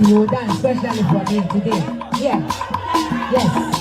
You will dance especially for me today. Yeah. Yes.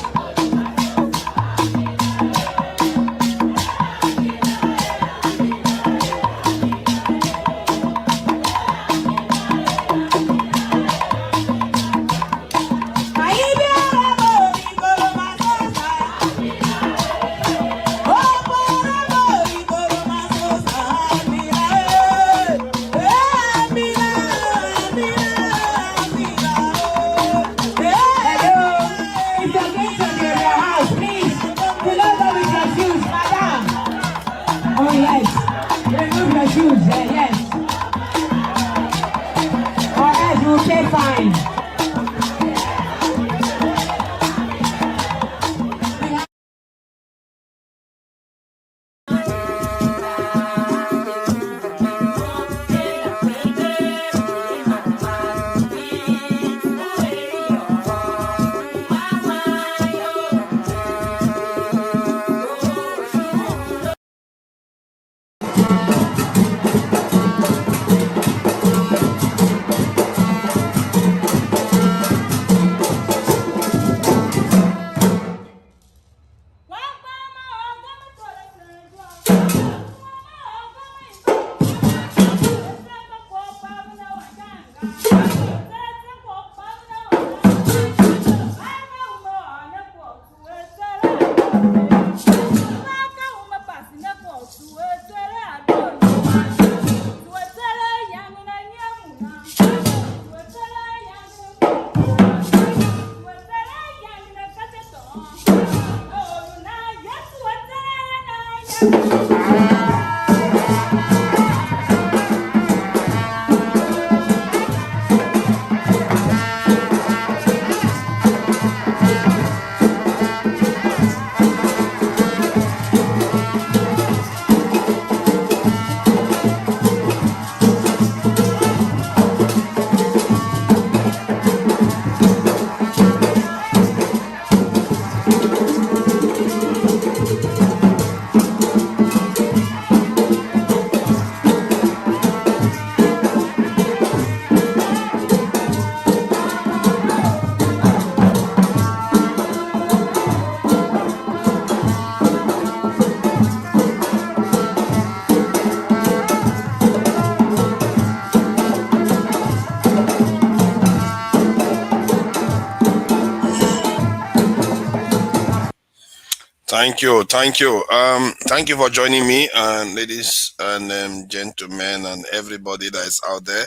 Thank you. Thank you for joining me, and ladies and gentlemen, and everybody that is out there.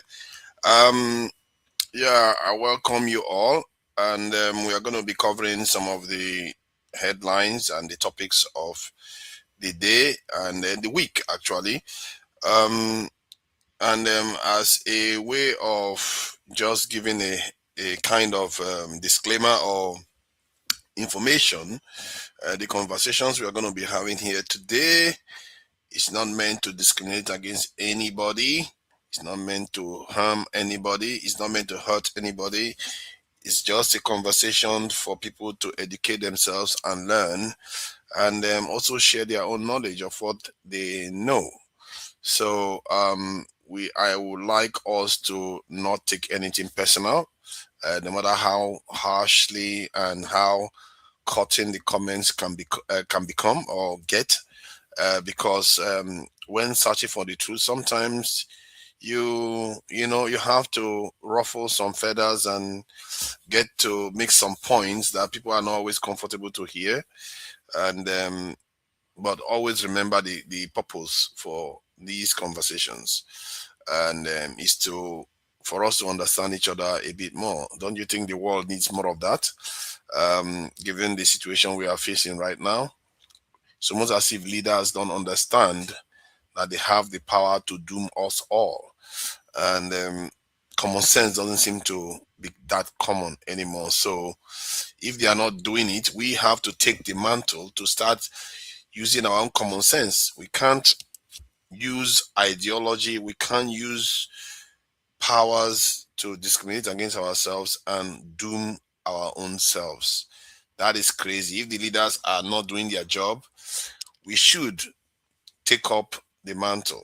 Yeah, I welcome you all, and we are going to be covering some of the headlines and the topics of the day and the week, actually. As a way of just giving a kind of disclaimer or information, the conversations we are going to be having here today is not meant to discriminate against anybody. It's not meant to harm anybody. It's not meant to hurt anybody. It's just a conversation for people to educate themselves and learn, and also share their own knowledge of what they know. So I would like us to not take anything personal, no matter how harshly and how cutting the comments can become or get, because when searching for the truth, sometimes you have to ruffle some feathers and get to make some points that people are not always comfortable to hear, and but always remember the purpose for these conversations, and is for us to understand each other a bit more. Don't you think the world needs more of that? Given the situation we are facing right now, it's almost as if leaders don't understand that they have the power to doom us all, and common sense doesn't seem to be that common anymore. So if they are not doing it, we have to take the mantle to start using our own common sense. We can't use ideology, we can't use powers to discriminate against ourselves and doom our own selves. That is crazy. If the leaders are not doing their job, we should take up the mantle.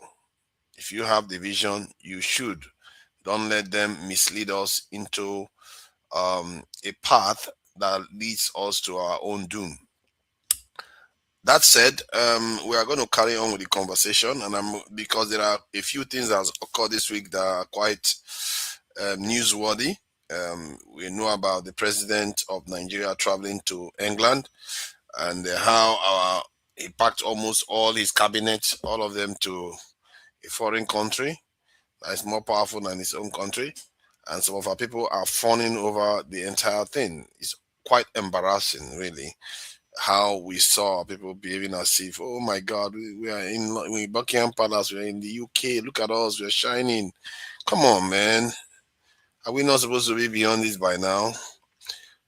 If you have the vision, you should. Don't let them mislead us into a path that leads us to our own doom. That said, we are going to carry on with the conversation, and because there are a few things that has occurred this week that are quite newsworthy. We know about the president of Nigeria traveling to England, and how he packed almost all his cabinet, all of them, to a foreign country that is more powerful than his own country, and some of our people are fawning over the entire thing. It's quite embarrassing, really, how we saw people behaving as if, oh my God, we are in Buckingham Palace, we're in the UK, look at us, we're shining. Come on, man. Are we not supposed to be beyond this by now?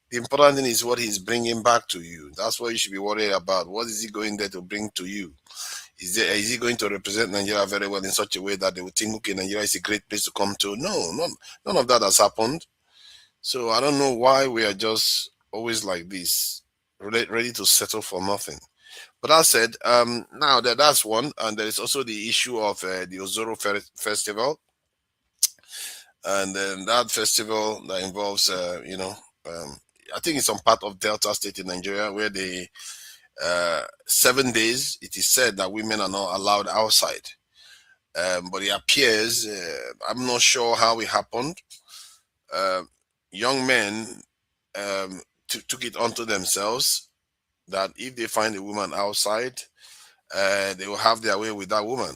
The important thing is what he's bringing back to you. That's what you should be worried about. What is he going there to bring to you? Is he going to represent Nigeria very well in such a way that they would think, okay, Nigeria is a great place to come to? No, none of that has happened. So I don't know why we are just always like this, ready to settle for nothing. But that said, now that's one, and there is also the issue of the Ozoro Festival, and then that festival that involves, I think it's some part of Delta State in Nigeria where they 7 days. It is said that women are not allowed outside, but it appears I'm not sure how it happened. Young men took it onto themselves that if they find a woman outside, they will have their way with that woman.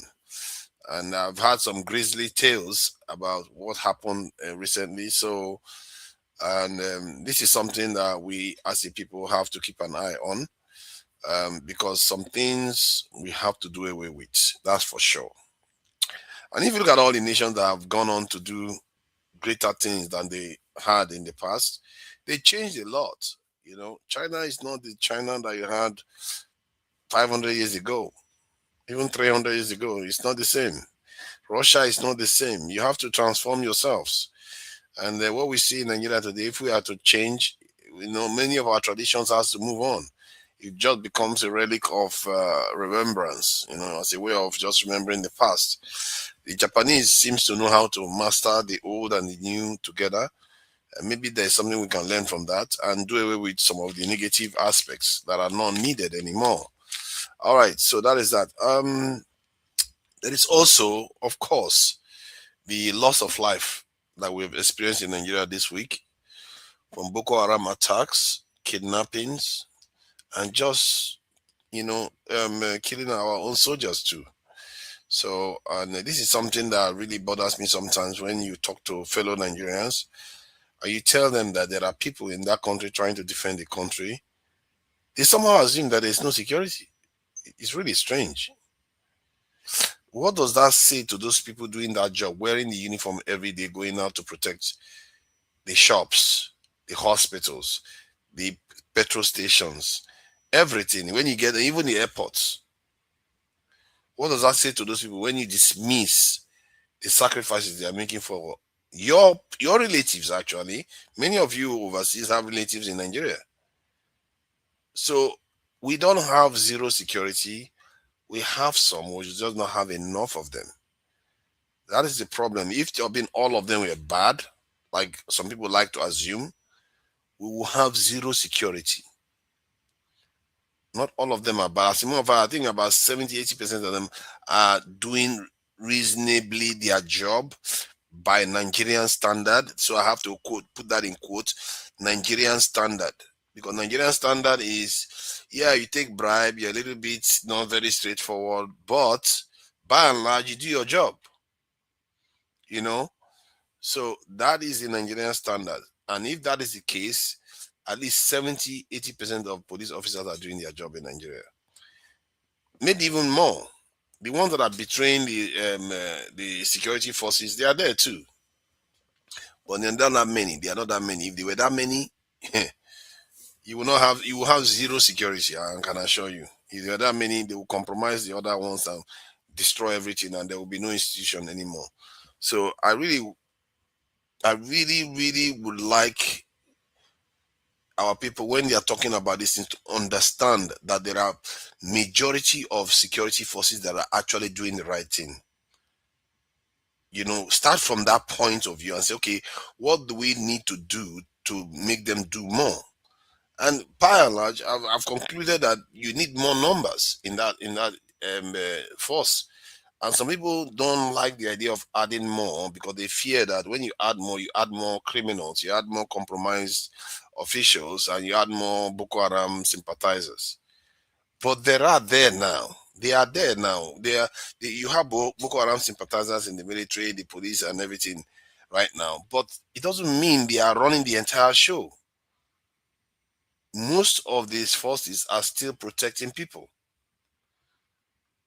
And I've had some grisly tales about what happened recently. So, and this is something that we as a people have to keep an eye on, because some things we have to do away with. That's for sure. And if you look at all the nations that have gone on to do greater things than they had in the past, they changed a lot. China is not the China that you had 500 years ago, even 300 years ago. It's not the same. Russia is not the same. You have to transform yourselves. And what we see in Nigeria today, if we are to change, many of our traditions has to move on. It just becomes a relic of remembrance, as a way of just remembering the past. The Japanese seems to know how to master the old and the new together. And maybe there's something we can learn from that and do away with some of the negative aspects that are not needed anymore. All right, so that is that. There is also, of course, the loss of life that we've experienced in Nigeria this week from Boko Haram attacks, kidnappings, and just, killing our own soldiers too. So, and this is something that really bothers me sometimes when you talk to fellow Nigerians and you tell them that there are people in that country trying to defend the country. They somehow assume that there's no security. It's really strange. What does that say to those people doing that job, wearing the uniform every day, going out to protect the shops, the hospitals, the petrol stations, everything? When you get there, even the airports, what does that say to those people when you dismiss the sacrifices they are making for your relatives? Actually, many of you overseas have relatives in Nigeria. So we don't have zero security. We have some, we just not have enough of them. That is the problem. If all of them were bad, like some people like to assume, we will have zero security. Not all of them are bad. As a matter of fact, I think about 70-80% of them are doing reasonably their job by Nigerian standard. So I have to put that in quote, Nigerian standard. Because Nigerian standard is, yeah, you take bribe, you're a little bit not very straightforward, but by and large, you do your job. So that is the Nigerian standard. And if that is the case, at least 70-80% of police officers are doing their job in Nigeria. Maybe even more. The ones that are betraying the security forces, they are there too. But they're not that many. They are not that many. If they were that many, you will have zero security, I can assure you. If there are that many, they will compromise the other ones and destroy everything and there will be no institution anymore. So I really would like our people, when they are talking about this thing, to understand that there are majority of security forces that are actually doing the right thing. Start from that point of view and say, okay, what do we need to do to make them do more? And by and large, I've concluded that you need more numbers in that force. And some people don't like the idea of adding more because they fear that when you add more criminals, you add more compromised officials, and you add more Boko Haram sympathizers. But there are there now. They are there now. You have Boko Haram sympathizers in the military, the police, and everything right now. But it doesn't mean they are running the entire show. Most of these forces are still protecting people.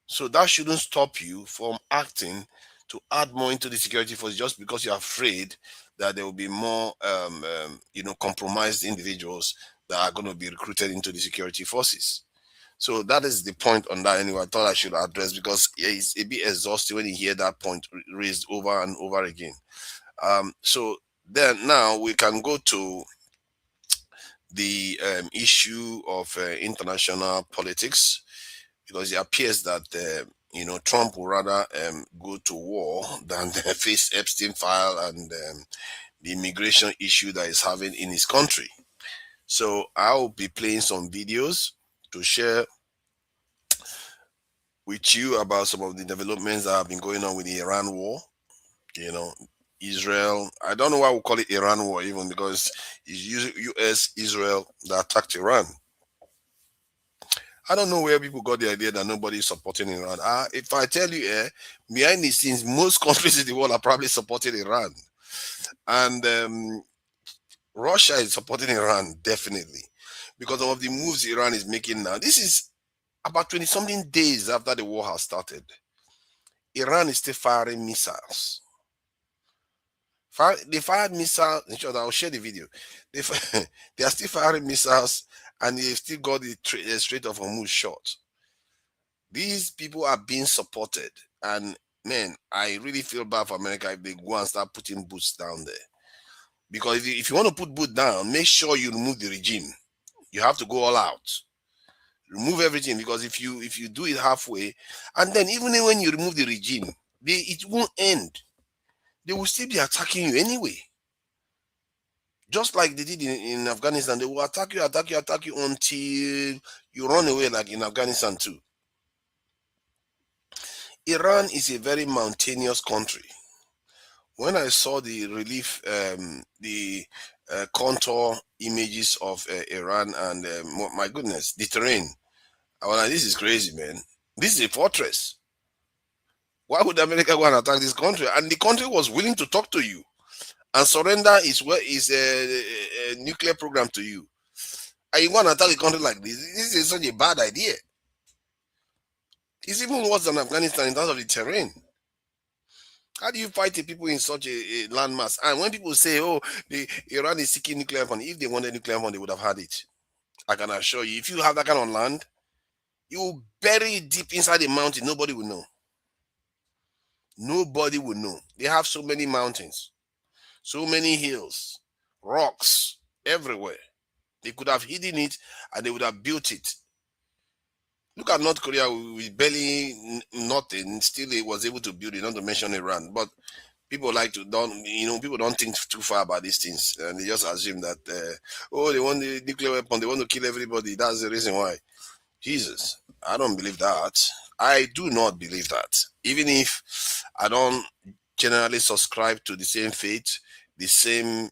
So that shouldn't stop you from acting to add more into the security force just because you're afraid that there will be more, compromised individuals that are going to be recruited into the security forces. So that is the point on that anyway. I thought I should address because it's a bit exhausting when you hear that point raised over and over again. So then now we can go to the issue of international politics, because it appears that Trump would rather go to war than face Epstein file and the immigration issue that is having in his country. So I'll be playing some videos to share with you about some of the developments that have been going on with the Iran war. Israel, I don't know why we call it Iran war, even because it's US, Israel that attacked Iran. I don't know where people got the idea that nobody is supporting Iran. If I tell you, behind the scenes, most countries in the world are probably supporting Iran. And Russia is supporting Iran, definitely, because of the moves Iran is making now. This is about 20-something days after the war has started. Iran is still firing missiles. They fired missiles. I'll share the video. They are still firing missiles, and they've still got the Strait of Hormuz shut. These people are being supported, and man, I really feel bad for America if they go and start putting boots down there. Because if you want to put boots down, make sure you remove the regime. You have to go all out. Remove everything, because if you do it halfway, and then even when you remove the regime, it won't end. They will still be attacking you anyway. Just like they did in Afghanistan, they will attack you until you run away, like in Afghanistan too. Iran is a very mountainous country. When I saw the relief, the contour images of Iran, and my goodness, the terrain, I was like, this is crazy, man. This is a fortress. Why would America go and attack this country? And the country was willing to talk to you and surrender its nuclear program to you. And you want to attack a country like this? This is such a bad idea. It's even worse than Afghanistan in terms of the terrain. How do you fight the people in such a landmass? And when people say, oh, Iran is seeking nuclear weapon, if they wanted nuclear weapon, they would have had it. I can assure you, if you have that kind of land, you will bury it deep inside the mountain. Nobody will know. Nobody will know. They have so many mountains, so many hills, rocks everywhere. They could have hidden it and they would have built it. Look at North Korea with barely nothing, still it was able to build it, not to mention Iran. But people people don't think too far about these things, and they just assume that, they want the nuclear weapon, they want to kill everybody. That's the reason why. Jesus, I don't believe that. I do not believe that. Even if I don't generally subscribe to the same faith, the same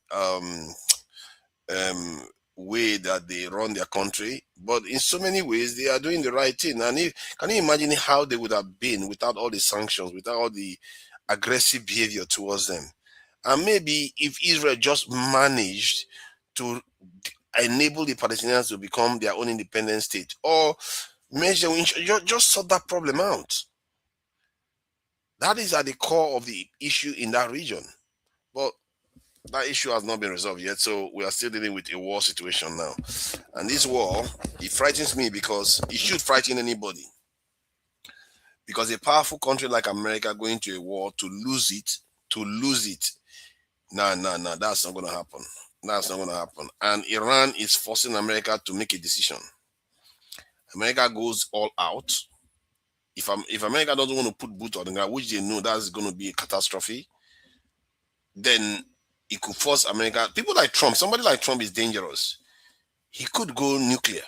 way that they run their country, but in so many ways they are doing the right thing. And can you imagine how they would have been without all the sanctions, without all the aggressive behavior towards them? And maybe if Israel just managed to enable the Palestinians to become their own independent state, or just sort that problem out. That is at the core of the issue in that region. But that issue has not been resolved yet, so we are still dealing with a war situation now. And this war, it frightens me, because it should frighten anybody. Because a powerful country like America going to a war to lose it, nah, that's not gonna happen. That's not gonna happen. And Iran is forcing America to make a decision. America goes all out. If America doesn't want to put boots on the ground, which they know that's going to be a catastrophe, then it could force America. People like Trump, somebody like Trump is dangerous. He could go nuclear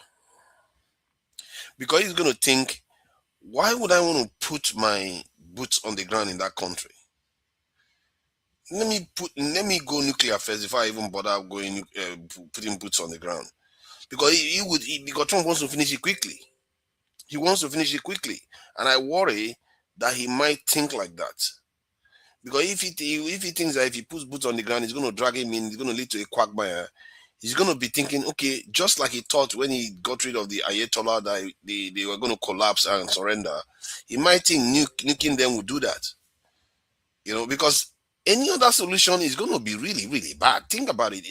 because he's going to think, why would I want to put my boots on the ground in that country? Let me go nuclear first before I even bother going putting boots on the ground, because because Trump wants to finish it quickly. He wants to finish it quickly, and I worry that he might think like that. Because if he thinks that if he puts boots on the ground, it's going to drag him in, it's going to lead to a quagmire. He's going to be thinking, okay, just like he thought when he got rid of the Ayatollah that they were going to collapse and surrender. He might think nuking them would do that. Because any other solution is going to be really, really bad. Think about it.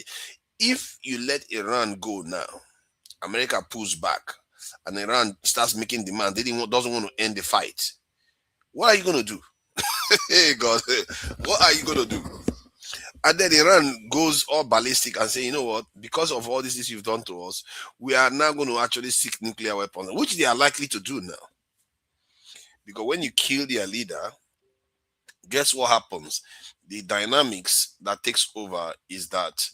If you let Iran go now, America pulls back, and Iran starts making demand, doesn't want to end the fight. What are you going to do? Hey God, what are you going to do? And then Iran goes all ballistic and say, you know what, because of all this you've done to us, we are now going to actually seek nuclear weapons, which they are likely to do now. Because when you kill their leader, guess what happens? The dynamics that takes over is that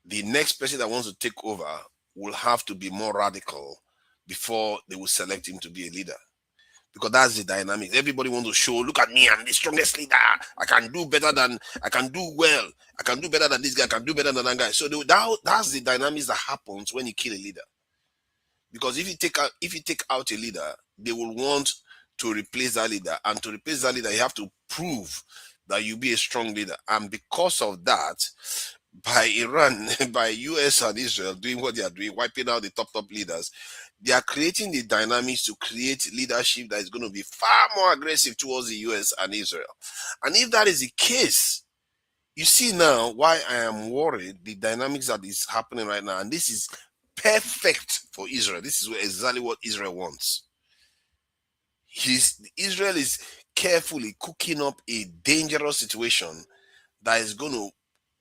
the next person that wants to take over will have to be more radical before they will select him to be a leader. Because that's the dynamics. Everybody wants to show, look at me, I'm the strongest leader. I can do better than, I can do well. I can do better than this guy. I can do better than that guy. So that's the dynamics that happens when you kill a leader. Because if you take out a leader, they will want to replace that leader. And to replace that leader, you have to prove that you be a strong leader. And because of that, by Iran, by US and Israel doing what they are doing, wiping out the top leaders, they are creating the dynamics to create leadership that is going to be far more aggressive towards the US and Israel. And if that is the case, you see now why I am worried, the dynamics that is happening right now. And this is perfect for Israel. This is exactly what Israel wants. Israel is carefully cooking up a dangerous situation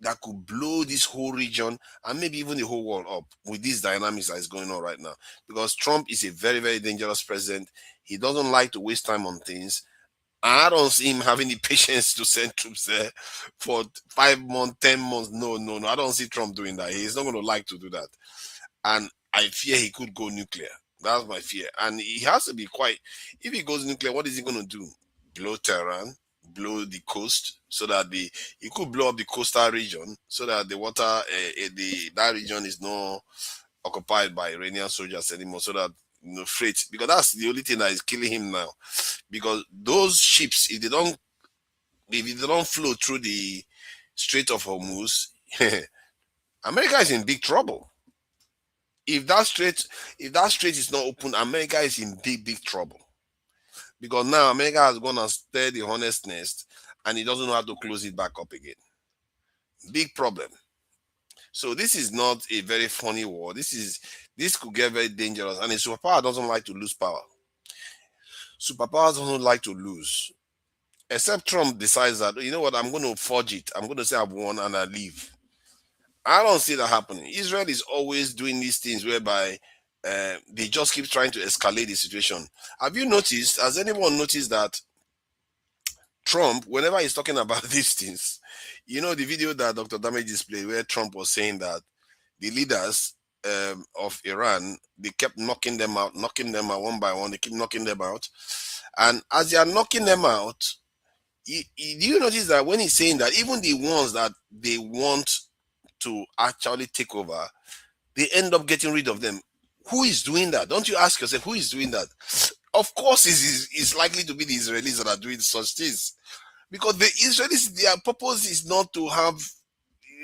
that could blow this whole region and maybe even the whole world up with these dynamics that is going on right now. Because Trump is a very, very dangerous president. He doesn't like to waste time on things. I don't see him having the patience to send troops there for 5 months, 10 months. No. I don't see Trump doing that. He's not going to like to do that. And I fear he could go nuclear. That's my fear. And he has to be quite, if he goes nuclear, what is he going to do? Blow Tehran? Blow the coast so that he could blow up the coastal region so that the water that region is not occupied by Iranian soldiers anymore, so that freight, because that's the only thing that is killing him now. Because those ships, if they don't flow through the Strait of Hormuz, America is in big trouble. If that strait is not open, America is in big trouble. Because now America has gone and stirred the hornet's nest and it doesn't know how to close it back up again. Big problem. So this is not a very funny war. This could get very dangerous. And a superpower doesn't like to lose power. Superpowers don't like to lose. Except Trump decides that, you know what, I'm going to forge it. I'm going to say I've won and I leave. I don't see that happening. Israel is always doing these things whereby they just keep trying to escalate the situation. Have you noticed, has anyone noticed that Trump, whenever he's talking about these things, the video that Dr. Damage displayed where Trump was saying that the leaders of Iran, they kept knocking them out one by one. They keep knocking them out. And as they are knocking them out, do you notice that when he's saying that, even the ones that they want to actually take over, they end up getting rid of them? Who is doing that? Don't you ask yourself, who is doing that? Of course, it's likely to be the Israelis that are doing such things. Because the Israelis, their purpose is not to have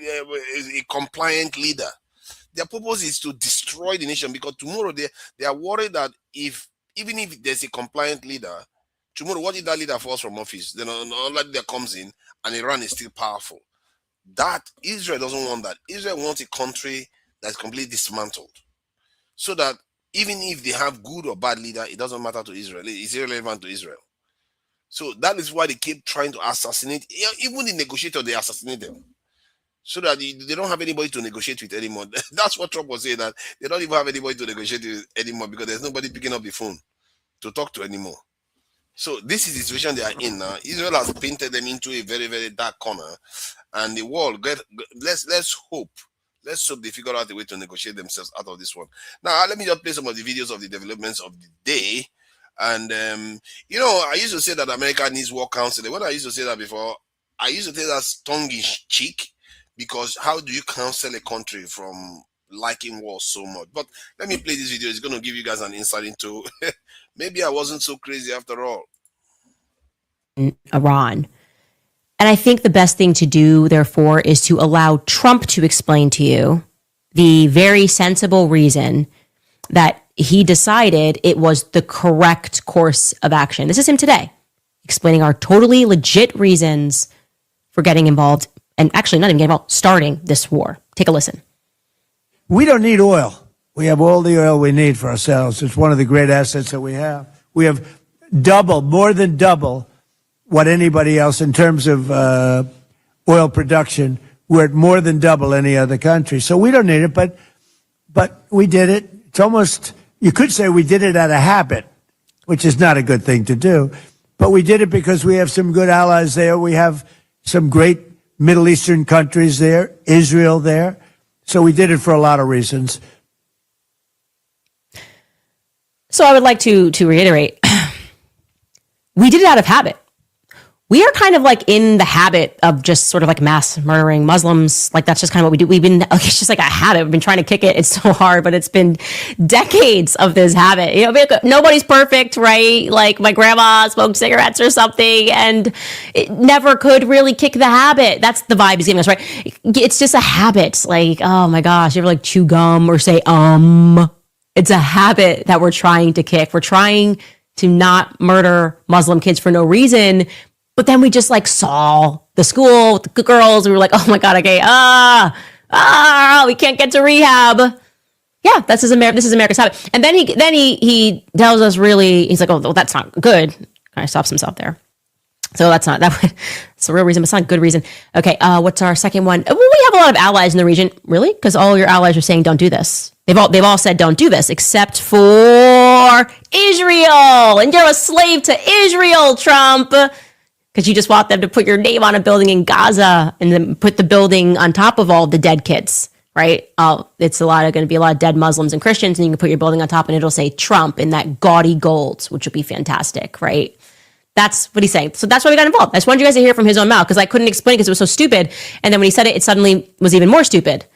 a compliant leader. Their purpose is to destroy the nation, because tomorrow they are worried that even if there's a compliant leader, tomorrow what if that leader falls from office? Then another leader comes in and Iran is still powerful. That Israel doesn't want that. Israel wants a country that's completely dismantled, so that Even if they have good or bad leader, it doesn't matter to Israel. It's irrelevant to Israel. So that is why they keep trying to assassinate. Even the negotiator, they assassinate them. So that they don't have anybody to negotiate with anymore. That's what Trump was saying, that they don't even have anybody to negotiate with anymore because there's nobody picking up the phone to talk to anymore. So this is the situation they are in now. Israel has painted them into a very, very dark corner, and the world let's hope they figure out a way to negotiate themselves out of this one. Now let me just play some of the videos of the developments of the day. And I used to say that America needs war counseling. When I used to say that before, I used to say that's tongue in cheek, because how do you counsel a country from liking war so much? But let me play this video. It's going to give you guys an insight into maybe I wasn't so crazy after all. Iran. And I think the best thing to do, therefore, is to allow Trump to explain to you the very sensible reason that he decided it was the correct course of action. This is him today, explaining our totally legit reasons for getting involved, and actually not even getting involved, starting this war. Take a listen. We don't need oil. We have all the oil we need for ourselves. It's one of the great assets that we have. We have more than double what anybody else in terms of oil production. We're at more than double any other country. So we don't need it, but we did it. It's almost, you could say we did it out of habit, which is not a good thing to do. But we did it because we have some good allies there. We have some great Middle Eastern countries there, Israel there. So we did it for a lot of reasons. So I would like to reiterate, we did it out of habit. We are kind of like in the habit of just sort of like mass murdering Muslims. Like that's just kind of what we do. It's just like a habit. We've been trying to kick it. It's so hard, but it's been decades of this habit. Nobody's perfect, right? Like my grandma smoked cigarettes or something and it never could really kick the habit. That's the vibe he's giving us, right? It's just a habit. Like, oh my gosh, you ever like chew gum or say, It's a habit that we're trying to kick. We're trying to not murder Muslim kids for no reason. But then we just like saw the school with the girls. We were like, oh my God, okay, we can't get to rehab. Yeah, this is America's habit. And then he tells us he's like, oh, well, that's not good. Kind of stops himself there. So that's the real reason, but it's not a good reason. Okay, what's our second one? Well, we have a lot of allies in the region. Really? Because all your allies are saying don't do this. They've all said don't do this, except for Israel. And you're a slave to Israel, Trump. Because you just want them to put your name on a building in Gaza and then put the building on top of all the dead kids, right? It's going to be a lot of dead Muslims and Christians, and you can put your building on top and it'll say Trump in that gaudy gold, which would be fantastic, right? That's what he's saying. So that's why we got involved. I just wanted you guys to hear from his own mouth because I couldn't explain because it was so stupid. And then when he said it, it suddenly was even more stupid.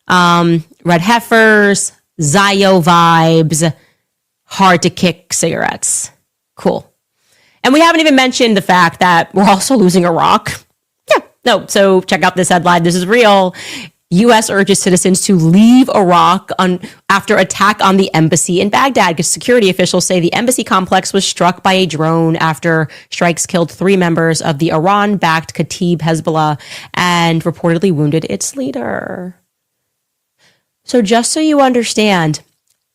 Red heifers, Zio vibes, hard to kick cigarettes. Cool. And we haven't even mentioned the fact that we're also losing Iraq. Yeah, no. So check out this headline. This is real. U.S. urges citizens to leave Iraq after attack on the embassy in Baghdad, because security officials say the embassy complex was struck by a drone after strikes killed 3 members of the Iran-backed Kataib Hezbollah and reportedly wounded its leader. So just so you understand,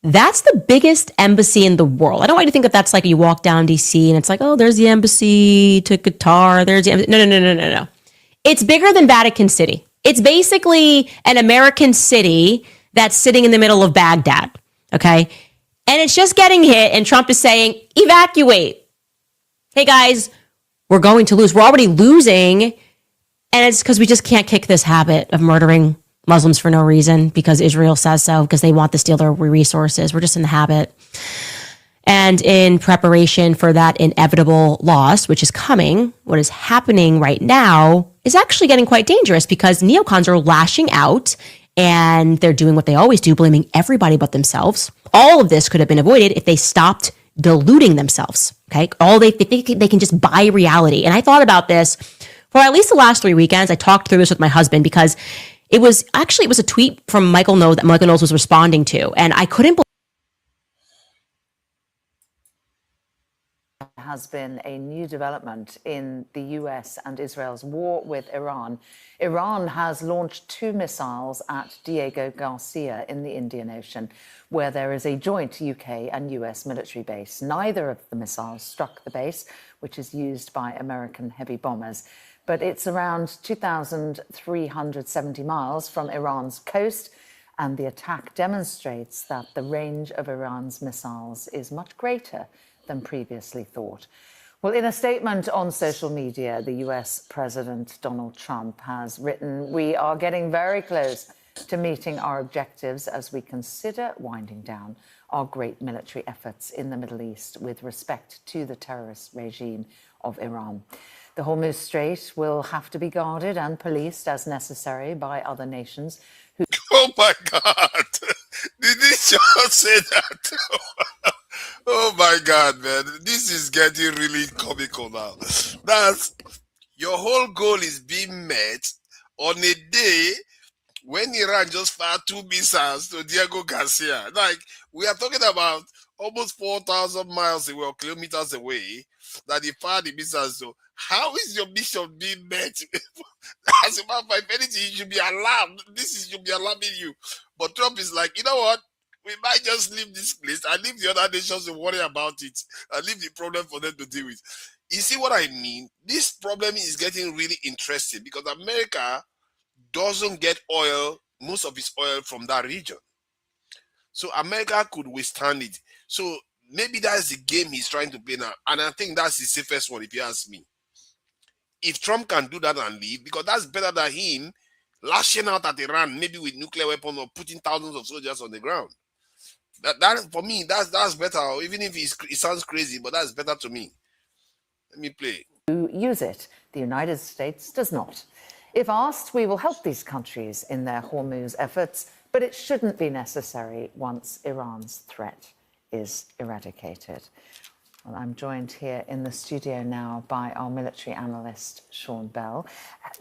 that's the biggest embassy in the world. I don't want you to think that that's like you walk down D.C. and it's like, oh, there's the embassy to Qatar. There's the embassy. No. It's bigger than Vatican City. It's basically an American city that's sitting in the middle of Baghdad, okay? And it's just getting hit, and Trump is saying, evacuate. Hey, guys, we're going to lose. We're already losing, and it's because we just can't kick this habit of murdering Muslims for no reason because Israel says so, because they want to steal their resources. We're just in the habit. And in preparation for that inevitable loss, which is coming, what is happening right now is actually getting quite dangerous because neocons are lashing out and they're doing what they always do, blaming everybody but themselves. All of this could have been avoided if they stopped deluding themselves. Okay, they can just buy reality. And I thought about this for at least the last 3 weekends. I talked through this with my husband because it was a tweet from Michael Knowles that Michael Knowles was responding to, and I couldn't believe has been a new development in the US and Israel's war with Iran. Iran has launched 2 missiles at Diego Garcia in the Indian Ocean, where there is a joint UK and US military base. Neither of the missiles struck the base, which is used by American heavy bombers. But it's around 2,370 miles from Iran's coast, and the attack demonstrates that the range of Iran's missiles is much greater than previously thought. Well, in a statement on social media, the US President Donald Trump has written, "We are getting very close to meeting our objectives as we consider winding down our great military efforts in the Middle East with respect to the terrorist regime of Iran. The Hormuz Strait will have to be guarded and policed as necessary by other nations who..." Oh my God! Did he just say that? Oh my God, man! This is getting really comical now. That's your whole goal is being met on a day when Iran just fired 2 missiles to Diego Garcia. Like, we are talking about almost 4,000 miles away or kilometers away that they fired the missiles. So how is your mission being met? As a matter of fact, if anything, you should be alarmed. Should be alarming you. But Trump is like, you know what? We might just leave this place and leave the other nations to worry about it and leave the problem for them to deal with. You see what I mean? This problem is getting really interesting because America doesn't get oil, most of its oil from that region. So America could withstand it. So maybe that's the game he's trying to play now. And I think that's the safest one, if you ask me. If Trump can do that and leave, because that's better than him lashing out at Iran, maybe with nuclear weapons or putting thousands of soldiers on the ground. That for me, that's better. Even if it sounds crazy, but that's better to me. Let me play. Who use it. The United States does not. If asked, we will help these countries in their Hormuz efforts, but it shouldn't be necessary once Iran's threat is eradicated. Well, I'm joined here in the studio now by our military analyst, Sean Bell.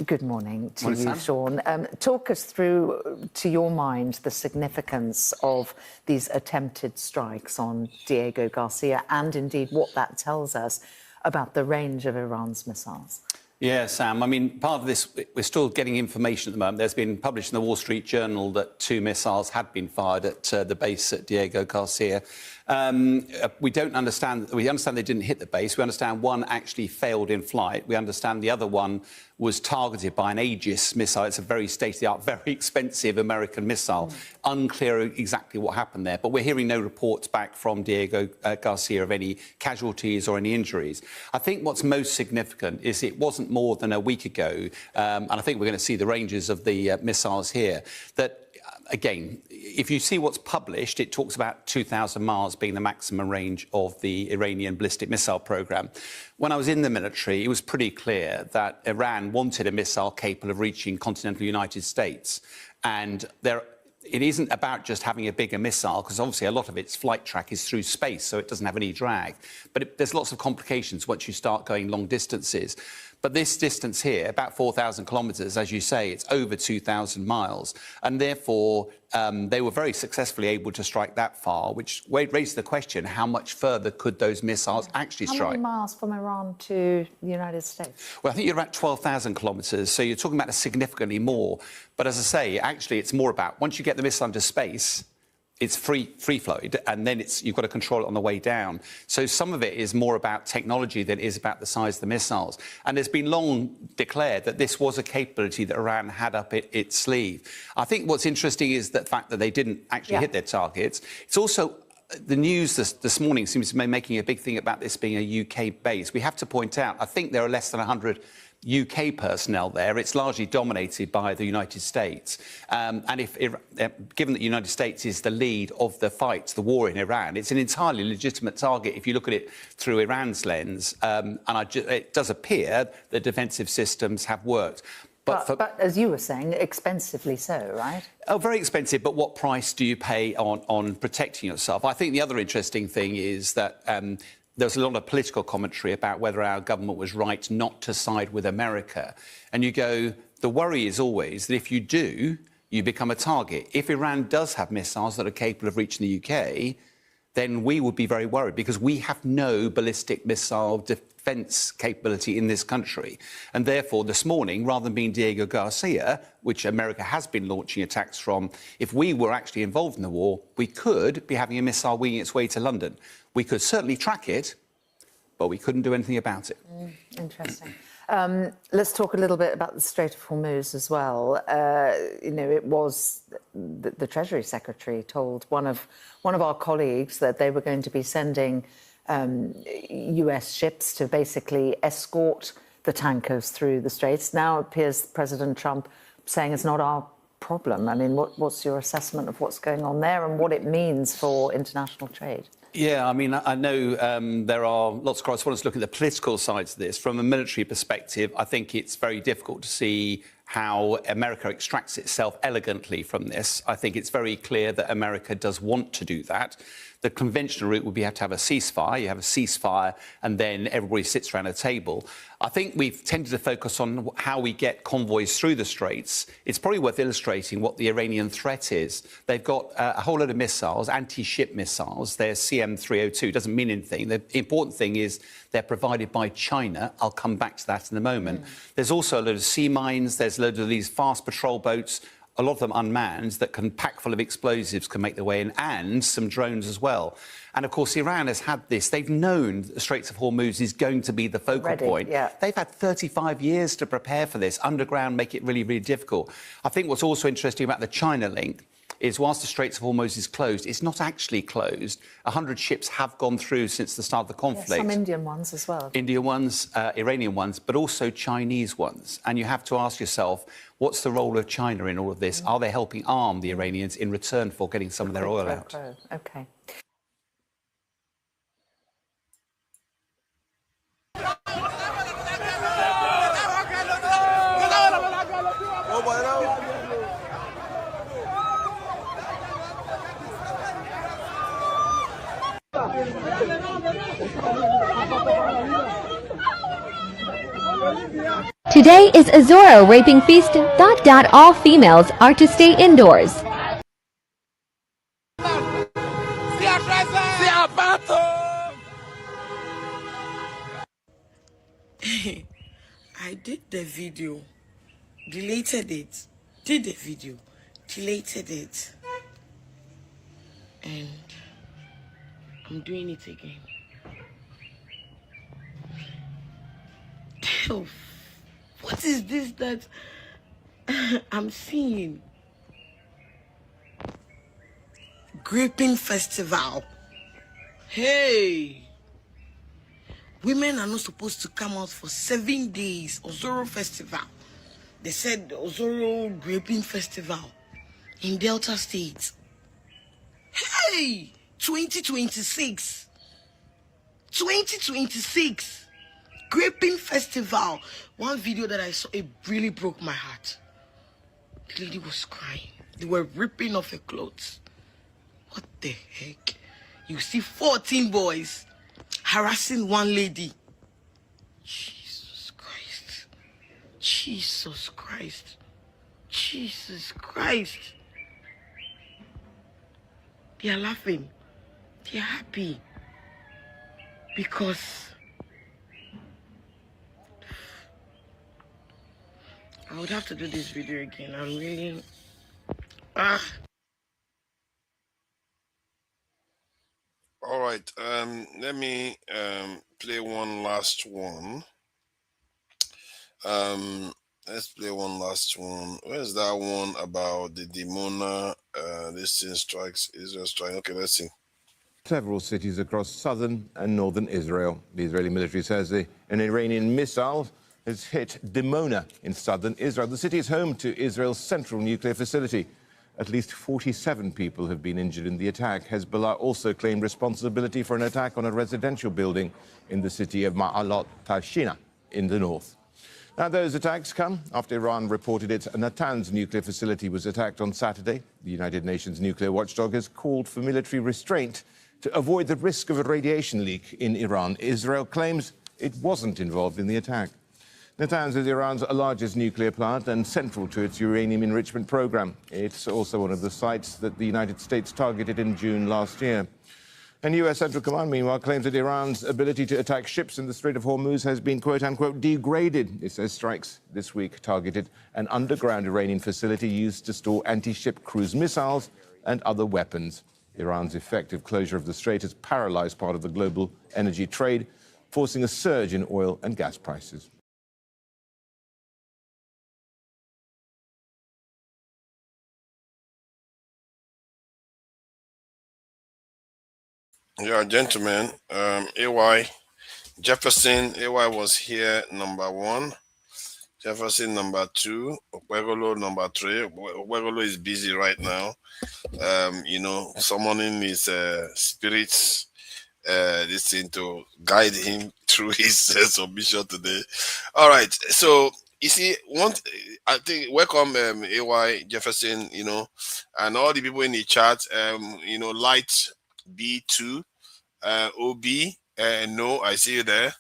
Good morning to you, Sean. Talk us through, to your mind, the significance of these attempted strikes on Diego Garcia and indeed what that tells us about the range of Iran's missiles. Yeah, Sam. I mean, part of this, we're still getting information at the moment. There's been published in the Wall Street Journal that 2 missiles had been fired at the base at Diego Garcia. We don't understand. We understand they didn't hit the base. We understand one actually failed in flight. We understand the other one was targeted by an Aegis missile. It's a very state-of-the-art, very expensive American missile. Unclear exactly what happened there, but we're hearing no reports back from Diego Garcia of any casualties or any injuries. I think what's most significant is it wasn't more than a week ago, and I think we're going to see the ranges of the missiles here, that again, if you see what's published, it talks about 2,000 miles being the maximum range of the Iranian ballistic missile program. When I was in the military, it was pretty clear that Iran wanted a missile capable of reaching continental United States. And it isn't about just having a bigger missile, because obviously a lot of its flight track is through space, so it doesn't have any drag. But there's lots of complications once you start going long distances. But this distance here, about 4,000 kilometres, as you say, it's over 2,000 miles. And therefore, they were very successfully able to strike that far, which raised the question, how much further could those missiles actually strike? How many miles from Iran to the United States? Well, I think you're about 12,000 kilometres, so you're talking about significantly more. But as I say, actually, it's more about, once you get the missile into space, it's free flow, and then you've got to control it on the way down. So some of it is more about technology than it is about the size of the missiles. And it's been long declared that this was a capability that Iran had up its sleeve. I think what's interesting is the fact that they didn't actually hit their targets. It's also the news this morning seems to be making a big thing about this being a UK base. We have to point out, I think there are less than 100 UK personnel there. It's largely dominated by the United States. And given that the United States is the lead of the fight, the war in Iran, it's an entirely legitimate target if you look at it through Iran's lens. It does appear that defensive systems have worked. But as you were saying, expensively so, right? Oh, very expensive, but what price do you pay on protecting yourself? I think the other interesting thing is that there's a lot of political commentary about whether our government was right not to side with America. And you go, the worry is always that if you do, you become a target. If Iran does have missiles that are capable of reaching the UK, then we would be very worried because we have no ballistic missile defence capability in this country. And therefore, this morning, rather than being Diego Garcia, which America has been launching attacks from, if we were actually involved in the war, we could be having a missile winging its way to London. We could certainly track it, but we couldn't do anything about it. Interesting. Let's talk a little bit about the Strait of Hormuz as well. It was the Treasury Secretary told one of our colleagues that they were going to be sending US ships to basically escort the tankers through the Straits. Now it appears President Trump saying it's not our problem. I mean, what's your assessment of what's going on there and what it means for international trade? Yeah, I mean, I know there are lots of correspondents looking at the political sides of this. From a military perspective, I think it's very difficult to see how America extracts itself elegantly from this. I think it's very clear that America does want to do that. The conventional route would be you have to have a ceasefire. You have a ceasefire and then everybody sits around a table. I think we've tended to focus on how we get convoys through the Straits. It's probably worth illustrating what the Iranian threat is. They've got a whole load of missiles, anti-ship missiles. They're CM-302. Doesn't mean anything. The important thing is they're provided by China. I'll come back to that in a moment. There's also a load of sea mines. There's a load of these fast patrol boats, a lot of them unmanned, that can pack full of explosives, can make their way in, and some drones as well. And, of course, Iran has had this. They've known the Straits of Hormuz is going to be the focal point. Yeah. They've had 35 years to prepare for this. Underground make it really, really difficult. I think what's also interesting about the China link is whilst the Straits of Hormuz is closed, it's not actually closed. 100 ships have gone through since the start of the conflict. Yeah, some Indian ones as well. Indian ones, Iranian ones, but also Chinese ones. And you have to ask yourself, what's the role of China in all of this? Are they helping arm the Iranians in return for getting some of their oil out? OK. Today is Azora Raping Feast. All females are to stay indoors. I did the video, deleted it, did the video, deleted it, and I'm doing it again. Hell, what is this that I'm seeing? Gripping festival. Hey! Women are not supposed to come out for 7 days. Ozoro festival. They said the Ozoro Graping Festival in Delta State. Hey! 2026. 2026. Graping Festival. One video that I saw, it really broke my heart. The lady was crying. They were ripping off her clothes. What the heck? You see 14 boys harassing one lady. Jesus Christ. Jesus Christ. Jesus Christ. They are laughing. They are happy. Because I would have to do this video again. I'm really... All right, let me play one last one. Let's play one last one. Where's that one about the Dimona? This thing strikes Israel strike. Okay, let's see. Several cities across southern and northern Israel. The Israeli military says an Iranian missile has hit Dimona in southern Israel. The city is home to Israel's central nuclear facility. At least 47 people have been injured in the attack. Hezbollah also claimed responsibility for an attack on a residential building in the city of Ma'alot Tashina in the north. Now, those attacks come after Iran reported its Natanz nuclear facility was attacked on Saturday. The United Nations nuclear watchdog has called for military restraint to avoid the risk of a radiation leak in Iran. Israel claims it wasn't involved in the attack. Natanz is Iran's largest nuclear plant and central to its uranium enrichment program. It's also one of the sites that the United States targeted in June last year. And US Central Command, meanwhile, claims that Iran's ability to attack ships in the Strait of Hormuz has been, quote-unquote, degraded. It says strikes this week targeted an underground Iranian facility used to store anti-ship cruise missiles and other weapons. Iran's effective closure of the strait has paralyzed part of the global energy trade, forcing a surge in oil and gas prices. Yeah, gentlemen, AY Jefferson, AY was here number 1. Jefferson number 2. Okwegolo number 3. Okwegolo is busy right now. Summoning his spirits, this thing to guide him through his submission today. All right, so you see, I think welcome AY Jefferson, and all the people in the chat, Light B2, OB, no, I see you there.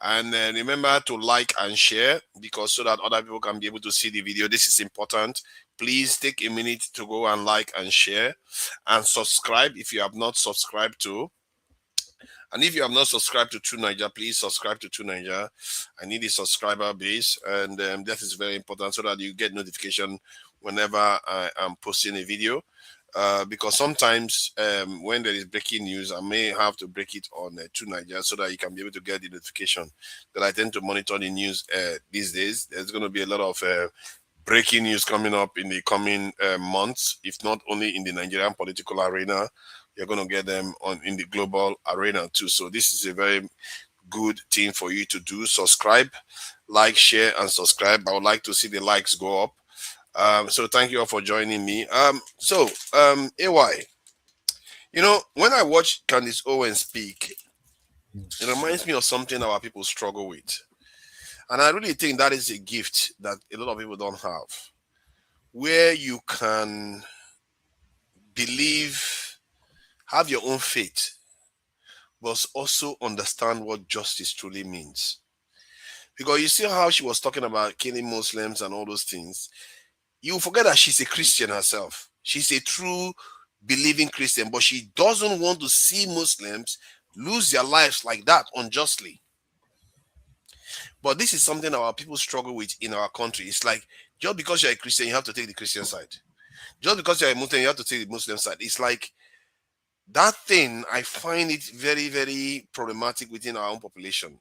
And remember to like and share, because so that other people can be able to see the video. This is important. Please take a minute to go and like and share and subscribe if you have not subscribed to. And if you have not subscribed to True Niger, please subscribe to True Niger. I need a subscriber base, and that is very important so that you get notification whenever I am posting a video. Because sometimes when there is breaking news, I may have to break it on True Niger so that you can be able to get the notification that I tend to monitor the news these days. There's going to be a lot of breaking news coming up in the coming months, if not only in the Nigerian political arena. You're going to get them in the global arena too. So this is a very good thing for you to do. Subscribe, like, share, and subscribe. I would like to see the likes go up. So thank you all for joining me. AY, when I watch Candace Owen speak, it reminds me of something our people struggle with. And I really think that is a gift that a lot of people don't have, where you can believe, have your own faith, but also understand what justice truly means. Because you see how she was talking about killing Muslims and all those things. You forget that she's a Christian herself. She's a true believing Christian, but she doesn't want to see Muslims lose their lives like that unjustly. But this is something our people struggle with in our country. It's like, just because you're a Christian, you have to take the Christian side. Just because you're a Muslim, you have to take the Muslim side. It's like that thing. I find it very, very problematic within our own population.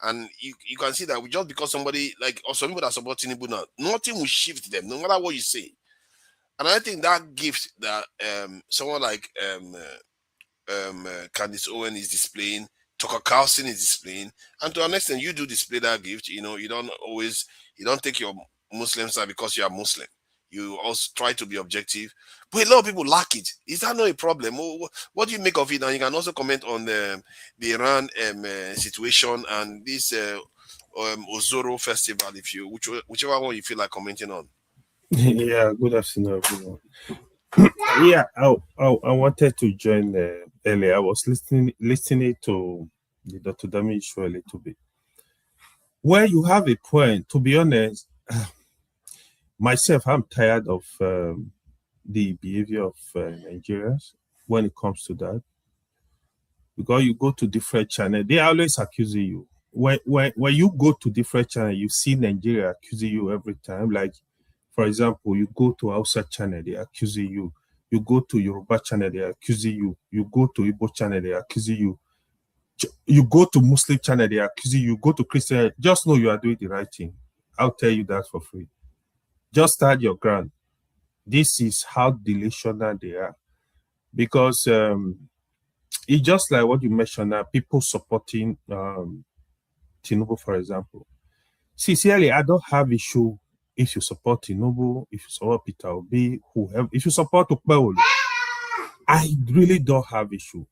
And you can see that just because somebody, like, or some people that support Tinubu now, nothing will shift them, no matter what you say. And I think that gift that someone like Candace Owen is displaying, Tucker Carlson is displaying, and to an extent, you do display that gift. You don't take your Muslim side because you are Muslim. You also try to be objective, but a lot of people lack it. Is that not a problem? What do you make of it? And you can also comment on the Iran situation and this Ozoro festival, whichever one you feel like commenting on. Yeah, good afternoon, everyone. Yeah, I wanted to join earlier. I was listening to the Dr. Dami show a little bit. Where you have a point, to be honest, myself, I'm tired of the behavior of Nigerians when it comes to that. Because you go to different channels, they are always accusing you. When you go to different channels, you see Nigeria accusing you every time. Like, for example, you go to Hausa channel, they accusing you. You go to Yoruba channel, they accusing you. You go to Igbo channel, they accusing you. You go to Muslim channel, they accusing you. You go to Christian, just know you are doing the right thing. I'll tell you that for free. Just stand your ground. This is how delusional they are. Because it's just like what you mentioned now, people supporting Tinubu, for example. Sincerely, I don't have issue if you support Tinubu, if you support Peter Obi, whoever, if you support Okpewolu. I really don't have issue.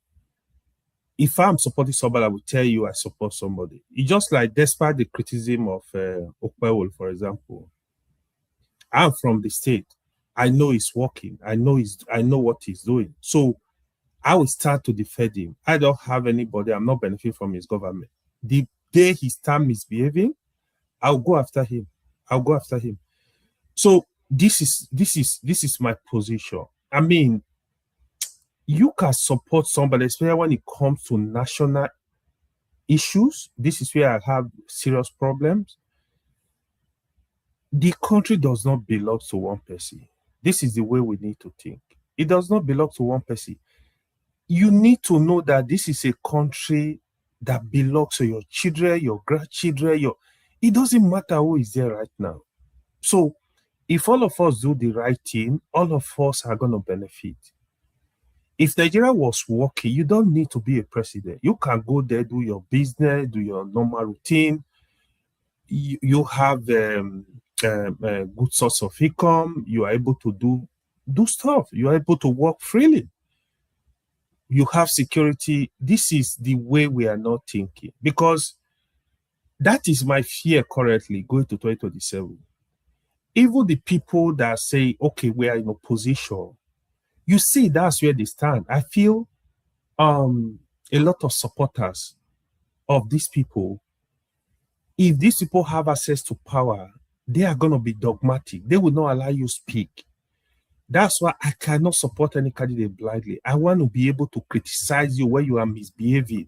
If I'm supporting somebody, I will tell you I support somebody. It's just like, despite the criticism of Okpewolu, for example, I'm from the state. I know he's working. I know what he's doing. So I will start to defend him. I don't have anybody. I'm not benefiting from his government. The day he starts misbehaving, I'll go after him. So this is my position. I mean, you can support somebody, especially when it comes to national issues. This is where I have serious problems. The country does not belong to one person. This is the way we need to think. It does not belong to one person. You need to know that this is a country that belongs to your children, your grandchildren, it doesn't matter who is there right now. So if all of us do the right thing, all of us are going to benefit. If Nigeria was working, you don't need to be a president. You can go there, do your business, do your normal routine. You have a good source of income. You are able to do stuff. You are able to work freely. You have security. This is the way we are not thinking, because that is my fear currently going to 2027. Even the people that say, okay, we are in opposition, you see, that's where they stand. I feel a lot of supporters of these people, if these people have access to power, they are going to be dogmatic. They will not allow you to speak. That's why I cannot support any candidate blindly. I want to be able to criticize you when you are misbehaving.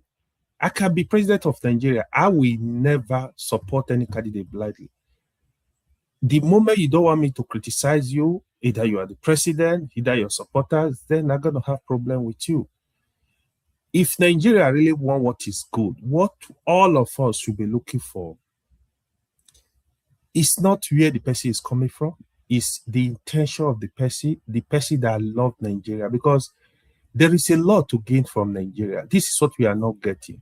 I can be president of Nigeria. I will never support any candidate blindly. The moment you don't want me to criticize you, either you are the president, either your supporters, then I'm going to have problem with you. If Nigeria really want what is good, what all of us should be looking for is not where the person is coming from, it's the intention of the person that loves Nigeria, because there is a lot to gain from Nigeria. This is what we are not getting.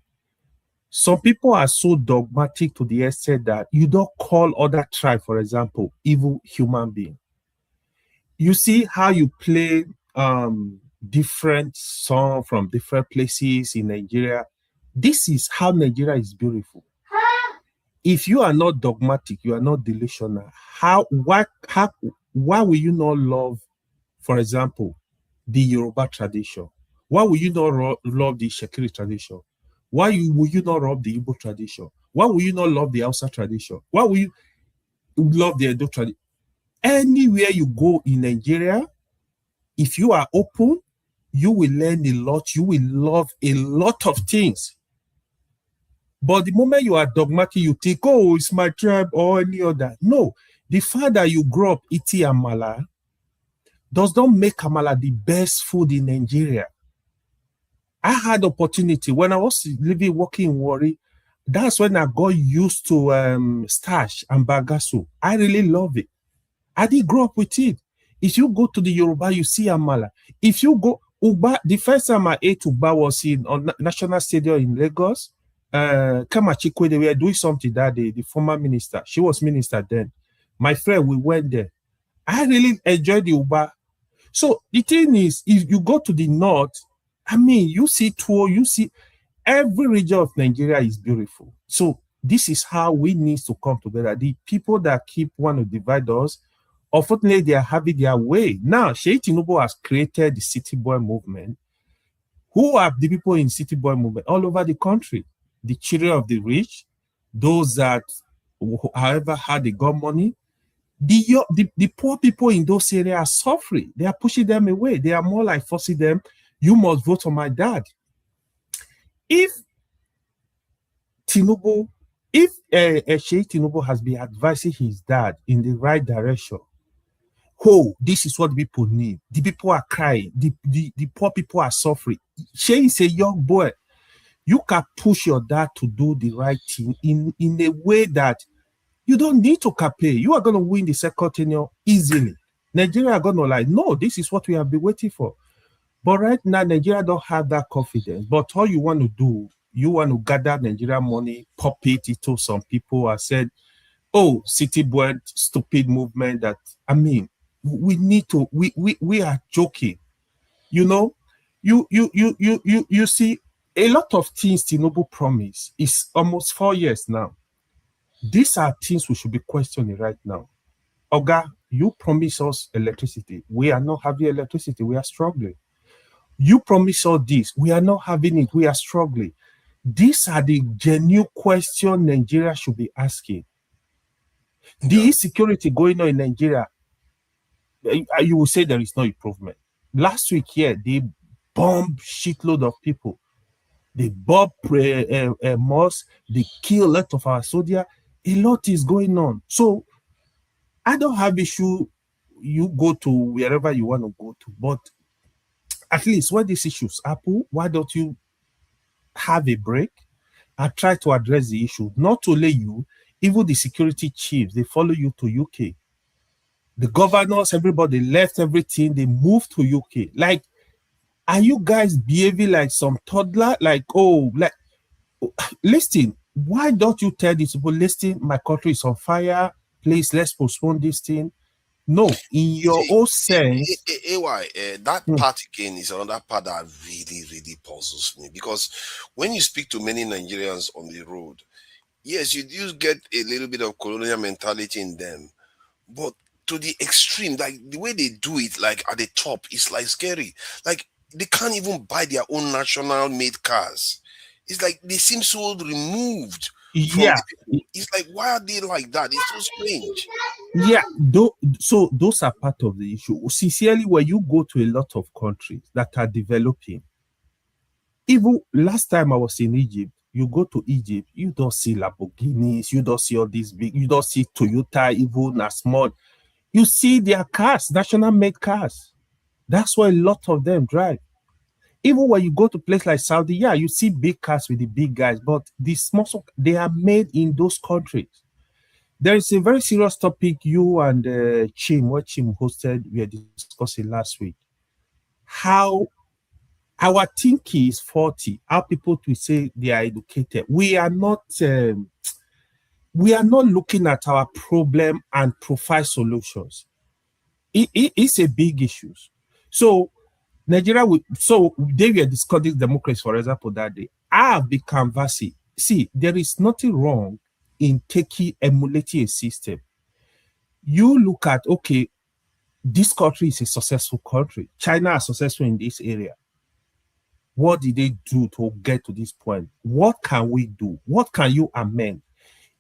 Some people are so dogmatic to the extent that you don't call other tribe, for example, evil human being. You see how you play different songs from different places in Nigeria. This is how Nigeria is beautiful. If you are not dogmatic, you are not delusional, why will you not love, for example, the Yoruba tradition? Why will you not love the Shekiri tradition? Why will you not love the Igbo tradition? Why will you not love the Hausa tradition? Why will you love the Edo tradition? Anywhere you go in Nigeria, if you are open, you will learn a lot. You will love a lot of things. But the moment you are dogmatic, you think, oh, it's my tribe or any other. No, the fact that you grow up eating amala does not make amala the best food in Nigeria. I had opportunity when I was working in Warri. That's when I got used to starch and bagasu. I really love it. I didn't grow up with it. If you go to the Yoruba, you see amala. If you go Uba, the first time I ate Uba was on National Stadium in Lagos. Kamachikwe, they were doing something that day. The former minister, she was minister then. My friend, we went there. I really enjoyed the Uba. So the thing is, if you go to the north, I mean, you see Tuo, you see every region of Nigeria is beautiful. So this is how we need to come together. The people that want to divide us, unfortunately, they are having their way. Now, Sheikh Tinubu has created the City Boy movement. Who are the people in City Boy movement? All over the country. The children of the rich, those that, however, had they got money. The poor people in those areas are suffering. They are pushing them away. They are more like forcing them, you must vote for my dad. If Sheikh Tinubu has been advising his dad in the right direction, this is what people need. The people are crying. The poor people are suffering. Sheikh is a young boy. You can push your dad to do the right thing in a way that you don't need to campaign. You are going to win the second tenure easily. Nigeria are going to no, this is what we have been waiting for. But right now, Nigeria don't have that confidence. But all you want to do, you want to gather Nigeria money, pop it into some people and said, oh, City Boy, stupid movement that, I mean, we need to, we are joking. You know, you see, a lot of things Tinubu promised is almost 4 years now. These are things we should be questioning right now. Oga, you promised us electricity. We are not having electricity. We are struggling. You promised us this. We are not having it. We are struggling. These are the genuine questions Nigeria should be asking. The insecurity going on in Nigeria, you will say there is no improvement. Last week here, they bomb shitload of people. They bomb mosques. They kill a lot of our soldiers. A lot is going on. So I don't have issue. You go to wherever you want to go to, but at least when these issues happen, why don't you have a break and try to address the issue? Not only you, even the security chiefs, they follow you to UK. The governors, everybody left everything, they moved to UK. Like, are you guys behaving like some toddler? Like, listen, why don't you tell these people, listen, my country is on fire, please, let's postpone this thing? No, in your own sense. That part again is another part that really, really puzzles me, because when you speak to many Nigerians on the road, yes, you do get a little bit of colonial mentality in them, but to the extreme, like the way they do it, like at the top, it's like scary. Like they can't even buy their own national made cars. It's like they seem so removed from the people. It's like, why are they like that? It's so strange. Yeah, so those are part of the issue. Sincerely, when you go to a lot of countries that are developing, even last time I was in Egypt, you go to Egypt, you don't see Lamborghinis, you don't see all these big, you don't see Toyota, even as small. You see their cars, national made cars. That's why a lot of them drive. Even when you go to places like Saudi, yeah, you see big cars with the big guys, but the small, they are made in those countries. There is a very serious topic you and Chim hosted, we are discussing last week. How our thinking is faulty, how people to say they are educated. We are not looking at our problem and provide solutions. It's a big issue. So Nigeria, so they were discussing democracy, for example, that day. I have been canvassing. See, there is nothing wrong in emulating a system. You look at, okay, this country is a successful country. China is successful in this area. What did they do to get to this point? What can we do? What can you amend?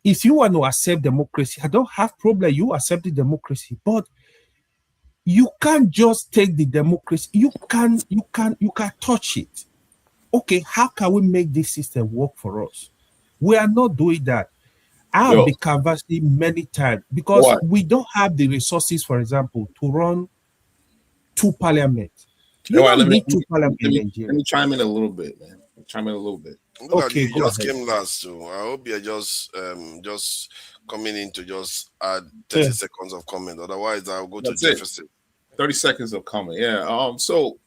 If you want to accept democracy, I don't have problem. You accept the democracy, but you can't just take the democracy. You can touch it. Okay, how can we make this system work for us? We are not doing that. I have been canvassing many times because we don't have the resources, for example, to run 2 parliaments. You don't need 2 parliaments in Nigeria. Let me chime in a little bit, man. Okay, you just came last, so I hope you're just coming in to just add 30 seconds of comment. Otherwise, I'll go to deficit. 30 seconds of comment. Yeah. So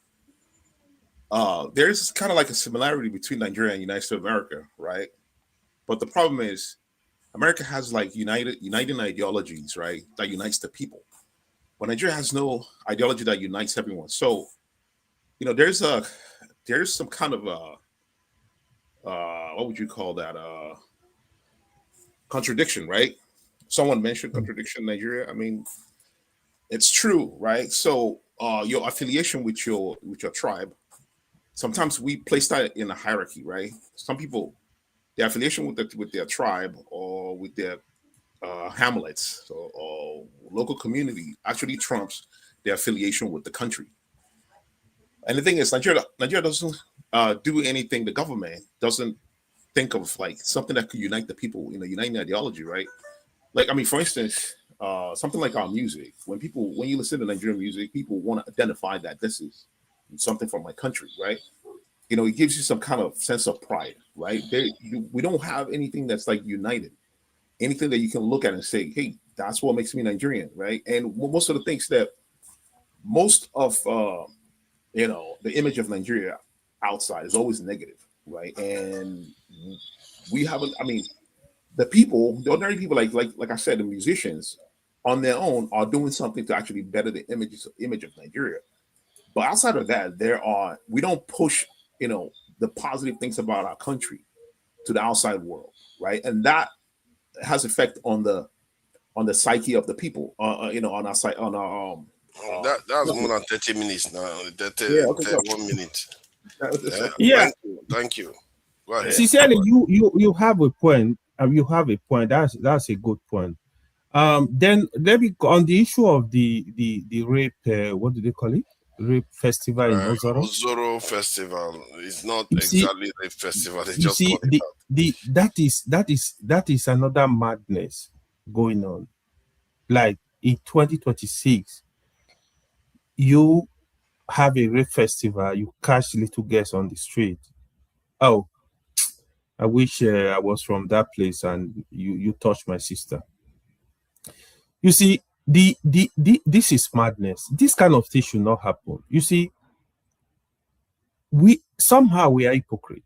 there's kind of like a similarity between Nigeria and United States of America, right? But the problem is America has like uniting ideologies, right? That unites the people. But Nigeria has no ideology that unites everyone. So, you know, there's some kind of what would you call that? Contradiction, right? Someone mentioned contradiction in Nigeria. I mean, it's true, right? So your affiliation with your tribe, sometimes we place that in a hierarchy, right? Some people, their affiliation with their tribe or with their hamlets or local community actually trumps their affiliation with the country. And the thing is, Nigeria doesn't do anything. The government doesn't think of like something that could unite the people in a uniting ideology, right? Like, I mean, for instance, something like our music. When you listen to Nigerian music, people want to identify that this is something from my country, right? You know, it gives you some kind of sense of pride, right? We don't have anything that's like united, anything that you can look at and say, hey, that's what makes me Nigerian, right? And most of the things that most of you know, the image of Nigeria outside is always negative, right? And we haven't, I mean, the ordinary people, like I said, the musicians on their own are doing something to actually better the image of Nigeria. But outside of that, we don't push, you know, the positive things about our country to the outside world, right? And that has effect on the psyche of the people, you know, on our side, on our that's more than 30 minutes now. 1 minute. Thank you. Go ahead. Sincerely, you have a point. You have a point. That's a good point. Then let me on the issue of the rape. What do they call it? rape festival in Ozoro? Ozoro Festival is not You see, exactly a festival. They you just see call it that is another madness going on. Like in 2026, you have a rape festival, you catch little girls on the street. Oh, I wish I was from that place and you touched my sister. You see, this is madness. This kind of thing should not happen. You see, we are hypocrite.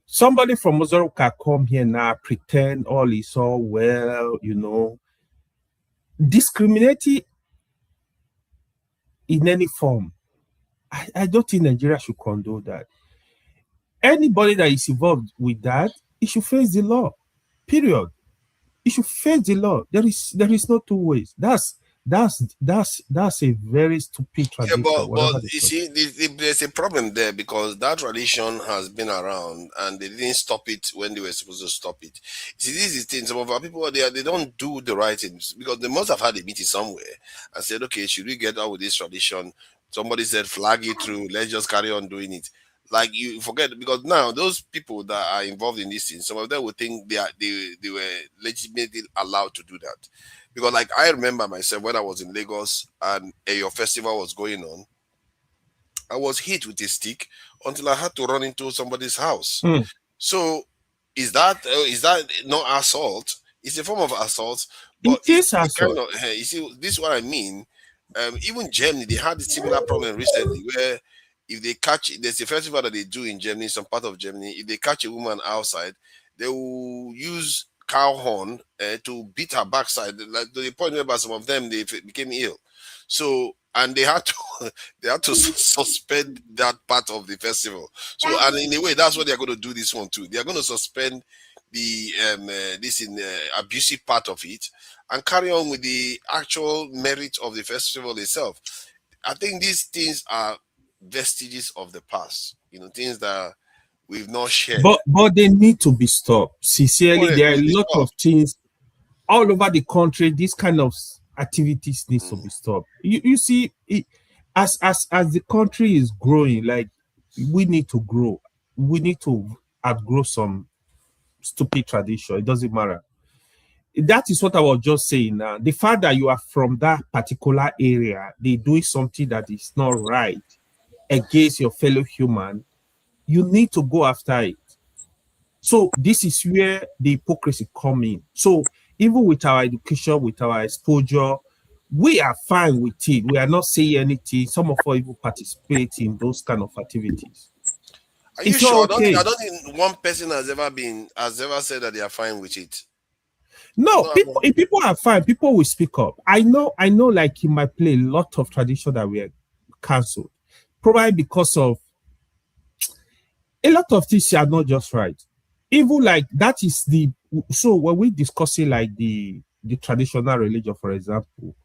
Somebody from Ozoro can come here now, pretend all is all well, discriminating in any form. I don't think Nigeria should condone that. Anybody that is involved with that, he should face the law. Period. He should face the law. There is no two ways. That's a very stupid tradition. But you see, there's a problem there because that tradition has been around and they didn't stop it when they were supposed to stop it. See, this is the thing. Some of our people they don't do the right things because they must have had a meeting somewhere and said, okay, should we get out with this tradition? Somebody said, flag it through. Let's just carry on doing it. Like you forget because now those people that are involved in this thing, some of them would think they were legitimately allowed to do that. Because like I remember myself when I was in Lagos and your festival was going on, I was hit with a stick until I had to run into somebody's house. So is that not assault? It's a form of assault. But it is assault. You see, this is what I mean. Even Germany, they had a similar problem recently where if they catch, there's a festival that they do in Germany, some part of Germany. If they catch a woman outside, they will use cow horn to beat her backside, like to the point where some of them they became ill. So and they had to suspend that part of the festival. So and in a way, that's what they're going to do this one too. They're going to suspend the abusive part of it and carry on with the actual merit of the festival itself. I think these things are vestiges of the past, things that we've not shared. But they need to be stopped. Sincerely, there are a lot of things all over the country. These kind of activities needs to be stopped. You see, as the country is growing, like we need to grow. We need to outgrow some stupid tradition. It doesn't matter. That is what I was just saying now. The fact that you are from that particular area, they doing something that is not right against your fellow human, you need to go after it. So this is where the hypocrisy come in. So even with our education, with our exposure, we are fine with it. We are not saying anything. Some of us even participate in those kind of activities. Are you sure? Okay. I don't think one person has ever said that they are fine with it. No, if people are fine, people will speak up. I know, like in my play, a lot of tradition that were cancelled. Probably because of a lot of things are not just right. Even like that is so when we discussing like the traditional religion, for example,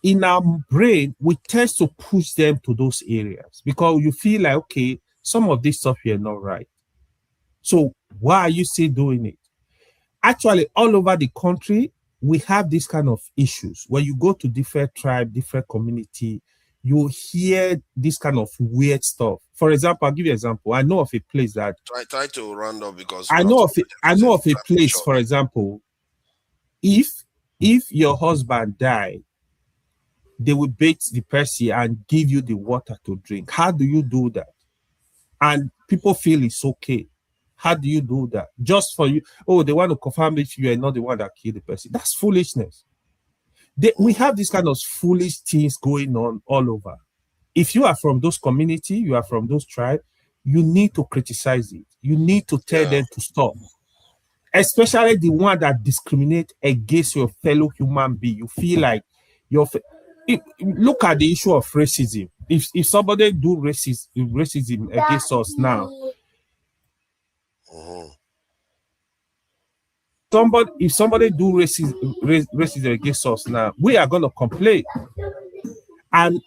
in our brain, we tend to push them to those areas because you feel like, okay, some of this stuff here not right. So why are you still doing it? Actually, all over the country, we have this kind of issues. When you go to different tribe, different community, you hear this kind of weird stuff. For example, I'll give you an example. I know of a place that try to round up because I know of a place, for example, if your husband died, they will bathe the person and give you the water to drink. How do you do that? And people feel it's okay. How do you do that? Just for you? Oh, they want to confirm if you are not the one that killed the person. That's foolishness. We have this kind of foolish things going on all over. If you are from those community, you are from those tribes, you need to criticize it. You need to tell them to stop. Especially the one that discriminate against your fellow human being. You feel like look at the issue of racism. If somebody do racism against us now, if somebody do racism against us now, we are gonna complain. And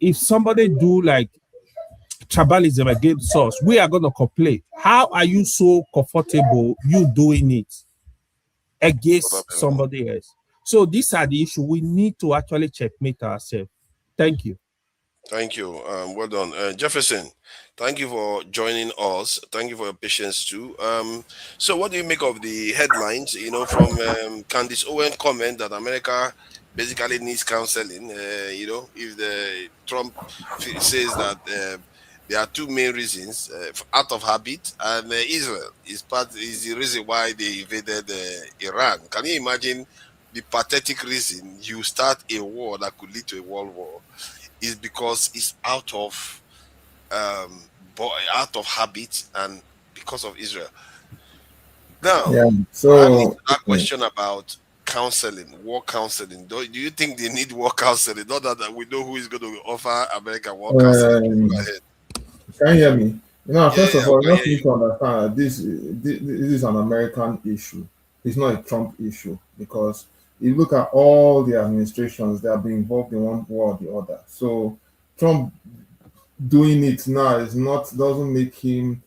if somebody do like tribalism against us, we are gonna complain. How are you so comfortable you doing it against somebody else? So these are the issues we need to actually checkmate ourselves. Thank you. Thank you. Well done. Jefferson, thank you for joining us. Thank you for your patience too. So what do you make of the headlines, from Candice Owen comment that America basically needs counseling? If the Trump says that there are two main reasons, out of habit, and Israel is the reason why they invaded Iran. Can you imagine the pathetic reason you start a war that could lead to a world war? Is because it's out of habit and because of Israel. Now, Yeah. handing So to that question about counseling, war counseling. Do you think they need war counseling? Not that we know who is going to offer America war counseling. Go um, ahead. can you hear me? Yeah, First yeah, of all, we you can just hear you. need to understand that this is an American issue. It's not a Trump issue because you look at all the administrations that have been involved in one war or the other. So Trump doing it now is not doesn't make him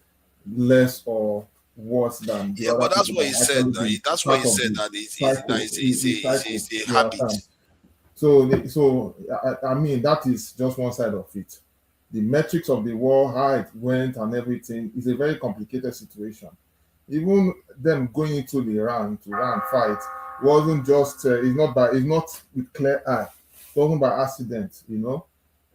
less or worse than the Yeah, but other that's people what that he have said. actually been That's what he part of said the that is that cycle, is a you habit. understand? So I mean, that is just one side of it. The metrics of the war, how it went, and everything is a very complicated situation. Even them going into the Iran to run fight wasn't just it's not with clear eye. It wasn't by accident.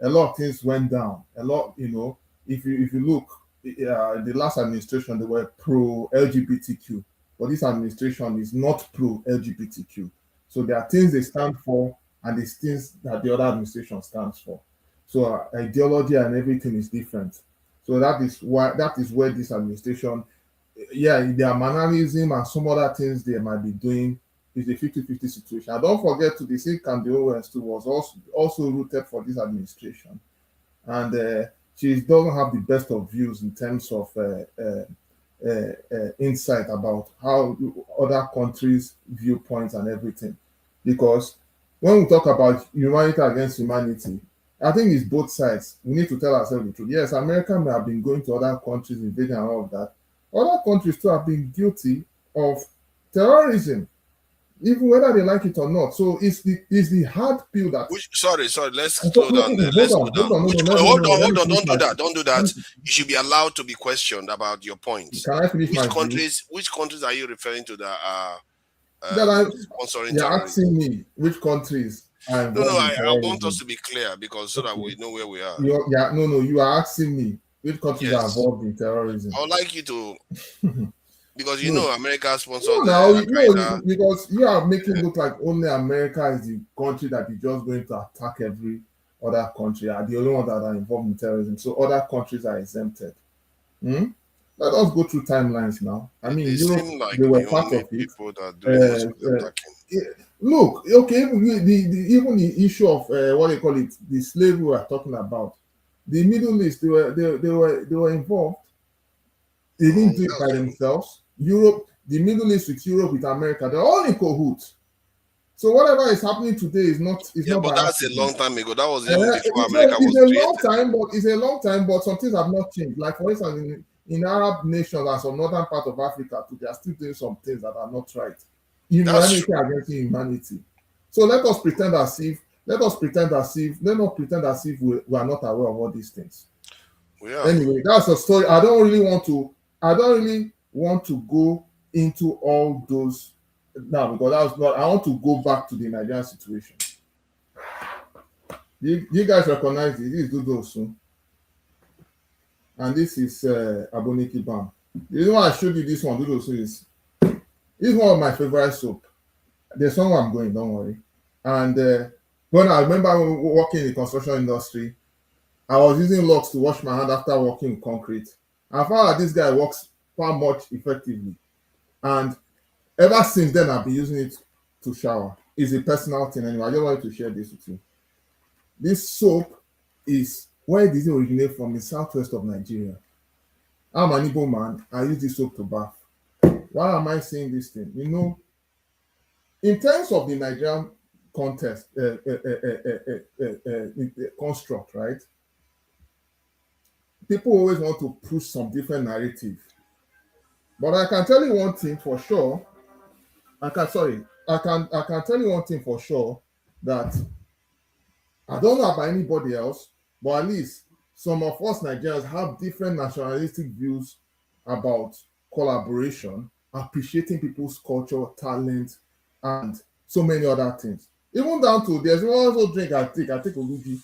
A lot of things went down. A lot, if you look, the last administration they were pro LGBTQ, but this administration is not pro LGBTQ. So there are things they stand for, and there's things that the other administration stands for. So ideology and everything is different. So that is where this administration, yeah, their mannerism and some other things they might be doing is a 50-50 situation. And don't forget to the same Candy Owens too was also rooted for this administration, and she doesn't have the best of views in terms of insight about how other countries' viewpoints and everything. Because when we talk about humanity against humanity, I think it's both sides. We need to tell ourselves the truth. Yes, America may have been going to other countries, invading and all of that. Other countries too have been guilty of terrorism, even whether they like it or not. So it's the hard pill that. Sorry, let's And so, slow no, down there. hold Let's on, slow down. hold on, no, no, no, no, Hold no. on, Let me hold on. finish Don't do my. that. Don't do that. Let You should be allowed to be questioned about your points. Can I finish my view? Which countries are you referring to that are That sponsoring you're terrorism? asking me which countries are No, involved in I want us terrorism. to be clear because so that we Okay. know where we are. You are asking me which countries are Yes, involved in terrorism. I would like you to, because No, America no, sponsored now Al Qaeda. because you are making it look like only America is the country that is just going to attack every other country. Are the only ones that are involved in terrorism. So other countries are exempted. Hmm? Let us go through timelines now. I They mean, Europe, seem like they were the part only of it. people that are doing most of the Uh, uh, attacking. Look, okay, even the issue of what they call it, the slavery we are talking about, the Middle East, they were involved. They didn't do it by That's true. themselves. Europe, the Middle East with Europe, with America, they're all in cahoots. So whatever is happening today is Yeah, not but by that's a accident. long time ago. That was even before It's America was a long created. time, but some things have not changed. Like for instance, in Arab nations and some northern part of Africa, too, they are still doing some things that are not right. That's Humanity true. against humanity. So let us pretend as if let not pretend as if we are not aware of all these things. Yeah. Anyway, that's a story. I don't really want to go into all those now because that was not. I want to go back to the Nigerian situation. You guys recognize it. This is Dudu Osun, and this is Aboniki Bam. The reason why I showed you this one, Dudu Osun, is this one of my favorite soap. There's somewhere I'm going, don't worry. And when I remember working in the construction industry, I was using locks to wash my hand after working with concrete. I found that this guy works far much effectively. And ever since then, I've been using it to shower. It's a personal thing anyway. I just wanted to share this with you. This soap is where did it originate from? The southwest of Nigeria. I'm an Igbo man. I use this soap to bath. Why am I saying this thing? In terms of the Nigerian contest construct, right? People always want to push some different narrative. But I can tell you one thing for sure. I can tell you one thing for sure that I don't know about anybody else, but at least some of us Nigerians have different nationalistic views about collaboration, appreciating people's culture, talent, and so many other things. Even down to there's also drink I take Oluji.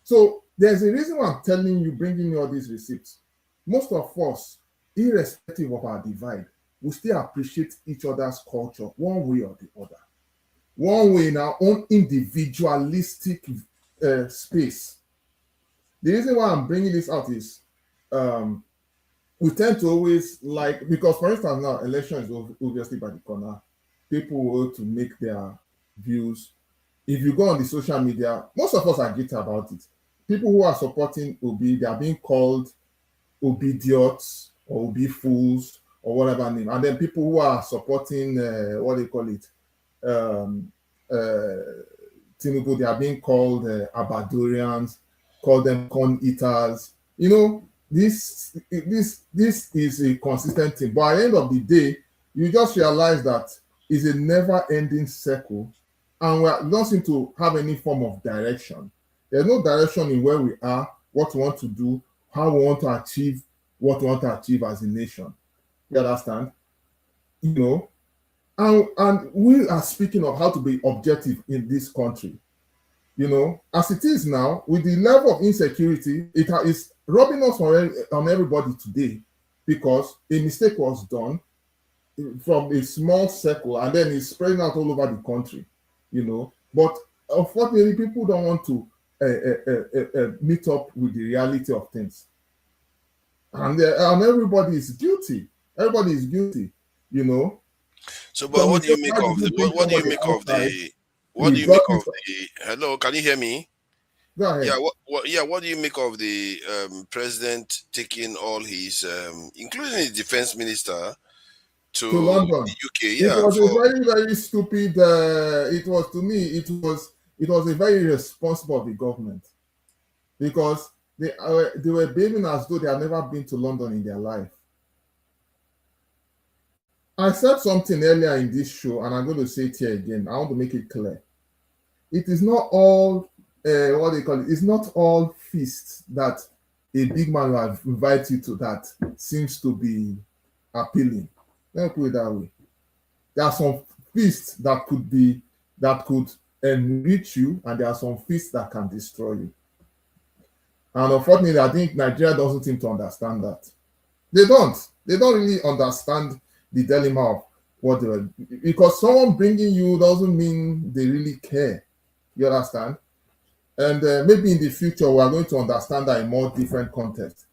So there's a reason why I'm telling you, bringing you all these receipts. Most of us, irrespective of our divide, we still appreciate each other's culture one way or the other. One way in our own individualistic space. The reason why I'm bringing this out is we tend to always like, because for instance now election is obviously by the corner. People want to make their views. If you go on the social media, most of us are guilty about it. People who are supporting Obi, they are being called obidiots or Obi fools or whatever name. And then people who are supporting what they call it, Tinubu, they are being called Abadurians, call them corn eaters. You know, this is a consistent thing. But at the end of the day, you just realize that it's a never-ending circle, and we don't seem to have any form of direction. There's no direction in where we are, what we want to do, how we want to achieve what we want to achieve as a nation. You understand? You know, and we are speaking of how to be objective in this country. You know, as it is now, with the level of insecurity, it is robbing us on everybody today, because a mistake was done from a small circle and then it's spreading out all over the country. You know, but unfortunately, people don't want to meet up with the reality of things, and everybody is guilty. Everybody is guilty. You know. So, but what do you make of the? What do you make of the? What do you make of the? Hello, can you hear me? Go ahead. Yeah. What do you make of the president taking all his, including his defense minister, to London, the UK? Yeah, it was a very, very stupid. It was, to me, it was a very irresponsible of the government, because they were behaving as though they had never been to London in their life. I said something earlier in this show, and I'm going to say it here again. I want to make it clear. It is not all, what they call it, it's not all feasts that a big man will invite you to that seems to be appealing. Let me put it that way. There are some feasts that could enrich you, and there are some feasts that can destroy you. And unfortunately, I think Nigeria doesn't seem to understand that. They don't really understand the dilemma of what they were, because someone bringing you doesn't mean they really care. You understand? And maybe in the future we are going to understand that in more different context,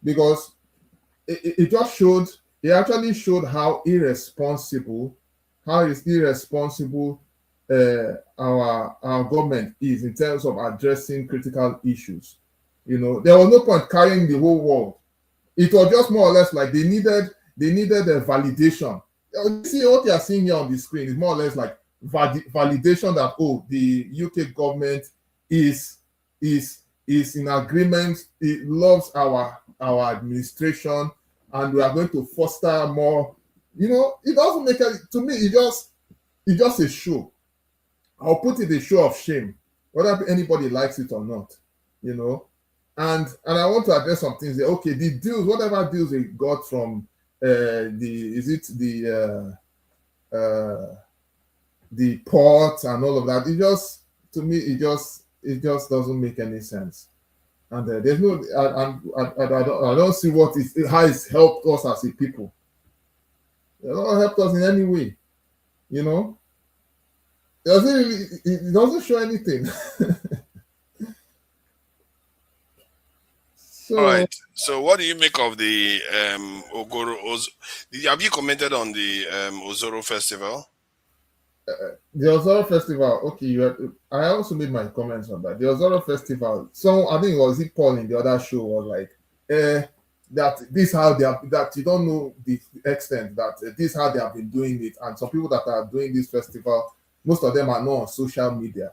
because it actually showed how irresponsible our government is in terms of addressing critical issues. You know, there was no point carrying the whole world. It was just more or less like they needed a validation. You see what you are seeing here on the screen is more or less like validation that, oh, the UK government is in agreement. It loves our administration, and we are going to foster more. You know, it doesn't make it, to me. It's just a show. I'll put it a show of shame, whether anybody likes it or not. You know, and I want to address some things. Okay, the deals, whatever deals they got from the port and all of that, it just, to me, it just doesn't make any sense. And there's no, I don't see how it's helped us as a people. It don't help us in any way, you know. It doesn't show anything. All right. So, what do you make of the Ogoro? Have you commented on the Ozoro Festival? The Ozoro Festival. Okay, I also made my comments on that. The Ozoro Festival. So I think it was Paul in the other show was like, that this how they have, that you don't know the extent that this how they have been doing it, and some people that are doing this festival, most of them are not on social media,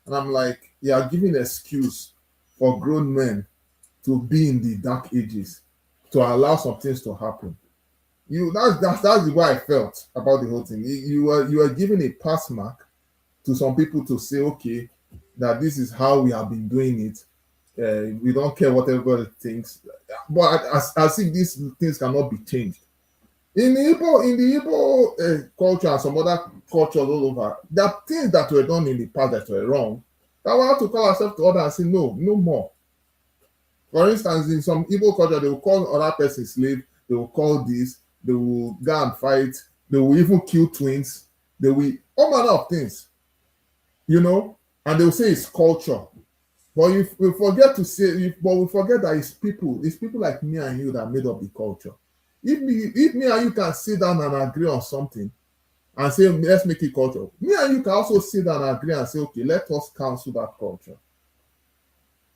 and I'm like, you are giving an excuse for grown men to be in the dark ages, to allow some things to happen. That's the way I felt about the whole thing. You are giving a pass mark to some people to say, okay, that this is how we have been doing it. We don't care what everybody thinks, but as if these things cannot be changed. In the Igbo culture and some other cultures all over, there are things that were done in the past that were wrong, that we have to call ourselves to order and say, no, no more. For instance, in some Igbo culture, they will call other person slave, they will call this, they will go and fight, they will even kill twins, they will, all manner of things, you know, and they will say it's culture. But if we forget to say, but we forget that it's people like me and you that made up the culture. If me and you can sit down and agree on something and say, let's make it culture, me and you can also sit down and agree and say, okay, let us cancel that culture.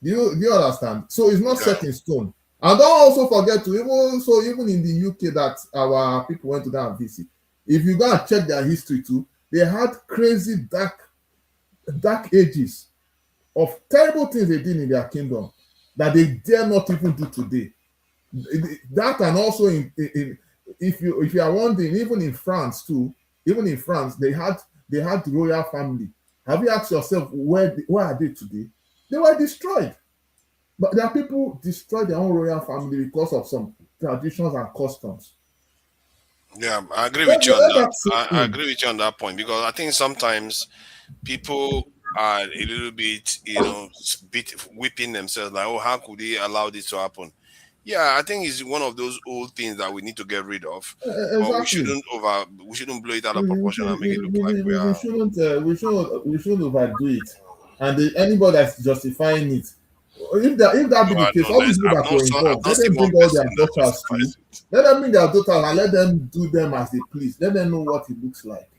Do you understand? So it's not set in stone. And don't also forget to even in the UK that our people went to go and visit. If you go and check their history too, they had crazy dark ages of terrible things they did in their kingdom that they dare not even do today. That, and also if you are wondering, even in France too, even in France, they had the royal family. Have you asked yourself where are they today? They were destroyed. But there are people destroy their own royal family because of some traditions and customs. Yeah, I agree with you on that. I agree with you on that point, because I think sometimes people are a little bit, whipping themselves like, oh, how could they allow this to happen? Yeah, I think it's one of those old things that we need to get rid of. Exactly. But we shouldn't blow it out of proportion and make it look like we are. We shouldn't overdo it. And anybody that's justifying it, if that be the case, all these people that were involved, let them bring all their daughters to. Let them bring their daughters and let them do them as they please. Let them know what it looks like.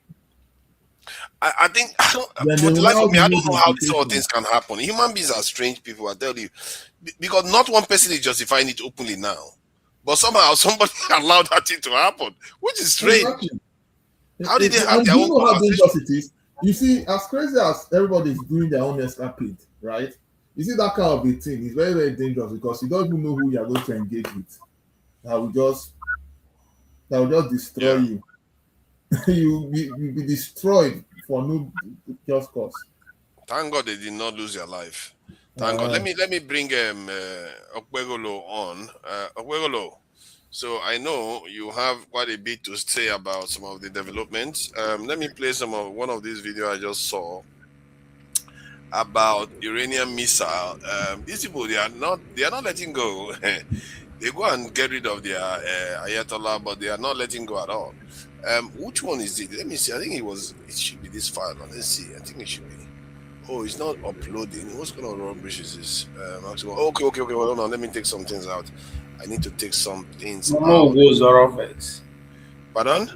I think, for the life of me, I don't know how these sort of things can happen. Human beings are strange people, I tell you, because not one person is justifying it openly now, but somehow somebody allowed that thing to happen, which is strange. Exactly. How did they have their own how dangerous it is? You see, as crazy as everybody is doing their own escapade, right? You see, that kind of a thing is very, very dangerous, because you don't even know who you are going to engage with. That will just destroy you. You'll be destroyed for no just cause. Thank God they did not lose their life. Thank God. Let me bring Okwegolo on. Okwegolo, so I know you have quite a bit to say about some of the developments. Let me play one of these videos I just saw about Iranian missile. These people, they are not letting go. They go and get rid of their Ayatollah, but they are not letting go at all. Which one is it? Let me see. I think it should be this file. Let's see. I think it should be. Oh, it's not uploading. What kind of rubbish is this? Okay. Hold on. Let me take some things out. I need to take some things out. Goes Zorofex. Pardon?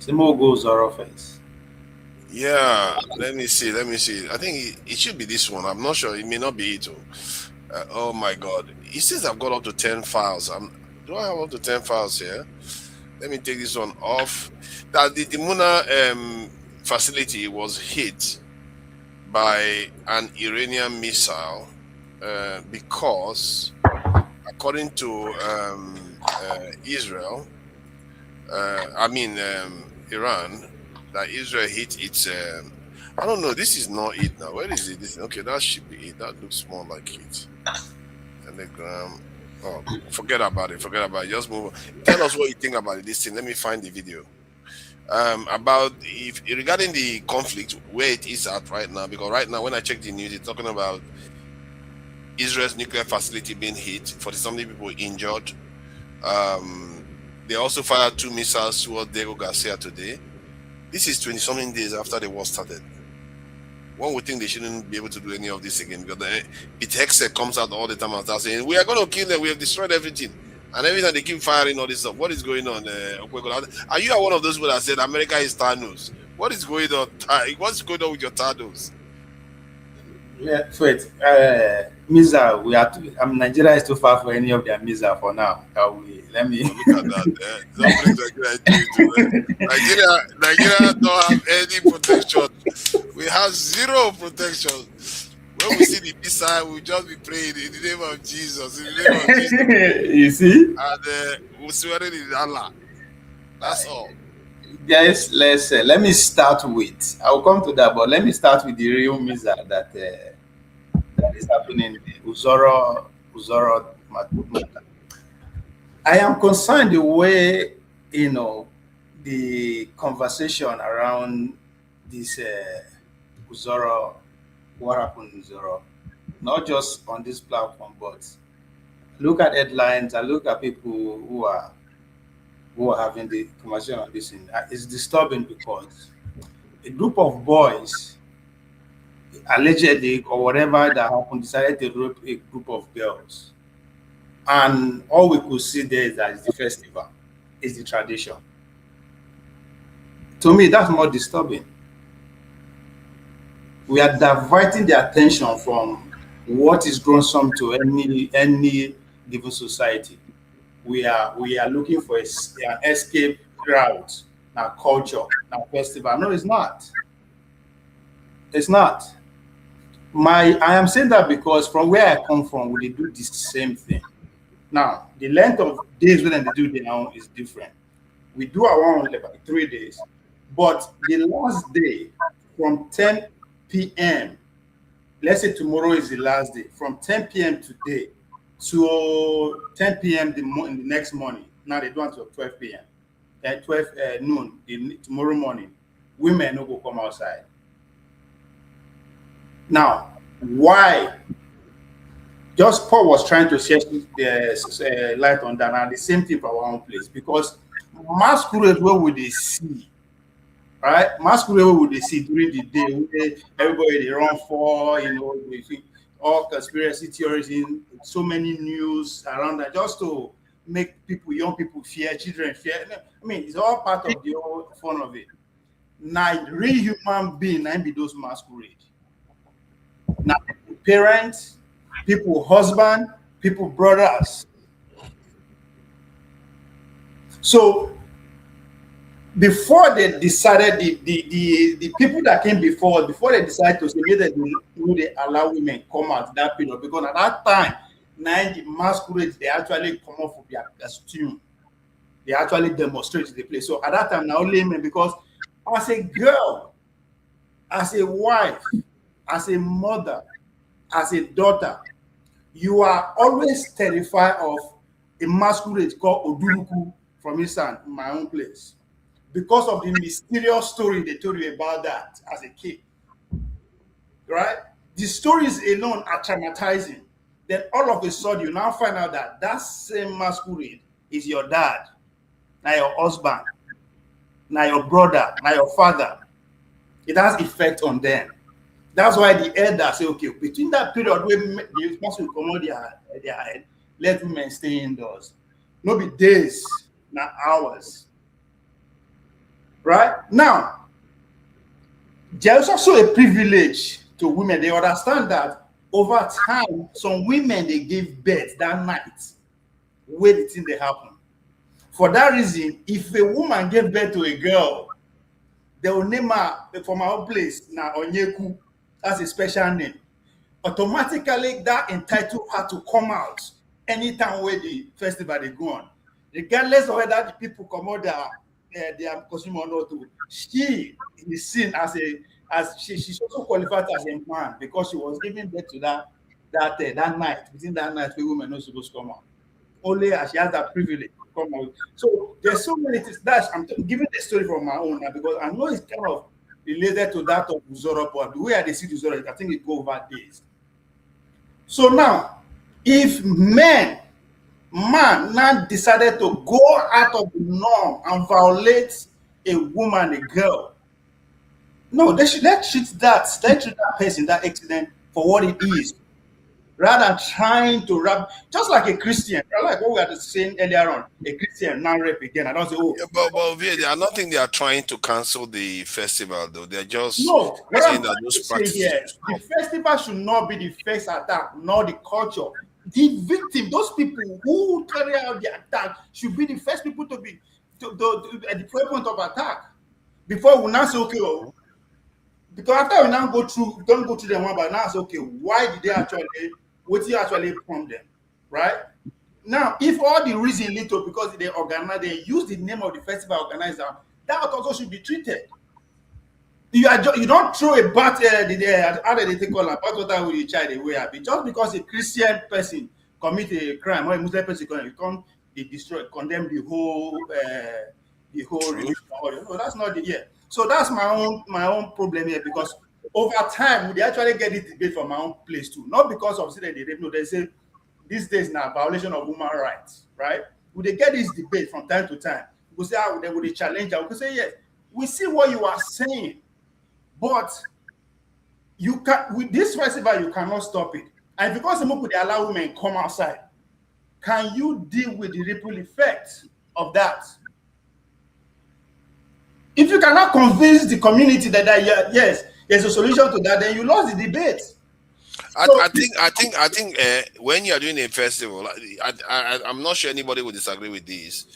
Simo goes Zorofex. Yeah. Let me see. I think it should be this one. I'm not sure. It may not be it. Oh my God. It says I've got up to 10 files. Do I have up to 10 files here? Let me take this one off. That the Muna facility was hit by an Iranian missile because, according to Israel, Iran, that Israel hit its. I don't know. This is not it now. Where is it? Okay, that should be it. That looks more like it. Telegram. Oh, forget about it. Just move on. Tell us what you think about this thing. Let me find the video. Regarding the conflict, where it is at right now, because right now when I check the news, it's talking about Israel's nuclear facility being hit, 40-something people injured. They also fired 2 missiles towards Diego Garcia today. This is 20-something days after the war started. One would think they shouldn't be able to do any of this again, because the Hexe comes out all the time and starts saying, we are going to kill them, we have destroyed everything. And every time they keep firing all this stuff. What is going on? Are you one of those people that said America is Thanos? What is going on? What's going on with your Thanos? Yeah, wait. Missile, Nigeria is too far for any of their missile for now. Let me look at that. Nigeria don't have any protection. We have zero protection. When we see the missile, we'll just be praying in the name of Jesus. In the name of Jesus. You see? And we'll swear it in Allah. That's all. Guys, let me start with. I'll come to that, but let me start with the real miser that is happening in the Uzoro matter. I am concerned the way the conversation around this Uzoro, what happened in Uzoro, not just on this platform, but look at headlines. I look at people who are having the conversation on this thing. It's disturbing because a group of boys allegedly or whatever that happened decided to rape a group of girls, and all we could see there is that it's the festival, it's the tradition. To me, that's more disturbing. We are diverting the attention from what is gruesome to any given society. We are looking for an escape route, now culture, now festival. No, it's not. It's not. I am saying that because from where I come from, we do the same thing. Now, the length of days when they do it now is different. We do our own like 3 days, but the last day from 10 p.m., let's say tomorrow is the last day, from 10 p.m. today to 10 p.m. in the next morning. Now they do until 12 p.m. At 12 noon tomorrow morning, women no go come outside. Now, why? Just Paul was trying to shed the light on that, and the same thing for our own place, because masquerade where would they see, right? Masquerade where would they see during the day where everybody they run for, we think all conspiracy theories in so many news around that, just to make young people fear, children fear. I mean, it's all part of the whole fun of it. Now, real human being, and be those masquerade. Now, parents, people husband, people brothers. So before they decided, the people that came before they decided to say that they allow women come out that period, because at that time, the masquerades, they actually come off of their costume. They actually demonstrate the place. So at that time, now only men, because as a girl, as a wife, as a mother, as a daughter, you are always terrified of a masquerade called Oduruku from Isan, in my own place, because of the mysterious story they told you about that as a kid, right? The stories alone are traumatizing. Then all of a sudden, you now find out that that same masquerade is your dad, now your husband, now your brother, now your father. It has effect on them. That's why the elders say, okay, between that period where the responsible come out their head, let women stay indoors. No be days, not hours. Right? Now, there's also a privilege to women. They understand that over time, some women, they give birth that night where the thing they happen. For that reason, if a woman gave birth to a girl, they will name her from our place, now Onyeku. That's a special name. Automatically, that entitled her to come out anytime where the festival they go on, regardless of whether the people come out their costume or not. She is seen as she's also qualified as a man, because she was giving birth to that night. Within that night, the women are not supposed to come out. Only as she has that privilege to come out. So there's so many things. I'm giving the story from my own now, because I know it's kind of related to that of Uzoro, but the way I see Uzoro, I think it go over days. So now, if man now decided to go out of the norm and violate a woman, a girl, no, let's treat that person, that accident, for what it is, rather than trying to rap, just like a Christian, like what we were saying earlier on, a Christian now rape again. I don't say, oh, yeah, but I don't think they are trying to cancel the festival, though. They're just saying that those practices. The festival should not be the first attack, nor the culture. The victim, those people who carry out the attack, should be the first people to be at the point of attack, before we now say, okay, oh, because after we now don't go through them one by now, say, okay, why did they actually, what did actually prompt them, right? Now, if all the reason lead to because they use the name of the festival organizer that also should be treated. You don't throw a bat how do they call a bat water with your child away. Just because a Christian person commit a crime or a Muslim person they destroy, condemn the whole religion. No, that's not the So that's my own problem here, because over time they actually get this debate from my own place too. Not because of say they rape. No, they say these days now violation of human rights, right? Would they get this debate from time to time? We say they would challenge. We could say yes. We see what you are saying. But you can with this festival, you cannot stop it. And because some people they allow women come outside, can you deal with the ripple effect of that? If you cannot convince the community that yes, there's a solution to that, then you lost the debate. I think when you are doing a festival, I'm not sure anybody would disagree with this,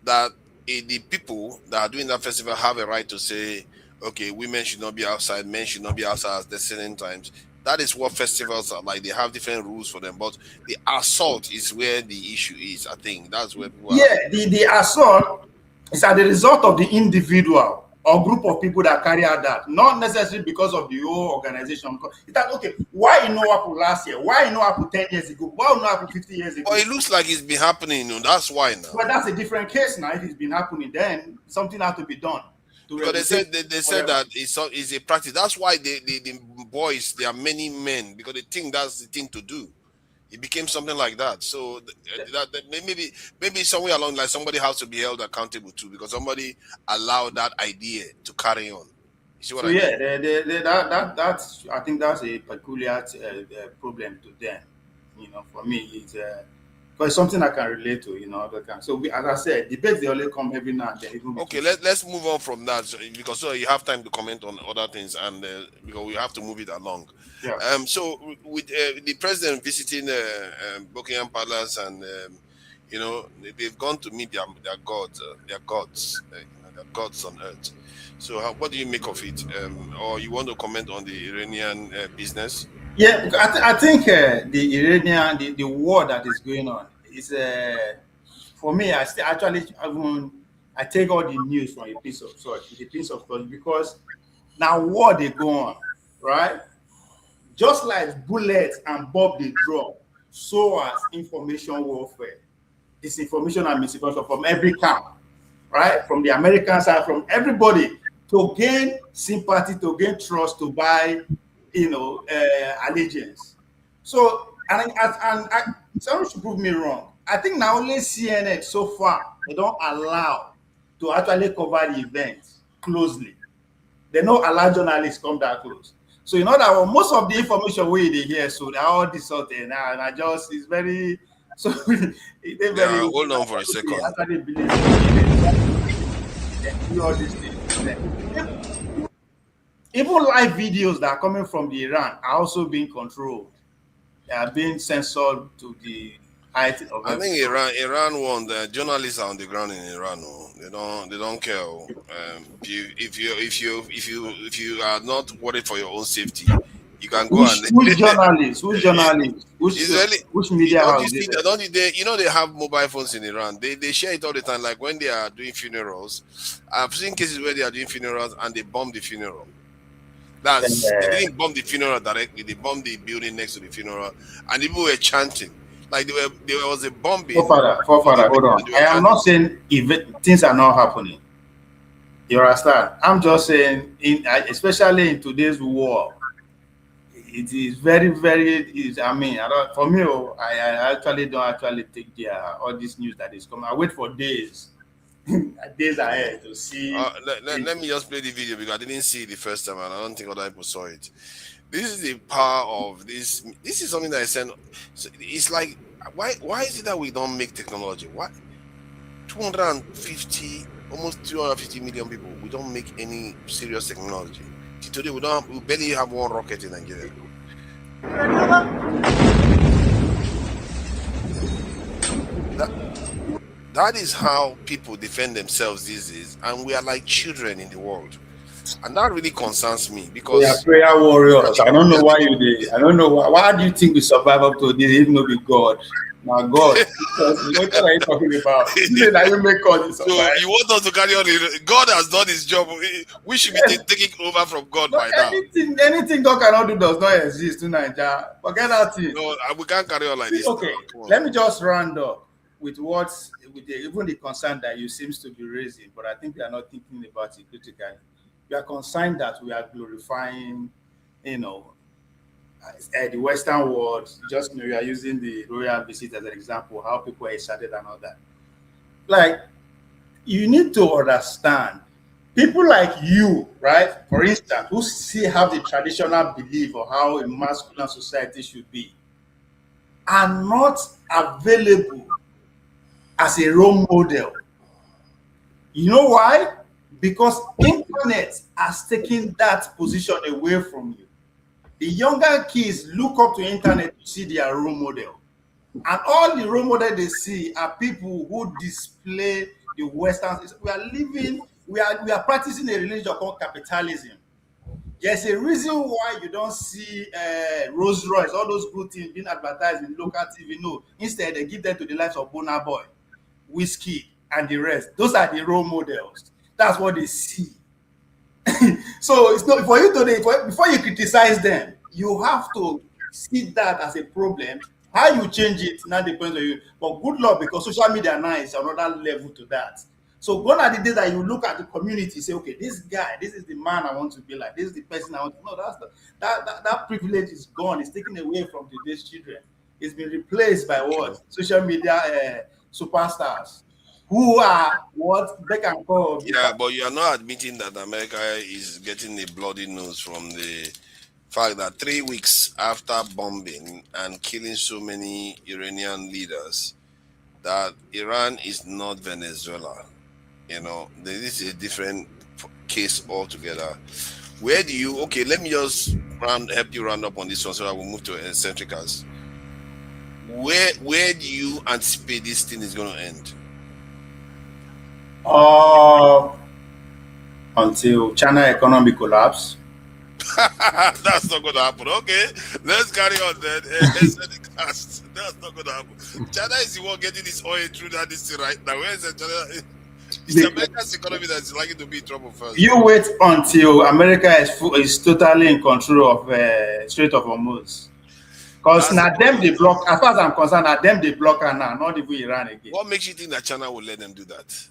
that the people that are doing that festival have a right to say, okay, women should not be outside, men should not be outside at the certain times. That is what festivals are like. They have different rules for them, but the assault is where the issue is. I think that's where people are. The assault is as the result of the individual or group of people that carry out that, not necessarily because of the whole organization. It's like, okay, why it not happened last year? Why it not happened 10 years ago? Why it not happened 50 years ago? Well, it looks like it's been happening, that's why now. But that's a different case now. If it's been happening, then something has to be done. Because they said that it's a practice. That's why the boys, there are many men, because they think that's the thing to do. It became something like that. So that maybe somewhere along like somebody has to be held accountable too, because somebody allowed that idea to carry on. You see what I mean? That's I think that's a peculiar problem to them. For me, it's because something I can relate to. So as I said, debates they only come every now and then. Okay, let's move on from that, because you have time to comment on other things, and because we have to move it along. Yeah. So with the president visiting Buckingham Palace, and they've gone to meet their gods, their gods on earth. So what do you make of it? Or you want to comment on the Iranian business? Yeah, I think the Iranian, the war that is going on is, for me, I take all the news from a piece of salt, because now war they go on, right? Just like bullets and bomb they drop, so as information warfare, disinformation and misinformation from every camp, right? From the American side, from everybody, to gain sympathy, to gain trust, to buy allegiance. So, and someone should prove me wrong. I think now only CNN so far, they don't allow to actually cover the event closely. They don't allow journalists come that close. So you know that most of the information we hear, so they're all distorted now, and it's very so. Hold on for a second. Actually believe all these things. Even live videos that are coming from the Iran are also being controlled. They are being censored to the height of. I think Iran won. The journalists are on the ground in Iran. They don't care. If you are not worried for your own safety, you can go Which journalists? Which media house? They have mobile phones in Iran. They share it all the time. Like when they are doing funerals, I've seen cases where they are doing funerals and they bomb the funeral. They didn't bomb the funeral directly. They bombed the building next to the funeral, and people were chanting. Like there was a bombing. Forefather, hold on. I am not saying things are not happening. You understand? I'm just saying, especially in today's war, it is very, very. For me, I actually don't take all this news that is coming. I wait for days. Days ahead to see. Let me just play the video, because I didn't see it the first time, and I don't think other people saw it. This is the power of this. This is something that I said. It's like, why is it that we don't make technology? What? almost 250 million people. We don't make any serious technology. Today we barely have one rocket in Nigeria. That is how people defend themselves these days, and we are like children in the world, and that really concerns me, because we are prayer warriors. I don't know why you did. I don't know why do you think we survive up to this, even though we God. My God, what are you talking about? You say that you make all this. So you want us to carry on? God has done his job. We should be taking over from God by now. Anything God cannot do does not exist in Nigeria. Forget that thing. No, we can't carry on like this. Okay, let me just round up with even the concern that you seems to be raising, but I think we are not thinking about it critically. We are concerned that we are glorifying, the Western world. Just we are using the royal visit as an example, how people are excited and all that. Like, you need to understand, people like you, right? For instance, who still have the traditional belief of how a masculine society should be, are not available as a role model. You know why? Because internet has taken that position away from you. The younger kids look up to internet to see their role model. And all the role model they see are people who display the Western. We are practicing a religion called capitalism. There's a reason why you don't see Rolls Royce, all those good things being advertised in local TV. No, instead they give them to the likes of Burna Boy, Whiskey, and the rest. Those are the role models. That's what they see. So it's not for you to before you criticize them, you have to see that as a problem. How you change it now depends on you. But good luck, because social media now is another level to that. So gone are the days that you look at the community, say, okay, this guy, this is the man I want to be like. This is the person I want to. No, that privilege is gone. It's taken away from today's children. It's been replaced by what? Social media superstars who are what they can call. Yeah, but you are not admitting that America is getting a bloody nose from the fact that 3 weeks after bombing and killing so many Iranian leaders, that Iran is not Venezuela. This is a different case altogether. Where do you, okay, let me just help you round up on this one so that we'll move to eccentricals. Where do you anticipate this thing is going to end? Until China economy collapse. That's not going to happen. Okay, let's carry on then. That's not going to happen. China is the one getting this oil through that this thing right now. Where is it? China? It's America's economy that's likely to be in trouble first. You wait until America is totally in control of Strait of Hormuz. Because now them they block, as far as I'm concerned, now them they block her now, not even Iran again. What makes you think that China will let them do that?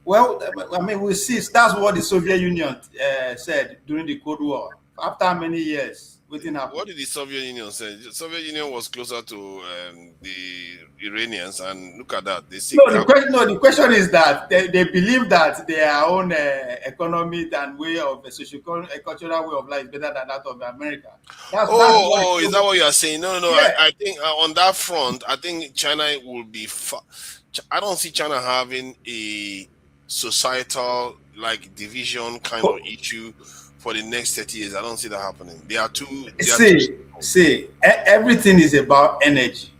Well, I mean, we see that's what the Soviet Union said during the Cold War. After many years, within happened. What did the Soviet Union say? The Soviet Union was closer to the Iranians, and look at that. The question is that they believe that their own economy and way of cultural way of life is better than that of America. Is that what you are saying? No. Yeah. I think on that front, I think China will be. I don't see China having a societal division kind of issue for the next 30 years. I don't see that happening. They are too. See, everything is about energy,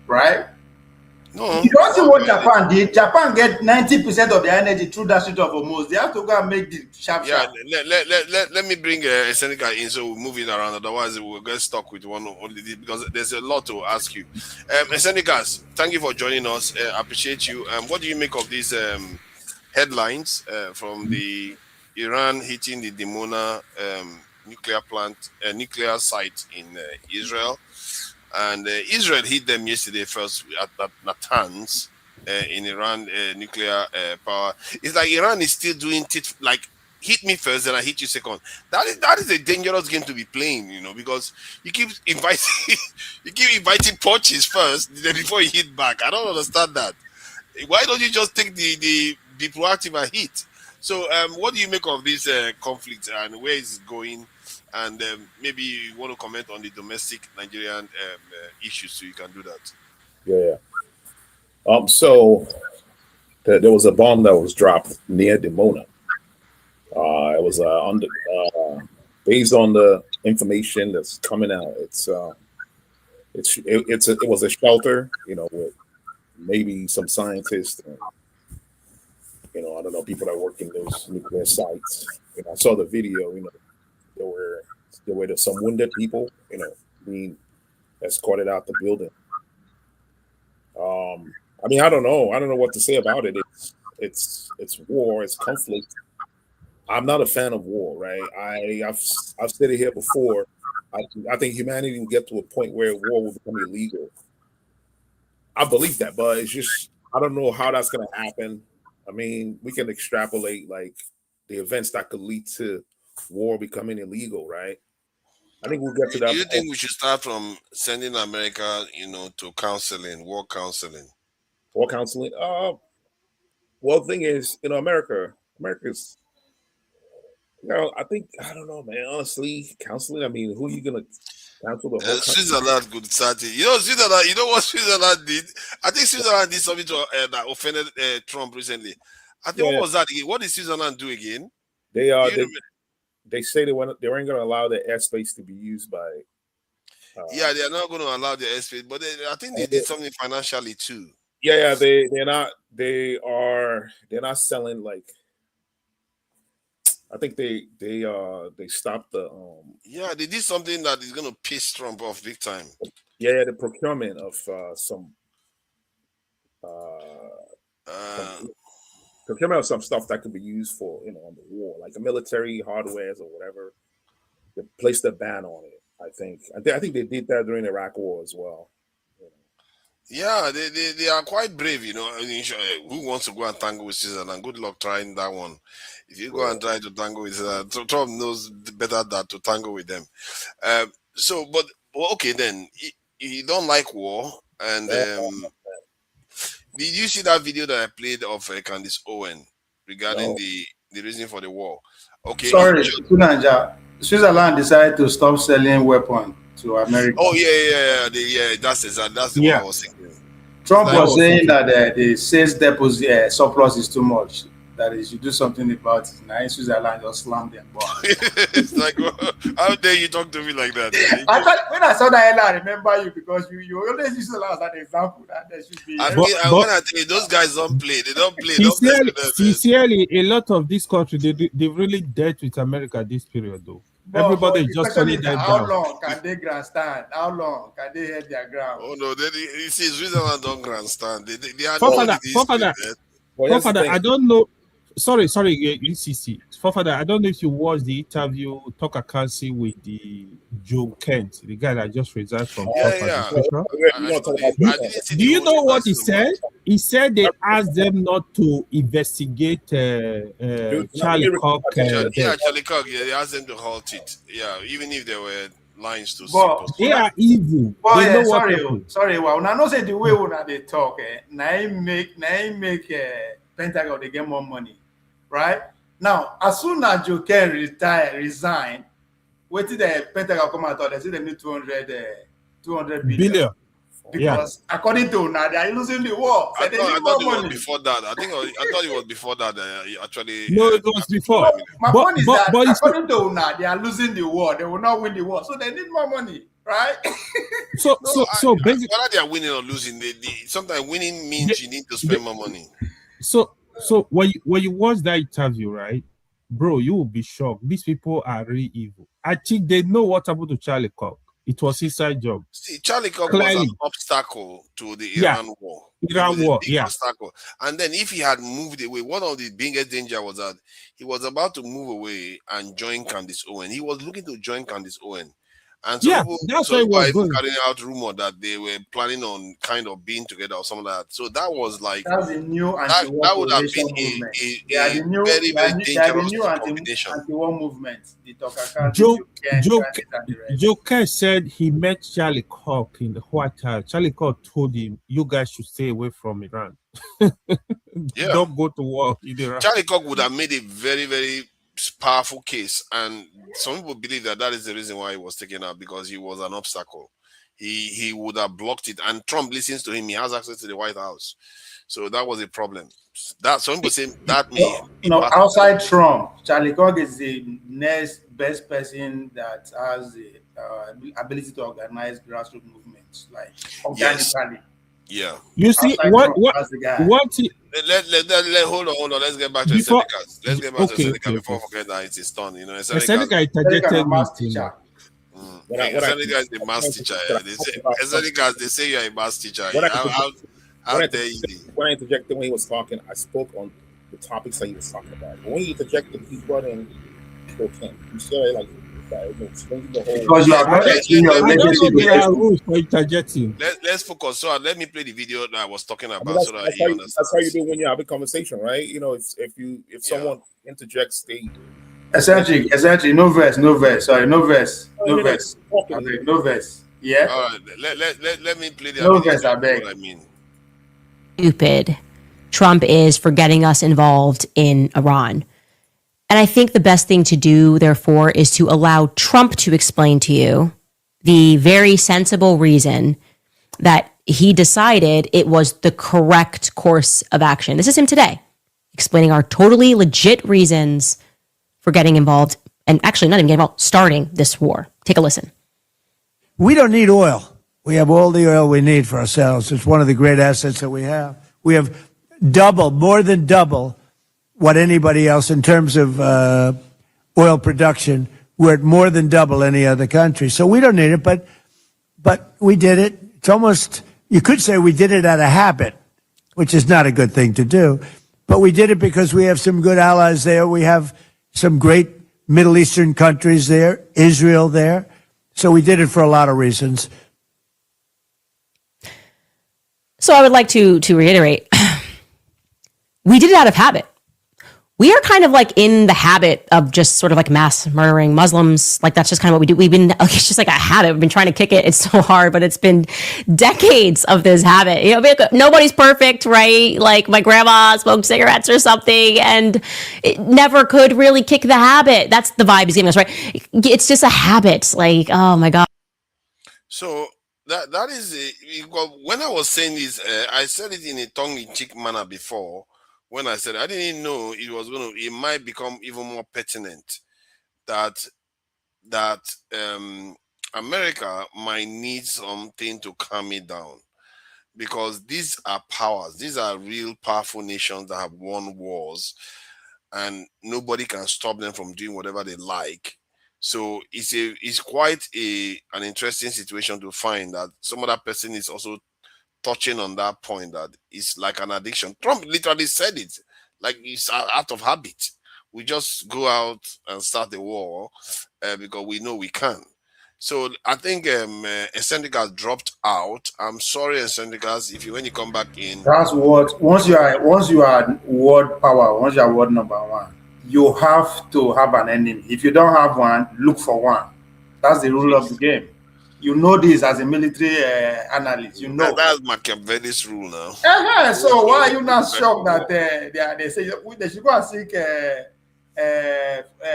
right? No. You don't see what Japan did. Japan get 90% of their energy through that Strait of Hormuz. They have to go and make the sharp. Let me bring Seneca in, so we'll move it around. Otherwise, we'll get stuck with one only, because there's a lot to ask you. Seneca, thank you for joining us. I appreciate you. What do you make of these headlines from the Iran hitting the Dimona nuclear site in Israel? And Israel hit them yesterday first at Natanz in Iran nuclear power. It's like Iran is still doing it, hit me first, then I hit you second. That is a dangerous game to be playing, because you keep inviting punches first, then before you hit back. I don't understand that. Why don't you just take the proactive and hit? So, what do you make of this conflict, and where is it going? And maybe you want to comment on the domestic Nigerian issues, so you can do that. Yeah. So there was a bomb that was dropped near Dimona. It was based on the information that's coming out. It was a shelter, with maybe some scientists, and, I don't know, people that work in those nuclear sites. I saw the video. There were some wounded people, being escorted out the building. I mean, I don't know. I don't know what to say about it. It's war. It's conflict. I'm not a fan of war, right? I've said it here before. I think humanity can get to a point where war will become illegal. I believe that, but it's just I don't know how that's going to happen. I mean, we can extrapolate like the events that could lead to war becoming illegal, right? I think we'll get to that. Do you think we should start from sending America, to counseling, war counseling? War counseling? Well, the thing is, America's, I think, I don't know, man. Honestly, counseling. I mean, who are you gonna counsel the whole country? Switzerland could start it. Switzerland. You know what Switzerland did? I think Switzerland did something that offended Trump recently. I think what was that again? What did Switzerland do again? They say they weren't going to allow the airspace to be used by. They are not going to allow the airspace, but I think they did something financially too. Yeah, they're not. They're not selling like. I think they stopped the. They did something that is going to piss Trump off big time. Yeah, the procurement of some procurement of some stuff that could be used for on the war, like the military hardwares or whatever. They placed a ban on it. I think they did that during the Iraq War as well. Yeah, they are quite brave, I mean, who wants to go and tango with Switzerland? Good luck trying that one. If you go and try to tango with Trump knows better than to tango with them. Okay, then you don't like war, and did you see that video that I played of Candice Owen regarding the reason for the war? Okay, sorry, Switzerland decided to stop selling weapons to America. Oh yeah, that's what I was thinking. Trump was saying that the sales deposit surplus is too much. That is, you do something about it. Now in Switzerland, just slam them. It's like, how dare you talk to me like that? When I saw that, I remember you because you always use Switzerland as an example. That there should be. When I tell you, those guys don't play. They don't play. Sincerely, a lot of this country they really dealt with America this period though. Everybody is just turning them down. How long can they grandstand? How long can they hit their ground? Oh no, you see, Switzerland don't grandstand. They are Forefather, I don't know. Sorry, UCC. Forefather, I don't know if you watched the interview Tucker Carlson with the Joe Kent, the guy that just resigned from Do you know what he said? He said they asked them not to investigate Charlie Kirk. Charlie Kirk. They asked them to halt it. Yeah, even if there were lines to. They are evil. They know sorry. Well, now say the way when they talk, now make Pentagon they get more money, right? Now, as soon as Joe Kent resign, what did the Pentagon come out? They say they need 200 billion. Because according to now, they are losing the war. So I thought it was before that. I thought it was before that. Actually, no, it was before. My point is that according to now, they are losing the war. They will not win the war, so they need more money, right? So basically, whether they are winning or losing, sometimes winning means you need to spend more money. So when you watch that interview, right, bro, you will be shocked. These people are really evil. I think they know what happened to Charlie Kirk. It was inside job. See, Charlie Kirk was an obstacle to the Iran war. Obstacle. And then if he had moved away, one of the biggest danger was that he was about to move away and join Candice Owen. He was looking to join Candice Owen. And so that's why it was going. Carrying out rumor that they were planning on kind of being together or something like that. So that was like that would have been a very, very dangerous combination. Anti-war movement. Joe Kent said he met Charlie Kirk in the White House. Charlie Kirk told him, "You guys should stay away from Iran. Don't go to war in Iran." Charlie Kirk would have made a very, very powerful case, and some people believe that is the reason why he was taken out, because he was an obstacle. He would have blocked it, and Trump listens to him. He has access to the White House, so that was a problem. That some people say that outside Trump, Charlie Kirk is the next best person that has the ability to organize grassroots movements, like organically. Yeah. You see what hold on. Let's get back to the Senecas. Let's get back to the Seneca before we forget that it's done. Seneca interjected me. Seneca is a math teacher. They say you're a math teacher. How dare you? When I interjected when he was talking, I spoke on the topics that he was talking about. But when he interjected, he brought in cocaine. You said like changing the whole. Because you are not explaining your legacy. There are rules for interjecting. Let's focus. So let me play the video that I was talking about, I mean, so that he understands. That's how you do when you have a conversation, right? You know, if someone interjects, they Essentially, no verse. Sorry, no verse. Okay, no verse. Yeah. All right. Let me play the no verse. I beg. What I mean. Stupid Trump is for getting us involved in Iran. And I think the best thing to do, therefore, is to allow Trump to explain to you the very sensible reason that he decided it was the correct course of action. This is him today, explaining our totally legit reasons for getting involved, and actually not even getting involved, starting this war. Take a listen. We don't need oil. We have all the oil we need for ourselves. It's one of the great assets that we have. We have more than double what anybody else in terms of oil production. We're at more than double any other country. So we don't need it, but we did it. It's almost, you could say we did it out of habit, which is not a good thing to do. But we did it because we have some good allies there. We have some great Middle Eastern countries there, Israel there. So we did it for a lot of reasons. So I would like to reiterate, we did it out of habit. We are kind of like in the habit of just sort of like mass murdering Muslims. Like that's just kind of what we do. We've been, it's just like a habit. We've been trying to kick it. It's so hard, but it's been decades of this habit. You know, nobody's perfect, right? Like my grandma smoked cigarettes or something and it never could really kick the habit. That's the vibe he's giving us, right? It's just a habit. Like, oh my God. So that is, when I was saying this, I said it in a tongue-in-cheek manner before. When I said I didn't know it might become even more pertinent that America might need something to calm it down, because these are powers, these are real powerful nations that have won wars, and nobody can stop them from doing whatever they like. So it's quite an interesting situation to find that some other person is also touching on that point, that it's like an addiction. Trump literally said it, like it's out of habit. We just go out and start the war because we know we can. So I think Eccentricas dropped out. I'm sorry, Eccentricas, when you come back in. That's what once you are world power, once you are world number one, you have to have an enemy. If you don't have one, look for one. That's the rule of the game. You know this as a military analyst. You know that's Machiavelli's rule now. So why are you not shocked that they say they should go and seek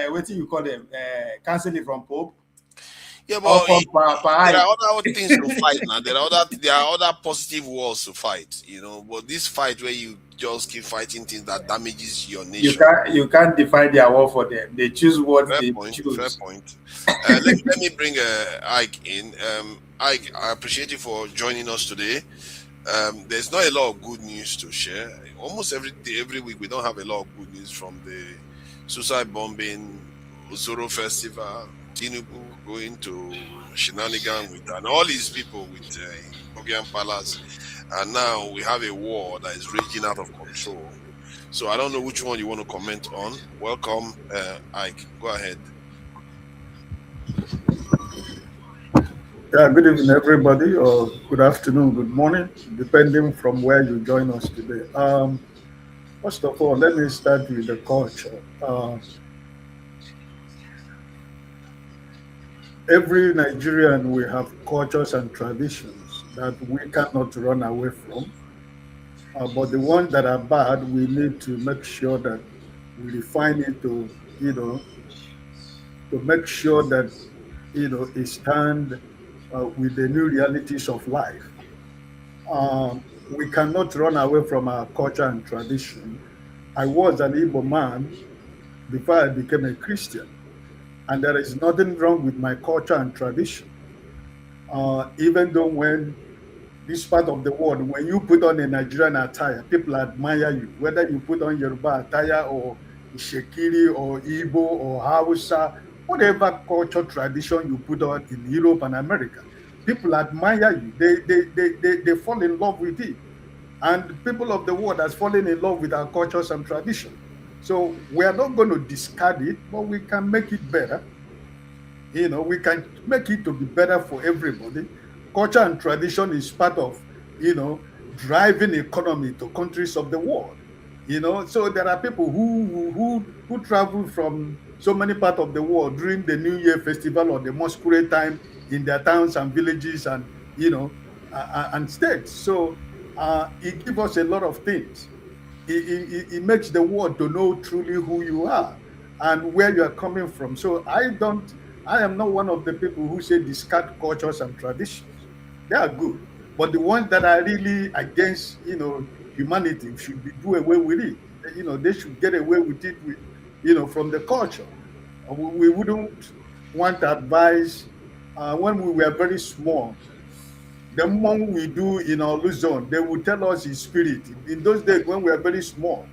what do you call them? Counseling from Pope? Yeah, but there are other things to fight now. There are other positive wars to fight, you know. But this fight where you just keep fighting things that damages your nation, you can't define their war for them. They choose what they choose. Fair point. Let me bring Ike in. Ike, I appreciate you for joining us today. There's not a lot of good news to share. Almost every week we don't have a lot of good news, from the suicide bombing, Zoro Festival, Tinubu going to shenanigans with and all these people with Buckingham Palace, and now we have a war that is raging out of control. So I don't know which one you want to comment on. Welcome, Ike. Go ahead. Yeah, good evening, everybody, or good afternoon, good morning, depending from where you join us today. First of all, let me start with the culture. Every Nigerian, we have cultures and traditions that we cannot run away from. But the ones that are bad, we need to make sure that we refine it to make sure that, it stands with the new realities of life. We cannot run away from our culture and tradition. I was an Igbo man before I became a Christian. And there is nothing wrong with my culture and tradition. Even though when this part of the world, when you put on a Nigerian attire, people admire you. Whether you put on Yoruba attire or Shekiri or Igbo or Hausa, whatever culture tradition you put on in Europe and America, people admire you. They fall in love with it. And people of the world has fallen in love with our cultures and tradition. So we are not going to discard it, but we can make it better. We can make it to be better for everybody. Culture and tradition is part of, driving economy to countries of the world. So there are people who travel from so many parts of the world during the New Year festival or the masquerade time in their towns and villages and and states. So it gives us a lot of things. It makes the world to know truly who you are and where you are coming from. So I am not one of the people who say discard cultures and traditions. They are good, but the ones that are really against, humanity should be do away with it. They should get away with it, from the culture. We wouldn't want advice when we were very small. The more we do in our Luzon, they will tell us in spirit. In those days when we were very small,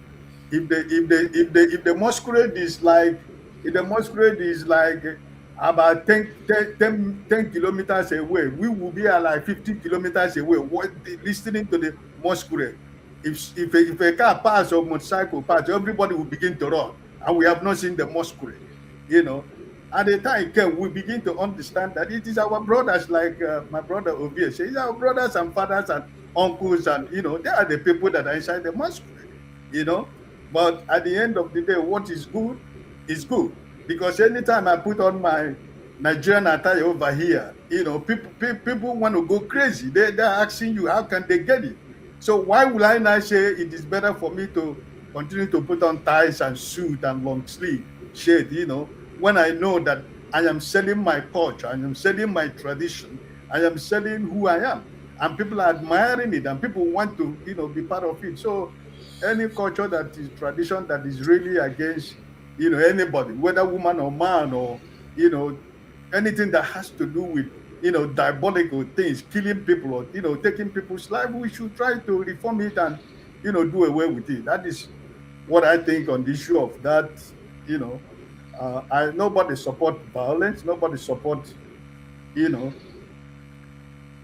if the masquerade is like about 10 kilometers away, we will be at like 50 kilometers away, listening to the masquerade. If a car passes or motorcycle passes, everybody will begin to run, and we have not seen the masquerade. At the time came, we begin to understand that it is our brothers, like my brother Ovie says, it's our brothers and fathers and uncles, and they are the people that are inside the masquerade. But at the end of the day, what is good is good. Because anytime I put on my Nigerian attire over here, people want to go crazy. They're asking you, how can they get it? So why will I not say it is better for me to continue to put on ties and suit and long sleeve shirt, when I know that I am selling my culture, I am selling my tradition, I am selling who I am, and people are admiring it, and people want to, be part of it. So any culture that is tradition that is really against, anybody, whether woman or man, or anything that has to do with diabolical things, killing people, or taking people's life, we should try to reform it and do away with it. That is what I think on the issue of that. Nobody support violence, nobody support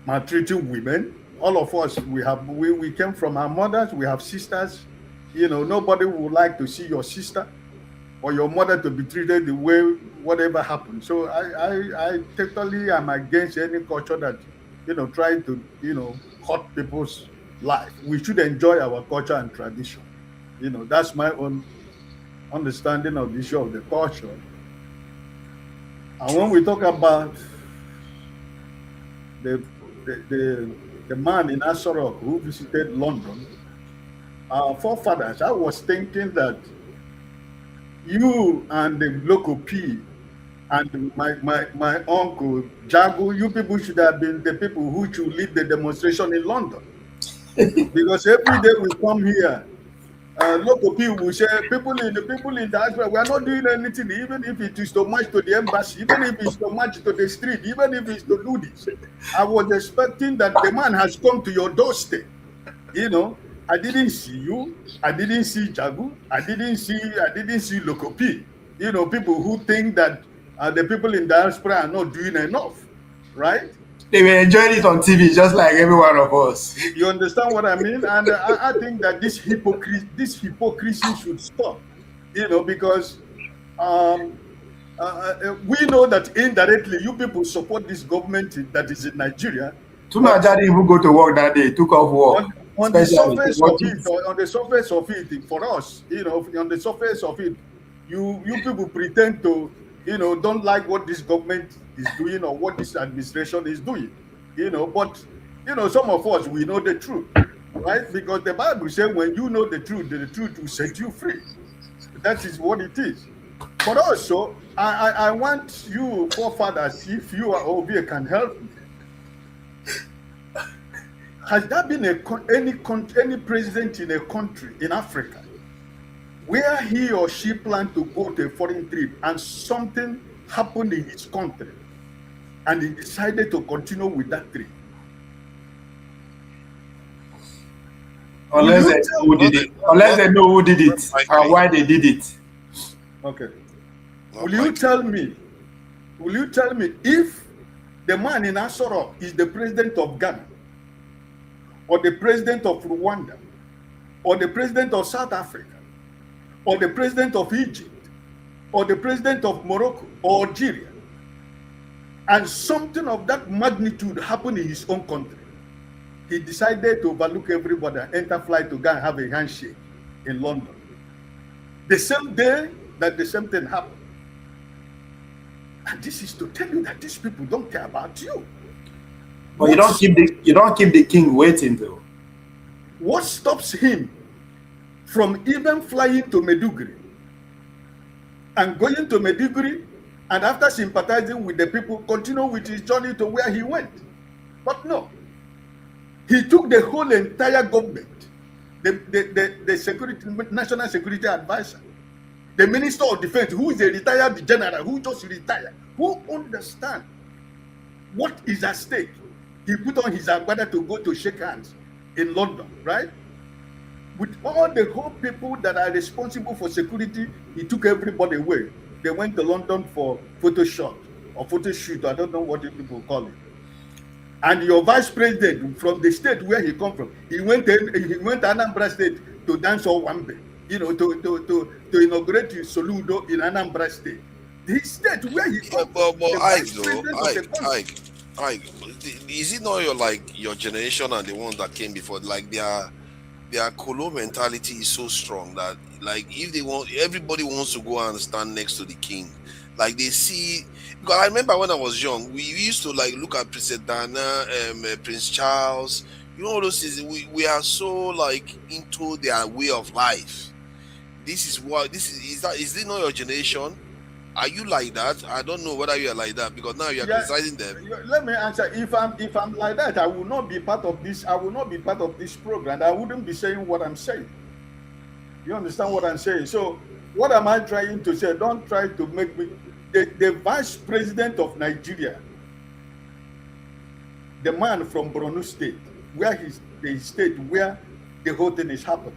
maltreating women. All of us, we came from our mothers, we have sisters. Nobody would like to see your sister or your mother to be treated the way whatever happened. So I totally am against any culture that try to hurt people's life. We should enjoy our culture and tradition. That's my own understanding of the issue of the culture. And when we talk about the man in Asoro who visited London, our forefathers, I was thinking that you and the local P and my uncle Jago, you people should have been the people who should lead the demonstration in London. Because every day we come here, local people will say, people in the diaspora, we are not doing anything, even if it is to march to the embassy, even if it's to march to the street, even if it's to do this. I was expecting that the man has come to your doorstep. I didn't see you. I didn't see Jagu. I didn't see local P. People who think that the people in diaspora are not doing enough, right? They were enjoying it on TV, just like every one of us. You understand what I mean? And I think that this hypocrisy should stop. Because we know that indirectly you people support this government that is in Nigeria. Tunaja didn't even go to work that day. Took off work. On the surface of it, for us, on the surface of it, you people pretend to, don't like what this government is doing or what this administration is doing, but, some of us, we know the truth, right? Because the Bible says when you know the truth will set you free. That is what it is. But also, I want you forefathers, if you are over can help me. Has there been any president in a country in Africa where he or she planned to go to a foreign trip and something happened in his country and he decided to continue with that trip? Unless they know who did it and why they did it. Okay. Will you tell me if the man in Asoro is the president of Ghana, or the president of Rwanda, or the president of South Africa, or the president of Egypt, or the president of Morocco or Algeria, and something of that magnitude happened in his own country, he decided to overlook everybody and enter flight to go and have a handshake in London. The same day that the same thing happened. And this is to tell you that these people don't care about you. But you don't keep the king waiting though. What stops him from even flying to Maiduguri and going to Maiduguri, and after sympathizing with the people, continue with his journey to where he went? But no, he took the whole entire government, the security, national security advisor, the minister of defense, who is a retired general, who just retired, who understands what is at stake. He put on his agbada to go to shake hands in London, right? With all the whole people that are responsible for security, he took everybody away. They went to London for photo shot or photo shoot. I don't know what you people call it. And your vice president from the state where he come from, he went to Anambra State to dance on Wambe, to inaugurate Soludo in Anambra State. The state where he come from. Is it not your generation and the ones that came before, like their colo mentality is so strong that if they want, everybody wants to go and stand next to the king. Like they see, because I remember when I was young, we used to look at Princess Diana, Prince Charles, all those things. We are so into their way of life. Is it not your generation? Are you like that? I don't know whether you are like that, because now you are criticizing them. Let me answer. If I'm like that, I will not be part of this. I will not be part of this program. I wouldn't be saying what I'm saying. You understand what I'm saying? So what am I trying to say? Don't try to make me the vice president of Nigeria, the man from Borno State, the state where the whole thing is happening.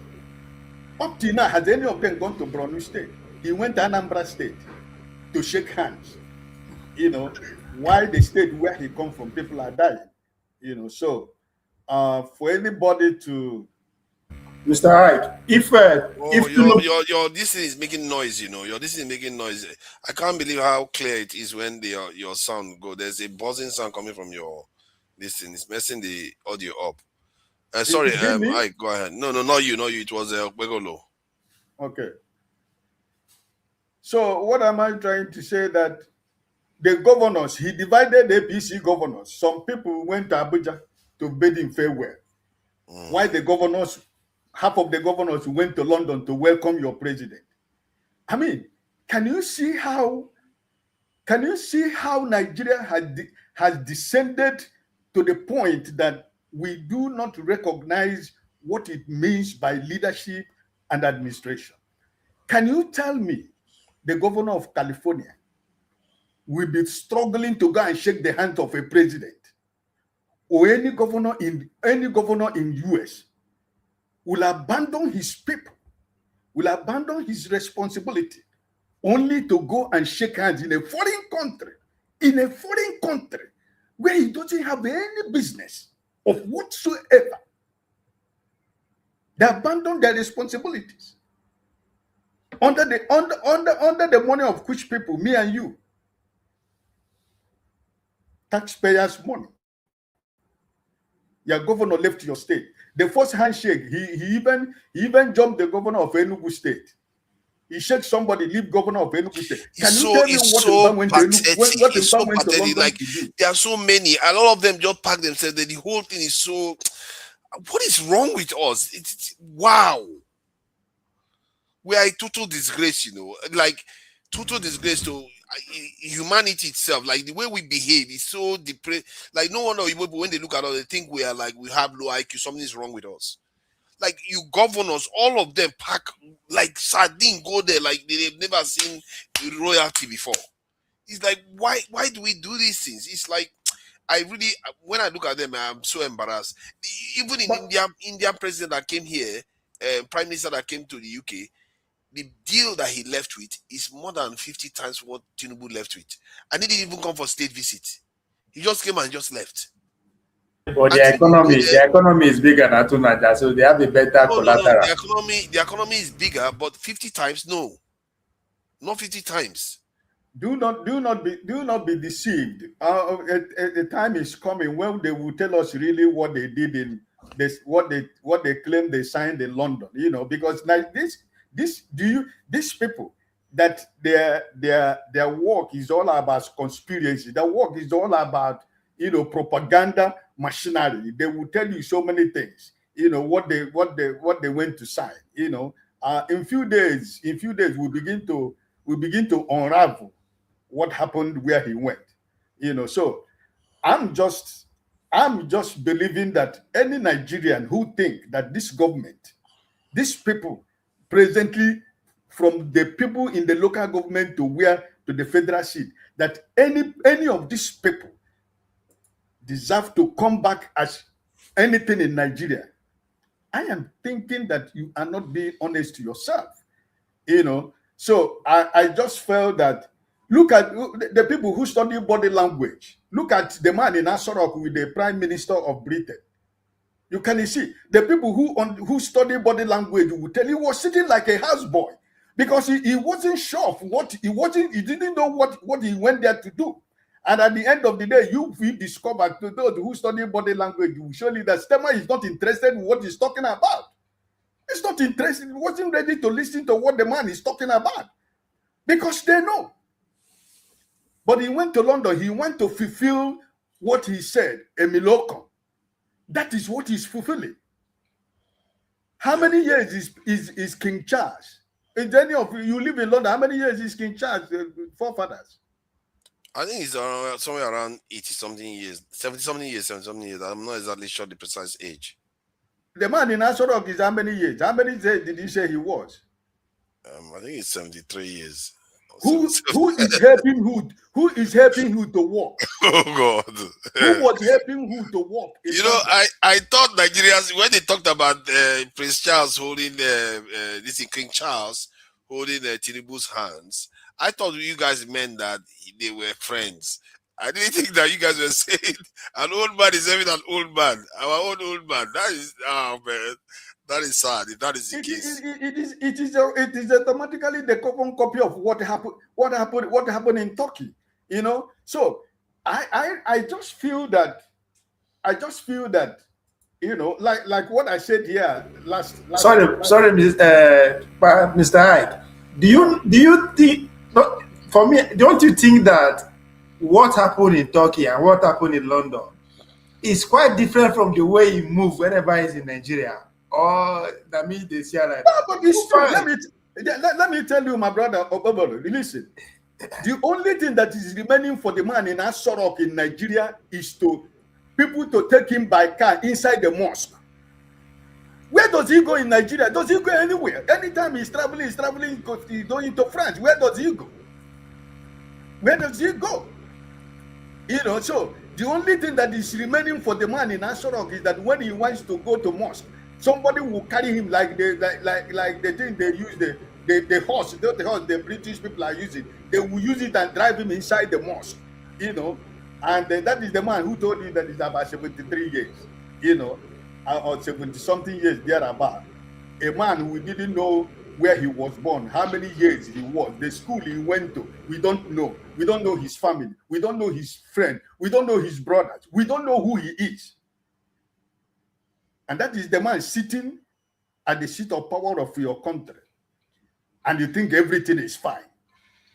Up to now, has any of them gone to Borno State? He went to Anambra State to shake hands. Why the state where he come from, people are dying. So for anybody to Mr. Ike, if your this is making noise, your this is making noise. I can't believe how clear it is when your sound go. There's a buzzing sound coming from your this thing. It's messing the audio up. Sorry, Ike, go ahead. No, not you. It was Begolo. Okay. So what am I trying to say? That the governors, he divided the APC governors. Some people went to Abuja to bid him farewell. Why the governors, half of the governors went to London to welcome your president. I mean, can you see how Nigeria has descended to the point that we do not recognize what it means by leadership and administration? Can you tell me the governor of California will be struggling to go and shake the hand of a president, or any governor in US will abandon his people, will abandon his responsibility only to go and shake hands in a foreign country where he doesn't have any business of whatsoever? They abandon their responsibilities under the money of which people, me and you, taxpayers' money. Your governor left your state. The first handshake, he even jumped the governor of Enugu State. He shakes somebody, leave governor of Enugu State. Can you tell me what it's so pathetic. There are so many. A lot of them just pack themselves. The whole thing is so. What is wrong with us? It's wow. We are a total disgrace, total disgrace to humanity itself. Like the way we behave is so depressed. Like no wonder when they look at us, they think we are we have low IQ. Something is wrong with us. Like you governors, all of them pack like sardine, go there like they've never seen royalty before. It's like why do we do these things? It's like when I look at them, I'm so embarrassed. Even in Indian president that came here, prime minister that came to the UK, the deal that he left with is more than 50 times what Tinubu left with. And he didn't even come for state visit. He just came and just left. But the economy is bigger than Tunaja, so they have a better collateral. The economy is bigger, but 50 times no. Not 50 times. Do not be deceived. A time is coming when they will tell us really what they did in this, what they claim they signed in London. You know, because like these people that their work is all about conspiracy. Their work is all about, you know, propaganda machinery. They will tell you so many things. You know what they went to sign. You know, in few days we begin to unravel what happened where he went. You know, so I'm just believing that any Nigerian who think that this government, these people presently, from the people in the local government to the federal seat, that any of these people deserve to come back as anything in Nigeria, I am thinking that you are not being honest to yourself. You know, so I just felt that, look at the people who study body language. Look at the man in Asorok with the Prime Minister of Britain. You can see the people who study body language will tell you he was sitting like a houseboy because he wasn't sure of what he didn't know what he went there to do. And at the end of the day, you will discover, to those who study body language, will show you that Stemmer is not interested in what he's talking about. He's not interested, he wasn't ready to listen to what the man is talking about because they know. But he went to London, he went to fulfill what he said, Emiloko. That is what he's fulfilling. How many years is King Charles? Is any of you live in London? How many years is King Charles' forefathers? I think it's somewhere around 80-something years, 70-something years. I'm not exactly sure the precise age. The man in Asorok is how many years? How many years did he say he was? I think it's 73 years. Who is helping who? Who is helping who to walk? Oh God! Who was helping who to walk? You know, I thought Nigerians, when they talked about Prince Charles holding this in King Charles holding Tinubu's hands, I thought you guys meant that they were friends. I didn't think that you guys were saying an old man is having an old man, our own old man. That is, oh man, that is sad. If that is the case, it is automatically the carbon copy of what happened in Turkey. You know, so I just feel that you know, like what I said here last sorry, Mr. Hyde. Do you think? For me, don't you think that what happened in Turkey and what happened in London is quite different from the way he moves whenever he's in Nigeria? Or that means they see like no, but it's true. Let me tell you, my brother Obobolo, listen. The only thing that is remaining for the man in Asorok in Nigeria is to people to take him by car inside the mosque. Where does he go in Nigeria? Does he go anywhere? Anytime he's traveling, he's going to France. Where does he go? Where does he go? You know, so the only thing that is remaining for the man in Asorok is that when he wants to go to mosque, somebody will carry him like the thing they use the horse, the British people are using. They will use it and drive him inside the mosque, you know. And that is the man who told you that it's about 73 years, you know, or 70-something years thereabout. A man who didn't know where he was born, how many years he was, the school he went to, we don't know. We don't know his family. We don't know his friend. We don't know his brothers. We don't know who he is. And that is the man sitting at the seat of power of your country. And you think everything is fine.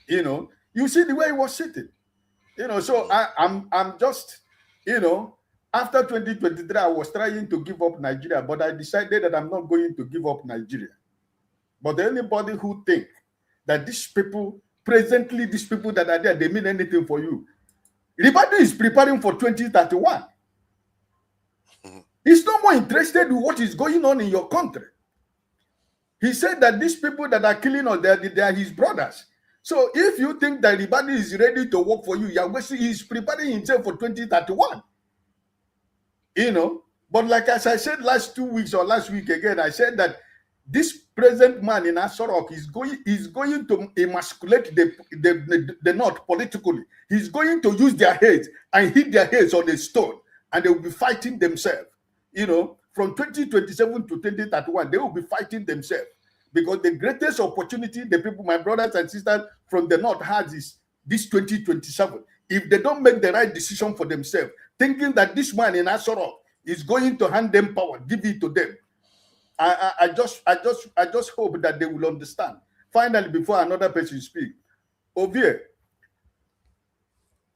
You know, you see the way he was sitting. You know, so I'm just, you know, after 2023, I was trying to give up Nigeria, but I decided that I'm not going to give up Nigeria. But anybody who think that these people, presently these people that are there, they mean anything for you. Ribadu is preparing for 2031. He's no more interested in what is going on in your country. He said that these people that are killing us, they are his brothers. So if you think that Ribadu is ready to work for you, he's preparing himself for 2031. You know, but like as I said last 2 weeks or last week again, I said that this present man in Asorok is going to emasculate the North politically. He's going to use their heads and hit their heads on the stone and they will be fighting themselves. You know, from 2027 to 2031, they will be fighting themselves. Because the greatest opportunity the people, my brothers and sisters from the north has is this 2027. If they don't make the right decision for themselves, thinking that this man in Asoro is going to hand them power, give it to them, I just hope that they will understand. Finally, before another person speak, Ovie,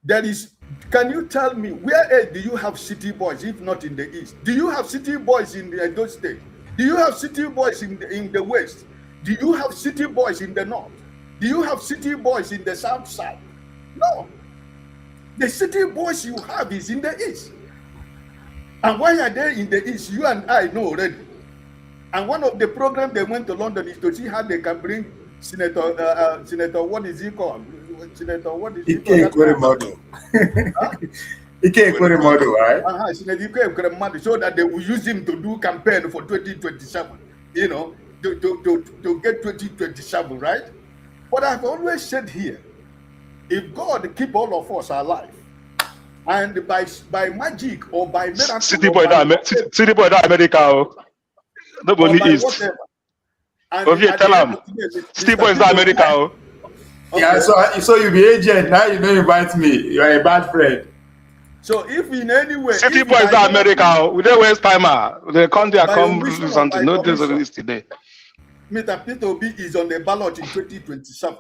there is. Can you tell me where do you have city boys if not in the east? Do you have city boys in the Edo State? Do you have city boys in the west? Do you have city boys in the north? Do you have city boys in the south side? No. The city boys you have is in the east. And why are they in the east? You and I know already. And one of the programs they went to London is to see how they can bring Senator, what is he called? Senator, what is he called? Model, right? Senator, so that they will use him to do campaign for 2027, you know, to get 2027, right? But I've always said here, if God keep all of us alive, and by magic or by miracle, City boy that America, nobody is. Tell him, City boy is not America. Okay. Yeah, so you be agent now. You don't invite me. You are a bad friend. So if in any way, City boy is not America. We don't waste time. They come there, come do something. No days of this today. Mr. P2B is on the ballot in 2027.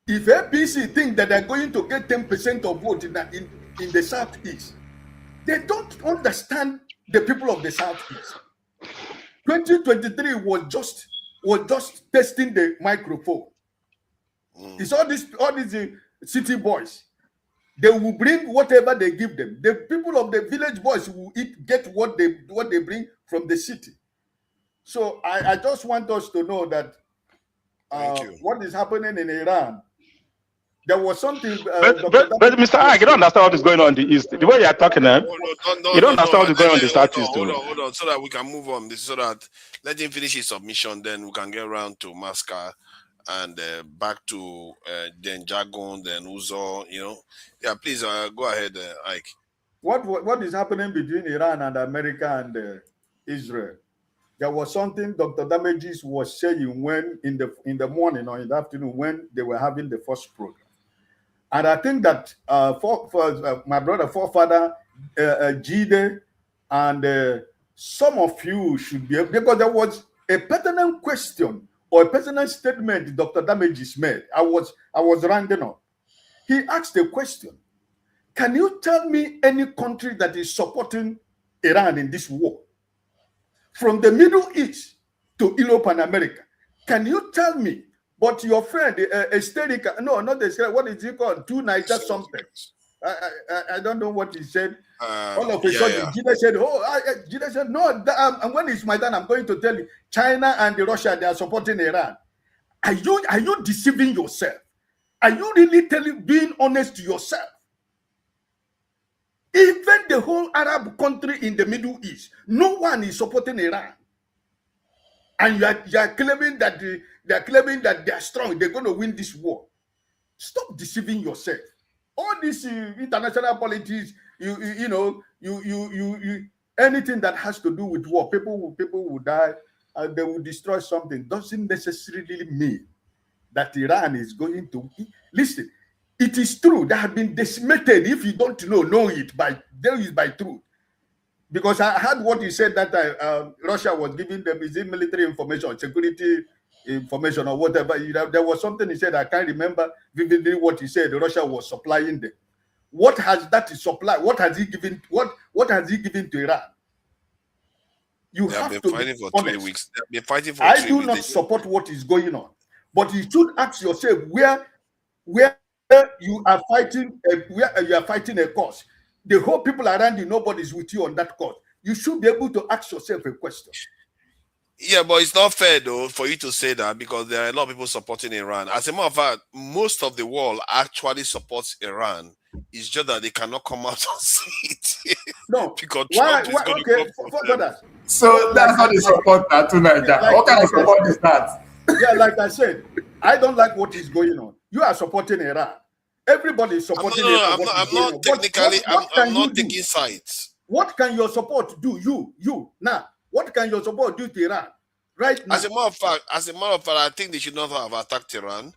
If APC think that they're going to get 10% of vote in the Southeast, they don't understand the people of the Southeast. 2023 was just testing the microphone. It's all these city boys. They will bring whatever they give them. The people of the village boys will get what they bring from the city. So I just want us to know that what is happening in Iran. There was something. But Mr. Ag, you don't understand what is going on in the east. The way you are talking, you don't understand what is going on in the southeast. Hold on, so that we can move on. So that let him finish his submission, then we can get around to Masca and back to then Jagon, then Uzo. You know, yeah. Please go ahead, Ike. What is happening between Iran and America and Israel? There was something Dr. Damages was saying when in the morning or in the afternoon when they were having the first program. And I think that for my brother, forefather, Jide, and some of you should be able, because there was a pertinent question or a pertinent statement Dr. Damages made. I was rounding up. He asked a question. Can you tell me any country that is supporting Iran in this war? From the Middle East to Europe and America. Can you tell me? But your friend, Esterica, no, not Esterica, what is he called? Two Niger something. I don't know what he said. All of a sudden, Jide said, Jide said, no, and when it's my turn, I'm going to tell you, China and Russia, they are supporting Iran. Are you deceiving yourself? Are you really being honest to yourself? Even the whole Arab country in the Middle East, no one is supporting Iran. And you are claiming that they are strong, they're going to win this war. Stop deceiving yourself. All this international politics, you know, anything that has to do with war, people will die, and they will destroy something. Doesn't necessarily mean that Iran is going to listen. It is true that have been decimated. If you don't know it by truth. Because I heard what you said that Russia was giving them military information, security information, or whatever. There was something he said. I can't remember vividly what he said. Russia was supplying them. What has that supply? What has he given? What has he given to Iran? You have to be fighting for 3 weeks. They've been fighting for 3 weeks. I do not support what is going on, but you should ask yourself where you are fighting a cause. The whole people around you, nobody's with you on that cause. You should be able to ask yourself a question. Yeah, but it's not fair though for you to say that, because there are a lot of people supporting Iran. As a matter of fact, most of the world actually supports Iran. It's just that they cannot come out and see it. No, because Trump is going to come for them. So that's how they support that tonight. What kind of support is that? Yeah, like I said, I don't like what is going on. You are supporting Iran. Everybody is supporting Iran. I'm not technically. I'm not taking sides. what can your support do? You now, what can your support do to Iran right now? As a matter of fact, I think they should not have attacked Iran.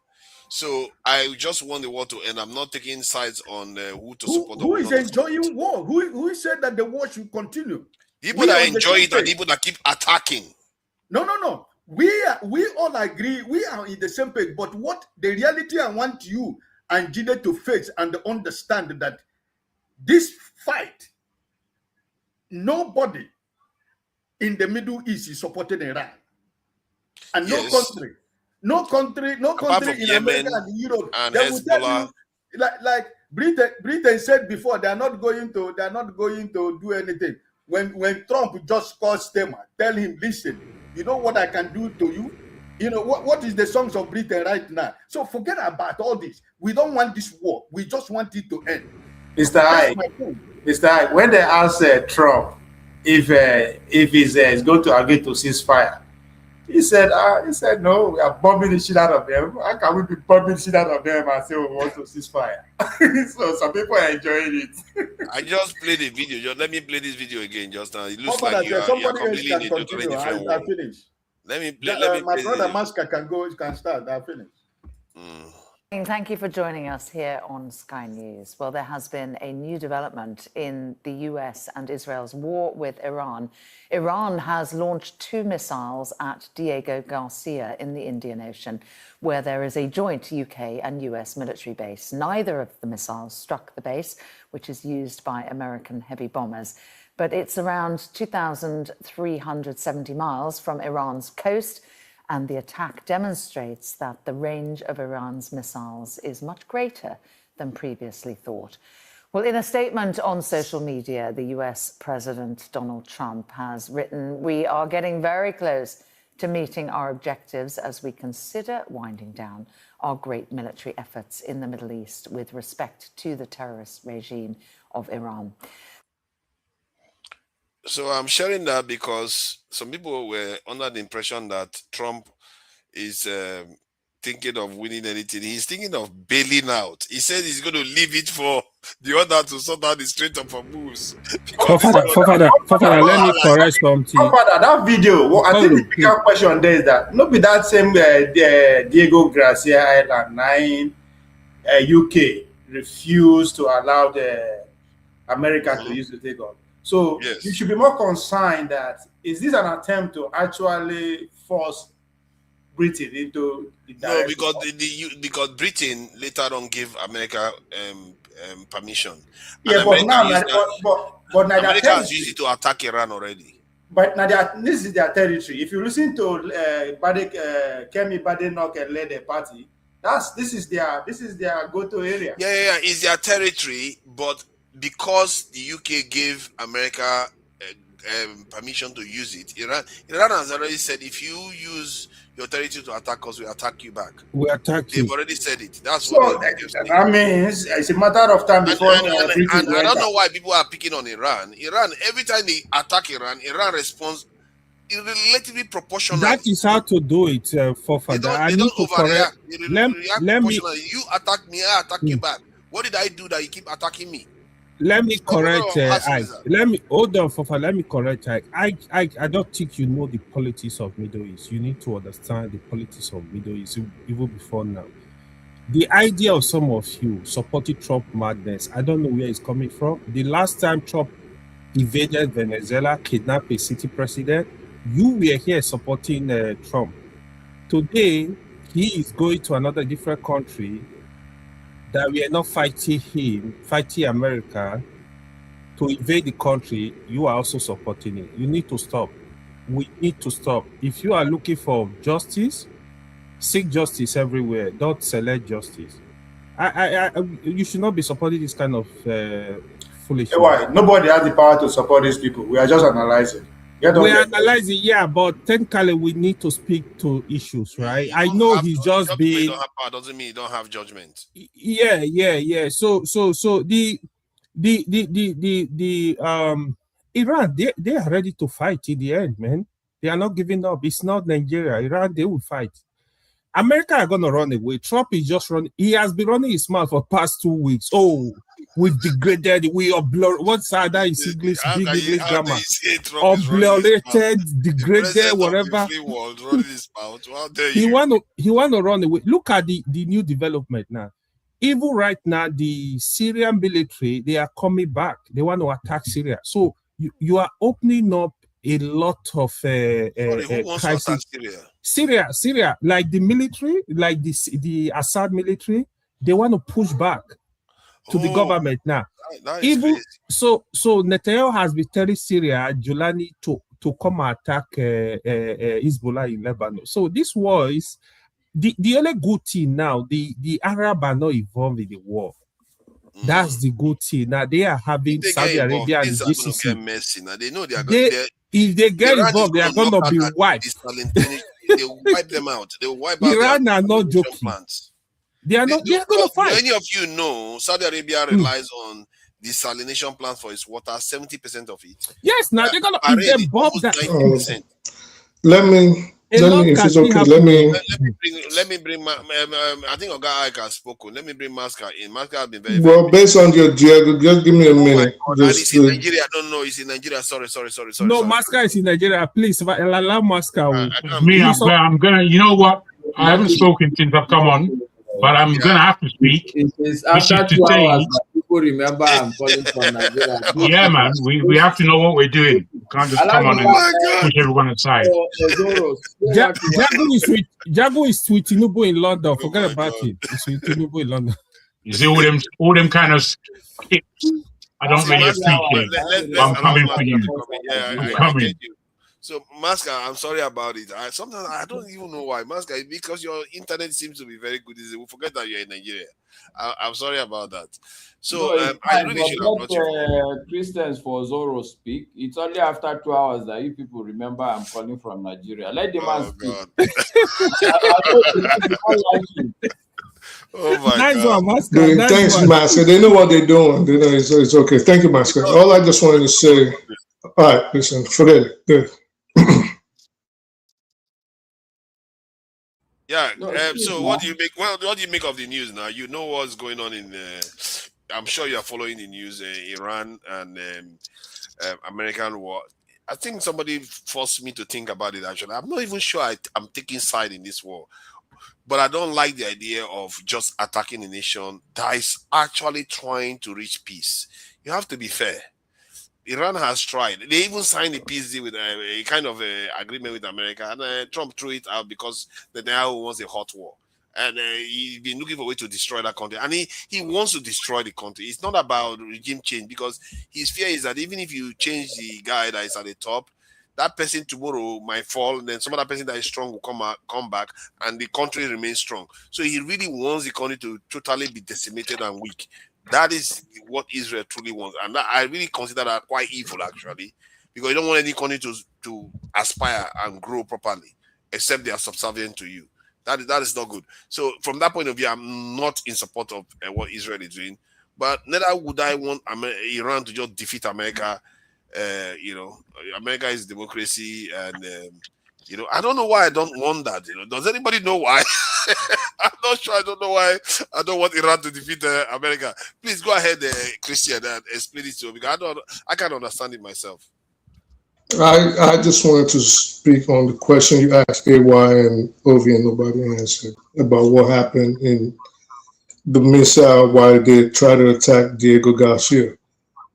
So I just want the war to end. I'm not taking sides on who to support. Who is enjoying war? Who said that the war should continue? People that enjoy it and people that keep attacking. No. We all agree. We are in the same page. But what the reality I want you and Jide to face and understand that this fight, nobody in the Middle East is supporting Iran, and no country in Yemen, America and Europe, and they will tell you, like Britain said before, they are not going to do anything. When Trump just called Stemmer, tell him, listen, you know what I can do to you? You know what is the songs of Britain right now? So forget about all this. We don't want this war. We just want it to end. Mr. I, when they asked Trump if he's going to agree to ceasefire, he said no, we are bombing the shit out of them. How can we be bombing the shit out of them and say we want to ceasefire? So some people are enjoying it. I just played the video. Just let me play this video again just now. It looks like you're completely in a totally different world. Let me play. My brother Maska can start. I'll finish. Thank you for joining us here on Sky News. Well, there has been a new development in the US and Israel's war with Iran. Iran has launched 2 missiles at Diego Garcia in the Indian Ocean, where there is a joint UK and US military base. Neither of the missiles struck the base, which is used by American heavy bombers. But it's around 2,370 miles from Iran's coast, and the attack demonstrates that the range of Iran's missiles is much greater than previously thought. Well, in a statement on social media, the US President Donald Trump has written, "We are getting very close to meeting our objectives as we consider winding down our great military efforts in the Middle East with respect to the terrorist regime of Iran." So I'm sharing that because some people were under the impression that Trump is thinking of winning anything. He's thinking of bailing out. He said he's going to leave it for the other to sort out the Strait of Hormuz. Father, let me correct something. Father, that video, I think the bigger question there is that not be that same Diego Garcia Island 9 UK refused to allow the America to use the takeoff. So you should be more concerned that is this an attempt to actually force Britain into the direction? No, because Britain later on gave America permission. Yeah, but now America has used it to attack Iran already. But now this is their territory. If you listen to Kemi Badenoch and led the party, this is their go-to area. Yeah, it's their territory, but because the UK gave America permission to use it, Iran has already said, if you use your territory to attack us, we attack you back. We attack you. They've already said it. That's so what I mean, it's a matter of time before. And I don't know why people are picking on Iran. Every time they attack Iran responds relatively proportional. That is how to do it, for father. I need to correct. Let me. You attack me, I attack you back. What did I do that you keep attacking me? Let me correct. Let me hold on, Fafa. Let me correct. I don't think you know the politics of Middle East. You need to understand the politics of Middle East even before now. The idea of some of you supporting Trump madness, I don't know where it's coming from. The last time Trump invaded Venezuela, kidnapped a city president, you were here supporting Trump. Today, he is going to another different country that we are not fighting America to invade the country. You are also supporting it. You need to stop. We need to stop. If you are looking for justice, seek justice everywhere. Don't select justice. You should not be supporting this kind of foolishness. Why? Nobody has the power to support these people. We are just analyzing. We're analyzing, yeah, but technically we need to speak to issues, right? I know he's just being. Don't have power doesn't mean you don't have judgment. Yeah. So the Iran, they are ready to fight in the end, man. They are not giving up. It's not Nigeria. Iran, they will fight. America are gonna run away. Trump is just running. He has been running his mouth for past 2 weeks. Oh, we've degraded, we are what's that is English, big English grammar. Obliterated, degraded, whatever. He want to run away. Look at the new development now. Even right now, the Syrian military, they are coming back. They want to attack Syria. So you are opening up a lot of who wants to attack Syria? Syria, like the military, like the Assad military, they want to push back to the government now. Even so Netanyahu has been telling Syria, Julani, to come attack Hezbollah in Lebanon. So this war is the only good thing now. The Arab are not involved in the war. That's the good thing. Now they are having Saudi Arabia and GCC. Now they know they are if they get involved, they are going to be wiped. They will wipe them out. They will wipe out Iran are not joking. Plants. They are not. They are going to fight. Many of you know Saudi Arabia relies on desalination plant for its water. 70% of it. Yes, now they're going to bomb that. 90%. Let me, if it's okay, let me bring. I think Oga Ike has spoken. Let me bring Masca in. Masca has been very. Well, based on your Diego, just give me a minute. He's in Nigeria. I don't know. He's in Nigeria. Sorry. No, Masca is in Nigeria. Please, allow Masca. I'm gonna. You know what? I haven't spoken since I've come on, but I'm gonna have to speak. It's after 2 hours that people remember I'm calling from Nigeria. Yeah, man. We have to know what we're doing. We can't just come on and push everyone aside. Jago is with Tinubu in London. Forget about it. It's with Tinubu in London. You see all them kind of tips. I don't really appreciate. I'm coming for you. I'm coming. So, Masca, I'm sorry about it. Sometimes I don't even know why. Masca, because your internet seems to be very good. We forget that you're in Nigeria. I'm sorry about that. So, I really should have brought you. Christians for Zoro speak. It's only after 2 hours that you people remember I'm calling from Nigeria. Let the man speak. Oh my nice God. One, Masca. Nice thanks, one. Masca. They know what they're doing. They know it's okay. Thank you, Masca. All I just wanted to say. All right, listen, forget it. Good. Yeah. So what do you make? Well, what do you make of the news now? You know what's going on in. I'm sure you are following the news. Iran and American war. I think somebody forced me to think about it. Actually, I'm not even sure I'm taking side in this war, but I don't like the idea of just attacking a nation that is actually trying to reach peace. You have to be fair. Iran has tried. They even signed a peace deal with a kind of agreement with America, and Trump threw it out because Netanyahu wants a hot war, and he's been looking for a way to destroy that country, and he wants to destroy the country. It's not about regime change, because his fear is that even if you change the guy that is at the top, that person tomorrow might fall, and then some other person that is strong will come back, and the country remains strong. So he really wants the country to totally be decimated and weak. That is what Israel truly wants, and I really consider that quite evil, actually, because you don't want any country to aspire and grow properly, except they are subservient to you. That is not good. So from that point of view, I'm not in support of what Israel is doing, but neither would I want Iran to just defeat America. America is democracy, and I don't know why I don't want that. Does anybody know why? I'm not sure. I don't know why I don't want Iran to defeat America. Please go ahead, Christian, and explain it to me, because I can't understand it myself. I just wanted to speak on the question you asked AY and Ovi, and nobody answered, about what happened in the missile while they tried to attack Diego Garcia.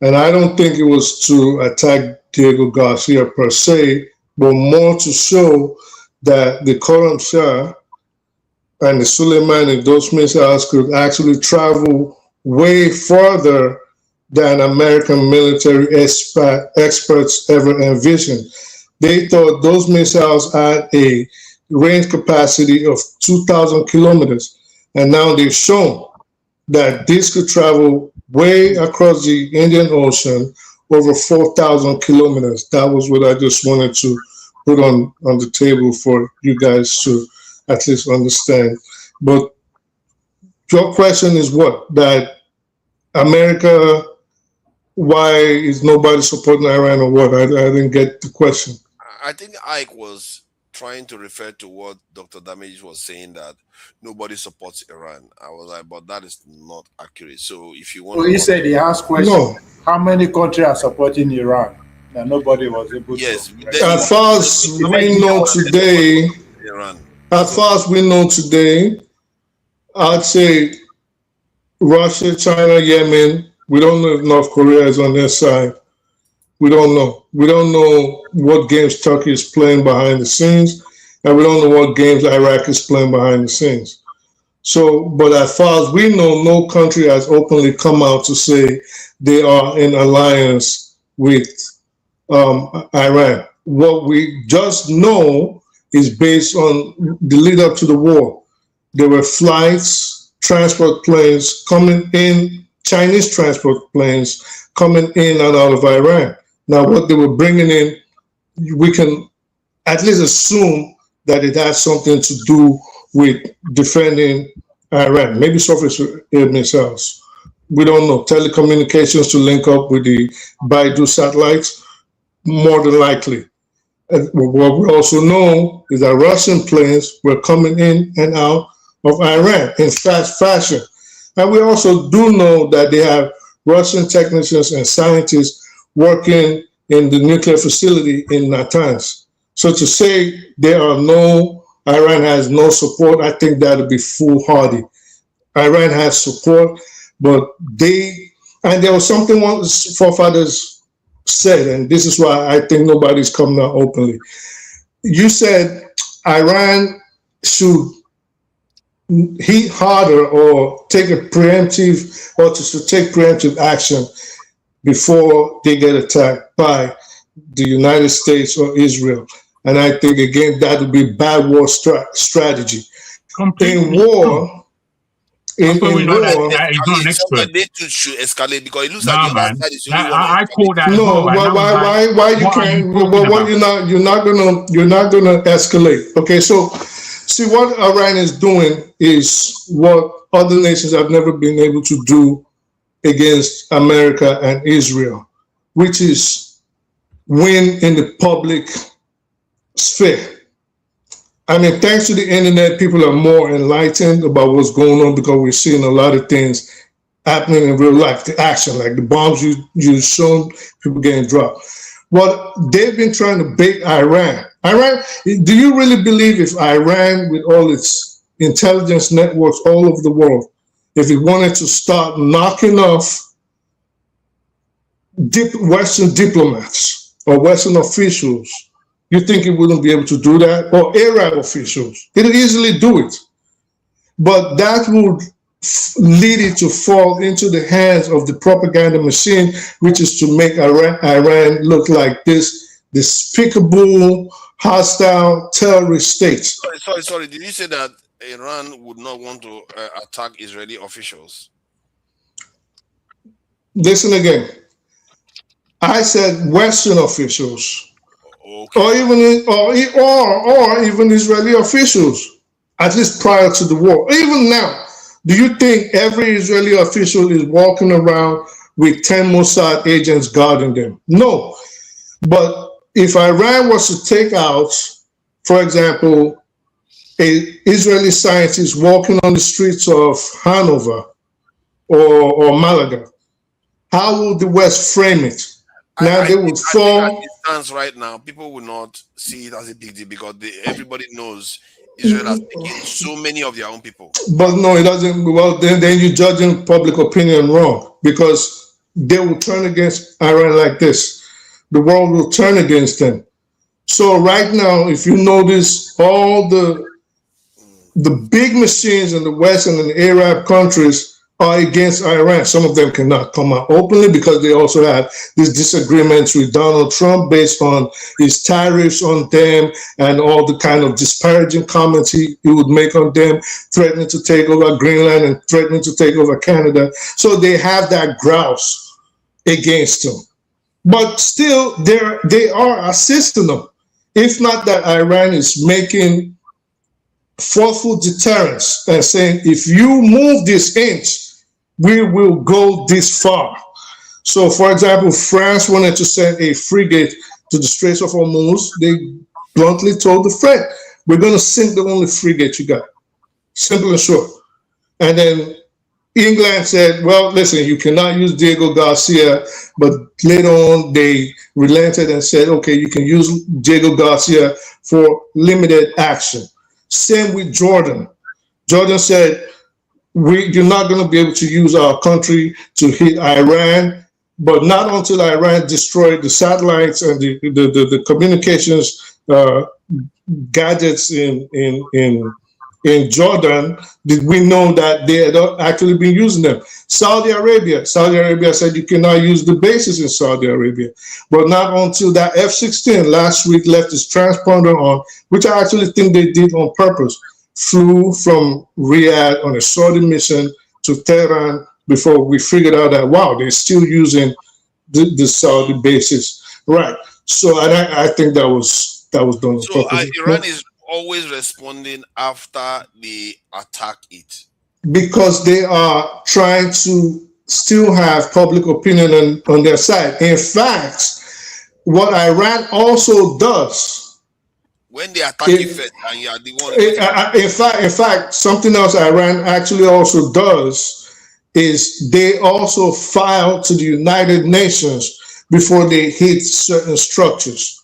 And I don't think it was to attack Diego Garcia per se, but more to show that the Khorram Shah and the Soleimani, those missiles could actually travel way further than American military experts ever envisioned. They thought those missiles had a range capacity of 2,000 kilometers, and now they've shown that this could travel way across the Indian Ocean, over 4,000 kilometers. That was what I just wanted to put on the table for you guys to at least understand. But your question is what? That America, why is nobody supporting Iran, or what? I didn't get the question. I think Ike was trying to refer to what Dr. Damage was saying, that nobody supports Iran. I was like, but that is not accurate. So if you want he said he asked questions. How many countries are supporting Iran? And nobody was able to. Yes. As far as we know today, Iran. As far as we know today, I'd say Russia, China, Yemen. We don't know if North Korea is on their side. We don't know. We don't know what games Turkey is playing behind the scenes, and we don't know what games Iraq is playing behind the scenes. So, but as far as we know, no country has openly come out to say they are in alliance with Iran. What we just know is based on the lead up to the war. There were flights, transport planes coming in, Chinese transport planes coming in and out of Iran. Now, what they were bringing in, we can at least assume that it has something to do with defending Iran, maybe surface air missiles. We don't know. Telecommunications to link up with the Baidu satellites, more than likely. And what we also know is that Russian planes were coming in and out of Iran in fast fashion. And we also do know that they have Russian technicians and scientists working in the nuclear facility in Natanz. So to say Iran has no support, I think that would be foolhardy. Iran has support, but there was something one forefathers said, and this is why I think nobody's coming out openly. You said Iran should hit harder or take a preemptive, or to take preemptive action before they get attacked by the United States or Israel. And I think, again, that would be bad war strategy. In war, we know that he's not an expert. They should escalate, because it looks nah, like the man. other side is I call that. No, why you can't? You're not gonna escalate. Okay, so see, what Iran is doing is what other nations have never been able to do against America and Israel, which is win in the public sphere. I mean, thanks to the internet, people are more enlightened about what's going on, because we're seeing a lot of things happening in real life, the action, like the bombs you shown, people getting dropped. What they've been trying to bait Iran, do you really believe if Iran, with all its intelligence networks all over the world, if it wanted to start knocking off Western diplomats or Western officials, you think it wouldn't be able to do that? Or Arab officials? It would easily do it. But that would lead it to fall into the hands of the propaganda machine, which is to make Iran look like this despicable, hostile, terrorist state. Sorry. Did you say that Iran would not want to attack Israeli officials? Listen again. I said Western officials. Okay. Or even Israeli officials, at least prior to the war. Even now, do you think every Israeli official is walking around with 10 Mossad agents guarding them? No. But if Iran was to take out, for example, an Israeli scientist walking on the streets of Hanover or Malaga, how would the West frame it? Now they would fall. At this stance right now, people will not see it as a big deal, because everybody knows Israel has taken so many of their own people. But no, it doesn't. Well, then you're judging public opinion wrong, because they will turn against Iran like this. The world will turn against them. So right now, if you notice, all the big machines in the West and in the Arab countries are against Iran. Some of them cannot come out openly, because they also have these disagreements with Donald Trump based on his tariffs on them and all the kind of disparaging comments he would make on them, threatening to take over Greenland and threatening to take over Canada. So they have that grouse against them. But still, they are assisting them. If not that Iran is making forceful deterrence and saying, if you move this inch, we will go this far. So, for example, France wanted to send a frigate to the Straits of Hormuz. They bluntly told the French, we're going to sink the only frigate you got. Simple and short. And then England said, well, listen, you cannot use Diego Garcia, but later on they relented and said, okay, you can use Diego Garcia for limited action. Same with Jordan. Jordan said, you're not going to be able to use our country to hit Iran, but not until Iran destroyed the satellites and the communications gadgets in Jordan did we know that they had actually been using them. Saudi Arabia said you cannot use the bases in Saudi Arabia, but not until that F-16 last week left its transponder on, which I actually think they did on purpose, flew from Riyadh on a Saudi mission to Tehran before we figured out that, wow, they're still using the Saudi bases. Right. So I think that was done on purpose. Iran is always responding after they attack it. Because they are trying to still have public opinion on their side. In fact, what Iran also does, when they attack you first and you are the one. In fact, something else Iran actually also does is they also file to the United Nations before they hit certain structures.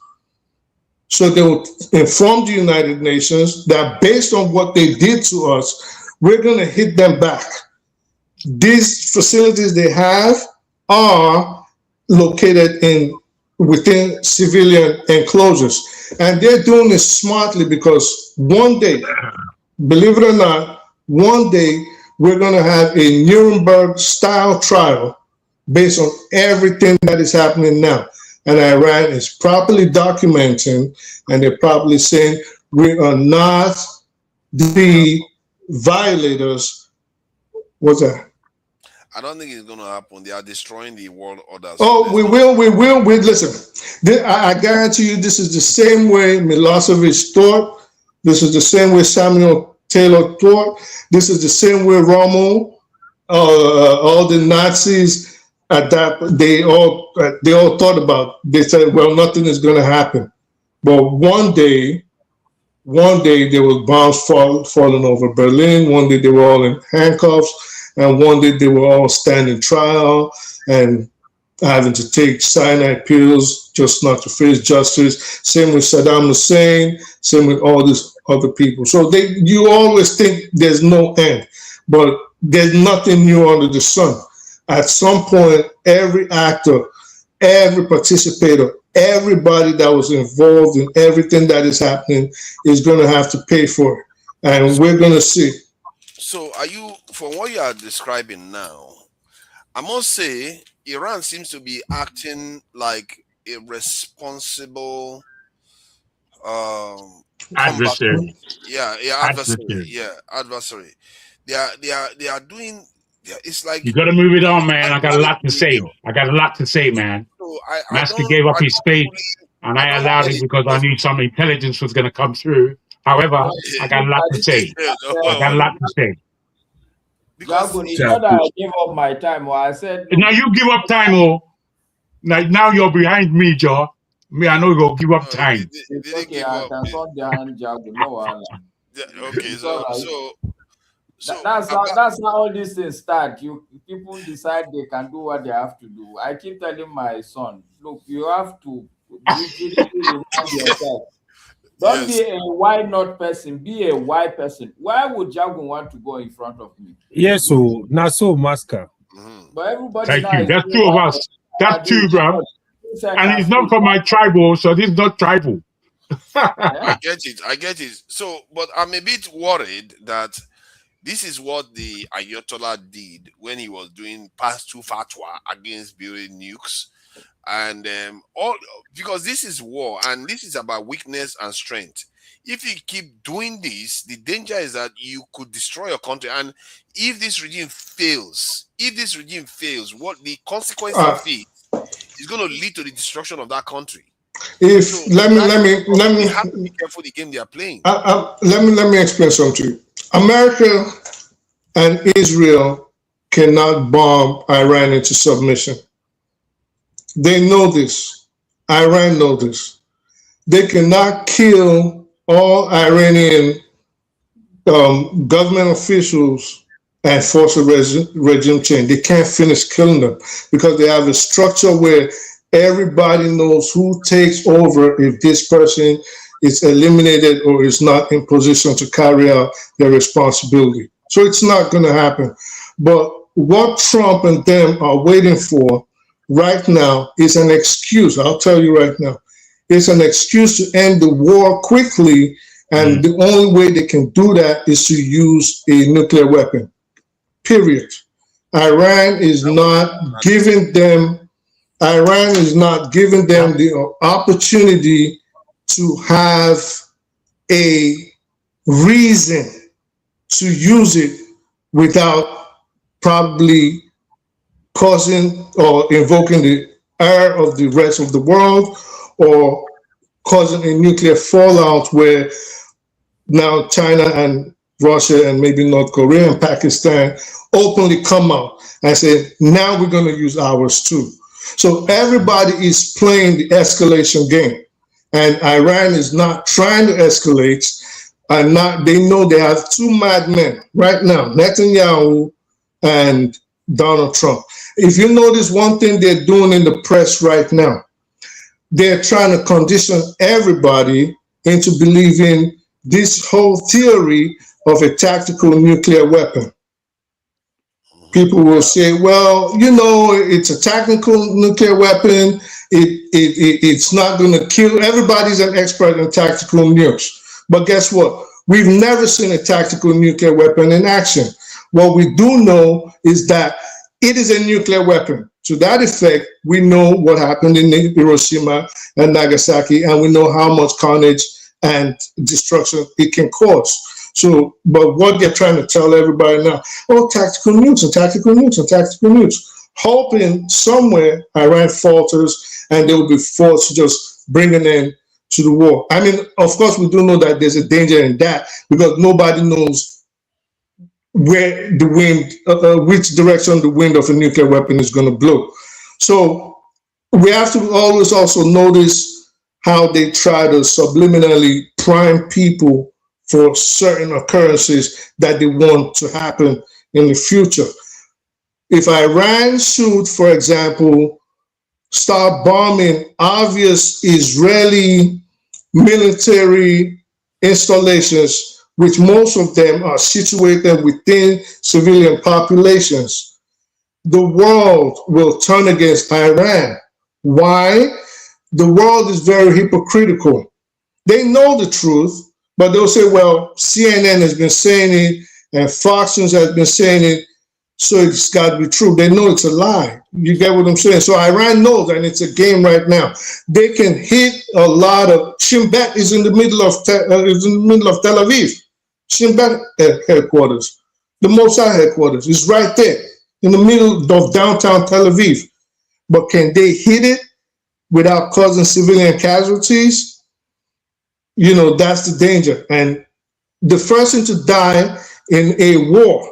So they will inform the United Nations that based on what they did to us, we're going to hit them back. These facilities they have are located within civilian enclosures. And they're doing this smartly because one day, believe it or not, one day we're going to have a Nuremberg-style trial based on everything that is happening now. And Iran is properly documenting, and they're probably saying we are not the violators. What's that? I don't think it's going to happen. They are destroying the world order. Oh, we will. Listen, I guarantee you this is the same way Milosevic thought. This is the same way Samuel Taylor thought. This is the same way Rommel, all the Nazis, they all thought about. They said, well, nothing is going to happen. But one day there were bombs falling over Berlin. One day they were all in handcuffs, and one day they were all standing trial and having to take cyanide pills just not to face justice. Same with Saddam Hussein. Same with all these other people. So you always think there's no end, but there's nothing new under the sun. At some point, every actor, every participator, everybody that was involved in everything that is happening is going to have to pay for it. And we're going to see. So from what you are describing now, I must say, Iran seems to be acting like a responsible adversary. Adversary. They are doing. It's like you got to move it on, man. I got a lot to say. Man. So Master gave up his space, and I allowed it because I knew some intelligence was going to come through. However, I got a lot to say. Because it's not that I gave up my time, or I said. Now you give up time, now you're behind me, Joe. Me, I know you're going to give up time. It's okay, I can come behind Jago. No, okay, so that's how all these things start. People decide they can do what they have to do. I keep telling my son, look, you have to remind yourself. Don't be a why not person, be a why person. Why would Jago want to go in front of me? Yes, so now so Masker. But everybody. Thank you. There's two of us. That's two, bro. And it's not from my tribal, so this is not tribal. I get it. So, but I'm a bit worried that this is what the Ayatollah did when he was doing past two fatwa against building nukes, and all because this is war and this is about weakness and strength. If you keep doing this, the danger is that you could destroy your country. And if this regime fails, what the consequence of it is going to lead to the destruction of that country. Let me have to be careful the game they are playing. Let me explain something to you. America and Israel cannot bomb Iran into submission. They know this. Iran knows this. They cannot kill all Iranian government officials and force a regime change. They can't finish killing them because they have a structure where everybody knows who takes over if this person is eliminated or is not in position to carry out their responsibility. So it's not going to happen. But what Trump and them are waiting for right now is an excuse. I'll tell you right now. It's an excuse to end the war quickly, and the only way they can do that is to use a nuclear weapon. Period. Iran is not giving them the opportunity to have a reason to use it without probably causing or invoking the ire of the rest of the world, or causing a nuclear fallout where now China and Russia and maybe North Korea and Pakistan openly come out and say, now we're going to use ours too. So everybody is playing the escalation game, and Iran is not trying to escalate. They know they have two madmen right now, Netanyahu and Donald Trump. If you notice one thing they're doing in the press right now, they're trying to condition everybody into believing this whole theory of a tactical nuclear weapon. People will say, well, you know, it's a tactical nuclear weapon. It's not going to kill. Everybody's an expert in tactical nukes. But guess what? We've never seen a tactical nuclear weapon in action. What we do know is that it is a nuclear weapon. To that effect, we know what happened in Hiroshima and Nagasaki, and we know how much carnage and destruction it can cause. So, but what they're trying to tell everybody now, oh, tactical nukes and tactical nukes and tactical nukes, hoping somewhere Iran falters and they will be forced to just bring an end to the war. I mean, of course, we do know that there's a danger in that because nobody knows where the wind, which direction the wind of a nuclear weapon is going to blow. So we have to always also notice how they try to subliminally prime people for certain occurrences that they want to happen in the future. If Iran should, for example, start bombing obvious Israeli military installations, which most of them are situated within civilian populations, the world will turn against Iran. Why? The world is very hypocritical. They know the truth, but they'll say, well, CNN has been saying it and Fox News has been saying it, so it's got to be true. They know it's a lie. You get what I'm saying? So Iran knows, and it's a game right now. They can hit a lot of. Shin Bet is in the middle of Tel Aviv. Shin Bet headquarters, the Mossad headquarters, is right there in the middle of downtown Tel Aviv. But can they hit it without causing civilian casualties? You know, that's the danger. And the first thing to die in a war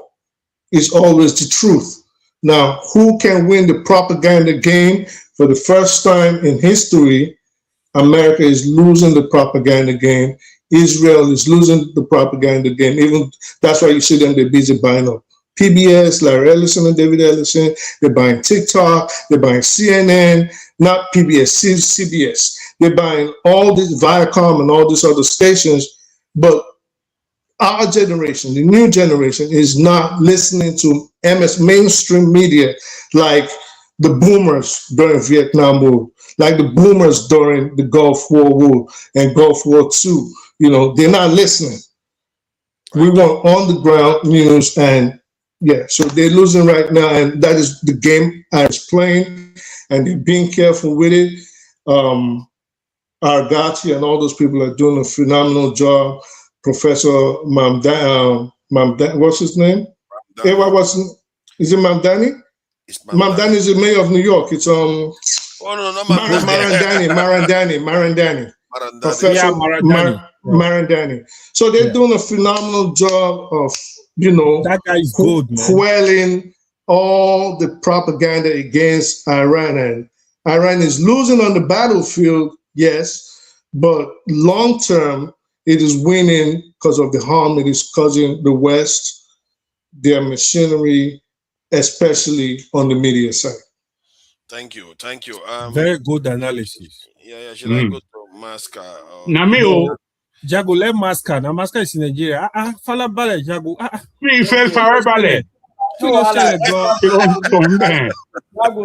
is always the truth. Now, who can win the propaganda game? For the first time in history, America is losing the propaganda game. Israel is losing the propaganda game. Even that's why you see them, they're busy buying up PBS, Larry Ellison and David Ellison. They're buying TikTok. They're buying CNN, not PBS, CBS. They're buying all these Viacom and all these other stations. But our generation, the new generation, is not listening to mainstream media like the boomers during Vietnam War, like the boomers during the Gulf War and Gulf War II. You know, they're not listening. We want on the ground news, and yeah, so they're losing right now, and that is the game I was playing, and they're being careful with it. Argati and all those people are doing a phenomenal job. Professor Mamdani, what's his name? Is it Mamdani? Mamdani is the mayor of New York. It's Marandani. Professor Marandani. So they're doing a phenomenal job of, you know, that guy is good, man. Quelling all the propaganda against Iran. And Iran is losing on the battlefield, yes, But long term, it is winning because of the harm it is causing the West, their machinery, especially on the media side. Thank you. Very good analysis. Yeah. Should I go to Masca? No, Jago, let Masca. Now Masca is in Nigeria. Fala Bale, Jago. Me first Farabale. Jago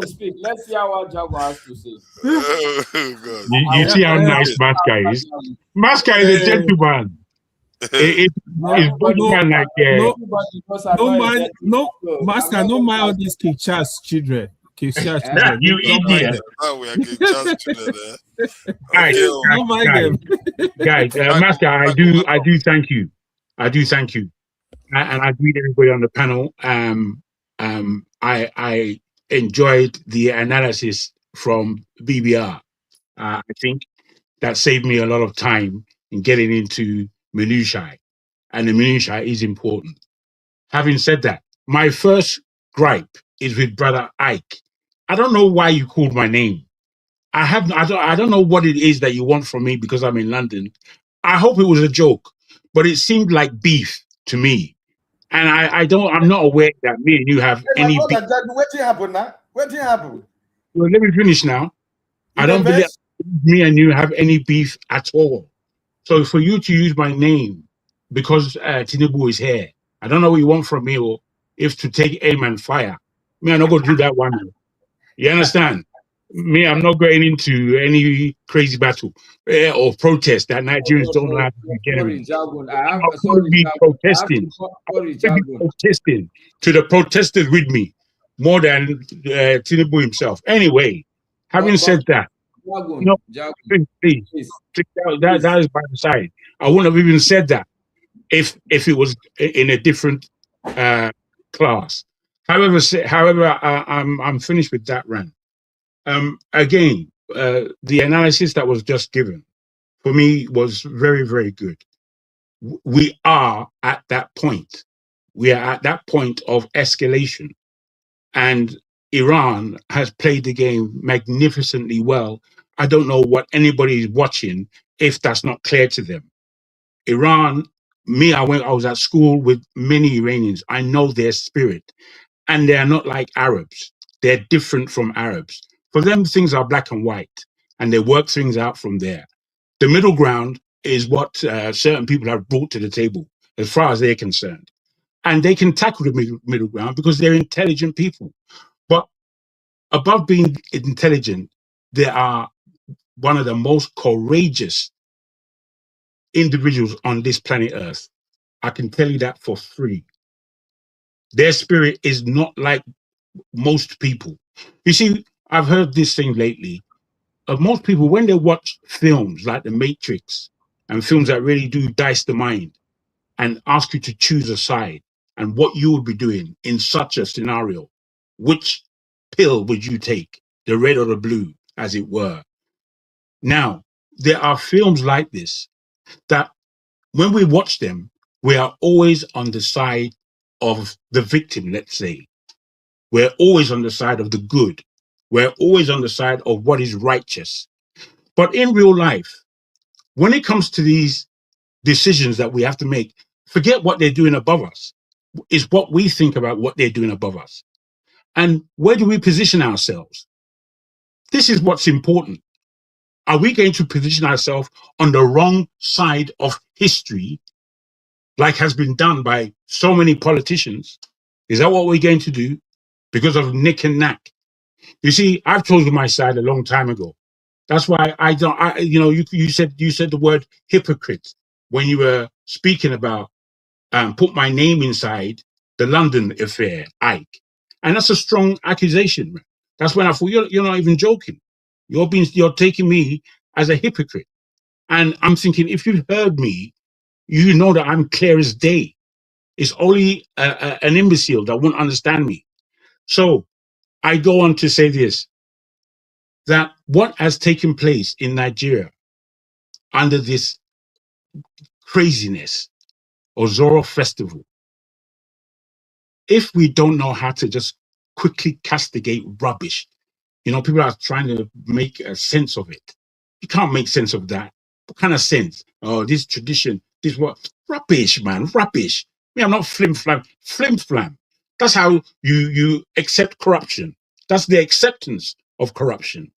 speak. Let's hear what Jago has to say. You see how nice Masca is. Masca is a gentleman. Masca, no mind all these Kichas children. You idiot. Guys, Masca, I do thank you. I do thank you. And I greet everybody on the panel. I enjoyed the analysis from BBR. I think that saved me a lot of time in getting into minutiae, and the minutiae is important. Having said that, my first gripe is with Brother Ike. I don't know why you called my name. I don't know what it is that you want from me because I'm in London. I hope it was a joke, but it seemed like beef to me. And I'm not aware that me and you have any beef. What happened now? What happened? Well, let me finish now. I don't believe me and you have any beef at all. So for you to use my name because Tinubu is here, I don't know what you want from me, or if to take aim and fire. Me, I'm not going to do that one. You understand? Me, I'm not going into any crazy battle or protest that Nigerians don't know how to generate. I'm going to be protesting. Protesting to the protesters with me more than Tinubu himself. Anyway, having said that, please, that is by the side. I wouldn't have even said that if it was in a different class. However, I'm finished with that rant. Again, the analysis that was just given for me was very, very good. We are at that point. We are at that point of escalation, and Iran has played the game magnificently well. I don't know what anybody is watching if that's not clear to them. Iran, I was at school with many Iranians. I know their spirit, and they are not like Arabs. They're different from Arabs. For them, things are black and white, and they work things out from there. The middle ground is what certain people have brought to the table, as far as they're concerned. And they can tackle the middle ground because they're intelligent people. But above being intelligent, they are one of the most courageous individuals on this planet Earth. I can tell you that for free. Their spirit is not like most people. You see, I've heard this thing lately. Most people, when they watch films like The Matrix and films that really do dice the mind and ask you to choose a side and what you would be doing in such a scenario, which pill would you take, the red or the blue, as it were? Now, there are films like this that when we watch them, we are always on the side of the victim, let's say. We're always on the side of the good. We're always on the side of what is righteous. But in real life, when it comes to these decisions that we have to make, forget what they're doing above us. It's what we think about what they're doing above us. And where do we position ourselves? This is what's important. Are we going to position ourselves on the wrong side of history, like has been done by so many politicians? Is that what we're going to do? Because of nick and knack. You see, I've chosen my side a long time ago. That's why you said the word hypocrite when you were speaking about put my name inside the London affair, Ike. And that's a strong accusation. Man. That's when I thought you're not even joking. You're taking me as a hypocrite. And I'm thinking, if you've heard me, you know that I'm clear as day. It's only an imbecile that won't understand me. So I go on to say this, that what has taken place in Nigeria under this craziness or Zoro festival, if we don't know how to just quickly castigate rubbish, people are trying to make a sense of it. You can't make sense of that. kind of sense. Oh, this tradition, this what rubbish, man, rubbish. Me, I'm not flim flam, flim flam. That's how you accept corruption. That's the acceptance of corruption.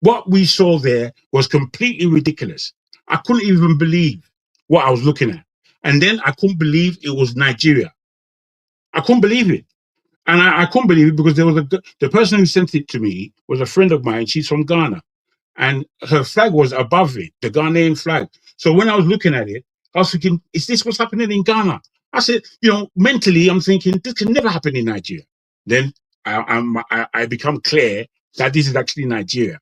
What we saw there was completely ridiculous. I couldn't even believe what I was looking at. And then I couldn't believe it was Nigeria. I couldn't believe it. And I couldn't believe it because there was the person who sent it to me was a friend of mine. She's from Ghana. And her flag was above it, the Ghanaian flag. So when I was looking at it, I was thinking, is this what's happening in Ghana? I said, mentally, I'm thinking, this can never happen in Nigeria. Then I become clear that this is actually Nigeria.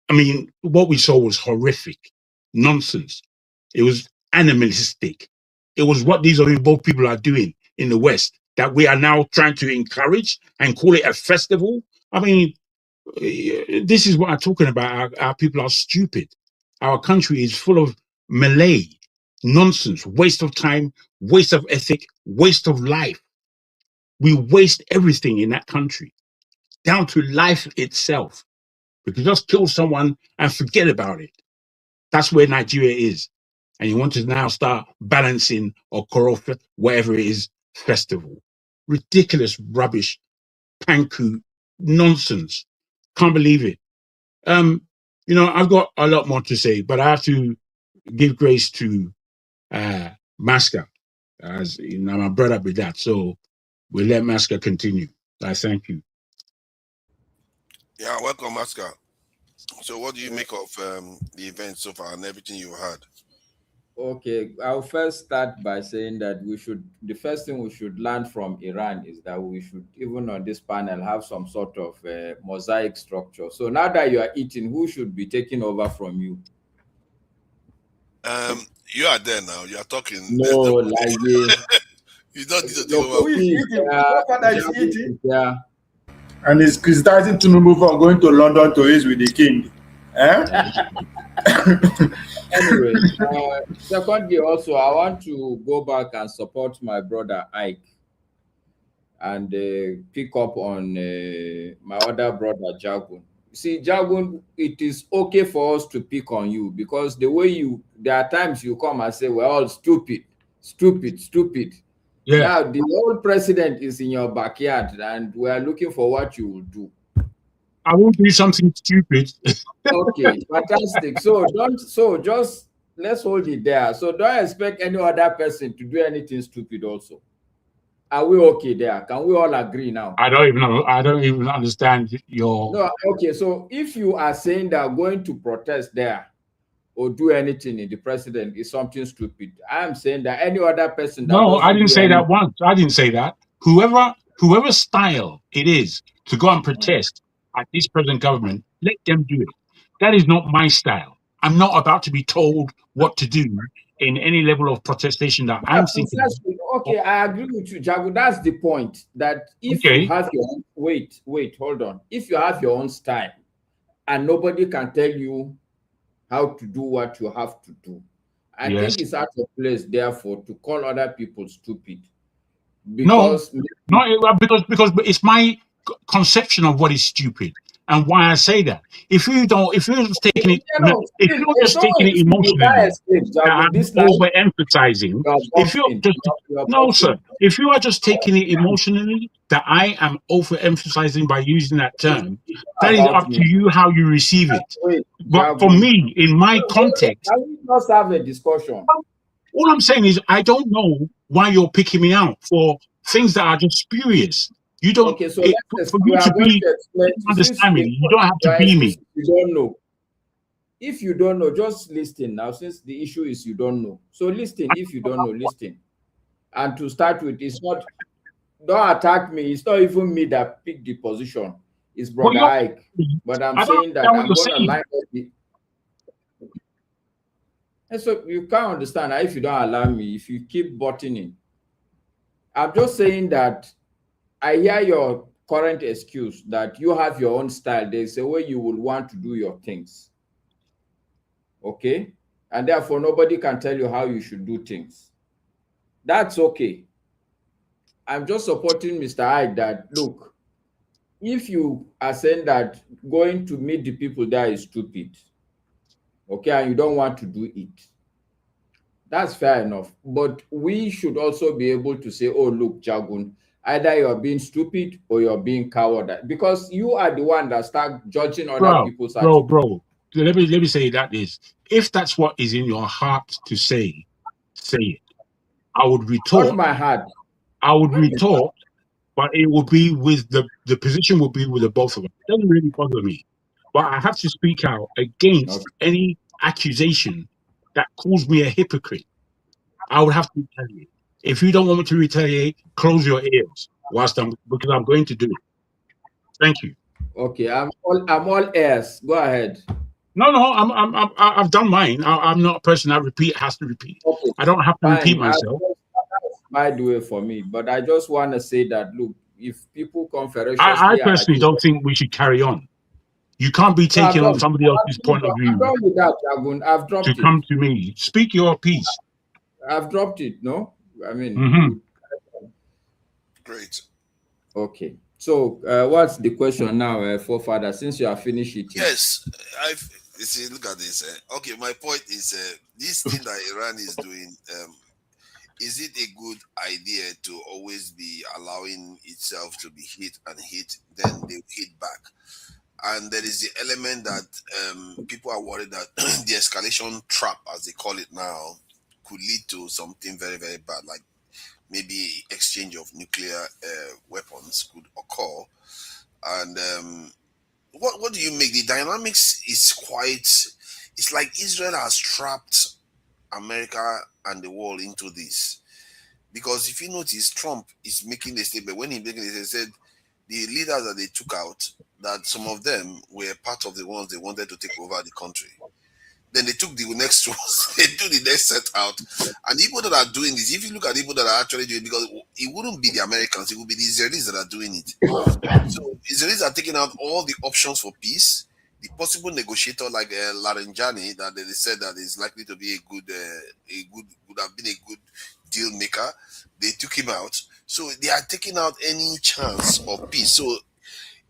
I mean, what we saw was horrific, nonsense. It was animalistic. It was what these both people are doing in the West that we are now trying to encourage and call it a festival. I mean, this is what I'm talking about. Our people are stupid. Our country is full of Malay nonsense, waste of time, waste of ethic, waste of life. We waste everything in that country, down to life itself. We can just kill someone and forget about it. That's where Nigeria is. And you want to now start balancing or corrupt, whatever it is, festival. Ridiculous rubbish, panku, nonsense. Can't believe it. I've got a lot more to say, but I have to give grace to Masca, as I'm brought up with that. So we'll let Masca continue. I thank you. Yeah, welcome, Masca. So what do you make of the event so far and everything you had? Okay, I'll first start by saying that the first thing we should learn from Iran is that we should, even on this panel, have some sort of mosaic structure. So now that you are eating, who should be taking over from you? You are there now. You are talking. No, like this. You don't need to take over. Who is eating? Is eating? Yeah. And he's criticizing Tinubu for going to London to eat with the king. Anyway, secondly, also, I want to go back and support my brother Ike and pick up on my other brother Jagun. See, Jagun, it is okay for us to pick on you because there are times you come and say, we're all stupid. Yeah. Now, the old president is in your backyard and we are looking for what you will do. I won't do something stupid. Okay, fantastic. So just let's hold it there. So don't expect any other person to do anything stupid also. Are we okay there? Can we all agree now? I don't even understand your... No, okay. So if you are saying that going to protest there or do anything in the president is something stupid, I am saying that any other person... No, I didn't say that once. I didn't say that. Whoever style it is to go and protest at this present government, let them do it. That is not my style. I'm not about to be told what to do in any level of protestation that I'm thinking. Okay, I agree with you, Jagu. That's the point. That if you have your own, wait, hold on. If you have your own style and nobody can tell you how to do what you have to do, I think it's out of place, therefore, to call other people stupid. Because because it's my conception of what is stupid and why I say that. If you're just taking it emotionally, I'm overemphasizing. If you are just taking it emotionally, that I am overemphasizing by using that term, that is up to you how you receive it. But for me, in my context, can we just have a discussion? All I'm saying is I don't know why you're picking me out for things that are just spurious. You don't. Okay, so for you to be understand me, you don't have to be me. You don't know. If you don't know, just listen now. Since the issue is you don't know, so listen. If you don't know, listen. And to start with, it's not. Don't attack me. It's not even me that picked the position. It's Brother Ike. But I'm saying that I'm going to line up the. And so you can't understand if you don't allow me, if you keep butting in. I'm just saying that I hear your current excuse that you have your own style. There's a way you will want to do your things. Okay? And therefore, nobody can tell you how you should do things. That's okay. I'm just supporting Mr. Ike that, look, if you are saying that going to meet the people there is stupid, okay, and you don't want to do it. That's fair enough. But we should also be able to say, oh, look, Jagun, either you're being stupid or you're being coward. Because you are the one that start judging other people's attitude. Bro. Let me say that is, if that's what is in your heart to say it. I would retort. Not my heart. I would retort, but it would be with the position would be with the both of us. It doesn't really bother me. But I have to speak out against any accusation that calls me a hypocrite. I would have to retaliate. If you don't want me to retaliate, close your ears because I'm going to do it. Thank you. Okay, I'm all ears. Go ahead. No, I've done mine. I'm not a person that has to repeat. Okay, I don't have to repeat myself. Might do it for me, but I just want to say that look, if people come ferociously, I personally don't think we should carry on. You can't be taking on somebody else's point of view. I'm done with that, Jagun. I've dropped it. To come to me, speak your piece. I've dropped it. No, I mean, Great. Okay. So, what's the question now, forefather? Since you have finished it. Yes, you see, look at this. Okay, my point is this thing that Iran is doing. Is it a good idea to always be allowing itself to be hit and hit, then they hit back? And there is the element that people are worried that the escalation trap, as they call it now, could lead to something very, very bad, like maybe exchange of nuclear weapons could occur. And what do you make? The dynamics is quite, it's like Israel has trapped America and the world into this. Because if you notice, Trump is making a statement. When he making it, he said the leaders that they took out, that some of them were part of the ones they wanted to take over the country. Then they took the next ones, they took the next set out. And the people that are doing this, if you look at the people that are actually doing it, because it wouldn't be the Americans, it would be the Israelis that are doing it. So Israelis are taking out all the options for peace. The possible negotiator like Laranjani, that they said that is likely to be would have been a good deal maker. They took him out. So they are taking out any chance of peace. So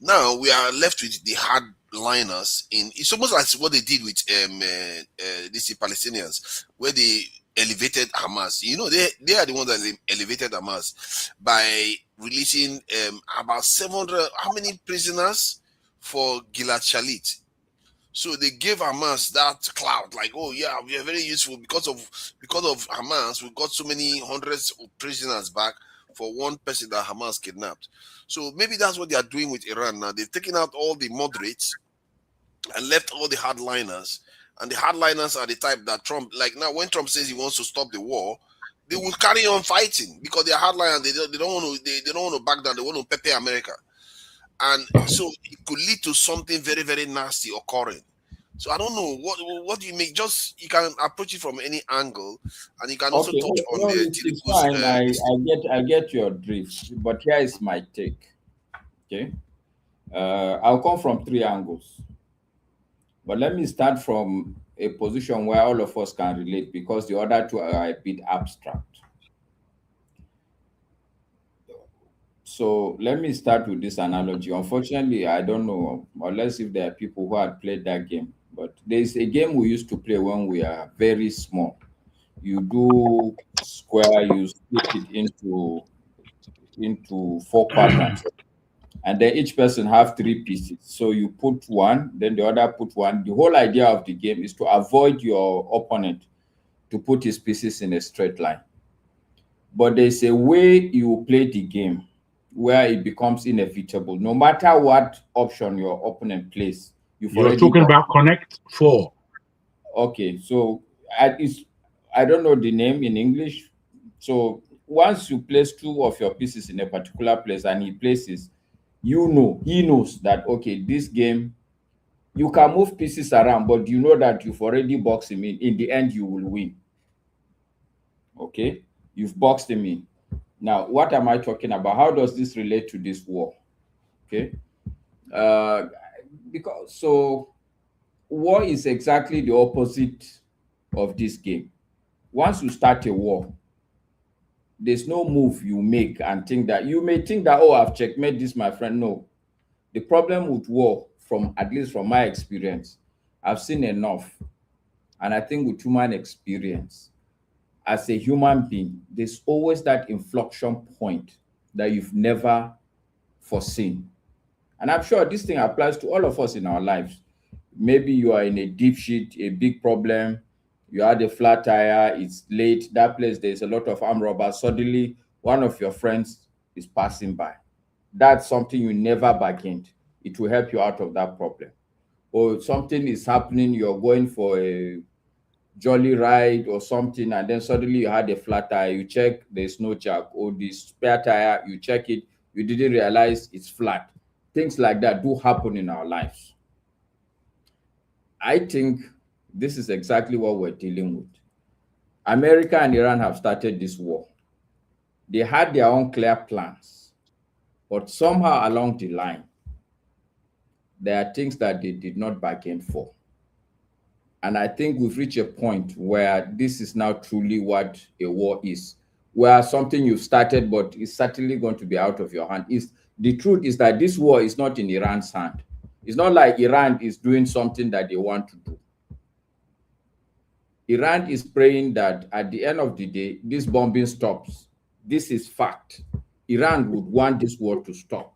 now we are left with the hardliners. It's almost like what they did with these Palestinians, where they elevated Hamas. You know, they are the ones that elevated Hamas by releasing about 700, how many prisoners for Gilad Shalit. So they gave Hamas that clout, like, oh yeah, we are very useful because of Hamas. We got so many hundreds of prisoners back for one person that Hamas kidnapped. So maybe that's what they are doing with Iran now. They're taking out all the moderates and left all the hardliners. And the hardliners are the type that Trump, like now, when Trump says he wants to stop the war, they will carry on fighting because they're hardliners. They don't want to back down. They want to pepper America. And so it could lead to something very, very nasty occurring. So I don't know what do you make. Just you can approach it from any angle, and you can also touch on the. It's fine. I get your drift, but here is my take. Okay, I'll come from three angles, but let me start from a position where all of us can relate because the other two are a bit abstract. So let me start with this analogy. Unfortunately, I don't know, unless if there are people who had played that game, but there's a game we used to play when we are very small. You do square, you split it into 4 quadrants, and then each person have 3 pieces. So you put one, then the other put one. The whole idea of the game is to avoid your opponent to put his pieces in a straight line. But there's a way you play the game where it becomes inevitable. No matter what option your opponent plays, you're talking about Connect 4. Okay, so I don't know the name in English. So once you place 2 of your pieces in a particular place and he places, he knows that, okay, this game, you can move pieces around, but you know that you've already boxed him in. In the end, you will win. Okay, you've boxed him in. Now, what am I talking about? How does this relate to this war? Okay, because war is exactly the opposite of this game. Once you start a war, there's no move you make and think that you may think that, oh, I've checkmate this, my friend. No, the problem with war, at least from my experience, I've seen enough And I think with human experience, as a human being, there's always that inflection point that you've never foreseen. And I'm sure this thing applies to all of us in our lives. Maybe you are in a deep shit, a big problem, you had a flat tire, it's late, that place, there's a lot of armed robbers. Suddenly, one of your friends is passing by. That's something you never bargained. It will help you out of that problem. Or something is happening, you're going for a jolly ride or something, and then suddenly you had a flat tire, you check, there's no jack, or the spare tire, you check it, you didn't realize it's flat. Things like that do happen in our lives. I think this is exactly what we're dealing with. America and Iran have started this war. They had their own clear plans, but somehow along the line, there are things that they did not bargain for. And I think we've reached a point where this is now truly what a war is, where something you've started, but it's certainly going to be out of your hand. The truth is that this war is not in Iran's hand. It's not like Iran is doing something that they want to do. Iran is praying that at the end of the day, this bombing stops. This is fact. Iran would want this war to stop.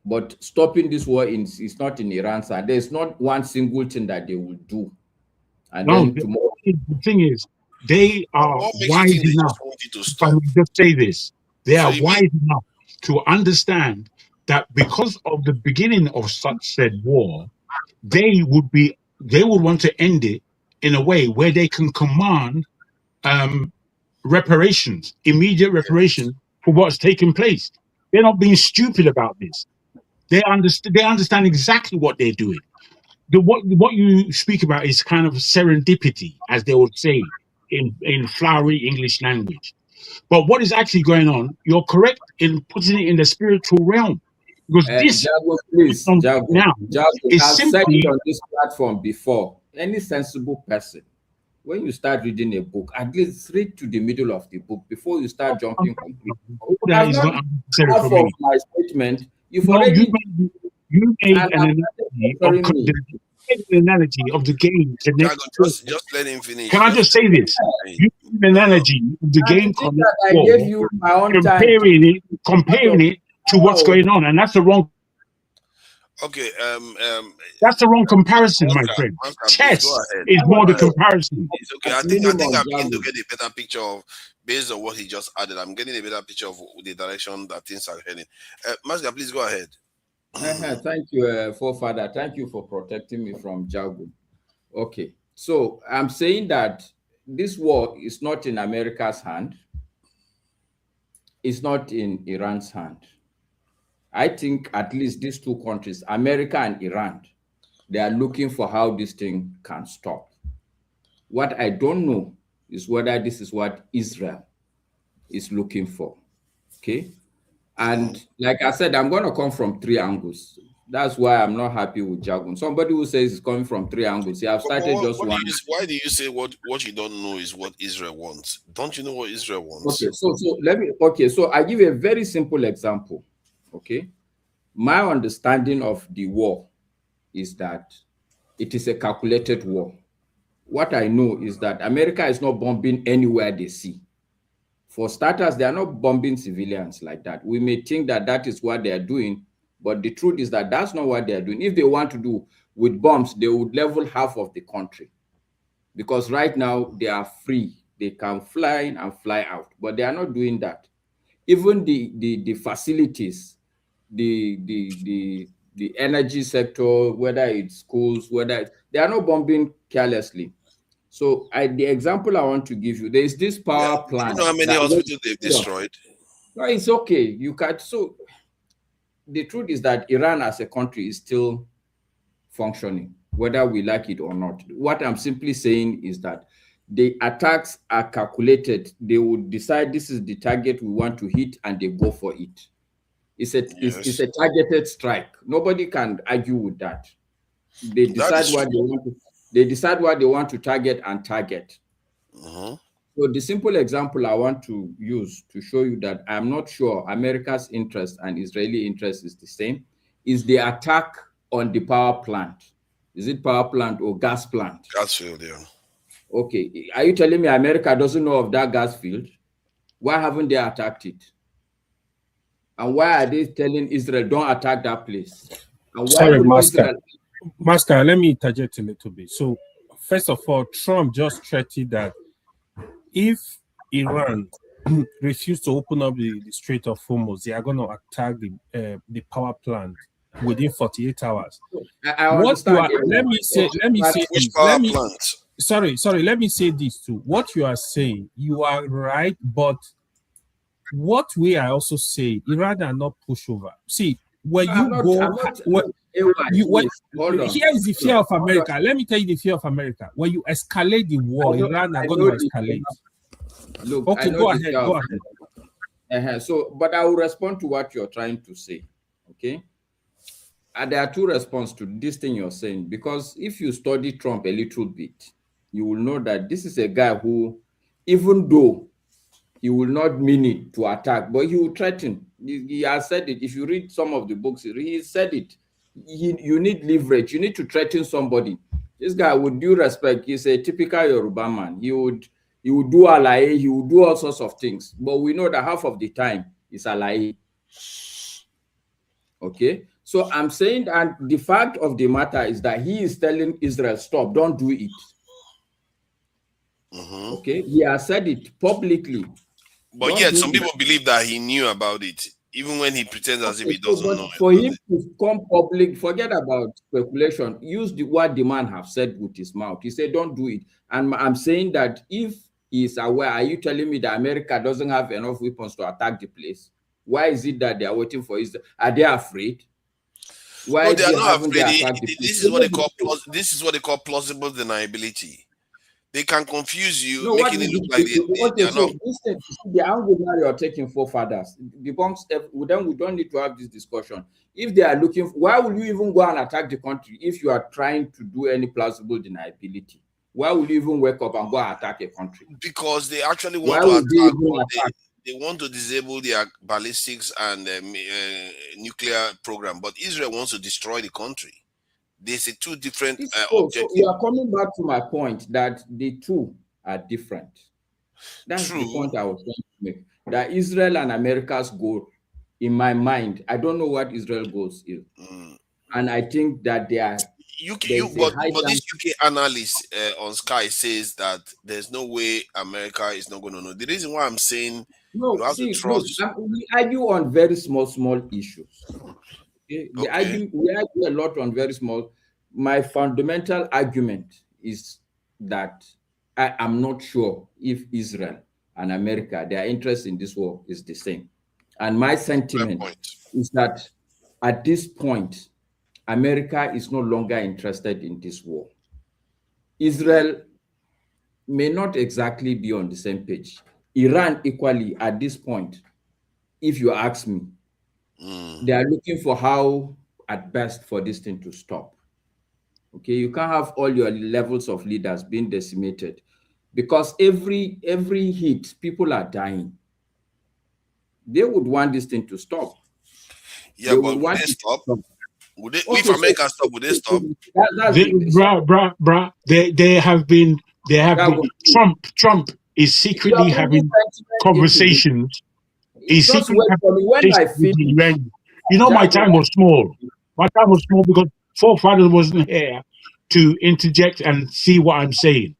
But stopping this war is not in Iran's hand. There's not one single thing that they will do. And no, then tomorrow, the thing is, they are wise enough. If I may just say this, they are wise enough to understand that because of the beginning of such said war, they would want to end it in a way where they can command reparations, immediate reparations for what's taken place. They're not being stupid about this. They understand exactly what they're doing. What you speak about is kind of serendipity, as they would say in flowery English language. But what is actually going on, you're correct in putting it in the spiritual realm. Because this Jago, please, Jago, now is I've said simply it on this platform before. Any sensible person, when you start reading a book, at least read to the middle of the book before you start jumping completely. that is not necessary Half for of me. my statement, you've No, already you made and an analogy of the game. Just let him finish. Can I just say this? You made an analogy of the game I gave you my own comparing it to what's going on, and that's the wrong. Okay. That's the wrong comparison, my friend. Chess is more the comparison. It's okay. I think I'm beginning to get a better picture of, based on what he just added. I'm getting a better picture of the direction that things are heading. Masga, please go ahead. Thank you, forefather. Thank you for protecting me from Jago. Okay, so I'm saying that this war is not in America's hand. It's not in Iran's hand. I think at least these two countries, America and Iran, they are looking for how this thing can stop. What I don't know is whether this is what Israel is looking for. Okay? And like I said, I'm going to come from three angles. That's why I'm not happy with Jagun. Somebody who says it's coming from three angles. Yeah, I've started just one. Why do you say what you don't know is what Israel wants? Don't you know what Israel wants? Okay, so I give a very simple example. Okay. My understanding of the war is that it is a calculated war. What I know is that America is not bombing anywhere they see. For starters, they are not bombing civilians like that. We may think that that is what they are doing, but the truth is that that's not what they are doing. If they want to do with bombs, they would level half of the country. Because right now, they are free. They can fly in and fly out, but they are not doing that. Even the facilities, the energy sector, whether it's schools, they are not bombing carelessly. So the example I want to give you, there is this power plant. You know how many hospitals they've destroyed? No, it's okay. You can't. So the truth is that Iran as a country is still functioning, whether we like it or not. What I'm simply saying is that the attacks are calculated. They would decide this is the target we want to hit, and they go for it. It's a targeted strike. Nobody can argue with that. They decide what they want to. They decide what they want to target and target. So the simple example I want to use to show you that I'm not sure America's interest and Israeli interest is the same is the attack on the power plant. Is it power plant or gas plant? Gas field, yeah. Okay. Are you telling me America doesn't know of that gas field? Why haven't they attacked it? And why are they telling Israel don't attack that place? And why Sorry, would Master. Israel... Master, let me interject a little bit. So, first of all, Trump just threatened that if Iran refused to open up the Strait of Hormuz, they are going to attack the power plant within 48 hours. I understand. Let me say this. Let me say this too. What you are saying, you are right, but what we are also saying, Iran are not pushover. See, when you here is the fear of America. Let me tell you the fear of America. When you escalate the war, Iran are going to escalate. Look, okay, go ahead. So, but I will respond to what you're trying to say. Okay. And there are two responses to this thing you're saying, because if you study Trump a little bit, you will know that this is a guy who, even though he will not mean it to attack, but he will threaten. He has said it. If you read some of the books, he said it. You need leverage. You need to threaten somebody. This guy, with due respect, he's a typical Yoruba man. He would do alaye, he would do all sorts of things. But we know that half of the time is alaye. Okay? So I'm saying that the fact of the matter is that he is telling Israel, stop, don't do it. Okay? He has said it publicly. But yet, some people believe that he knew about it, even when he pretends as if he doesn't know. For him to come public, forget about speculation. Use what the man have said with his mouth. He said, don't do it. And I'm saying that if he is aware, are you telling me that America doesn't have enough weapons to attack the place? Why is it that they are waiting for Israel? Are they afraid? Why no, they are not afraid. This is what they call plausible deniability. They can confuse you, making it look like they are not. Listen, the angle now you're taking forefathers debunks. Then we don't need to have this discussion. If they are looking, why will you even go and attack the country if you are trying to do any plausible deniability? Why will you even wake up and go and attack a country? Because they actually want to attack. They want to disable their ballistics and nuclear program, but Israel wants to destroy the country. There's two different objectives. So you are coming back to my point that the two are different. That's the point I was trying to make. That Israel and America's goal, in my mind, I don't know what Israel goals is. And I think that they are... But this UK analyst on Sky says that there's no way America is not going to know. The reason why I'm saying we argue on very small issues. Okay? We argue a lot on very small. My fundamental argument is that I am not sure if Israel and America, their interest in this war is the same. And my sentiment is that at this point, America is no longer interested in this war. Israel may not exactly be on the same page. Iran equally at this point, if you ask me, they are looking for how, at best, for this thing to stop. Okay, you can't have all your levels of leaders being decimated because every hit, people are dying. They would want this thing to stop. Yeah, but would they stop? Would they, if America stop, would they stop? They have been. Trump is secretly having conversations. He's secretly having conversations with the Iranians. You know, my time was small. My time was small because forefathers wasn't here to interject and see what I'm saying.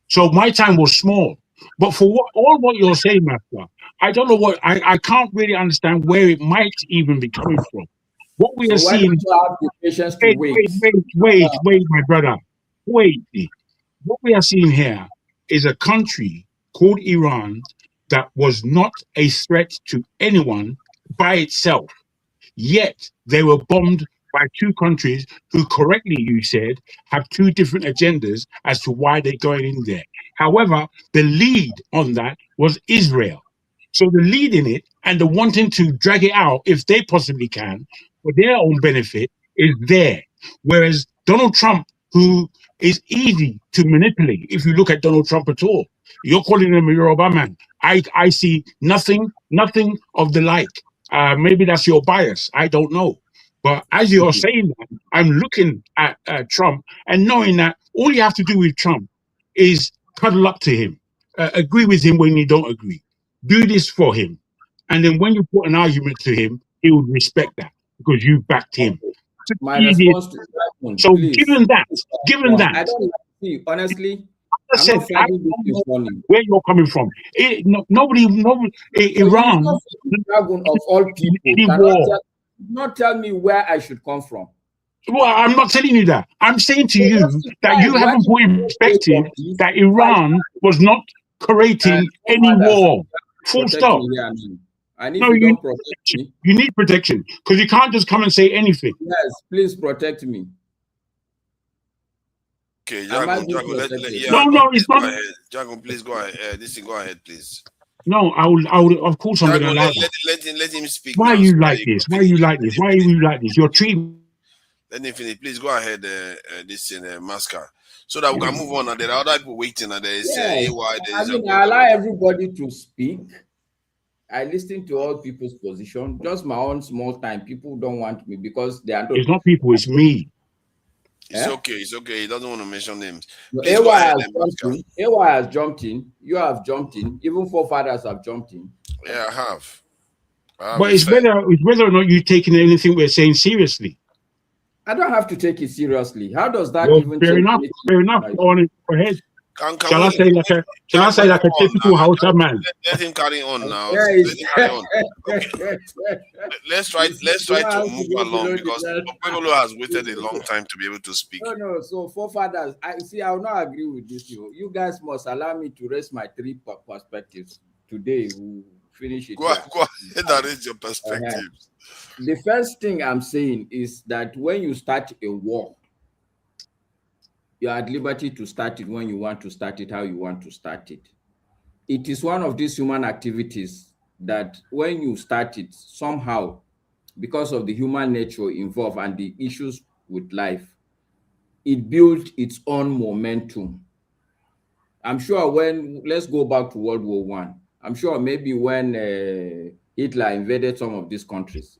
So my time was small. But for what you're saying, Master, I don't know what I can't really understand where it might even be coming from. What we are seeing. Wait, my brother. Wait. What we are seeing here is a country called Iran that was not a threat to anyone by itself. Yet they were bombed by two countries who, correctly you said, have two different agendas as to why they're going in there. However, the lead on that was Israel. So the lead in it and the wanting to drag it out, if they possibly can, for their own benefit, is there. Whereas Donald Trump, who is easy to manipulate, if you look at Donald Trump at all, you're calling him a Yoruba man. I see nothing of the like. Maybe that's your bias. I don't know. But as you're saying that, I'm looking at Trump and knowing that all you have to do with Trump is cuddle up to him, agree with him when you don't agree, do this for him. And then when you put an argument to him, he would respect that because you backed him. My response to that one, so please. given that, I don't see, honestly, I said, I don't know where you're coming from. Nobody, Iran, dragon of all people, not tell me where I should come from. Well, I'm not telling you that. I'm saying to you that you haven't put in perspective that Iran was not creating any war. Full stop. And if you don't protect me, you need protection because you can't just come and say anything. Yes, please protect me. Okay, Jago, no, it's not. Jago, please go ahead. Go ahead, please. No, I will. Of course, I'm going to allow that. Let him speak. Why are you like this? Why are you like this? Why are you like this? You're treating. Let him finish. Please go ahead. This in Masca, so that we can move on. And there are other people waiting. And there is I allow everybody to speak. I listen to all people's position. Just my own small time. People don't want me because they are. It's not people. It's me. It's okay. It's okay. He doesn't want to mention names. AY has jumped in. You have jumped in. Even forefathers have jumped in. Yeah, I have. But it's whether or not you're taking anything we're saying seriously. I don't have to take it seriously. How does that even fair enough? Fair enough. Go ahead. Shall I say like a typical Hausa man? Let him carry on now. Let's try to move along because Popolo has waited a long time to be able to speak. No. So forefathers, I will not agree with this. You guys must allow me to raise my three perspectives today. We'll finish it. Go ahead and raise your perspectives. The first thing I'm saying is that when you start a war, you are at liberty to start it when you want to start it, how you want to start it. It is one of these human activities that when you start it, somehow, because of the human nature involved and the issues with life, it built its own momentum. I'm sure let's go back to World War I. I'm sure maybe when Hitler invaded some of these countries,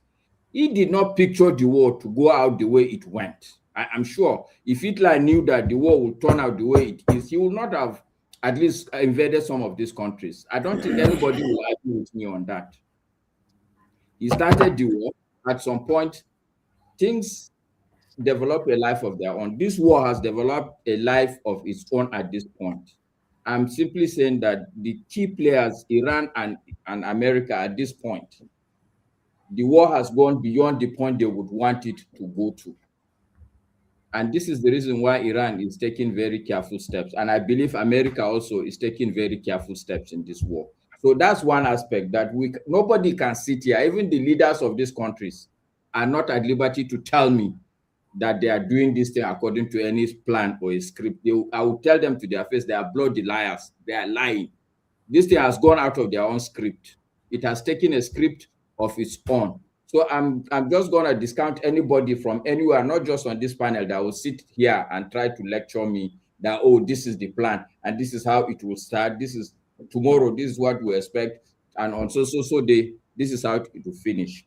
he did not picture the war to go out the way it went. I'm sure if Hitler knew that the war would turn out the way it is, he would not have at least invaded some of these countries. I don't think anybody will argue with me on that. He started the war. At some point, things develop a life of their own. This war has developed a life of its own at this point. I'm simply saying that the key players, Iran and America at this point, the war has gone beyond the point they would want it to go to. And this is the reason why Iran is taking very careful steps. And I believe America also is taking very careful steps in this war. So that's one aspect that nobody can sit here. Even the leaders of these countries are not at liberty to tell me that they are doing this thing according to any plan or a script. I will tell them to their face, they are bloody liars. They are lying. This thing has gone out of their own script. It has taken a script of its own. So I'm just going to discount anybody from anywhere, not just on this panel, that will sit here and try to lecture me that, oh, this is the plan and this is how it will start. This is tomorrow. This is what we expect. And on so day, this is how it will finish.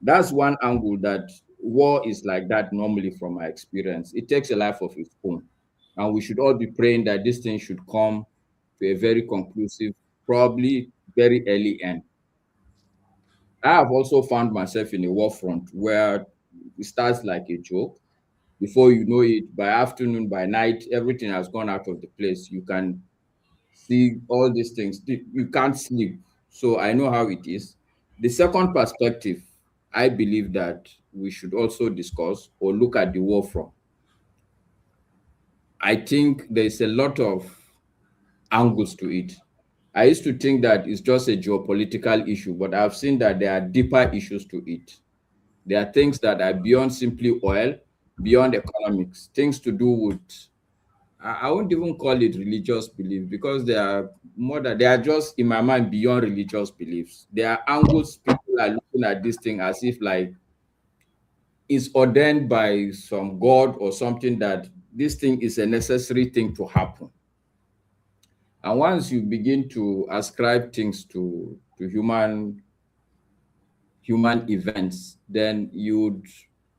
That's one angle that war is like that normally from my experience. It takes a life of its own. And we should all be praying that this thing should come to a very conclusive, probably very early end. I have also found myself in a war front where it starts like a joke. Before you know it, by afternoon, by night, everything has gone out of the place. You can see all these things. You can't sleep. So I know how it is. The second perspective, I believe that we should also discuss or look at the war from. I think there's a lot of angles to it. I used to think that it's just a geopolitical issue, but I've seen that there are deeper issues to it. There are things that are beyond simply oil, beyond economics, things to do with, I won't even call it religious belief, because they are just, in my mind, beyond religious beliefs. There are angles people are looking at this thing as if like it's ordained by some God or something, that this thing is a necessary thing to happen. And once you begin to ascribe things to human events, then you'd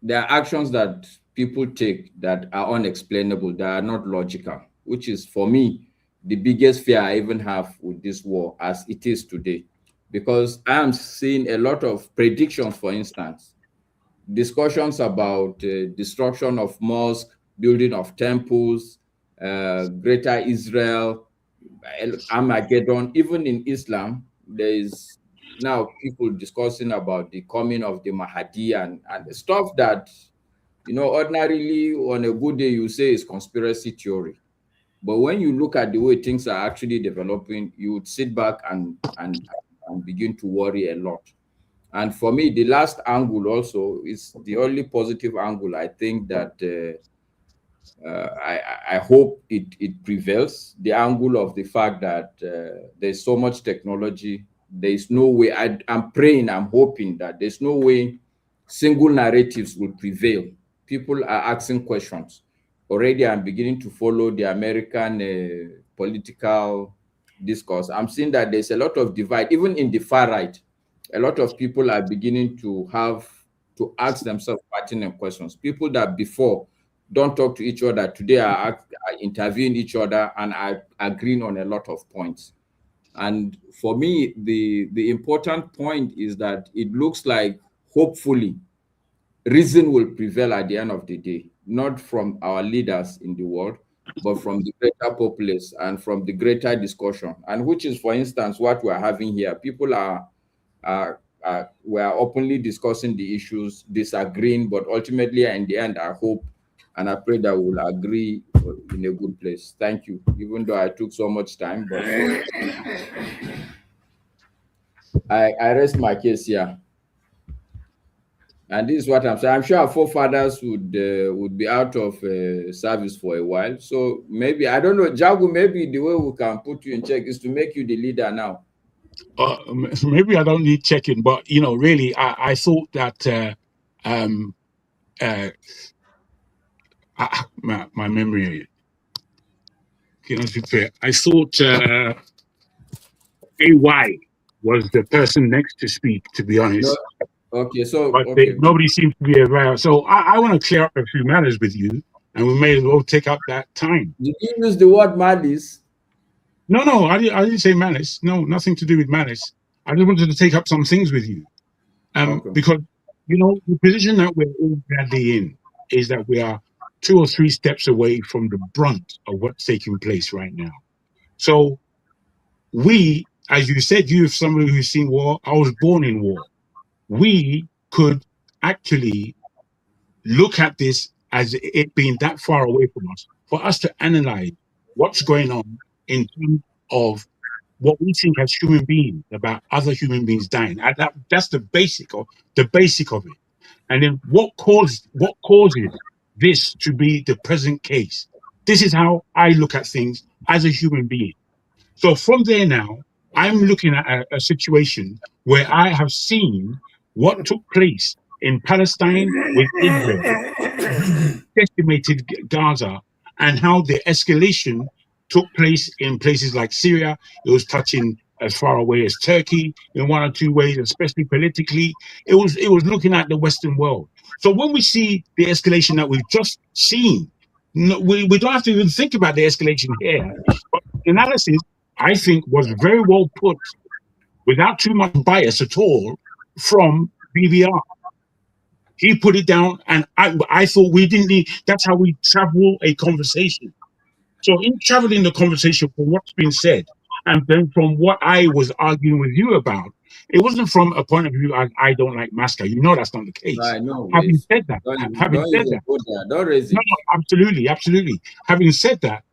there are actions that people take that are unexplainable, that are not logical, which is, for me, the biggest fear I even have with this war as it is today. Because I am seeing a lot of predictions, for instance, discussions about destruction of mosques, building of temples, greater Israel, Armageddon. Even in Islam, there is now people discussing about the coming of the Mahdi and stuff that, ordinarily on a good day you say is conspiracy theory. But when you look at the way things are actually developing, you would sit back and begin to worry a lot. And for me, the last angle also is the only positive angle. I think that I hope it prevails. The angle of the fact that there's so much technology, there's no way, I'm praying, I'm hoping that there's no way single narratives will prevail. People are asking questions. Already I'm beginning to follow the American political discourse. I'm seeing that there's a lot of divide, even in the far right. A lot of people are beginning to have to ask themselves pertinent questions. People that before don't talk to each other today are interviewing each other and are agreeing on a lot of points. And for me, the important point is that it looks like, hopefully, reason will prevail at the end of the day, not from our leaders in the world, but from the greater populace and from the greater discussion. And which is, for instance, what we're having here. People we are openly discussing the issues, disagreeing, but ultimately, in the end, I hope and I pray that we'll agree in a good place. Thank you. Even though I took so much time, but I rest my case here. And this is what I'm saying. I'm sure our forefathers would be out of service for a while. So maybe, I don't know, Jagu, maybe the way we can put you in check is to make you the leader now. Maybe I don't need checking, but really, I thought that my memory, I thought AY was the person next to speak, to be honest. No. Okay, so but nobody seems to be around. So I want to clear up a few matters with you, and we may as well take up that time. Did you use the word malice? No, I didn't say malice. No, nothing to do with malice. I just wanted to take up some things with you, because the position that we're all badly in is that we are 2 or 3 steps away from the brunt of what's taking place right now. So we, as you said, you're somebody who's seen war. I was born in war. We could actually look at this as it being that far away from us, for us to analyze what's going on in terms of what we think as human beings about other human beings dying. That's the basic of it. And then what causes this to be the present case? This is how I look at things as a human being. So from there now, I'm looking at a situation where I have seen what took place in Palestine with Israel, decimated Gaza, and how the escalation took place in places like Syria. It was touching as far away as Turkey in 1 or 2 ways, especially politically. It was looking at the Western world. So when we see the escalation that we've just seen, we don't have to even think about the escalation here. But the analysis, I think, was very well put, without too much bias at all, from BVR. He put it down, and I thought we didn't need. That's how we travel a conversation. So in traveling the conversation from what's been said, and then from what I was arguing with you about, it wasn't from a point of view I don't like Masca. You know that's not the case. I know. Having said that, don't raise it. No, absolutely. Having said that,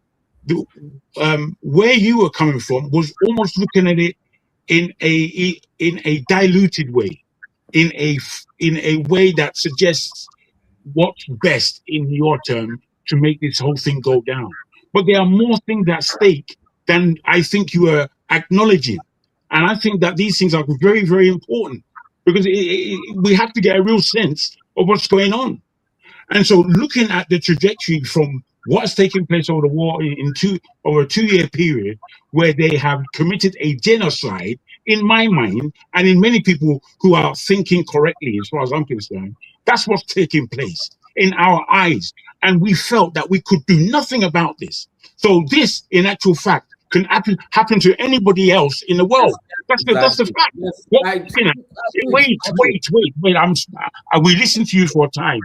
where you were coming from was almost looking at it in a diluted way, in a way that suggests what's best in your term to make this whole thing go down. But there are more things at stake than I think you are acknowledging. And I think that these things are very, very important, because we have to get a real sense of what's going on. And so looking at the trajectory from what's taking place over the war over a 2-year period, where they have committed a genocide, in my mind, and in many people who are thinking correctly, as far as I'm concerned, That's what's taking place in our eyes. And we felt that we could do nothing about this. So this, in actual fact, can happen to anybody else in the world. That's the fact. Yes, What we're looking at. Wait. We listened to you for a time.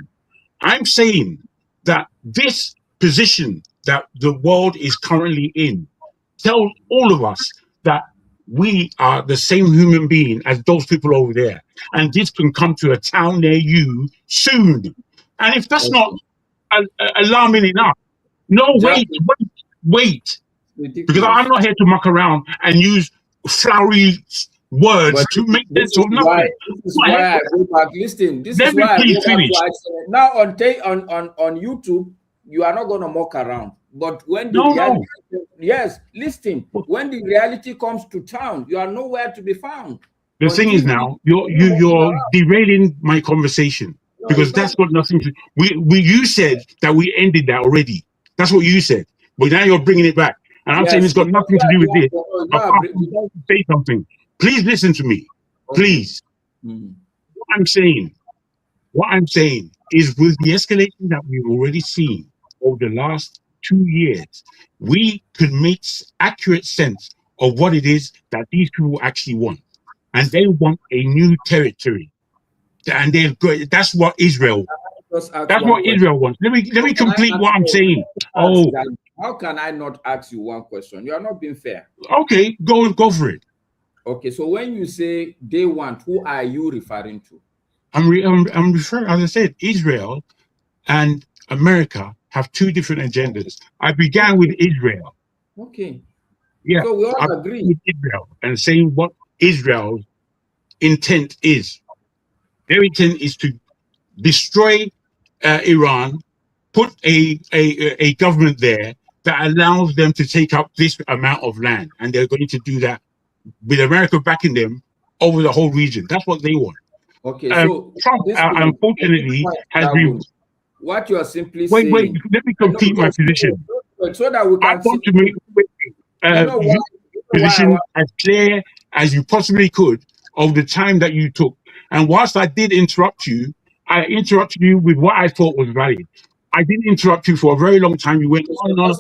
I'm saying that this position that the world is currently in tells all of us that we are the same human being as those people over there. And this can come to a town near you soon. And if that's not alarming enough, wait. Because I'm not here to muck around and use flowery words to make sense of nothing. This is why I go back. Listen, this is why I go back to Iceland. Now on YouTube, you are not going to muck around. But when the reality, yes, listen, when the reality comes to town, you are nowhere to be found. The thing is now, you're derailing my conversation because that's got nothing to. You said that we ended that already. That's what you said. But now you're bringing it back. And I'm saying it's got nothing to do with this. Say something. Please listen to me. Please. What I'm saying is with the escalation that we've already seen over the last 2 years, we could make accurate sense of what it is that these people actually want. And they want a new territory. And that's what Israel wants. Let me complete what I'm saying. How can I not ask you one question? You are not being fair. Okay, go for it. Okay, so when you say they want, who are you referring to? I'm referring, as I said, Israel and America have two different agendas. I began with Israel. Okay. Yeah. So we all agree with Israel and saying what Israel's intent is. Their intent is to destroy Iran, put a government there that allows them to take up this amount of land, and they're going to do that with America backing them over the whole region. That's what they want. Okay, so Trump, unfortunately, has been. What you are simply saying. Wait. Let me complete my position. So that we can. I want to make position as clear as you possibly could of the time that you took. And whilst I did interrupt you, I interrupted you with what I thought was valid. I didn't interrupt you for a very long time. You went on,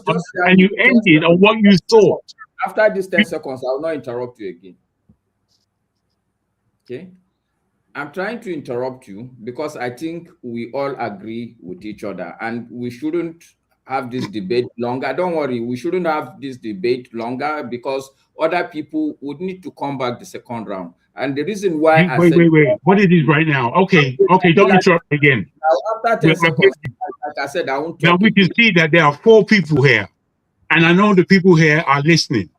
and you ended on what you thought. After these 10 seconds, I will not interrupt you again. Okay? I'm trying to interrupt you because I think we all agree with each other, and we shouldn't have this debate longer. Don't worry, we shouldn't have this debate longer because other people would need to come back the second round. And the reason why wait, what it is right now? Okay, don't interrupt again. Now, after 10 seconds, like I said, I won't talk. Now we can see that there are 4 people here, and I know the people here are listening.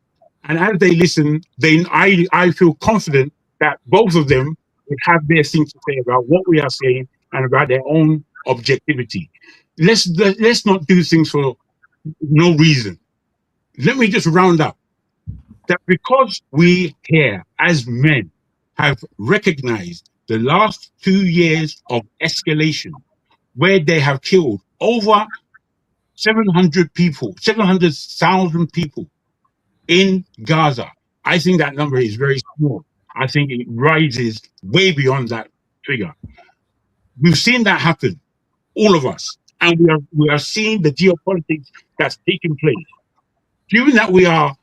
And as they listen, I feel confident that both of them would have their things to say about what we are saying and about their own objectivity. Let's not do things for no reason. Let me just round up that because we here as men have recognized the last 2 years of escalation where they have killed over 700,000 people in Gaza. I think that number is very small. I think it rises way beyond that figure. We've seen that happen, all of us, and we are seeing the geopolitics that's taking place. Given that we are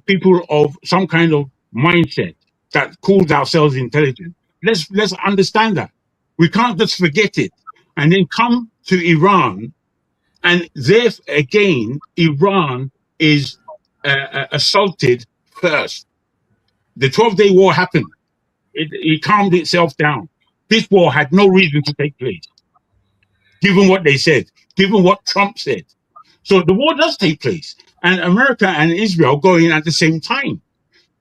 people of some kind of mindset that calls ourselves intelligent, let's understand that. We can't just forget it and then come to Iran, and there again, Iran is assaulted first. The 12-day war happened. It calmed itself down. This war had no reason to take place, given what they said, given what Trump said. So the war does take place, and America and Israel go in at the same time.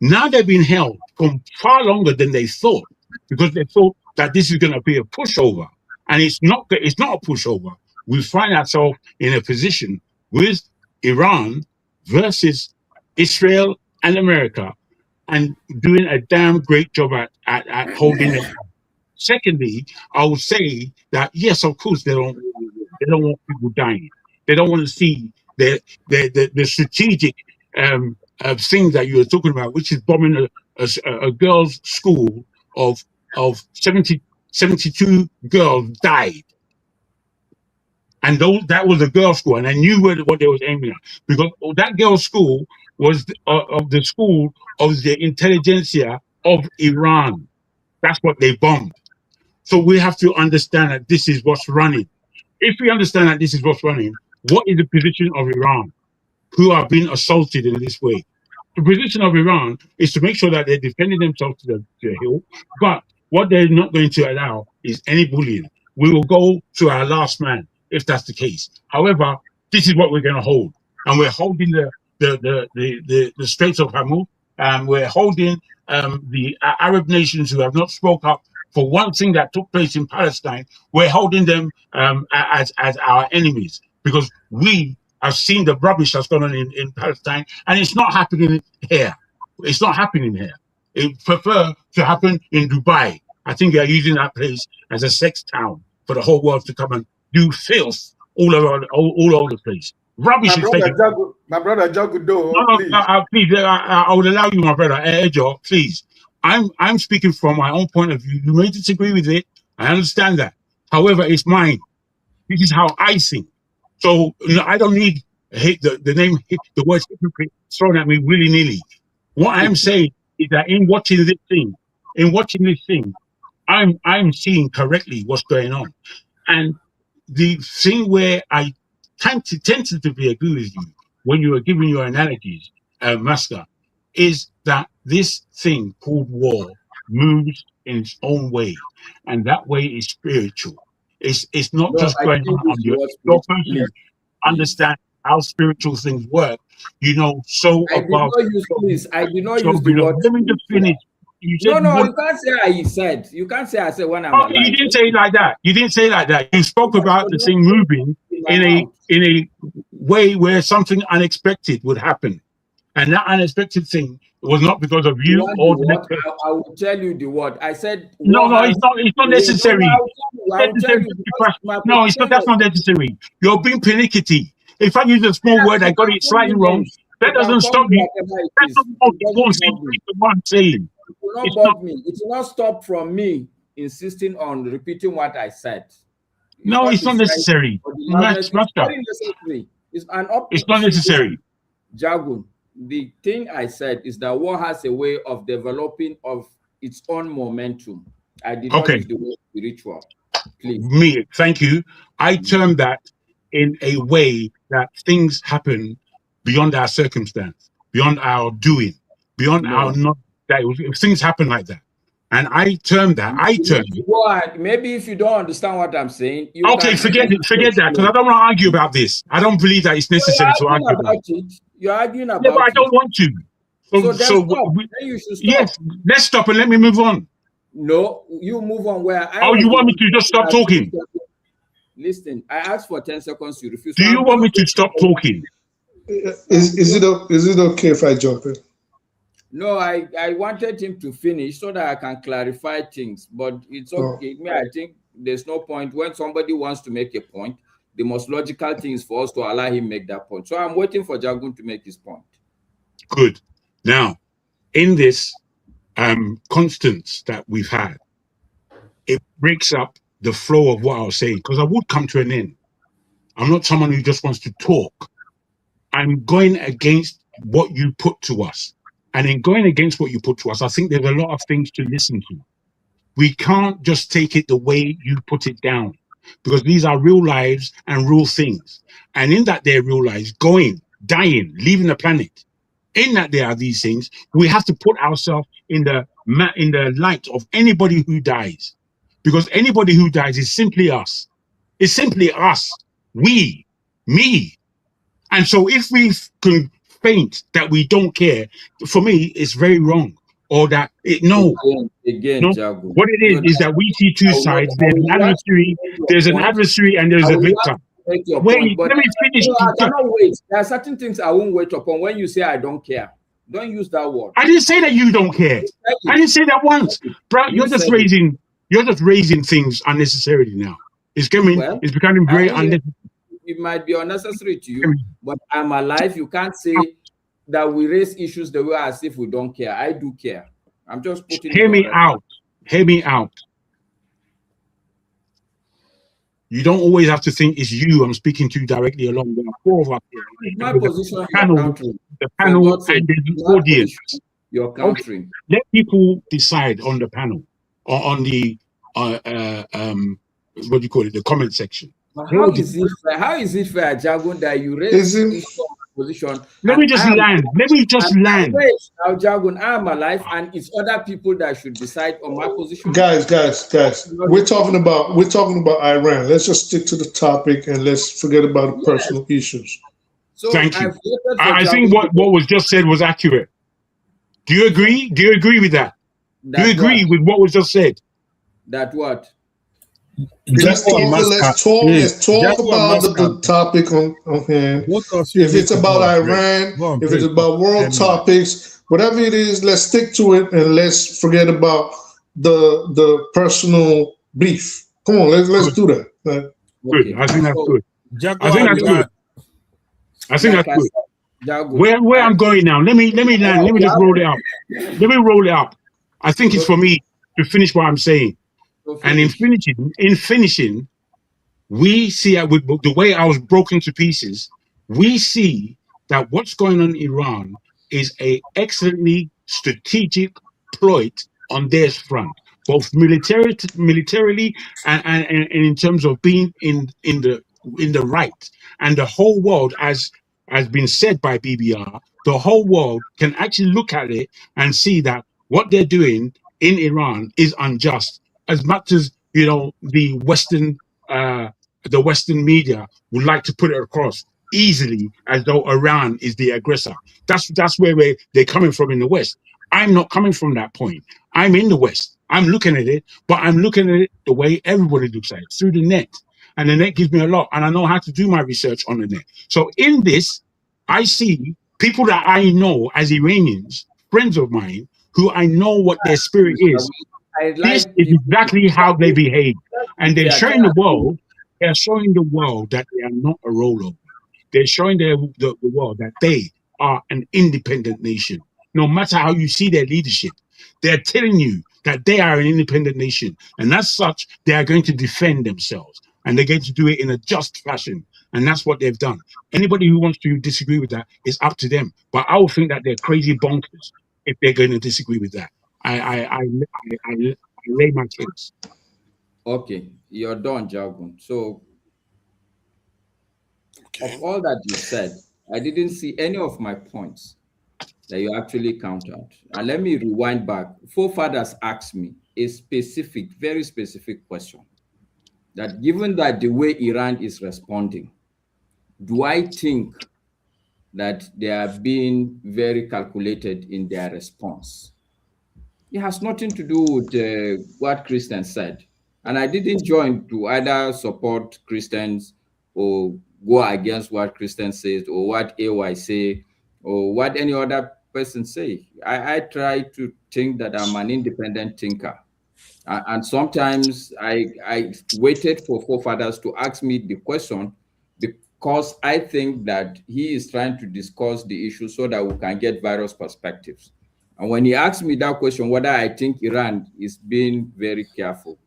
Now they've been held for far longer than they thought, because they thought that this is going to be a pushover, and it's not a pushover. We find ourselves in a position with Iran versus Israel and America, and doing a damn great job at holding it. Secondly, I would say that yes, of course, they don't want people dying. They don't want to see the strategic thing that you were talking about, which is bombing a girls' school of 70 72 girls died. And that was a girls' school, and I knew what they was aiming at, because that girls' school was of the school of the intelligentsia of Iran. That's what they bombed. So we have to understand that this is what's running. If we understand that this is what's running, what is the position of Iran, who are being assaulted in this way? The position of Iran is to make sure that they're defending themselves to the hill, but what they're not going to allow is any bullying. We will go to our last man if that's the case. However, this is what we're going to hold, and we're holding the Straits of Hormuz, and we're holding the Arab nations who have not spoke up for one thing that took place in Palestine. We're holding them as our enemies, because we have seen the rubbish that's gone on in Palestine, and it's not happening here. It's not happening here. It prefer to happen in Dubai. I think they're using that place as a sex town for the whole world to come and do filth all over the place. Rubbish is taking. My brother Jagudo, please. Please, I would allow you, my brother. Ejo, please. I'm speaking from my own point of view. You may disagree with it. I understand that. However, it's mine. This is how I think. So I don't need the word hypocrite thrown at me willy-nilly. What I'm saying is that in watching this thing, I'm seeing correctly what's going on. And the thing where I tentatively agree with you when you were giving your analogies, Master, is that this thing called war moves in its own way, and that way is spiritual. It's not just going on your person. Understand how spiritual things work, so above. I did not use the word. Let me just finish. You can't say I said. You can't say I said when I'm alive. You didn't say it like that. You didn't say it like that. You spoke about the thing moving in a way where something unexpected would happen, and that unexpected thing was not because of you or the next person. I will tell you the word. I said no. It's not necessary. No, it's not. That's not necessary. You're being pernickety. If I use a small word, I got it slightly wrong. That doesn't stop you. That's not what I'm saying. It will not bother me. It will not stop from me insisting on repeating what I said. It's not necessary. It's very necessary. It's not necessary. Jagun, the thing I said is that war has a way of developing of its own momentum. I did not use the word spiritual. Please. Thank you. I term that in a way that things happen beyond our circumstance, beyond our doing, beyond our not. If things happen like that, and I term that. Maybe if you don't understand what I'm saying, forget that, because I don't want to argue about this. I don't believe that it's necessary to argue about it. You're arguing about it. But I don't want to. So then you should stop. Yes, let's stop and let me move on. No, you move on where you want me to just stop talking? Listen, I asked for 10 seconds. You refuse. Do you want me to stop talking? Is it okay if I jump in? No, I wanted him to finish so that I can clarify things. But it's okay. I think there's no point. When somebody wants to make a point, the most logical thing is for us to allow him make that point. So I'm waiting for Jagun to make his point. Good. Now, in this constants that we've had, it breaks up the flow of what I was saying, because I would come to an end. I'm not someone who just wants to talk. I'm going against what you put to us. And in going against what you put to us, I think there's a lot of things to listen to. We can't just take it the way you put it down, because these are real lives and real things. And in that they're real lives, going, dying, leaving the planet. In that there are these things, we have to put ourselves in the light of anybody who dies. Because anybody who dies is simply us. It's simply us. We. Me. And so if we can faint that we don't care, for me, it's very wrong. Or that Jagun. What it is that we see two sides. There's an adversary and there's a victim. Wait, let me finish. I cannot wait. There are certain things I won't wait upon. When you say I don't care, don't use that word. I didn't say that you don't care. I didn't say that once, bro. You're just raising things unnecessarily now. It's becoming very unnecessary. It might be unnecessary to you, but I'm alive. You can't say that we raise issues the way as if we don't care. I do care. I'm just putting. Hear me out. You don't always have to think it's you I'm speaking to directly along. There are four of us here. My And position, the your panel, country. the For panel God's sake, and the my audience. position, your Okay, country. let people decide on the panel or on the what do you call it, the comment section. But how is it fair? How is it fair, Jagun, that you raise this position? Let me just land. Let me just land. Wait, now, Jagun, I am alive, and it's other people that should decide on my position. Guys, we're talking about Iran. Let's just stick to the topic and let's forget about the personal issues. So thank you. I think what was just said was accurate. Do you agree? Do you agree with that? Do you agree with what was just said? That what? Let's talk about the topic on hand. If it's about Iran, if it's about world topics, whatever it is, let's stick to it and let's forget about the personal beef. Come on, let's do that. Good. I think that's good. I think that's good. I think that's good. Where I'm going now, let me land. Let me just roll it up. Let me roll it up. I think it's for me to finish what I'm saying. And in finishing, we see with the way I was broken to pieces, we see that what's going on in Iran is a excellently strategic ploy on their front, both militarily and in terms of being in the right. And the whole world, as has been said by BBR, the whole world can actually look at it and see that what they're doing in Iran is unjust. As much as the Western media would like to put it across easily as though Iran is the aggressor. That's where they're coming from in the West. I'm not coming from that point. I'm in the West. I'm looking at it, but I'm looking at it the way everybody looks at it, through the net. And the net gives me a lot, and I know how to do my research on the net. So in this, I see people that I know as Iranians, friends of mine, who I know what their spirit is. This is exactly how they behave. And they're showing the world, that they are not a rollover. They're showing the world that they are an independent nation. No matter how you see their leadership, they're telling you that they are an independent nation. And as such, they are going to defend themselves. And they're going to do it in a just fashion. And that's what they've done. Anybody who wants to disagree with that is up to them. But I would think that they're crazy bonkers if they're going to disagree with that. I lay my case. Okay, you're done, Jagun. So, of all that you said, I didn't see any of my points that you actually countered. And let me rewind back. Forefathers asked me a specific, very specific question. That given that the way Iran is responding, do I think that they are being very calculated in their response? It has nothing to do with what Christians said. And I didn't join to either support Christians or go against what Christians say or what AY say or what any other person say. I try to think that I'm an independent thinker. And sometimes I waited for forefathers to ask me the question because I think that he is trying to discuss the issue so that we can get various perspectives. And when he asked me that question, whether I think Iran is being very careful,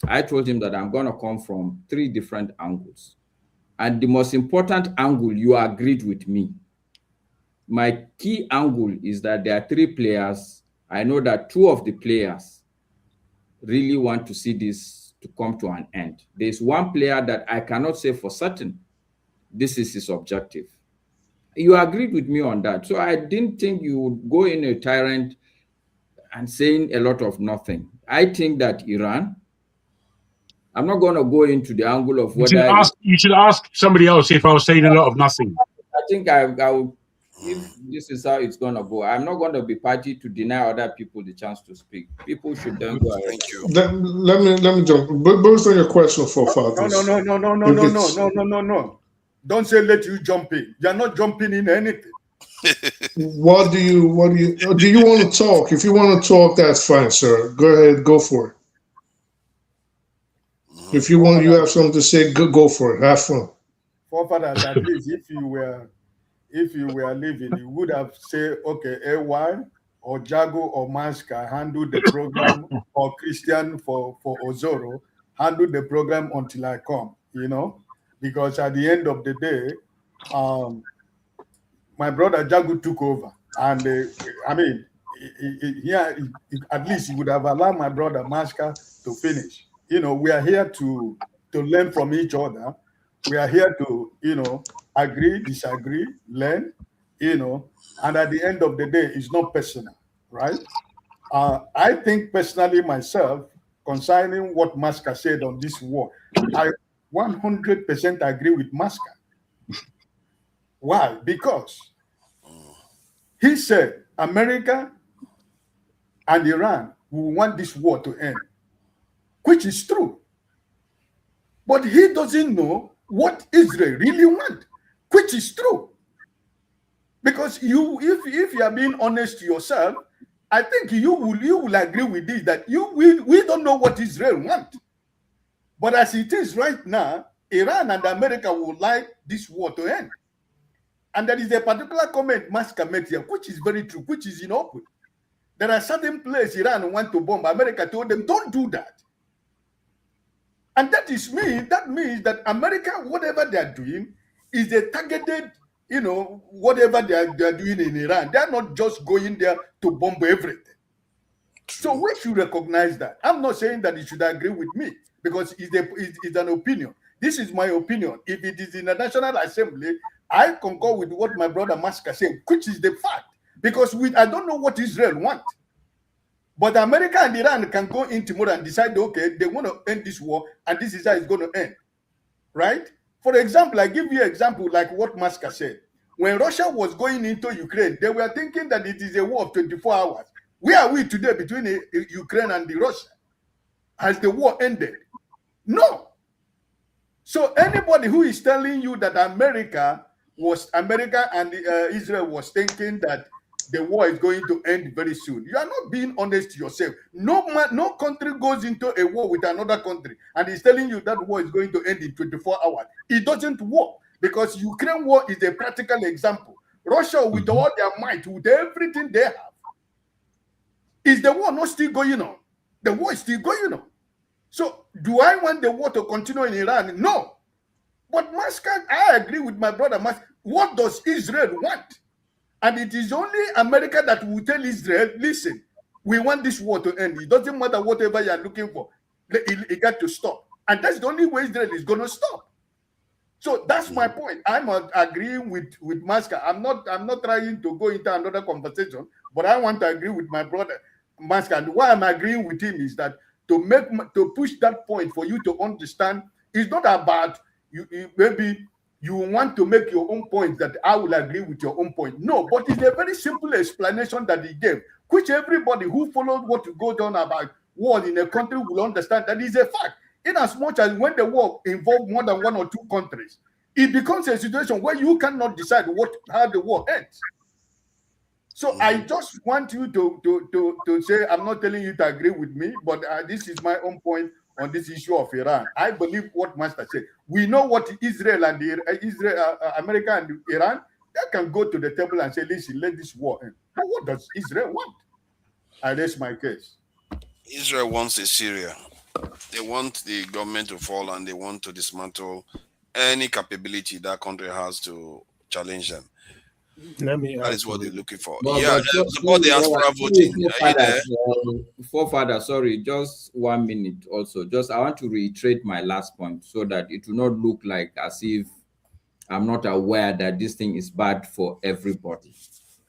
I told him that I'm going to come from 3 different angles. And the most important angle, you agreed with me. My key angle is that there are 3 players. I know that 2 of the players really want to see this to come to an end. There's 1 player that I cannot say for certain this is his objective. You agreed with me on that. So I didn't think you would go in a tyrant and saying a lot of nothing. I think that Iran, I'm not going to go into the angle of whether... You should ask somebody else if I was saying a lot of nothing. I think I would, if this is how it's going to go, I'm not going to be party to deny other people the chance to speak. People should then go ahead. Thank you. Let me jump. Based on your question for fathers. No. Don't say let you jump in. You're not jumping in anything. What do you want to talk? If you want to talk, that's fine, sir. Go ahead, go for it. If you have something to say, go for it. Have fun. Forefathers, at least if you were living, you would have said, okay, AY or Jago or Maska handle the program, or Christian for Ozoro handle the program until I come. you know, because at the end of the day, my brother Jagu took over, and I mean, at least he would have allowed my brother Maska to finish. You know, we are here to learn from each other. We are here to, you know, agree, disagree, learn, you know, and at the end of the day, it's not personal, right? I think personally myself, concerning what Maska said on this war, I 100% agree with Maska. Why? Because he said America and Iran will want this war to end, which is true. But he doesn't know what Israel really wants, which is true. Because if you are being honest to yourself, I think you will agree with this, that we don't know what Israel wants. But as it is right now, Iran and America would like this war to end. And there is a particular comment Maska made here, which is very true, which is in open. There are certain places Iran want to bomb. America told them, don't do that. And that means that America, whatever they are doing, is a targeted, you know, whatever they are doing in Iran. They are not just going there to bomb everything. So we should recognize that. I'm not saying that you should agree with me, because it's an opinion. This is my opinion. If it is in the National Assembly, I concur with what my brother Maska said, which is the fact. Because I don't know what Israel wants. But America and Iran can go in tomorrow and decide, okay, they want to end this war, and this is how it's going to end. Right? For example, I give you an example like what Maska said. When Russia was going into Ukraine, they were thinking that it is a war of 24 hours. Where are we today between Ukraine and Russia? Has the war ended? No. So anybody who is telling you that America and Israel was thinking that the war is going to end very soon, you are not being honest to yourself. No country goes into a war with another country and is telling you that war is going to end in 24 hours. It doesn't work, because Ukraine war is a practical example. Russia, with all their might, with everything they have, is the war not still going on? The war is still going on. So do I want the war to continue in Iran? No. But Maska, I agree with my brother Maska. What does Israel want? And it is only America that will tell Israel, listen, we want this war to end. It doesn't matter whatever you are looking for. It got to stop. And that's the only way Israel is going to stop. So that's my point. I'm agreeing with Maska. I'm not trying to go into another conversation, but I want to agree with my brother Maska. And why I'm agreeing with him is that to push that point for you to understand, it's not about maybe you want to make your own point that I will agree with your own point. No, but it's a very simple explanation that he gave, which everybody who followed what goes on about war in a country will understand that is a fact. In as much as when the war involves more than one or two countries, it becomes a situation where you cannot decide how the war ends. So I just want you to say, I'm not telling you to agree with me, but this is my own point on this issue of Iran. I believe what Master said. We know what Israel and America and Iran, they can go to the table and say, listen, let this war end. But what does Israel want? I raise my case. Israel wants a Syria. They want the government to fall, and they want to dismantle any capability that country has to challenge them. That is what they're looking for. Support the diaspora voting. Forefather, sorry, just 1 minute also. I want to reiterate my last point so that it will not look like as if I'm not aware that this thing is bad for everybody.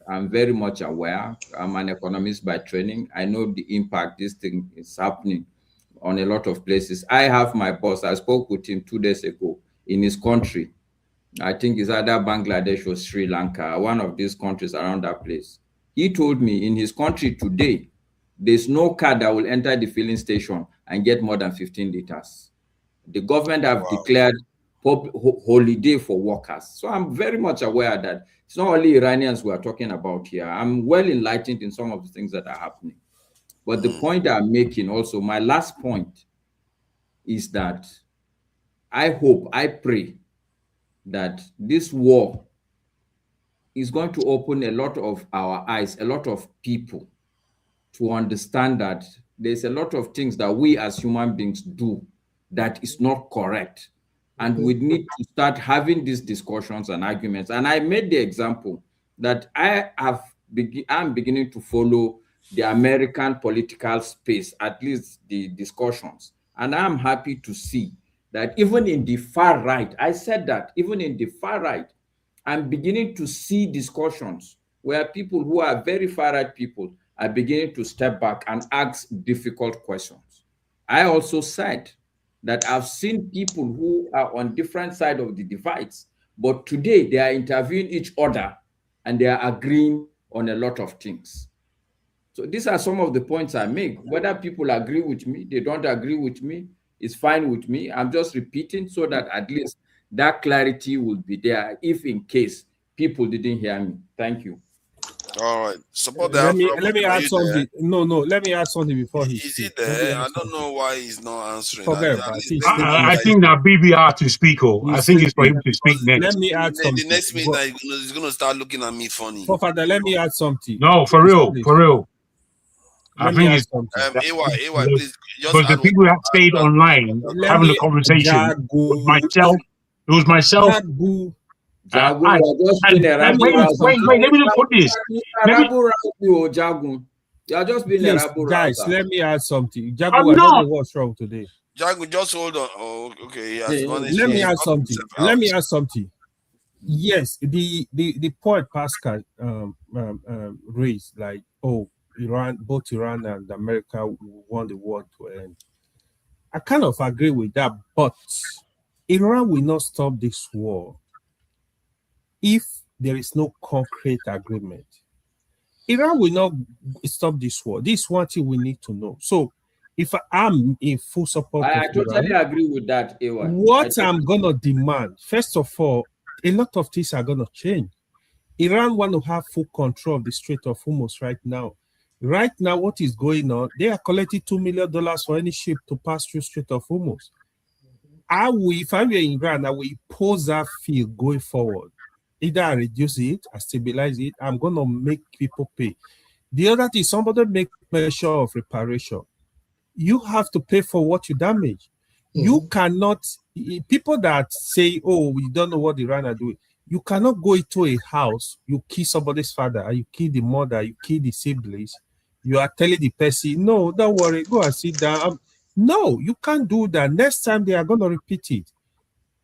I'm very much aware. I'm an economist by training. I know the impact this thing is happening on a lot of places. I have my boss. I spoke with him 2 days ago in his country. I think it's either Bangladesh or Sri Lanka, one of these countries around that place. He told me in his country today, there's no car that will enter the filling station and get more than 15 liters. The government have declared holiday for workers. So I'm very much aware that it's not only Iranians we are talking about here. I'm well enlightened in some of the things that are happening. But the point I'm making also, my last point, is that I hope, I pray that this war is going to open a lot of our eyes, a lot of people, to understand that there's a lot of things that we as human beings do that is not correct. And we need to start having these discussions and arguments. And I made the example that I'm beginning to follow the American political space, at least the discussions. And I'm happy to see that even in the far right, I said that even in the far right, I'm beginning to see discussions where people who are very far right people are beginning to step back and ask difficult questions. I also said that I've seen people who are on different sides of the divides, but today they are interviewing each other and they are agreeing on a lot of things. So these are some of the points I make. Whether people agree with me, they don't agree with me, it's fine with me. I'm just repeating so that at least that clarity will be there if in case people didn't hear me. Thank you. All right. Support Let that. me add something. No, let me add something before he Is he speaks. there? I don't know why he's not answering. I think that BBR to speak. I think it's for him to speak next. Let me add something. The next minute he's going to start looking at me funny. Father, let me add something. No, for real, for real. I think it's AY, please. Because the people that stayed online having a conversation with myself, it was myself. Jagun, wait, let me just put this. You're just being a rabble guys, let me add something. Jagun, I don't know what's wrong today. Jagun, just hold on. Oh, okay. Let me add something. Let me add something. Yes, the point Pascal raised, like, oh, both Iran and America want the war to end. I kind of agree with that, but Iran will not stop this war if there is no concrete agreement. Iran will not stop this war. This is one thing we need to know. So if I'm in full support I of totally Iran, agree with that, AY. what I'm going to demand, first of all, a lot of things are going to change. Iran want to have full control of the Strait of Hormuz right now. Right now, what is going on, they are collecting $2 million for any ship to pass through Strait of Hormuz. If I were in Iran, I will impose that fee going forward. Either I reduce it, I stabilize it, I'm going to make people pay. The other thing, somebody make measure of reparation. You have to pay for what you damage. You cannot, people that say, oh, we don't know what Iran are doing, you cannot go into a house, you kill somebody's father, you kill the mother, you kill the siblings, you are telling the person, no, don't worry, go and sit down. No, you can't do that. Next time they are going to repeat it.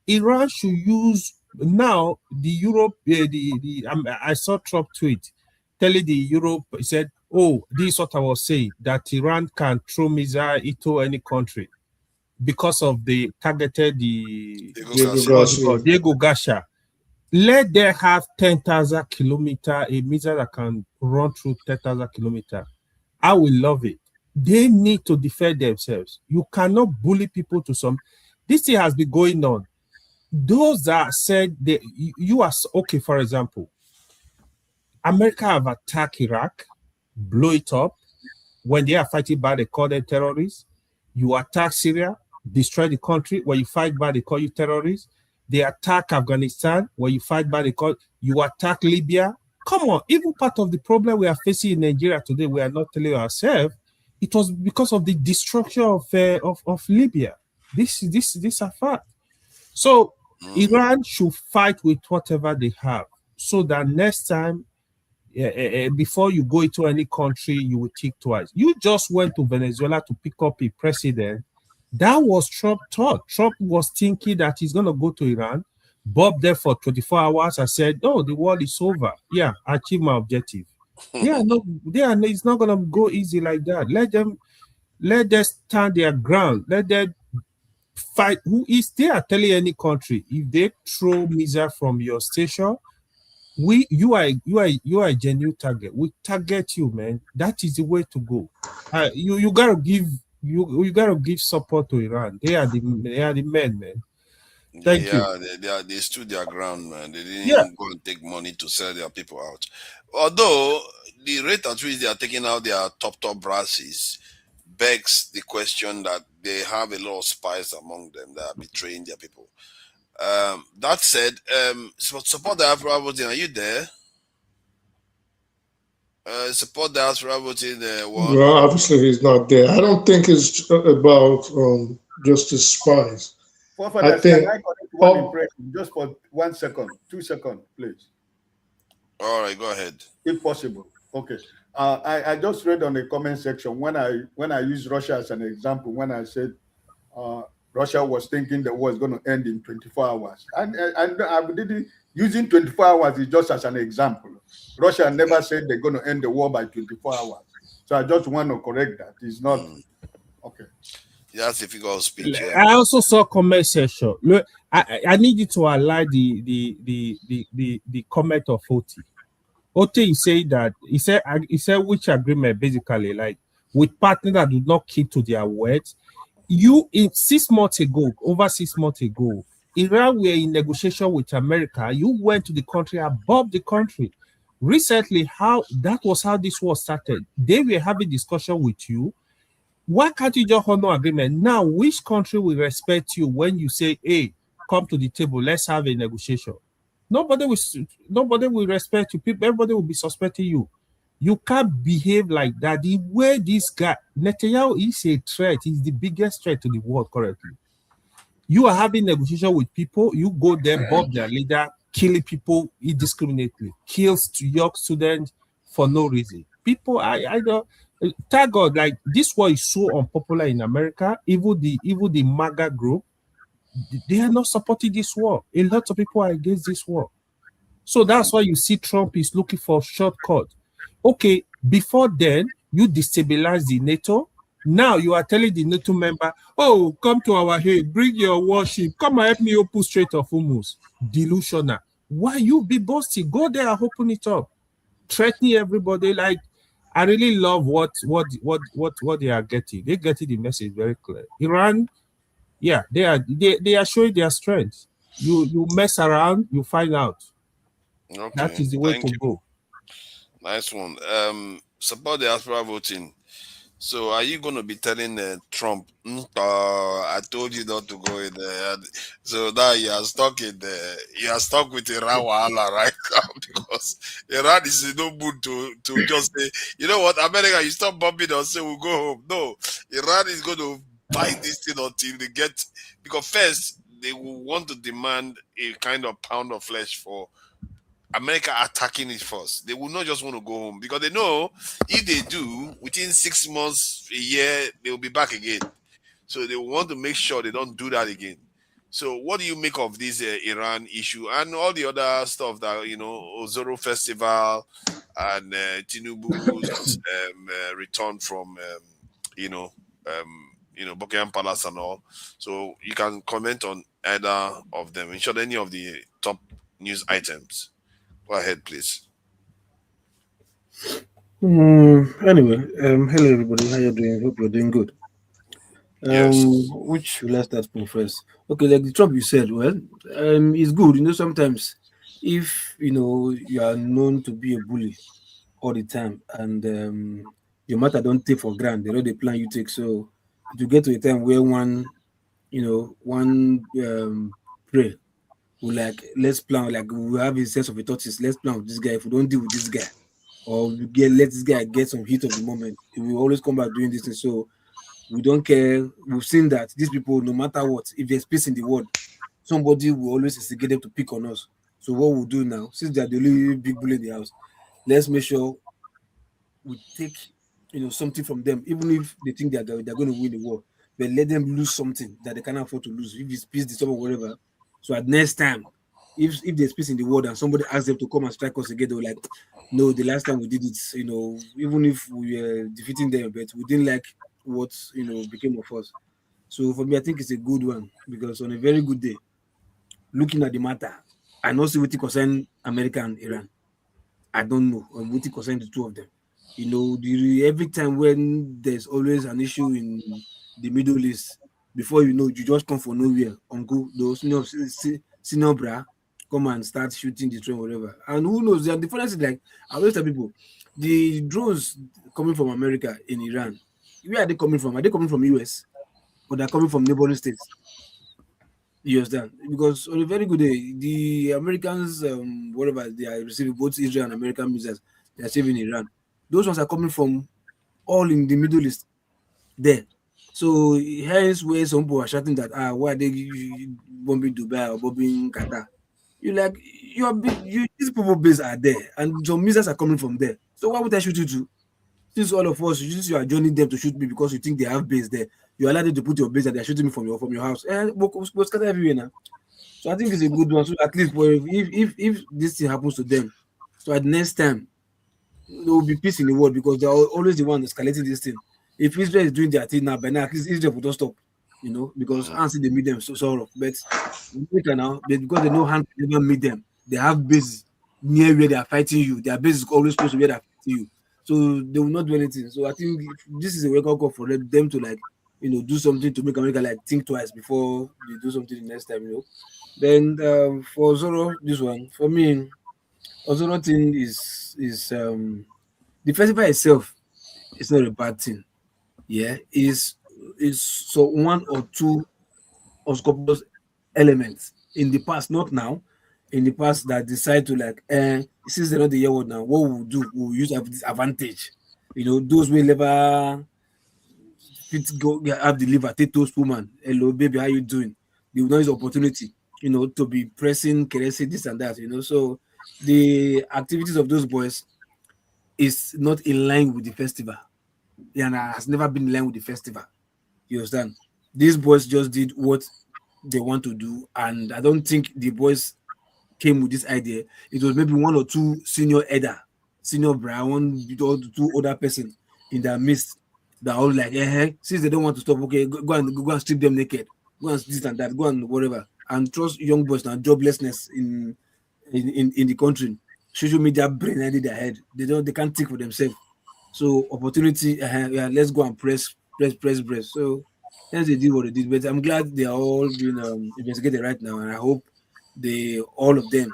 Iran should use now the Europe, I saw Trump tweet telling the Europe, he said, oh, this is what I was saying, that Iran can throw missile into any country because of the targeted Diego Garcia. Let them have 10,000 kilometers, a missile that can run through 10,000 kilometers. I will love it. They need to defend themselves. You cannot bully people to some. This thing has been going on. Those that said that you are okay, for example, America have attacked Iraq, blow it up. When they are fighting back, they call them terrorists. You attack Syria, destroy the country. When you fight back, they call you terrorists. They attack Afghanistan. When you fight back, they call you attack Libya. Come on, even part of the problem we are facing in Nigeria today, we are not telling ourselves, it was because of the destruction of Libya. This is a fact. So Iran should fight with whatever they have, so that next time, before you go into any country, you will think twice. You just went to Venezuela to pick up a president. That was Trump thought. Trump was thinking that he's going to go to Iran, bob there for 24 hours and said, oh, the war is over. Yeah, I achieved my objective. It's not going to go easy like that. Let them stand their ground. Let them fight. Who is there telling any country, if they throw missile from your station, you are a genuine target. We target you, man. That is the way to go. You gotta give support to Iran. They are the men, man. Thank you. They stood their ground, man. They didn't even go and take money to sell their people out. Although the rate at which they are taking out their top brasses begs the question that they have a lot of spies among them that are betraying their people. That said, support the Afro voting. Are you there? Support the Afro voting. Well, obviously he's not there. I don't think it's about just the spies. Forefathers, think- can I correct one impression just for 1 second, 2 seconds, please? All right, go ahead. If possible. Okay. I just read on the comment section when I used Russia as an example, when I said Russia was thinking the war is going to end in 24 hours. And I didn't, using 24 hours is just as an example. Russia never said they're going to end the war by 24 hours. So I just want to correct that. It's not okay. That's a figure of speech. Yeah. I also saw comment section. Look, I need you to align the comment of Oti. Oti is saying that he said which agreement basically, like with partners that do not keep to their words. You in 6 months ago, over 6 months ago, Iran were in negotiation with America. You went to the country, above the country. Recently, that was how this war started. They were having discussion with you. Why can't you just honor agreement? Now, which country will respect you when you say, hey, come to the table, let's have a negotiation? Nobody will respect you. Everybody will be suspecting you. You can't behave like that. The way this guy, Netanyahu, is a threat. He's the biggest threat to the world currently. You are having negotiation with people. You go there, bomb their leader, killing people indiscriminately, kills young students for no reason. People, I don't. Thank God, like this war is so unpopular in America. Even the MAGA group, they are not supporting this war. A lot of people are against this war. So that's why you see Trump is looking for a shortcut. Okay, before then, you destabilize the NATO. Now you are telling the NATO member, oh, come to our aid, bring your warship, come and help me open Strait of Hormuz. Delusional. Why you be boasting? Go there and open it up. Threatening everybody. Like, I really love what they are getting. They're getting the message very clear. Iran, yeah, they are showing their strength. You mess around, you find out. Okay, that is the way to go. Nice one. Support the diaspora voting. So, are you going to be telling Trump, I told you not to go in there? So now you are stuck in there. You are stuck with Iran wahala right now because Iran is in no mood to just say, you know what, America, you stop bombing us, so we'll go home. No, Iran is going to fight this thing until they get, because first they will want to demand a kind of pound of flesh for America attacking it first. They will not just want to go home because they know if they do, within 6 months, a year, they will be back again. So they want to make sure they don't do that again. So what do you make of this Iran issue and all the other stuff that, Ozoro Festival and Tinubu's return from, Buckingham Palace and all? So you can comment on either of them. In short, any of the top news items. Go ahead, please. Anyway, hello everybody. How you doing? Hope you're doing good. Yes. Which should I start from first? Okay, like the Trump you said, well, it's good. Sometimes if you are known to be a bully all the time and your matter don't take for granted, they know the plan you take. So to get to a time where one pray. We let's plan, we have a sense of a tortoise. Let's plan with this guy. If we don't deal with this guy, or let this guy get some heat of the moment, he will always come back doing this thing. So we don't care. We've seen that these people, no matter what, if there's peace in the world, somebody will always instigate them to pick on us. So what we'll do now, since they're the only big bully in the house, let's make sure we take something from them, even if they think that they're going to win the war, but let them lose something that they cannot afford to lose. If it's peace, disturb or whatever. So at next time, if there's peace in the world and somebody asks them to come and strike us again, they're like, no, the last time we did it, even if we were defeating them, but we didn't like what became of us. So for me, I think it's a good one because on a very good day, looking at the matter, I know what it concerns America and Iran. I don't know what it concerns the two of them. Every time when there's always an issue in the Middle East, before you just come from nowhere, uncle, those senior bra, come and start shooting the train, whatever. And who knows? The difference is I always tell people, the drones coming from America in Iran, where are they coming from? Are they coming from US or they're coming from neighboring states? You understand? Because on a very good day, the Americans, whatever they are receiving, both Israel and American missiles, they are saving Iran. Those ones are coming from all in the Middle East there. So hence where some people are shouting that why are they bombing Dubai or bombing Qatar? You like these people base are there and some missiles are coming from there. So why would I shoot you too? Since all of us, since you are joining them to shoot me because you think they have base there, you allow them to put your base and they're shooting me from your house. And we'll scatter everywhere now. So I think it's a good one. So at least if this thing happens to them, so at next time there will be peace in the world because they're always the one escalating this thing. If Israel is doing their thing now, by now at least Israel will not stop, because I see they meet them so sort of. But now, because they know hand can never meet them, they have bases near where they are fighting you. Their base is always close to where they are fighting you, so they will not do anything. So I think this is a wake up call for them to do something to make America think twice before they do something the next time. Then for Zoro, this one for me, Ozoro thing is the festival itself is not a bad thing. Yeah, is so one or two unscrupulous elements in the past, not now, in the past that decide to since they're not the year old now, what we'll do, we'll use this advantage. Those will never fit go have the liver, take those woman. Hello, baby, how you doing? They will not use opportunity, to be pressing, caressing this and that, So the activities of those boys is not in line with the festival. And has never been in line with the festival. You understand? These boys just did what they want to do, and I don't think the boys came with this idea. It was maybe one or two senior brown, or two older person in their midst that all since they don't want to stop, okay, go and strip them naked, go and this and that, go and whatever, and trust young boys now joblessness in the country. Social media brain in their head. They can't think for themselves. So opportunity, let's go and press. So hence they did what they did. But I'm glad they are all being investigated right now, and I hope all of them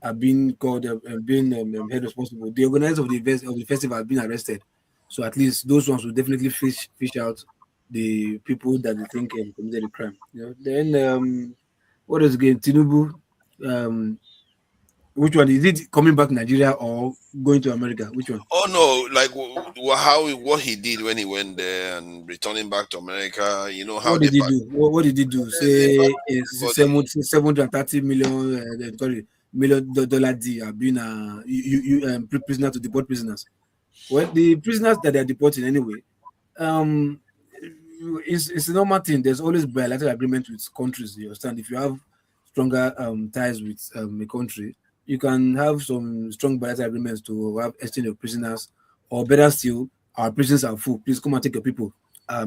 are being called being held responsible. The organizers of the festival have been arrested. So at least those ones will definitely fish out the people that they think committed the crime. Then what is again? Tinubu. Which one is it? Coming back to Nigeria or going to America? Which one? Oh no, what he did when he went there and returning back to America. How what did he do? What did he do? Say $730 million dollar deal have been prisoner to deport prisoners. Well, the prisoners that they are deporting anyway, it's a normal thing. There's always bilateral agreement with countries. You understand? If you have stronger ties with a country, you can have some strong bilateral agreements to have exchange of prisoners, or better still, our prisons are full. Please come and take your people.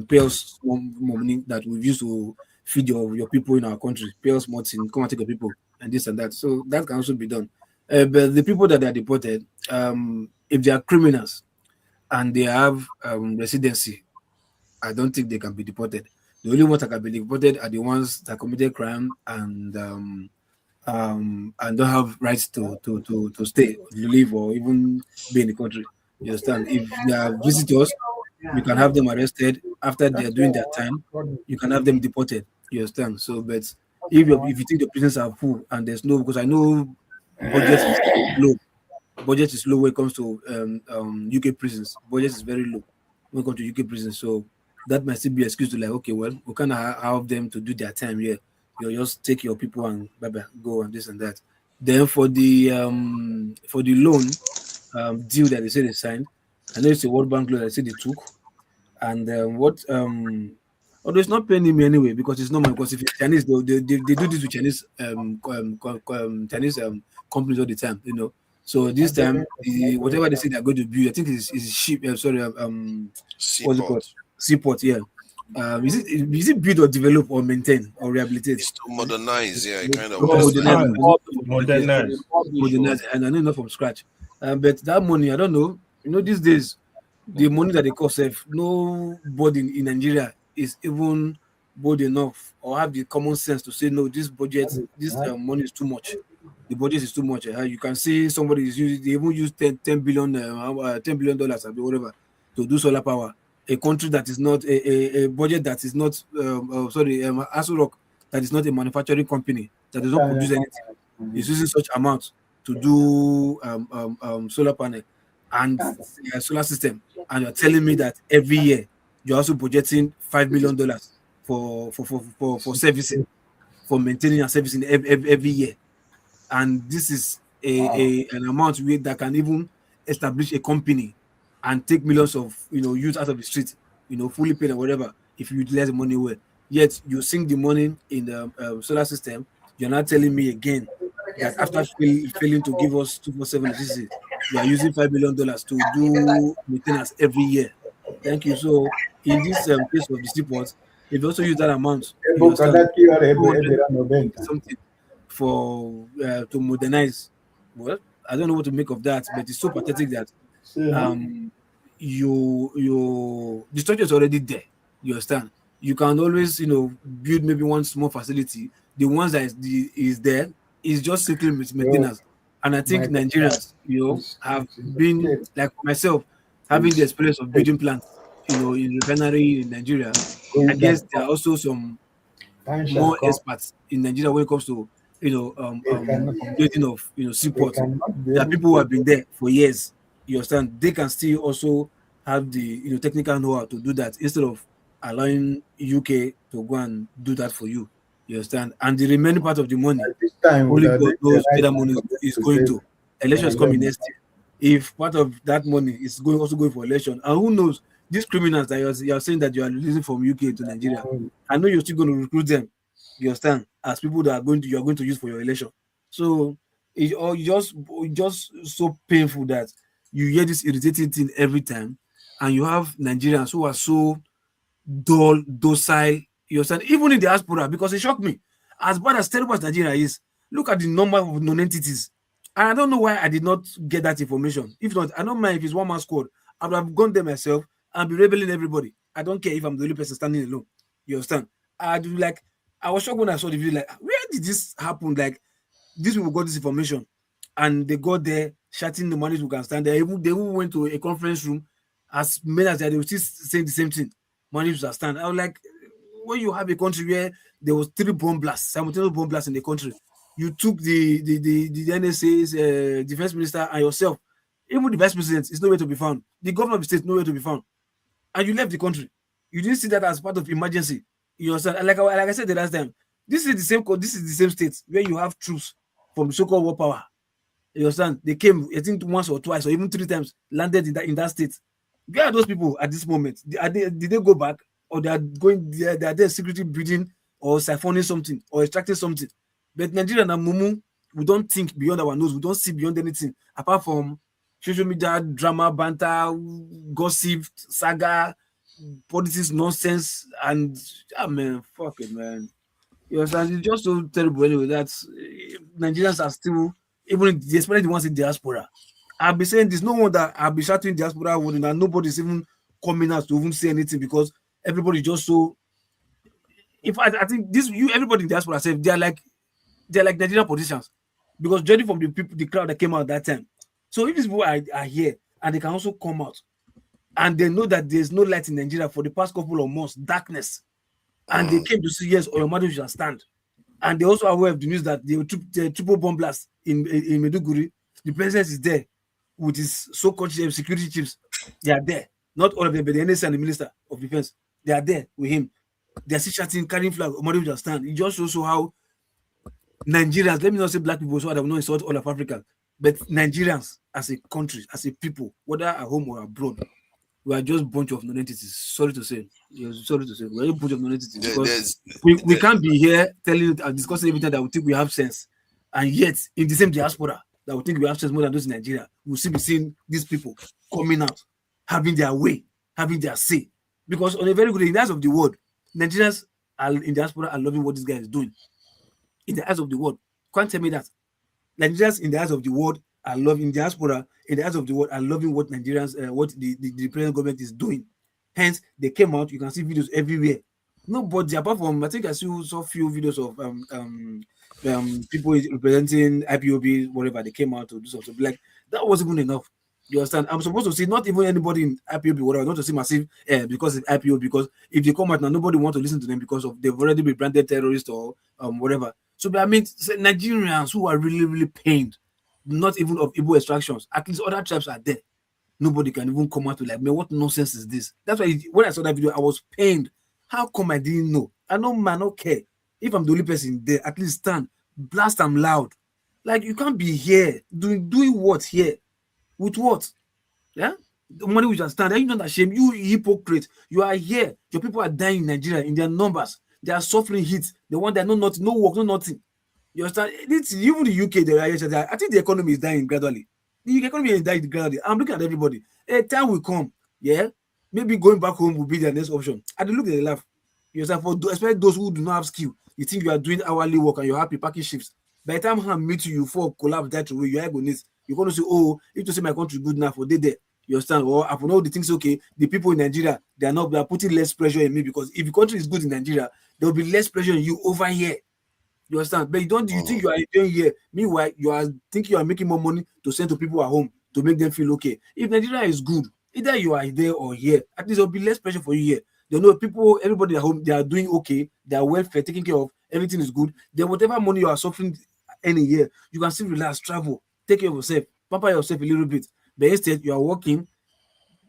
Pay us more money that we've used to feed your people in our country. Pay us more thing, come and take your people, and this and that. So that can also be done. But the people that are deported, if they are criminals and they have residency, I don't think they can be deported. The only ones that can be deported are the ones that committed crime and don't have rights to stay, live, or even be in the country. You understand? If they are visitors, you can have them arrested. After they are doing their time, you can have them deported. You understand? So, but if you think the prisons are full and there's no, because I know budget is low. Budget is low when it comes to UK prisons. Budget is very low when it comes to UK prisons. So that might still be an excuse to okay, well, we can't have them to do their time here. You just take your people and go and this and that. Then for the loan deal that they say they signed, I know it's a World Bank loan that they say they took, and although it's not paying me anyway because it's normal, because if it's Chinese, they do this with Chinese Chinese companies all the time, So this time, whatever they say they're going to build, I think it's ship. What's it called? Seaport, yeah. Is it build or develop or maintain or rehabilitate? It's to modernize, yeah, kind of modernize, and I know not from scratch. But that money, I don't know. These days, the money that they cost, nobody in Nigeria is even bold enough or have the common sense to say no. This budget, this money is too much. The budget is too much. You can see somebody is using. They even use $10 billion or whatever to do solar power. A country that is not a budget that is not Aso Rock, that is not a manufacturing company that does not produce anything, is using such amount to do solar panel and solar system, and you're telling me that every year you're also projecting $5 million for servicing, for maintaining and servicing every year. And this is an amount that can even establish a company and take millions of youth out of the street, fully paid or whatever, if you utilize the money well. Yet you sink the money in the solar system. You're not telling me again that after failing to give us 247 electricity, you are using $5 million to do maintenance every year. Thank you. So in this case of the seaports, if you also use that amount, something for to modernize. Well, I don't know what to make of that, but it's so pathetic that the structure is already there. You understand? You can always build maybe one small facility. The ones that is there is just strictly maintenance. And I think Nigerians, have been like myself, having the experience of building plants, in refinery in Nigeria. I guess there are also some more experts in Nigeria when it comes to building of seaports. There are people who have been there for years. You understand? They can still also have the technical know-how to do that instead of allowing UK to go and do that for you. You understand? And the remaining part of the money, only God knows where that money is going to. Elections coming next year. If part of that money is also going for election, and who knows, these criminals that you are saying that you are releasing from UK to Nigeria, I know you're still going to recruit them. You understand? As people that you are going to use for your election. So it's just so painful that you hear this irritating thing every time, and you have Nigerians who are so dull, docile. You understand? Even in the diaspora, because it shocked me. As bad as terrible as Nigeria is, look at the number of non-entities. And I don't know why I did not get that information. If not, I don't mind if it's one man squad. I would have gone there myself and be rebelling everybody. I don't care if I'm the only person standing alone. You understand? I was shocked when I saw the video. Like, where did this happen? Like, these people got this information, and they got there shouting the money who can stand there. They went to a conference room, as many as they were still saying the same thing. Money to stand. I was like, when you have a country where there was 3 bomb blasts, simultaneous bomb blasts in the country, you took the NSA's defense minister and yourself, even the vice president is nowhere to be found. The governor of the state nowhere to be found, and you left the country. You didn't see that as part of emergency. You understand? Like I said the last time, this is the same state where you have troops from so-called war power. You understand? They came, I think, once or twice or even 3 times, landed in that state. Where are those people at this moment? Did they go back, or they are there secretly breeding or siphoning something or extracting something? But Nigeria and Mumu, we don't think beyond our nose. We don't see beyond anything apart from social media, drama, banter, gossip, saga, politics, nonsense, and fuck it, man. You understand? It's just so terrible anyway that Nigerians are still, even especially the ones in diaspora. I've been saying this, no wonder I've been shouting diaspora word, and nobody's even coming out to even say anything because everybody just so. In fact, I think everybody in diaspora say they're like Nigerian politicians, because judging from the crowd that came out that time. So if these people are here and they can also come out and they know that there's no light in Nigeria for the past couple of months, darkness, and they came to see, yes, or your mother shall stand. And they also are aware of the news that the triple bomb blast in Maiduguri. The president is there with his so-called security chiefs. They are there. Not all of them, but the NSA and the Minister of Defense. They are there with him. They are still shouting, carrying flag, or mother shall stand. It just shows how Nigerians, let me not say black people, so I don't know insult all of Africa, but Nigerians as a country, as a people, whether at home or abroad, we are just a bunch of non-entities. Sorry to say. We're a bunch of non-entities. Because we can't be here telling you and discussing everything that we think we have sense. And yet, in the same diaspora, that we think we have sense more than those in Nigeria, we'll still be seeing these people coming out, having their way, having their say. Because on a very good day, in the eyes of the world, Nigerians in diaspora are loving what this guy is doing. In the eyes of the world. Can't tell me that. Nigerians in the eyes of the world are loving diaspora, in the eyes of the world are loving what Nigerians, what the present government is doing. Hence, they came out, you can see videos everywhere. Nobody, apart from, I think I saw a few videos of people representing IPOB, whatever, they came out to do something. Like, that wasn't even enough. You understand? I'm supposed to see not even anybody in IPOB, whatever, not to see massive because it's IPOB, because if they come out now, nobody wants to listen to them because of they've already been branded terrorists or whatever. So, I mean, Nigerians who are really, really pained, not even of Igbo extractions, at least other tribes are there. nobody can even come out to like, man, what nonsense is this? That's why when I saw that video, I was pained. How come I didn't know? I know, man, okay. If I'm the only person there, at least stand, blast them loud. Like, you can't be here doing what here? With what? Yeah? The money we just stand. Are you not ashamed? You hypocrite. You are here. Your people are dying in Nigeria in their numbers. They are suffering heat. The one that know nothing, no work, no nothing. You understand? Even the UK, I think the economy is dying gradually. The economy is dying gradually. I'm looking at everybody. A time will come, yeah. Maybe going back home will be the next option. And they look at the laugh. You understand? Especially those who do not have skill. You think you are doing hourly work and you're happy packing shifts. By the time I meet you for collapse that way, you're going to say, oh, if to say my country good enough for there. You understand? Or I know the things okay. The people in Nigeria, they are putting less pressure on me because if the country is good in Nigeria, there will be less pressure on you over here. You understand? But you think you are doing here. Meanwhile, you are thinking you are making more money to send to people at home to make them feel okay. If Nigeria is good, either you are there or here, at least there will be less pressure for you here. They know people, everybody at home, they are doing okay, they are well fed, taken care of, everything is good. Then whatever money you are suffering any year, you can still relax, travel, take care of yourself, pamper yourself a little bit. But instead, you are working,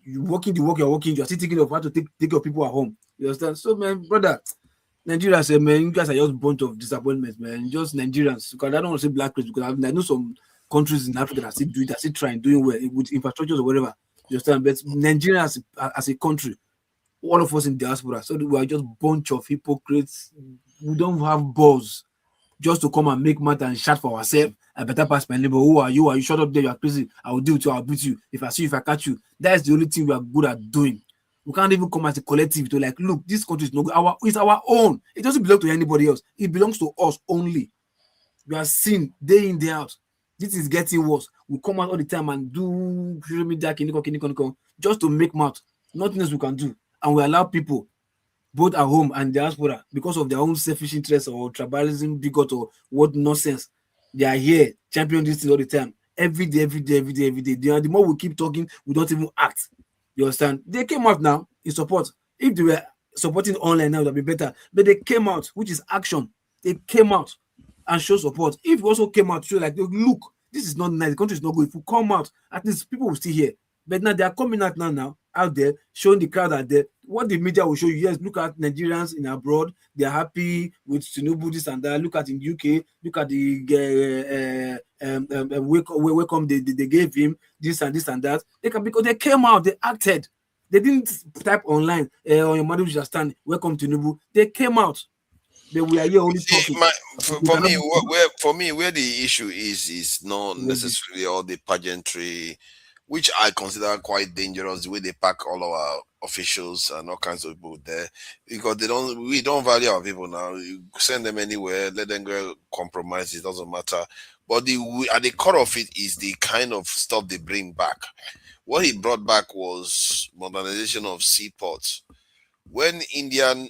the work you're working, you are still thinking of how to take care of people at home. You understand? So, man, brother, Nigeria said, man, you guys are just a bunch of disappointments, man. Just Nigerians. Because I don't want to say black race, because I know some countries in Africa that still do it, that still trying, doing well with infrastructures or whatever. You understand? But Nigeria as a country, all of us in diaspora, so we are just a bunch of hypocrites. We don't have balls just to come and make matter and shout for ourselves. I better pass my neighbor. Who are you? Are you shut up there? You are crazy. I will deal with you. I'll beat you. If I see you, if I catch you. That is the only thing we are good at doing. We can't even come as a collective to like, look, this country is not good. It's our own. It doesn't belong to anybody else. It belongs to us only. We are seen day in, day out. This is getting worse. We come out all the time and do just to make mouth. Nothing else we can do. And we allow people, both at home and diaspora, because of their own selfish interests or tribalism, bigot or what nonsense, they are here championing this thing all the time. Every day. The more we keep talking, we don't even act. You understand? They came out now in support. If they were supporting online now, that would be better. But they came out, which is action. They came out and show support. If we also came out, show like, look, this is not nice. The country is not good. If we come out, at least people will still hear. But now they are coming out now out there, showing the crowd out there. What the media will show you, yes, look at Nigerians in abroad. They are happy with Tinubu, this and that. Look at in UK. Look at the welcome they gave him, this and that. They can, because they came out, they acted. They didn't type online on your mother just stand, welcome Tinubu. They came out. We are here only talking. For me, where the issue is not necessarily all the pageantry, which I consider quite dangerous, the way they pack all our officials and all kinds of people there, because we don't value our people now. You send them anywhere, let them go compromise, it doesn't matter. But at the core of it is the kind of stuff they bring back. What he brought back was modernization of seaports. When Indian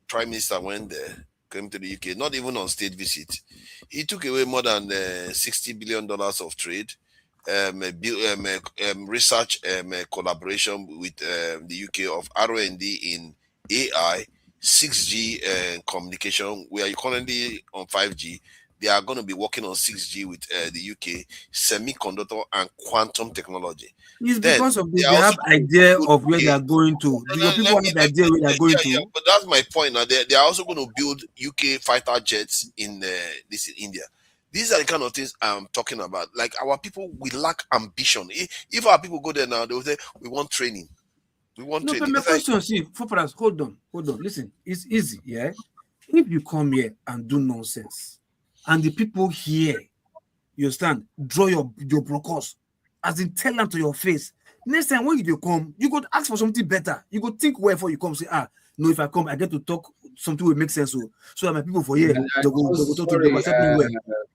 Prime Minister went there, came to the UK, not even on state visit, he took away more than $60 billion of trade, research collaboration with the UK of R&D in AI, 6G communication. We are currently on 5G. They are going to be working on 6G with the UK, semiconductor and quantum technology. It's because of they have idea of where they are going to. Your people have the idea where they are going to. Yeah, but that's my point. Now they are also going to build UK fighter jets in India. These are the kind of things I'm talking about. Like, our people, we lack ambition. If our people go there now, they will say, we want training. We want training. But my question, see, hold on. Listen, it's easy, yeah? If you come here and do nonsense, and the people here, you understand, draw your brocos, as in tell them to your face, next time when you come, you go ask for something better. You go think well before you come, say, no, if I come, I get to talk something will make sense. So that my people for here, they go talk to them, accept me well.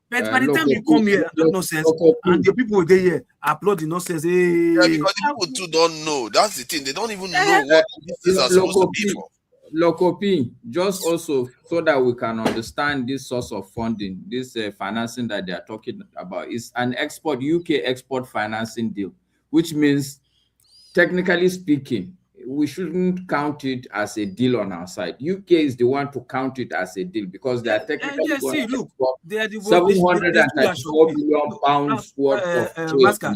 But by the time you come here and do nonsense, and the people there here applaud the nonsense. Hey. Yeah, because the people too don't know. That's the thing. They don't even know what these are supposed to be for. Locopi, just also so that we can understand this source of funding, this financing that they are talking about is an UK export financing deal, which means, technically speaking, we shouldn't count it as a deal on our side. UK is the one to count it as a deal because they are technically yeah, going see, look, they are the £734 billion worth of trade.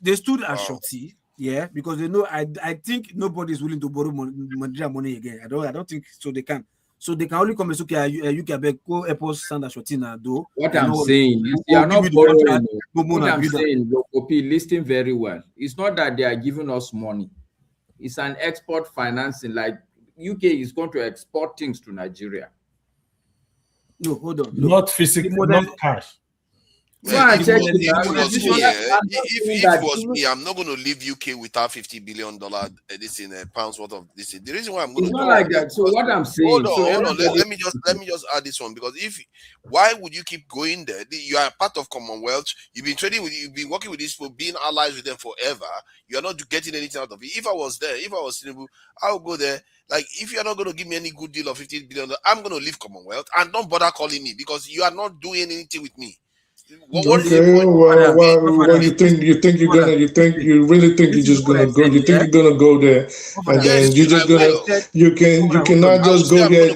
They stood at Shorty, yeah, because they know I think nobody is willing to borrow Nigerian money again. I don't think so. They can. So they can only come and say, okay, you can go airport stand at Shorty now. Do what I'm saying is they are not borrowing. What I'm saying, Lokopi, listen very well. It's not that they are giving us money. It's an export financing. Like UK is going to export things to Nigeria. No, hold on. Not physical, not cash. If it was me, I'm not going to leave UK without $50 billion this in pounds worth of this. The reason why I'm going to do like that. So what I'm saying, hold on. Let me just add this one, because why would you keep going there? You are part of Commonwealth. You've been trading with, you've been working with these people, being allies with them forever. You are not getting anything out of it. If I was there, if I was Tinubu, I would go there. Like, if you are not going to give me any good deal of $50 billion, I'm going to leave Commonwealth, and don't bother calling me, because you are not doing anything with me. What you think you're really think you're just gonna go? You think you're gonna go there, and then you're just gonna you cannot just go there.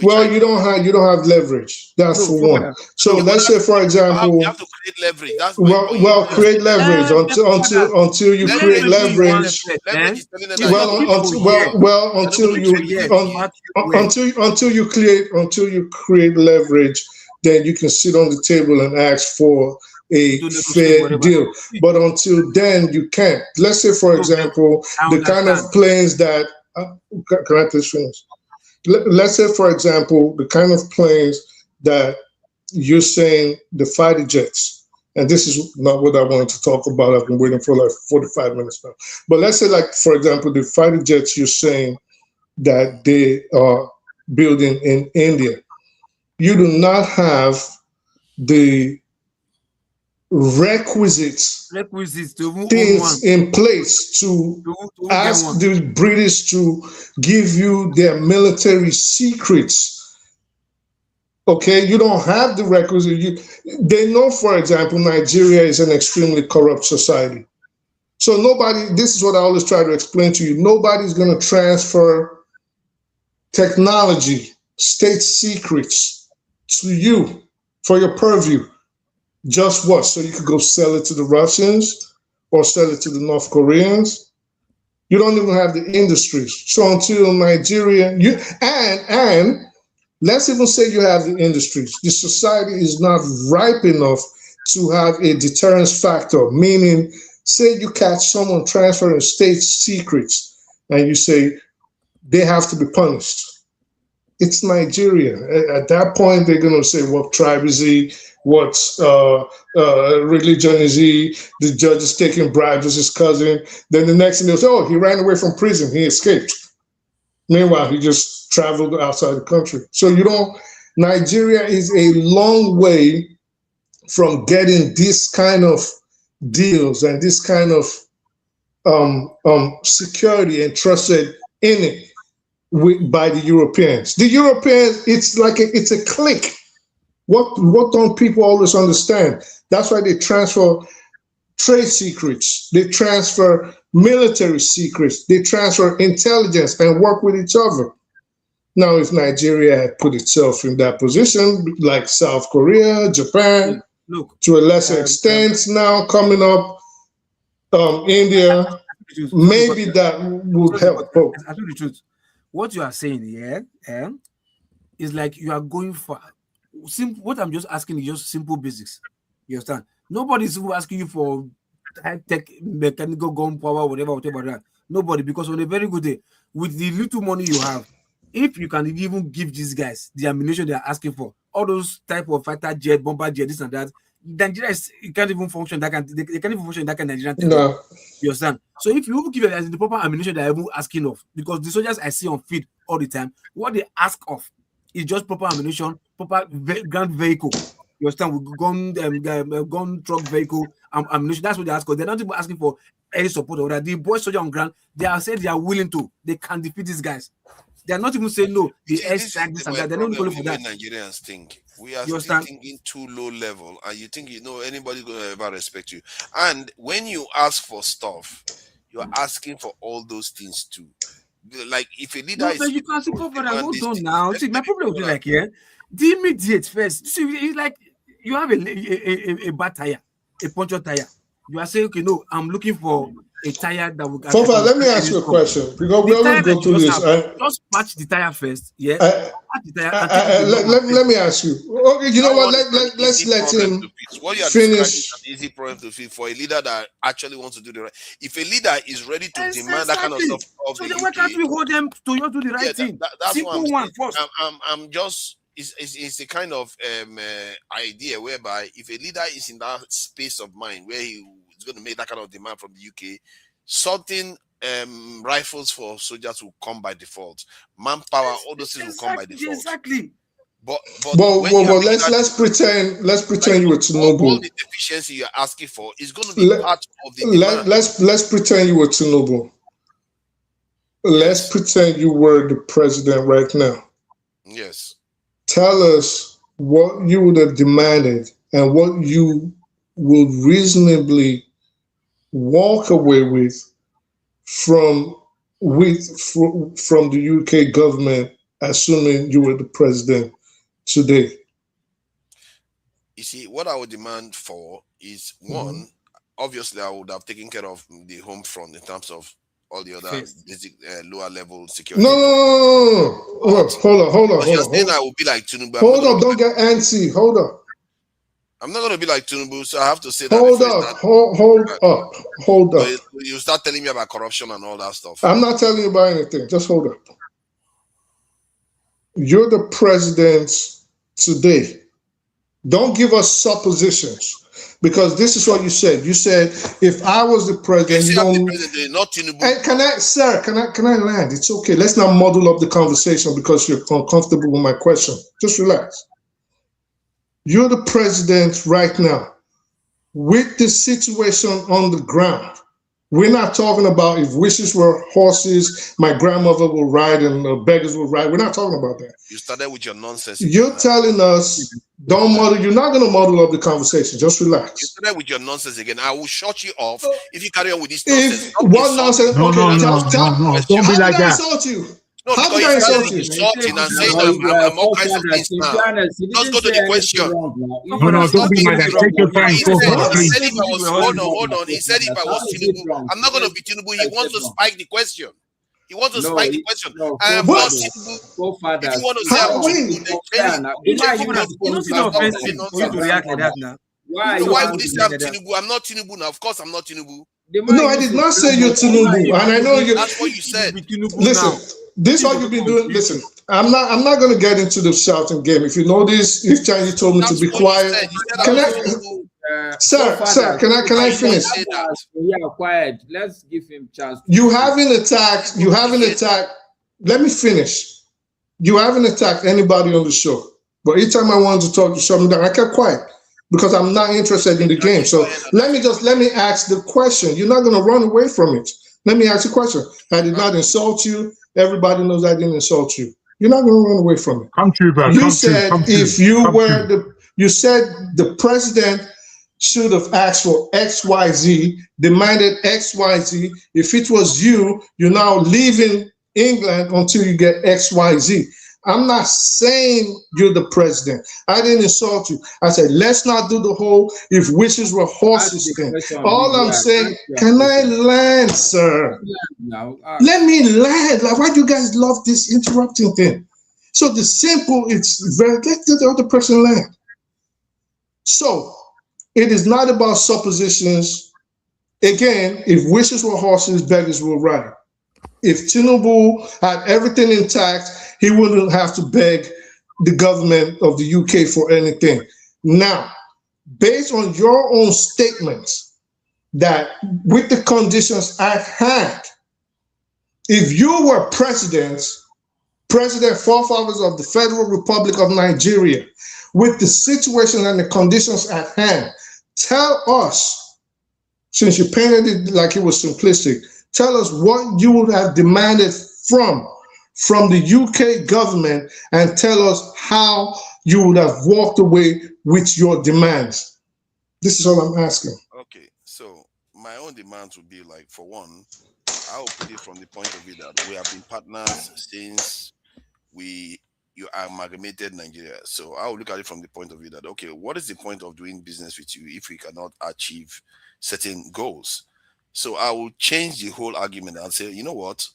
Well, you don't have leverage. That's for one. So let's say, for example, you have to create leverage. That's create leverage until you create leverage. Until you create leverage. Then you can sit on the table and ask for a fair deal. But until then, you can't. Let's say, for example, the kind of planes that, can I just finish? Let's say, for example, the kind of planes that you're saying, the fighter jets, and this is not what I wanted to talk about. I've been waiting for like 45 minutes now. But let's say, like, for example, the fighter jets you're saying that they are building in India. You do not have the requisites things in place to ask the British to give you their military secrets. Okay, you don't have the requisite. They know, for example, Nigeria is an extremely corrupt society. So this is what I always try to explain to you. Nobody's going to transfer technology, state secrets, to you for your purview. Just what? So you could go sell it to the Russians or sell it to the North Koreans. You don't even have the industries. So until Nigeria, and let's even say you have the industries, the society is not ripe enough to have a deterrence factor, meaning, say you catch someone transferring state secrets and you say they have to be punished. It's Nigeria. At that point, they're going to say, what tribe is he? What religion is he? The judge is taking bribes with his cousin. Then the next thing they'll say, oh, he ran away from prison. He escaped. Meanwhile, he just traveled outside the country. So Nigeria is a long way from getting this kind of deals and this kind of security entrusted in it by the Europeans. The Europeans, it's a clique. What don't people always understand? That's why they transfer trade secrets, they transfer military secrets, they transfer intelligence and work with each other. Now, if Nigeria had put itself in that position, like South Korea, Japan, to a lesser extent now coming up, India, maybe that would help. I tell the truth. What you are saying here is like you are going for what I'm just asking is just simple basics. You understand? Nobody's asking you for high-tech mechanical gun power, whatever that. Nobody, because on a very good day, with the little money you have, if you can even give these guys the ammunition they are asking for, all those type of fighter jet, bomber jet, this and that, Nigeria can't even function. They can't even function in that kind of Nigerian terrain. No. You understand? So if you give them the proper ammunition they are even asking of, because the soldiers I see on field all the time, what they ask of is just proper ammunition, proper ground vehicle. You understand? With gun truck vehicle ammunition. That's what they ask for. They're not even asking for any support or that. The boys soldier on ground, they are saying they are willing to. They can defeat these guys. They are not even saying no. The airstrike, this and that. They're not calling for that. Nigerians think we are still thinking too low level, and you think anybody gonna ever respect you. And when you ask for stuff, you're asking for all those things too. Like if a leader No, is but you can see for that. demand Hold these on things, now. See, my problem is like here, the immediate first. See, it's like you have a bad tire, a puncture tire. You are saying, okay, no, I'm looking for a tire that will. Fofa, let me ask you a question because we always go through this. Just patch the tire first, yeah. Patch the tire and take it to the let me ask you. Okay, you know what? Let's let him what you are finish. describing is an easy problem to fix for a leader that actually wants to do the right. If a leader is ready to demand that kind of stuff of so the then why can't we hold them to not do the right thing? That's Simple what one first. I'm just. It's a kind of idea whereby if a leader is in that space of mind where he is going to make that kind of demand from the UK, certain rifles for soldiers will come by default, manpower, all those things will come by default. Exactly. But let's pretend you were Tinubu. All the deficiency you're asking for is going to be part of the demand. Let's pretend you were Tinubu. Let's pretend you were the president right now. Yes. Tell us what you would have demanded and what you would reasonably walk away with from the UK government, assuming you were the president today. You see, what I would demand for is one, obviously I would have taken care of the home front in terms of all the other basic lower level security. No. Hold on. Then I will be like Tinubu. Hold up, don't get antsy. Hold up. I'm not going to be like Tinubu, so I have to say that. Hold up. You start telling me about corruption and all that stuff. I'm not telling you about anything. Just hold up. You're the president today. Don't give us suppositions. Because this is what you said. You said, if I was the president, you don't. The president, not Tinubu. And can I land? It's okay. Let's not muddle up the conversation because you're uncomfortable with my question. Just relax. You're the president right now. With the situation on the ground, we're not talking about if wishes were horses, my grandmother will ride and beggars will ride. We're not talking about that. You started with your nonsense. You're telling us, don't muddle. You're not going to muddle up the conversation. Just relax. You started with your nonsense again. I will shut you off if you carry on with this nonsense. What nonsense? No, don't be like that. Insult you. No, how did I insult you? Insulting and saying I'm all kinds of things now. Let's go to the question. No, don't be like that. Take your time. He said if I was, hold on. He said if I was Tinubu, I'm not going to be Tinubu. He wants to spike the question. He wants to spike the question. I am not Tinubu. If you want to say I'm Tinubu, why would he say I'm Tinubu? I'm not Tinubu now. Of course, I'm not Tinubu. No, I did not say you're Tinubu, and I know you. That's what you said. Listen, this is what you've been doing. Listen, I'm not going to get into the shouting game. If you know this, if Chinese told me to be quiet, can I, sir, can I finish? Yeah, quiet. Let's give him chance. You haven't attacked. Let me finish. You haven't attacked anybody on the show, but each time I wanted to talk to somebody, I kept quiet. Because I'm not interested in the game. So let me ask the question. You're not going to run away from it. Let me ask you a question. I did not insult you. Everybody knows I didn't insult you. You're not going to run away from it. Come true, bro. You said you said the president should have asked for XYZ, demanded XYZ. If it was you, you're now leaving England until you get XYZ. I'm not saying you're the president. I didn't insult you. I said, let's not do the whole if wishes were horses thing. All I'm saying, can I land, sir? Let me land. Like, why do you guys love this interrupting thing? So the simple, it's very, let the other person land. So it is not about suppositions. Again, if wishes were horses, beggars will ride. If Tinubu had everything intact, he wouldn't have to beg the government of the UK for anything. Now, based on your own statements, that with the conditions at hand, if you were president, forefathers of the Federal Republic of Nigeria, with the situation and the conditions at hand, tell us, since you painted it like it was simplistic, tell us what you would have demanded from the UK government and tell us how you would have walked away with your demands. This is all I'm asking. Okay, so my own demands would be like, for one, I will put it from the point of view that we have been partners since you amalgamated Nigeria. So I will look at it from the point of view that, okay, what is the point of doing business with you if we cannot achieve certain goals? So I will change the whole argument and say, you know what?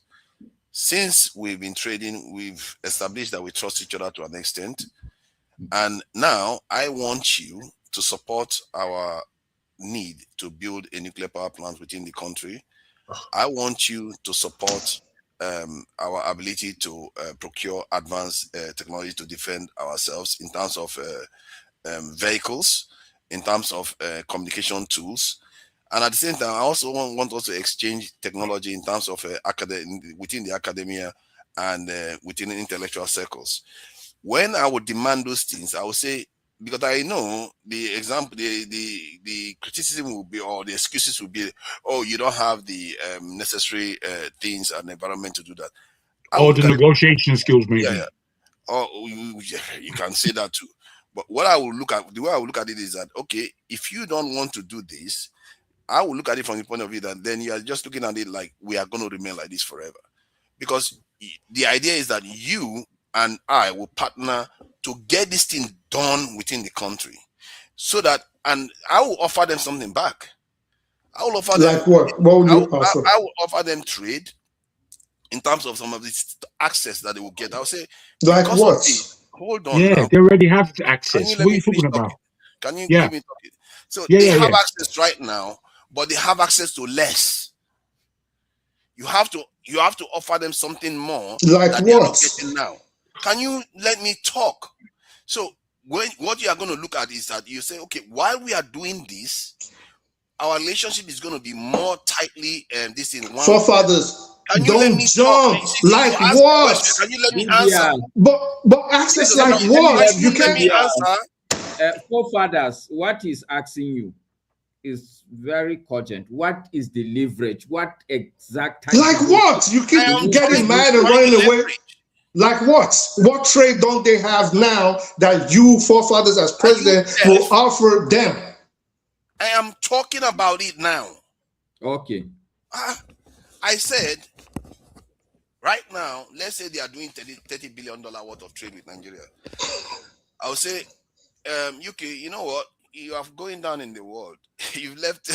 Since we've been trading, we've established that we trust each other to an extent. And now I want you to support our need to build a nuclear power plant within the country. I want you to support our ability to procure advanced technology to defend ourselves in terms of vehicles, in terms of communication tools. And at the same time, I also want us to exchange technology in terms of within the academia and within intellectual circles. When I would demand those things, I would say, because I know the example, the criticism will be, or the excuses will be, oh, you don't have the necessary things and environment to do that. Or the negotiation skills, maybe. Yeah. Or you can say that too. But what I will look at, the way I will look at it is that, okay, if you don't want to do this, I will look at it from the point of view that then you are just looking at it like we are going to remain like this forever. Because the idea is that you and I will partner to get this thing done within the country, so that, and I will offer them something back. I will offer them, like what? What would you offer? I will offer them trade in terms of some of this access that they will get. I'll say, like what? Hold on. Yeah, now. they already have access. What are you talking about? Can you give me talking? So they have access right now, but they have access to less. You have to offer them something more. Like that what? They're not getting now. Can you let me talk? So what you are going to look at is that you say, okay, while we are doing this, our relationship is going to be more tightly this in one. Forefathers, don't jump. Like what? Can you let me answer? But access like what? You can't answer. Forefathers, what he's asking you is very cogent. What is the leverage? What exact time? Like what? You keep getting mad and running away. Like what? What trade don't they have now that you forefathers as president will offer them? I am talking about it now. Okay. I said, right now, let's say they are doing $30 billion worth of trade with Nigeria. I'll say, UK, you know what? You are going down in the world. You left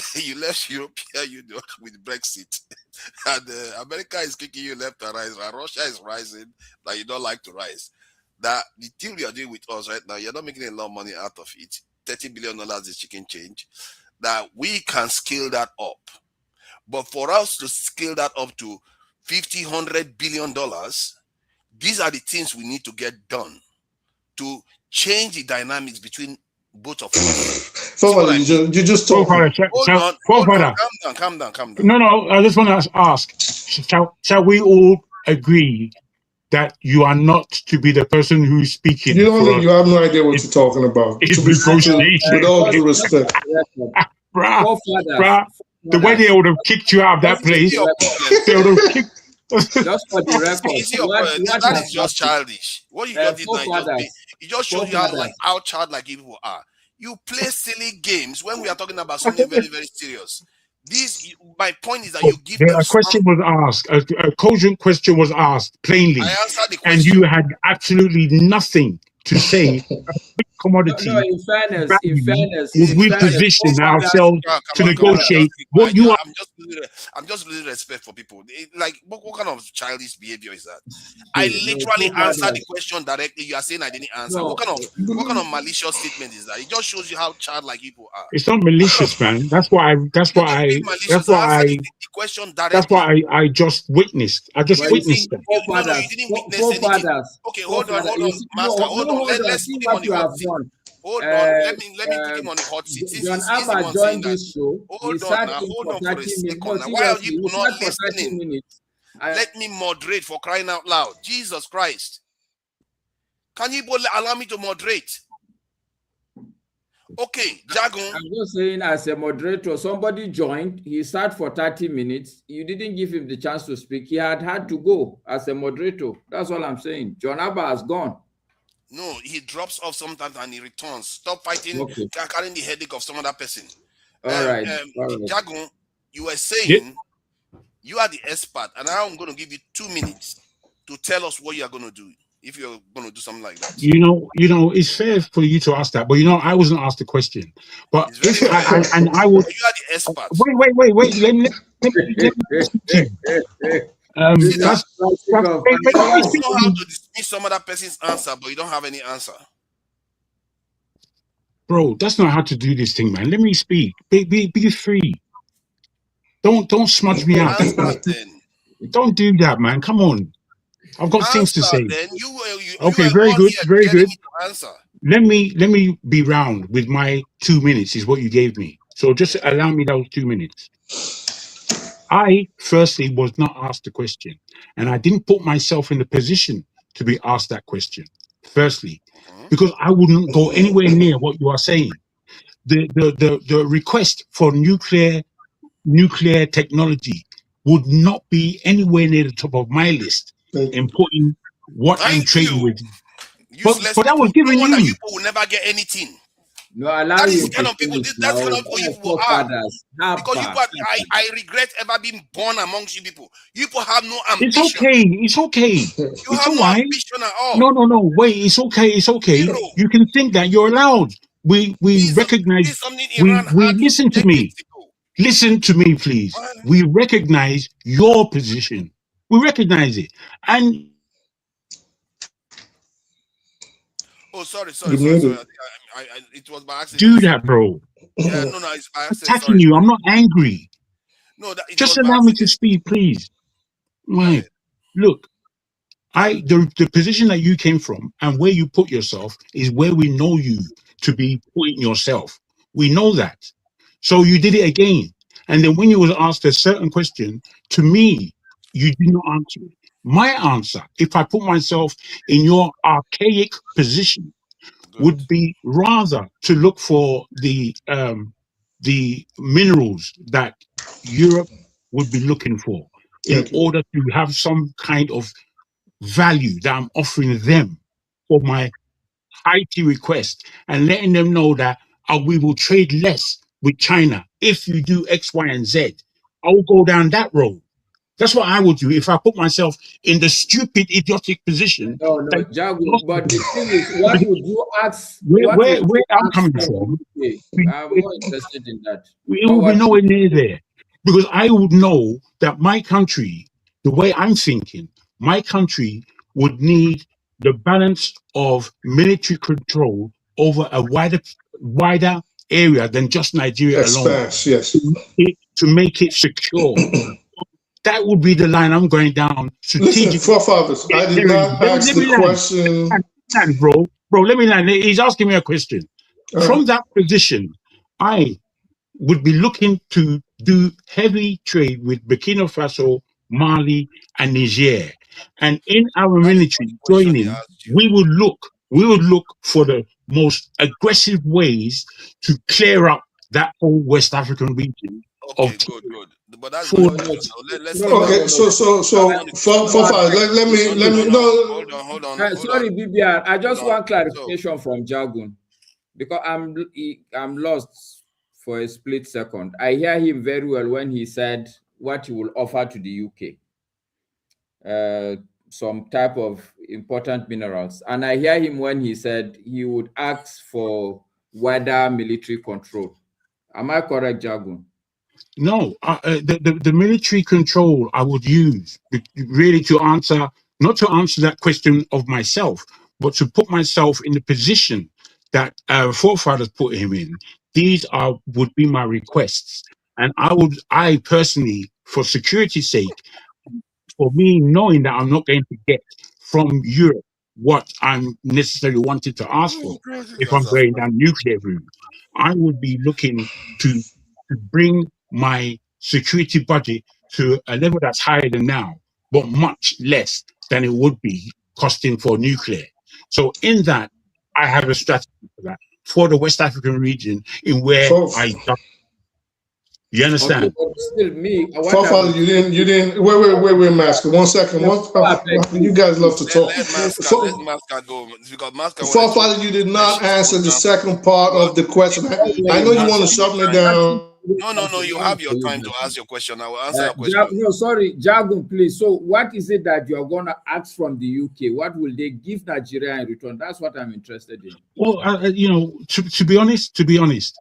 European Union with Brexit, and America is kicking you left and right, and Russia is rising. That you don't like to rise. That the deal you are doing with us right now, you're not making a lot of money out of it. $30 billion is chicken change. That we can scale that up, but for us to scale that up to $50-100 billion, these are the things we need to get done to change the dynamics between both of us. You just talk. Calm down. No, I just want to ask, shall we all agree that you are not to be the person who's speaking? You have no idea what you're talking about. With all due respect. Bruh, the way they would have kicked you out of that place, they would have kicked. Just for the record, that is just childish. What you just did now, it just shows you how childlike people are. You play silly games when we are talking about something very, very serious. My point is that you give them a question was asked, a cogent question was asked plainly, I answered the question, and you had absolutely nothing to say. Commodity. No, in fairness, would we position ourselves to negotiate what you are? I'm just losing respect for people. Like, what kind of childish behavior is that? I literally answered the question directly. You are saying I didn't answer. What kind of malicious statement is that? It just shows you how childlike people are. It's not malicious, man. That's why I just witnessed. I just witnessed that. You didn't witness anything. Okay, hold on, Master. Hold on. Let's put him on the hot seat. Hold on, let me put him on the hot seat. John Abba joined this show. Hold on for a second. Why are you not listening? Let me moderate, for crying out loud. Jesus Christ. Can you allow me to moderate? Okay, Jagun. I'm just saying, as a moderator, somebody joined. He sat for 30 minutes. You didn't give him the chance to speak. He had to go as a moderator. That's all I'm saying. John Abba has gone. No, he drops off sometimes and he returns. Stop fighting, carrying the headache of some other person. All right. Jagun, You were saying you are the expert, and now I'm going to give you 2 minutes to tell us what you are going to do if you're going to do something like that. You know, it's fair for you to ask that, but I wasn't asked the question. But if I would, you are the expert. Wait. Let me speak to you. You know how to dismiss some other person's answer, but you don't have any answer. Bro, that's not how to do this thing, man. Let me speak. Be free. Don't smudge me out. Don't do that, man. Come on. I've got things to say. Then okay, very good, very good. Let me be round with my 2 minutes is what you gave me. So just allow me those 2 minutes. I firstly was not asked the question, and I didn't put myself in the position to be asked that question. Firstly, because I wouldn't go anywhere near what you are saying. The request for nuclear technology would not be anywhere near the top of my list in putting what I'm trading with. But that was given you. You will never get anything. No, allow that you is kind of people. That's kind of what you people are. Because you people, I regret ever being born amongst you people. You people have no ambition. It's okay. You it's have all no right. ambition at all. No. Wait, it's okay. You can think that you're allowed. We recognize. We listen to me. Listen to me, please. We recognize your position. We recognize it. And sorry. It was by accident. Do that, bro. Yeah, no, it's by accident. Attacking you. I'm not angry. No, just allow me to speak, please. Right. Look, the position that you came from and where you put yourself is where we know you to be putting yourself. We know that. So you did it again. And then when you was asked a certain question, to me, you did not answer it. My answer, if I put myself in your archaic position, would be rather to look for the minerals that Europe would be looking for in order to have some kind of value that I'm offering them for my Haiti request, and letting them know that we will trade less with China if you do X, Y, and Z. I will go down that road. That's what I would do if I put myself in the stupid, idiotic position. No, Jago, but the thing is, what would you ask? Where I'm coming from, I'm more interested in that. It would be nowhere near there. Because I would know that my country, the way I'm thinking, my country would need the balance of military control over a wider area than just Nigeria alone. Yes. To make it secure. That would be the line I'm going down. Listen, forefathers, I did not ask the question. Bro, let me land. He's asking me a question. From that position, I would be looking to do heavy trade with Burkina Faso, Mali, and Niger. And in our military joining, we would look for the most aggressive ways to clear up that whole West African region. Okay, good. But that's okay. So let me no. Hold on. Sorry, BBR. I just want clarification from Jagun, because I'm lost for a split second. I hear him very well when he said what he will offer to the UK, some type of important minerals, and I hear him when he said he would ask for wider military control. Am I correct, Jagun? No, the military control I would use really to answer, not to answer that question of myself, but to put myself in the position that our forefathers put him in. These would be my requests. And I personally, for security's sake, for me knowing that I'm not going to get from Europe what I'm necessarily wanted to ask for, if I'm going down nuclear route, I would be looking to bring my security budget to a level that's higher than now, but much less than it would be costing for nuclear. So in that, I have a strategy for that, for the West African region, in where you understand? Okay, but still, Forefather, you didn't. Wait, Master. 1 second. You guys love to talk. Let Master go, because Master. Forefather, you did not answer the second part of the question. I know you want to shut me down. No. You have your time to ask your question. I will answer your question. No, sorry, Jagun, please. So, what is it that you are going to ask from the UK? What will they give Nigeria in return? That's what I'm interested in. Well, to be honest,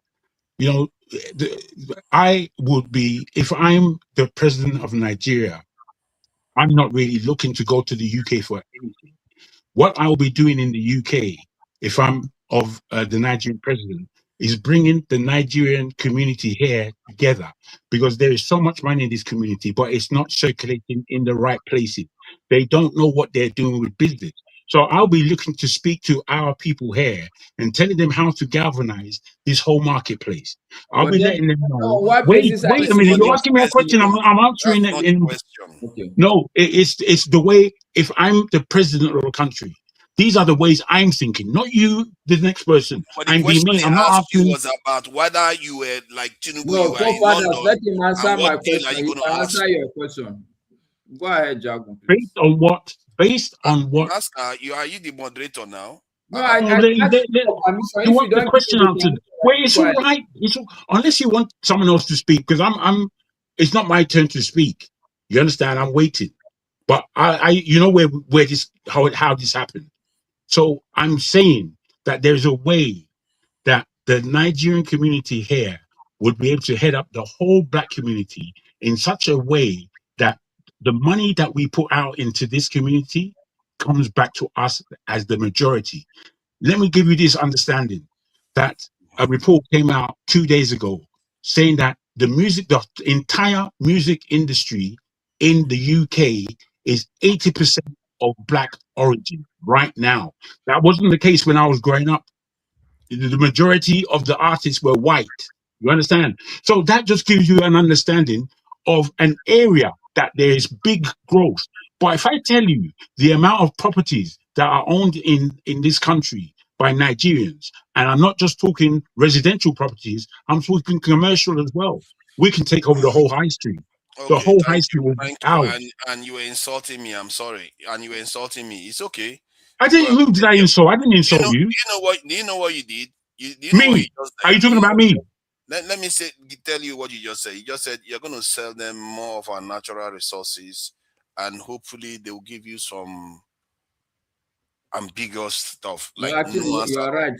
I would be, if I'm the president of Nigeria, I'm not really looking to go to the UK for anything. What I will be doing in the UK, if I'm of the Nigerian president, is bringing the Nigerian community here together, because there is so much money in this community, but it's not circulating in the right places. They don't know what they're doing with business. So I'll be looking to speak to our people here and telling them how to galvanize this whole marketplace. I'll be letting them know. Wait a minute. You're asking me a question. I'm answering it in. Okay. No, it's the way. If I'm the president of a country, these are the ways I'm thinking, not you, the next person. But the I'm being question mean. he I'm not asked you asking. was about whether you were like Tinubu, No, you are in co-fathers, let London, him answer and my what deal are question. you He going to can ask? answer your question. Go ahead, Jagun, please. Based on what? Based on what? Master, are you the moderator now? No, I No, asked you for permission. If you want the don't question give me answered. the Well, it's go all ahead. right. Unless you want someone else to speak, because I'm. It's not my turn to speak. You understand? I'm waiting. But I you know where this how this happened. So I'm saying that there's a way that the Nigerian community here would be able to head up the whole black community in such a way that the money that we put out into this community comes back to us as the majority. Let me give you this understanding that a report came out 2 days ago saying that the entire music industry in the UK is 80% of black origin right now. That wasn't the case when I was growing up. The majority of the artists were white. You understand? So that just gives you an understanding of an area that there is big growth. But if I tell you the amount of properties that are owned in this country by Nigerians, and I'm not just talking residential properties, I'm talking commercial as well. We can take over the whole high street. The Okay, whole high street will be thank you. ours. And you were insulting me. I'm sorry. And you were insulting me. It's okay. I didn't. Who did I insult? I didn't insult you. Do you know what you did? Do you know what Me? you just Are you talking about me? Let me tell you what you just said. You just said you're going to sell them more of our natural resources, and hopefully they will give you some ambiguous stuff No, like actually, nuance. you are right.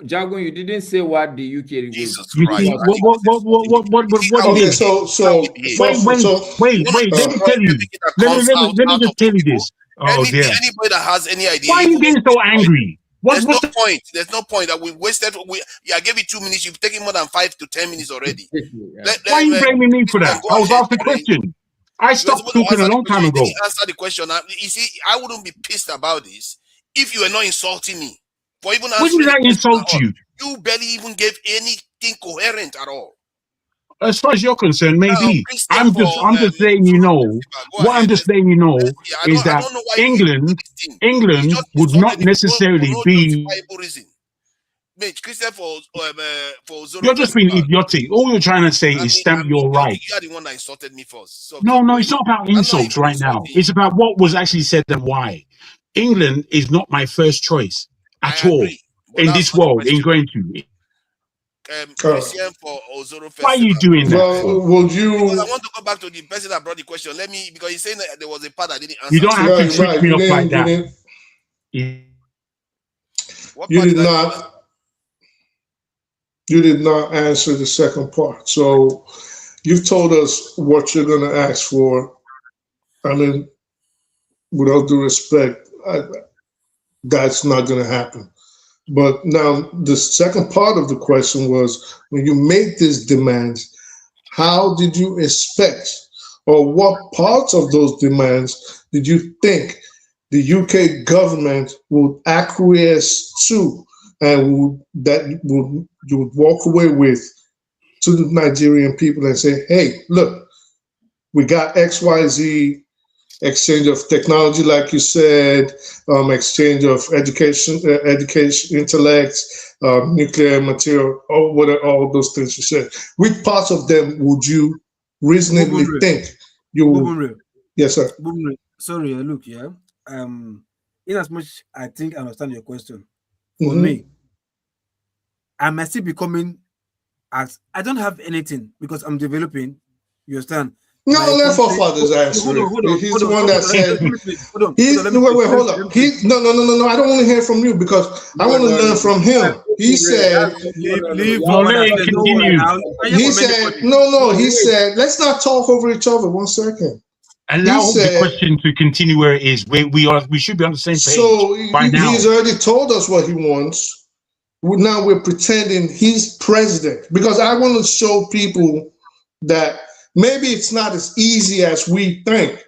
Jagun, you didn't say what the UK will. Jesus You Christ! see, what did Okay, it? Wait, let me tell you. Let me just tell you this. Oh dear. Anybody that has any idea, Why are you getting so angry? There's no point. There's no point that we wasted. I gave you 2 minutes. You've taken more than 5 to 10 minutes already. Why are you blaming me for that? I was asked the question. I stopped talking a long time ago. You didn't answer the question. You see, I wouldn't be pissed about this if you were not insulting me. For even When answering did I the question insult you? You barely even gave anything coherent at all. As far as you're concerned, maybe. I'm just letting you know. What I'm just letting you know is that England would not necessarily be. Christian for You're just being idiotic. All you're trying to say is stamp your right. You are the one that insulted me first. So no, it's not about insults right now. It's about what was actually said and why. England is not my first choice at all in this world. In going to. Christian for Ozoro Festival. Why are you doing that? Well, would you? Because I want to go back to the person that brought the question. Because he's saying that there was a part I didn't answer. You don't have to switch me off like that. You did not answer the second part. So you've told us what you're going to ask for. I mean, with all due respect, that's not going to happen. But now the second part of the question was, when you make these demands, how did you expect, or what parts of those demands did you think the UK government would acquiesce to, and you would walk away with to the Nigerian people and say, hey, look, we got XYZ, exchange of technology, like you said, exchange of education, intellect, nuclear material, all those things you said. Which parts of them would you reasonably think you would? Yes, sir. Sorry, look, yeah. In as much I think I understand your question. For me, I might still be coming ask. I don't have anything because I'm developing. You understand? No, My let country- forefathers answer. Hold on. He's the one that said. Hold on. Wait, hold up. No. I don't want to hear from you because I want to learn from him. He said. Leave continue. He said, no. He said, let's not talk over each other. 1 second. Allow the question to continue where it is. We should be on the same page. So by now. He's already told us what he wants. Now we're pretending he's president because I want to show people that maybe it's not as easy as we think.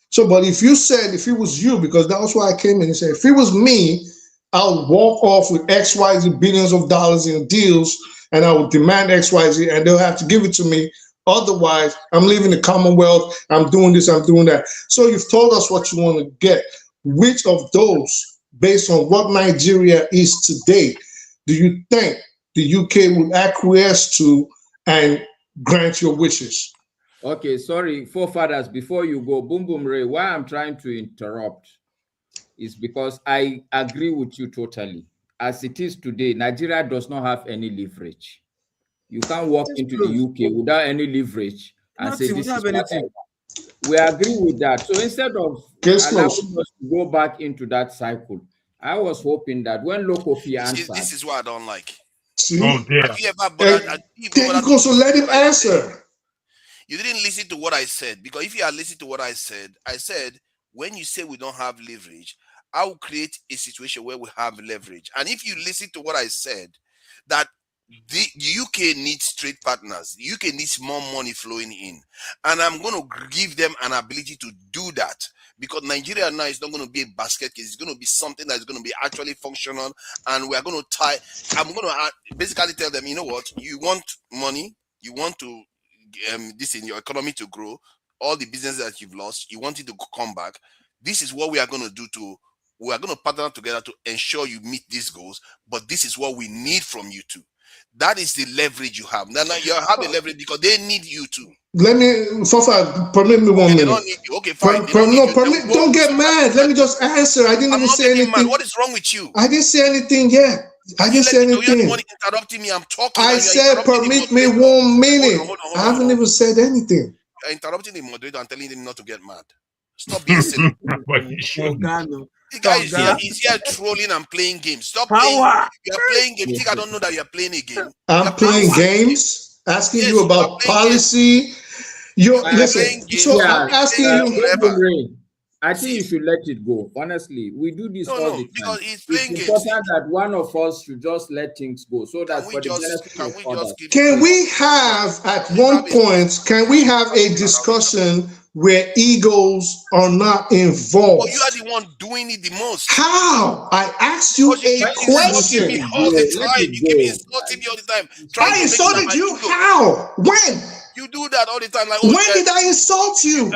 So, but if you said, if it was you, because that was why I came in and said, if it was me, I'll walk off with XYZ billions of dollars in deals and I would demand XYZ and they'll have to give it to me. Otherwise, I'm leaving the Commonwealth. I'm doing this, I'm doing that. So you've told us what you want to get. Which of those, based on what Nigeria is today, do you think the UK would acquiesce to and grant your wishes? Okay, sorry, forefathers, before you go, Boom Boom Ray, why I'm trying to interrupt is because I agree with you totally. As it is today, Nigeria does not have any leverage. You can't walk into the UK without any leverage and say this is anything. We agree with that. So instead of allowing us to go back into that cycle, I was hoping that when Lokofi answered... This is what I don't like. See? Oh, dear. So let him answer. You didn't listen to what I said, because if you had listened to what I said, when you say we don't have leverage, I will create a situation where we have leverage. And if you listen to what I said, that the UK needs trade partners, the UK needs more money flowing in, and I'm going to give them an ability to do that, because Nigeria now is not going to be a basket case. It's going to be something that's going to be actually functional, and we are going to tie. I'm going to basically tell them, you know what, you want money, you want to this in your economy to grow, all the business that you've lost, you want it to come back. This is what we are going to do we are going to partner together to ensure you meet these goals, but this is what we need from you too. That is the leverage you have. Now you have a leverage because they need you too. Let me, permit me 1 minute. Okay, fine. Don't get mad. Let me just answer. I didn't even say anything. Mad. What is wrong with you? I didn't say anything yet. I didn't say anything. You're the one interrupting me. I'm talking. I said, permit me 1 minute. I haven't even said anything. You're interrupting the moderator and telling him not to get mad. Stop being silly. The guy is here. He's here trolling and playing games. Stop playing. You're playing games. You think I don't know that you're playing a game? I'm playing games, asking you about policy. Listen, so I'm asking you. I think you should let it go. Honestly, we do this all the time. Because he's playing it's important that one of us should just let things go so that for the benefit of others. Can we have, at one point, can we have a discussion where egos are not involved? Well, you are the one doing it the most. How? I asked you a question. You all the time. You keep insulting me all the time. I insulted you? How? When? You do that all the time. Like, when did I insult you?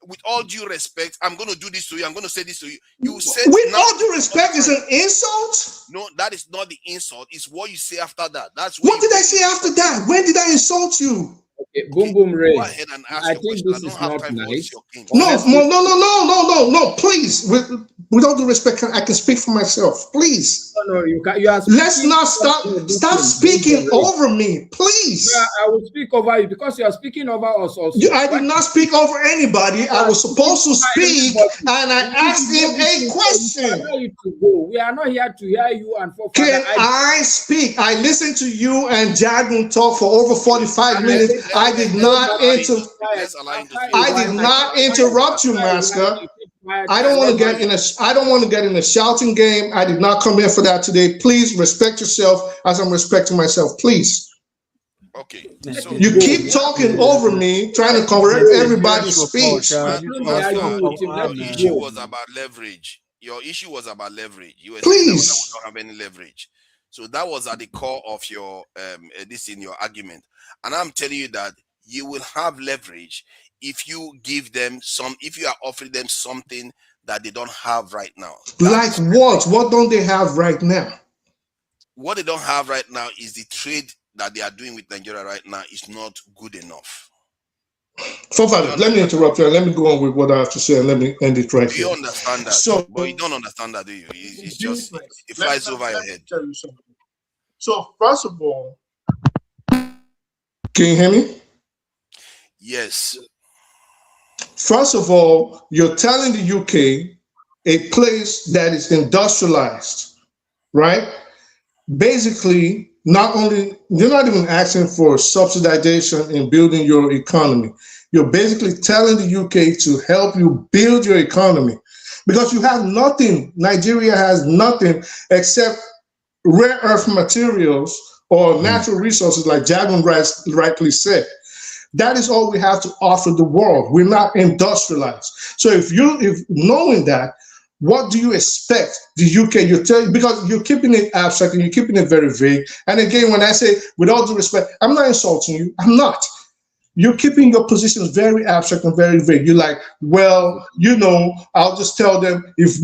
With all due respect, I'm going to do this to you. I'm going to say this to you. You said with all due respect is an insult? No, that is not the insult. It's what you say after that. That's what did I say after that? When did I insult you? Okay, Boom Boom Ray. Go ahead and ask I your think question. this is not nice. No, please. With all due respect, I can speak for myself. Please. No, you can. You are. Let's not stop speaking over me, please. Yeah, I will speak over you because you are speaking over us also. I did not speak over anybody. I was supposed to speak, and I asked him a question. We are not here to hear you and for. Can I speak? I listened to you and Jagun talk for over 45 minutes. I did not interrupt you, Masker. I don't want to get in a shouting game. I did not come here for that today. Please respect yourself as I'm respecting myself. Please. Okay. So you keep talking over me, trying to correct everybody's speech. Your issue was about leverage. Your issue was about leverage. You were please saying that we don't have any leverage. So that was at the core of your this in your argument. And I'm telling you that you will have leverage if you give them if you are offering them something that they don't have right now. Like what? What don't they have right now? What they don't have right now is the trade that they are doing with Nigeria right now is not good enough. Let me interrupt you. Let me go on with what I have to say and let me end it right here. You understand that? So, but you don't understand that, do you? It's just, it flies over your head. So, first of all, Can you hear me? Yes. First of all, you're telling the UK, a place that is industrialized, right? Basically, not only, you're not even asking for subsidization in building your economy. You're basically telling the UK to help you build your economy because you have nothing. Nigeria has nothing except rare earth materials or natural resources, like Jagan rightly said. That is all we have to offer the world. We're not industrialized. So if knowing that, what do you expect the UK? Because you're keeping it abstract and you're keeping it very vague. And again, when I say with all due respect, I'm not insulting you. I'm not. You're keeping your positions very abstract and very vague. You're like, well, I'll just tell them if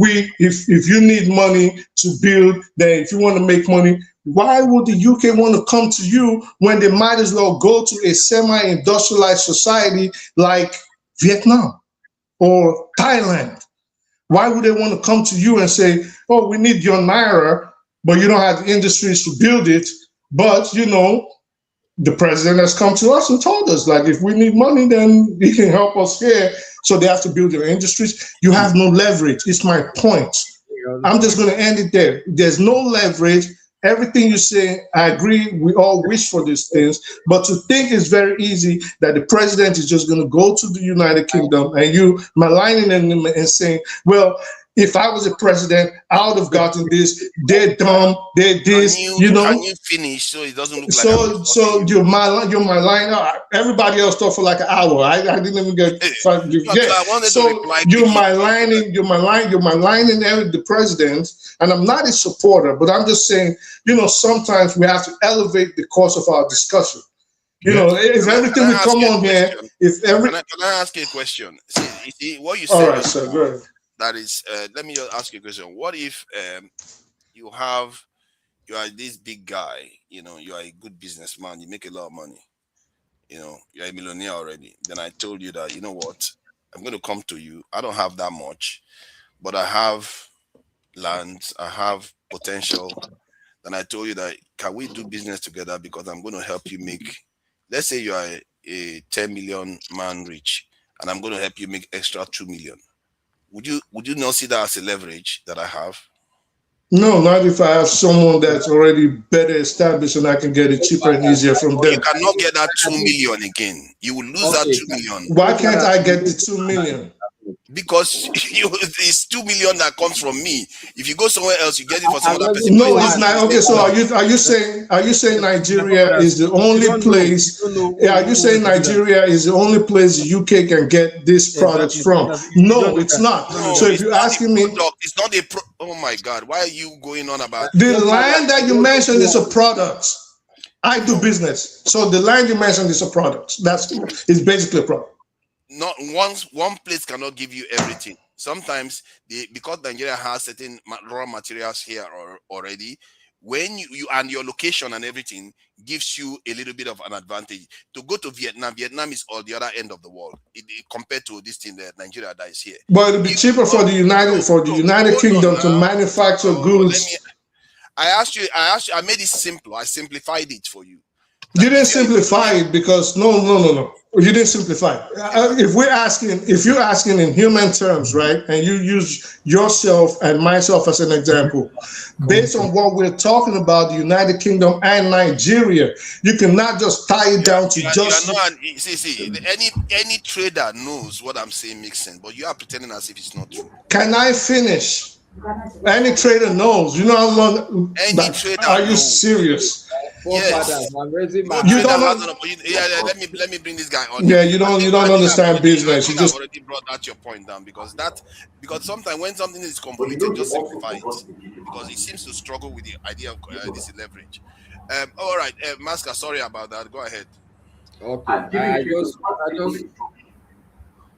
you need money to build, then if you want to make money, why would the UK want to come to you when they might as well go to a semi-industrialized society like Vietnam or Thailand? Why would they want to come to you and say, oh, we need your naira, but you don't have the industries to build it? But, the president has come to us and told us, like, if we need money, then he can help us here. So they have to build their industries. You have no leverage. It's my point. I'm just going to end it there. There's no leverage. Everything you say, I agree. We all wish for these things. But to think it's very easy that the president is just going to go to the United Kingdom and you maligning him and saying, well, if I was a president, I would have gotten this. They're dumb. They're this. Can you finish so it doesn't look like? So you're my line. Everybody else talked for like an hour. I didn't even get. So you're my lining the president, and I'm not a supporter, but I'm just saying, sometimes we have to elevate the course of our discussion. If everything we come on here, Can I ask you a question? See what you said. All right, sir. Go ahead. That is, let me just ask you a question. What if you are this big guy, you are a good businessman, you make a lot of money, you're a millionaire already. Then I told you that, you know what, I'm going to come to you. I don't have that much, but I have land, I have potential. Then I told you that, can we do business together? Because I'm going to help you make, let's say you are a 10 million man rich, and I'm going to help you make extra 2 million. Would you not see that as a leverage that I have? No, not if I have someone that's already better established and I can get it cheaper and easier from them. You cannot get that 2 million again. You will lose that 2 million. Why can't I get the 2 million? Because it's 2 million that comes from me. If you go somewhere else, you get it for some other person. No, it's not. Okay, so are you saying Nigeria is the only place? Are you saying Nigeria is the only place the UK can get these products from? No, it's not. So if you're asking me, it's not oh my God, why are you going on about the land that you mentioned is a product? I do business, so the land you mentioned is a product. It's basically a product. Not one place cannot give you everything. Sometimes because Nigeria has certain raw materials here already, when you and your location and everything gives you a little bit of an advantage. To go to Vietnam is on the other end of the world compared to this thing that Nigeria that is here. But it'll be cheaper for the United Kingdom to manufacture goods. I made it simple. I simplified it for you. You didn't simplify it because no. You didn't simplify it. If you're asking in human terms, right, and you use yourself and myself as an example, based on what we're talking about, the United Kingdom and Nigeria, you cannot just tie it down to just. Any trader knows what I'm saying makes sense, but you are pretending as if it's not true. Can I finish? Any trader knows. You know how long? Are you serious? Yes. You don't know. Let me bring this guy on. Yeah, you don't understand business. You just already brought that your point down because sometimes when something is complicated, just simplify it because it seems to struggle with the idea of this leverage. All right, Maska, sorry about that. Go ahead. Okay, I just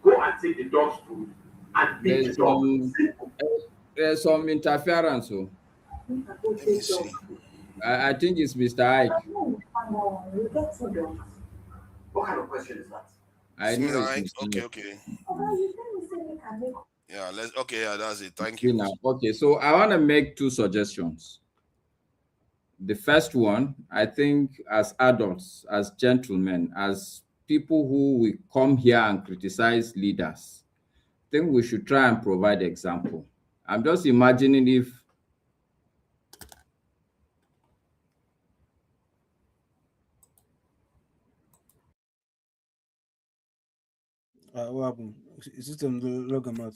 go and take the dog's food and beat the dog. There's some interference. So. Let me see. I think it's Mr. Ike. What kind of question is that? I know. Okay. Yeah, that's it. Thank you. Okay, so I want to make two suggestions. The first one, I think, as adults, as gentlemen, as people who will come here and criticize leaders, I think we should try and provide example. I'm just imagining if what happened? System log them out.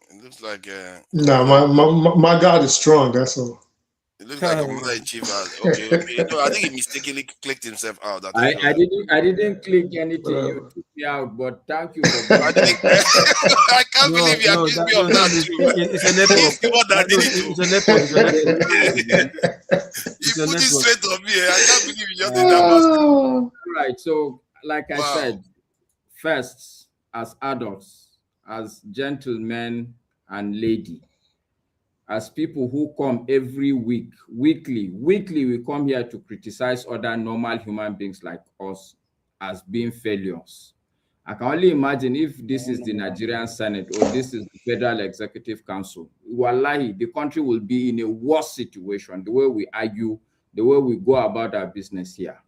It looks like No, my God is strong. That's all. it looks like Commander in Chief has okay. No, I think he mistakenly clicked himself out. I didn't click anything. You took me out, but thank you for I can't believe you accused me of that too. It's a network. He's the one that did it too. It's a network. You put it straight on me. I can't believe you just did that. All right. So, like I said, first, as adults, as gentlemen and lady, as people who come every week, weekly, we come here to criticize other normal human beings like us as being failures. I can only imagine if this is the Nigerian Senate or this is the Federal Executive Council, wallahi, the country will be in a worse situation, the way we argue, the way we go about our business here.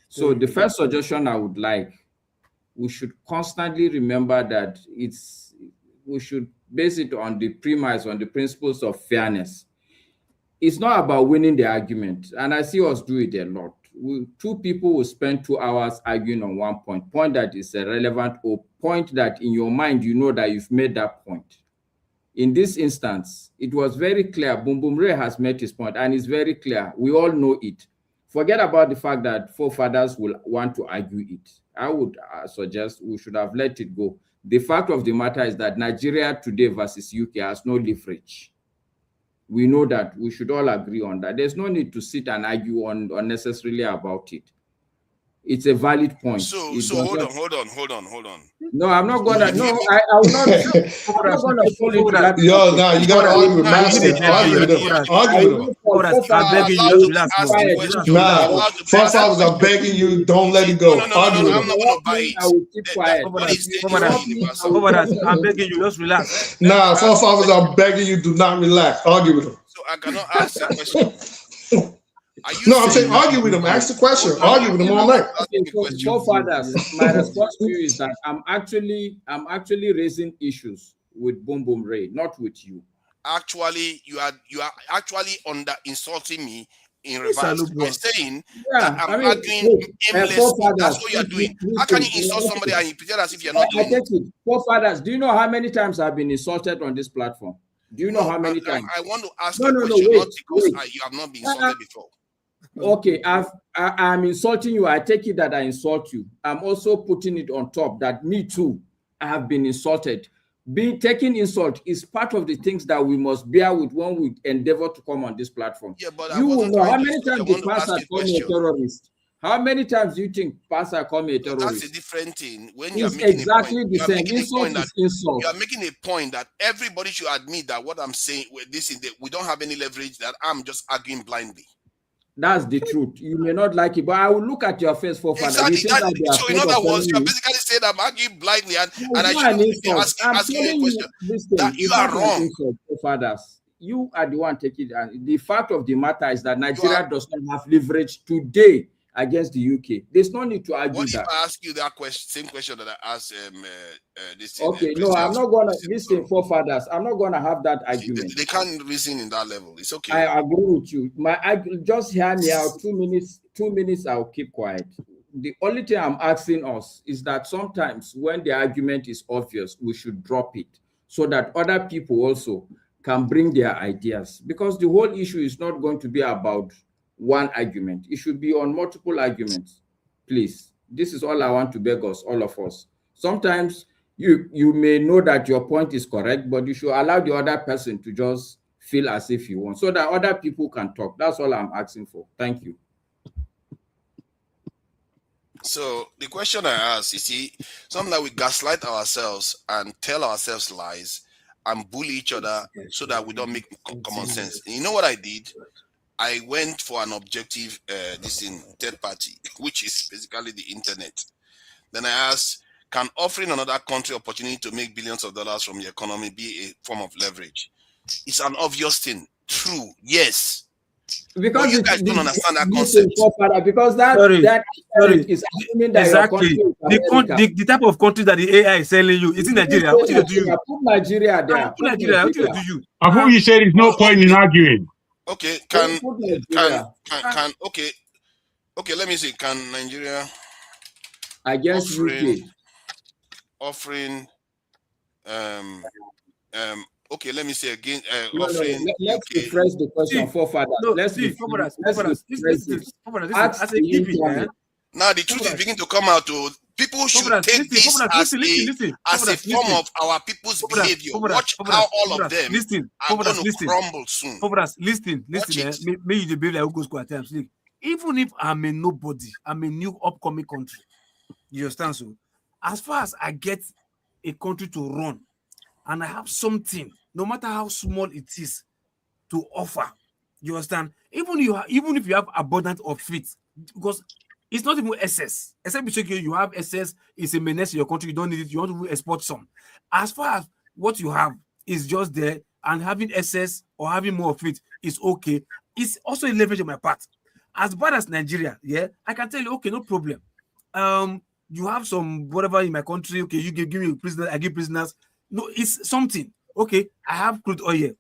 So the first suggestion I would like, we should constantly remember that we should base it on the premise, on the principles of fairness. It's not about winning the argument, and I see us do it a lot. Two people will spend 2 hours arguing on one point that is irrelevant, or point that in your mind you know that you've made that point. In this instance, it was very clear. Boom Boom Ray has made his point, and it's very clear. We all know it. Forget about the fact that forefathers will want to argue it. I would suggest we should have let it go. The fact of the matter is that Nigeria today versus UK has no leverage. We know that. We should all agree on that. There's no need to sit and argue unnecessarily about it. It's a valid point. So hold on. No, I'm not gonna. No, I will not. I'm not gonna fall into that. Yo, now you gotta argue with Master. Argue with him. Argue with him. Nah, forefathers are begging you. Don't let it go. Argue with him. I will keep quiet. I'm begging you. Just relax. Nah, forefathers are begging you. Do not relax. Argue with him. So I cannot ask a question. No, I'm saying argue with him. Ask the question. Argue with him all night. Forefathers, my response to you is that I'm actually raising issues with Boom Boom Ray, not with you. Actually, you are actually under insulting me in reverse. I'm saying that I'm arguing aimlessly. That's what you are doing. How can you insult somebody and you pretend as if you're not doing it? Forefathers, do you know how many times I've been insulted on this platform? Do you know how many times? I want to ask a question, not because you have not been insulted before. Okay, I'm insulting you. I take it that I insult you. I'm also putting it on top that me too, I have been insulted. Taking insult is part of the things that we must bear with when we endeavor to come on this platform. Yeah, but you will know how many times the pastor called me a terrorist. How many times do you think pastor called me a terrorist? That's a different thing. When you're making exactly a point, the same. Insult is insult. You are making a point that everybody should admit that what I'm saying, we don't have any leverage, that I'm just arguing blindly. That's the truth. You may not like it, but I will look at your face for further. Exactly. So in other words, you're basically saying I'm arguing blindly, and I should be asking you a question. That you are wrong. Fathers, you are the one taking it. And the fact of the matter is that Nigeria does not have leverage today against the UK. There's no need to argue that. What if I ask you that same question that I asked this? Okay, no, I'm not gonna listen, forefathers. I'm not gonna have that argument. They can't reason in that level. It's okay. I agree with you. Just hear me out. 2 minutes. 2 minutes. I'll keep quiet. The only thing I'm asking us is that sometimes when the argument is obvious, we should drop it so that other people also can bring their ideas. Because the whole issue is not going to be about one argument. It should be on multiple arguments. Please, this is all I want to beg us, all of us. Sometimes you may know that your point is correct, but you should allow the other person to just feel as if you want, so that other people can talk. That's all I'm asking for. Thank you. So the question I ask, you see, something that we gaslight ourselves and tell ourselves lies and bully each other so that we don't make common sense. And you know what I did? I went for an objective, third party, which is basically the internet. Then I asked, can offering another country opportunity to make billions of dollars from the economy be a form of leverage? It's an obvious thing. True, yes. Because you guys don't understand that concept. Because that is assuming that exactly your country is the type of country that the AI is selling you. It's in Nigeria. What do you do? Put Nigeria there. Put Nigeria. What do you? I thought you said there's no point in arguing. Okay, okay, let me see. Can Nigeria against UK offering okay, let me say again. Let's rephrase the question, forefather. Let's forefathers. Now the truth is beginning to come out. People should take this as a form of our people's behavior. Watch how all of them are going to crumble soon. Listen. May you be like who go at times. Even if I'm a nobody, I'm a new upcoming country. You understand? So, as far as I get a country to run, and I have something, no matter how small it is, to offer, you understand? Even if you have abundance of it, because it's not even excess. Except you have excess, it's a menace to your country, you don't need it, you want to export some. As far as what you have is just there, and having excess or having more of it is okay, it's also a leverage on my part. As bad as Nigeria, I can tell you, okay, no problem. You have some whatever in my country, okay, you give me a prisoner, I give prisoners. No, it's something. Okay, I have crude oil,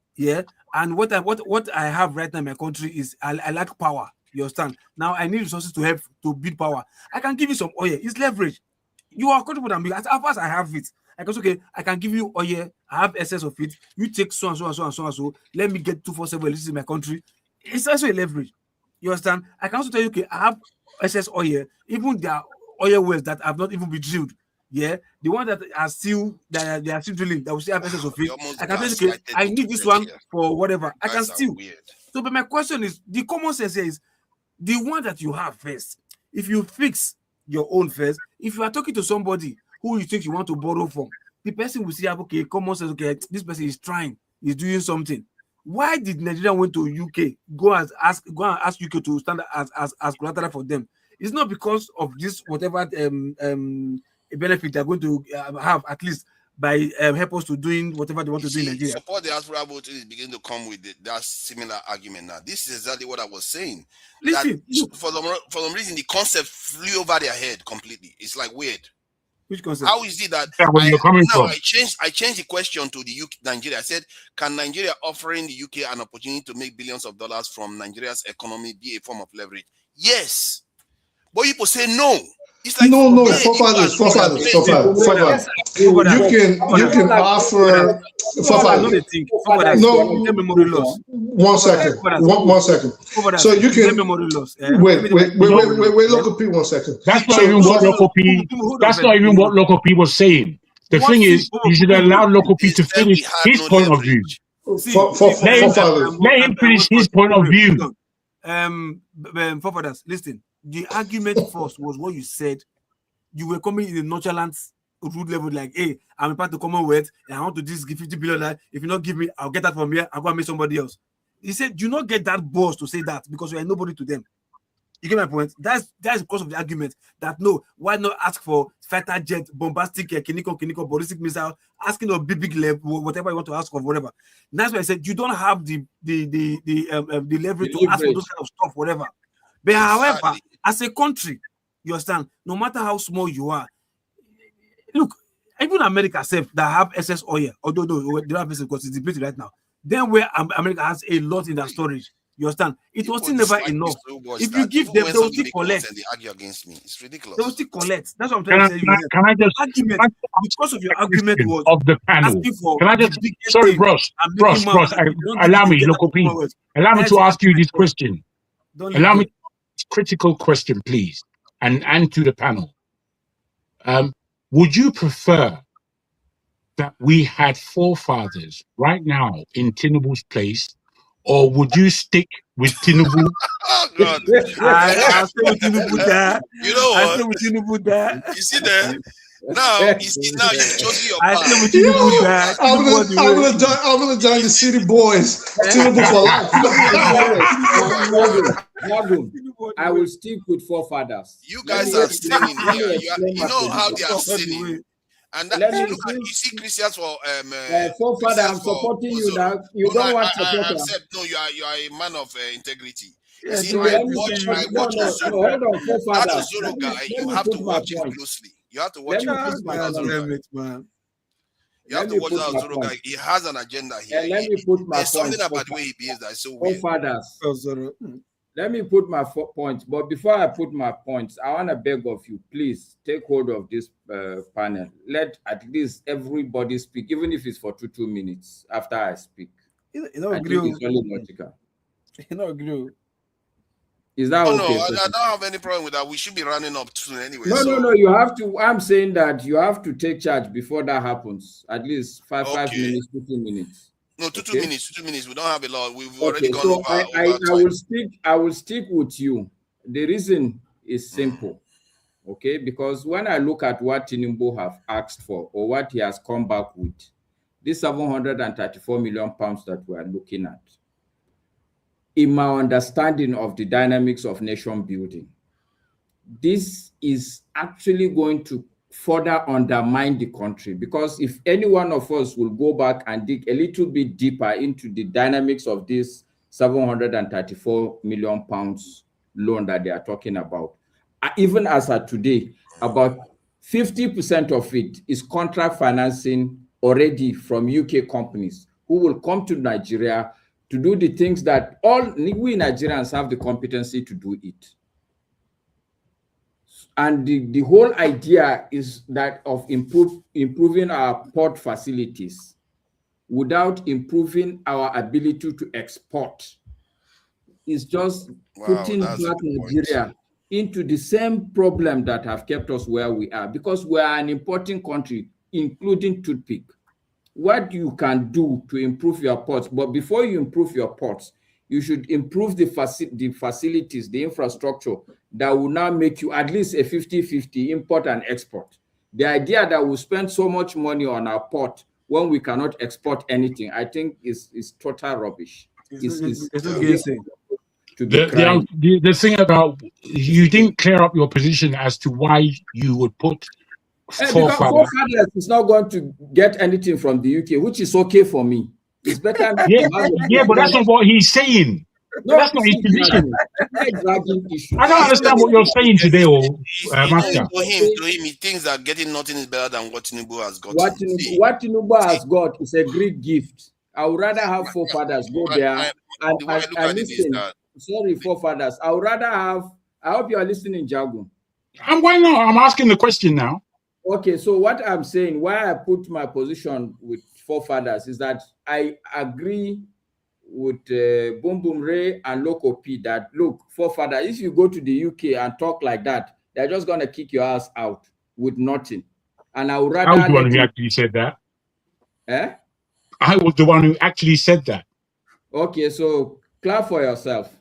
and what I have right now in my country is I lack power. You understand? Now I need resources to help to build power. I can give you some oil. It's leverage. You are comfortable with me. As far as I have it, I can say, okay, I can give you oil. I have excess of it. You take so and so and so and so and so. Let me get 247. This is my country. It's also a leverage. You understand? I can also tell you, okay, I have excess oil. Even there are oil wells that have not even been drilled. The one that are still they are still drilling, that will still have excess of it. I can tell you, okay, I need this one for whatever. I can still. So, but my question is, the common sense here is the one that you have first. If you fix your own first, if you are talking to somebody who you think you want to borrow from, the person will say, okay, common sense, okay, this person is trying, he's doing something. Why did Nigeria went to UK, go and ask UK to stand as collateral for them? It's not because of this whatever a benefit they're going to have, at least by help us to doing whatever they want to do in Nigeria. Support the diaspora vote is beginning to come with that similar argument now. This is exactly what I was saying. Listen, for some reason, the concept flew over their head completely. It's like weird. Which concept? How is it that I changed the question to the UK, Nigeria. I said, can Nigeria offering the UK an opportunity to make billions of dollars from Nigeria's economy be a form of leverage? Yes. But people say no. It's like no, forefathers. You can offer forefathers. No, 1 second. One second. So you can wait. Local P, 1 second. That's not even what local P. That's not even what local P was saying. The thing is, you should allow local P to finish his point of view. Let him finish his point of view. Forefathers, listen. The argument first was what you said. You were coming in the nonchalant rude level, like, hey, I'm a part of the Commonwealth, and I want to just give 50 billion. If you not give me, I'll get that from here. I'll go and meet somebody else. He said, do not get that boss to say that because you are nobody to them. You get my point? That's because of the argument that no, why not ask for fighter jet, bombastic, kiniko, ballistic missile, asking of big level, whatever you want to ask of, whatever. And that's why I said you don't have the leverage to ask for those kind of stuff, whatever. But however, as a country, you understand, no matter how small you are, look, even America self that have excess oil, although they don't have excess because it's depleted right now, then where America has a lot in their storage, you understand, it was still never enough. If you give them, they will still collect. They argue against me. It's ridiculous. They will still collect. That's what I'm trying to say. Can I just argument because of your argument was of the panel? Can I just Ross, allow me, local P, allow me to ask you this question. Allow me this critical question, please, and to the panel. Would you prefer that we had forefathers right now in Tinubu's place, or would you stick with Tinubu? Oh God! I stay with Tinubu there. You know what? I stay with Tinubu there. You see there? Now you've chosen your I path. stay with Tinubu there. I'm gonna join the city boys. Tinubu for life. I will stick with forefathers. You guys are sinning here. You know how they are sinning. And that, Let if you me look at, you see Christians for forefather, I'm Christians for supporting you Ozoro. now. You Oh, don't no, want I supporter. accept. No, you are a man of integrity. You Yes, see, so I let me watch support. No, Ozoro. hold on, That forefathers. Ozoro guy, Let you me have to put my watch him point. closely. You have to Let watch me him put closely. my That Ozoro point. guy. You have Let to me watch put that my Ozoro point. guy. He has an agenda here. And let me put my There's point. something about the way he behaves that is so weird. Forefathers. Let me put my points. But before I put my points, I want to beg of you, please take hold of this panel. Let at least everybody speak, even if it's for 2 minutes after I speak. I think it's only logical. Is that Oh, okay? no, I don't have any problem with that. We should be running up soon anyway. No, you have to. I'm saying that you have to take charge before that happens. At least 5 minutes, 15 minutes. No, 2 minutes. 2 minutes. We don't have a lot. We've Okay, already gone so over I time. will stick with you. The reason is simple. Okay, because when I look at what Tinubu have asked for or what he has come back with, this 734 million pounds that we are looking at, in my understanding of the dynamics of nation building, this is actually going to further undermine the country, because if any one of us will go back and dig a little bit deeper into the dynamics of this 734 million pounds loan that they are talking about, even as of today, about 50% of it is contract financing already from UK companies who will come to Nigeria to do the things that all we Nigerians have the competency to do it. And the whole idea is that of improving our port facilities without improving our ability to export is just putting back Nigeria into the same problem that have kept us where we are, because we are an importing country, including toothpick. What you can do to improve your ports, but before you improve your ports, you should improve the facilities, the infrastructure that will now make you at least a 50-50 import and export. The idea that we spend so much money on our port when we cannot export anything, I think is total rubbish. The thing about, you didn't clear up your position as to why you would put because forefathers is not going to get anything from the UK, which is okay for me. It's better. Yeah, but that's not what he's saying. No, that's not his position. I don't understand what you're saying today, Master. To him, he thinks that getting nothing is better than what Tinubu has got. What Tinubu has got is a great gift. I would rather have forefathers go there and listen. Sorry, forefathers. I would rather have. I hope you are listening, Jagun. Why not? I'm asking the question now. Okay, so what I'm saying, why I put my position with forefathers is that I agree with Boom Boom Ray and Loco P that, look, forefathers, if you go to the UK and talk like that, they're just going to kick your ass out with nothing. And I would rather... I was the one who actually said that. Eh? I was the one who actually said that. Okay, so clap for yourself.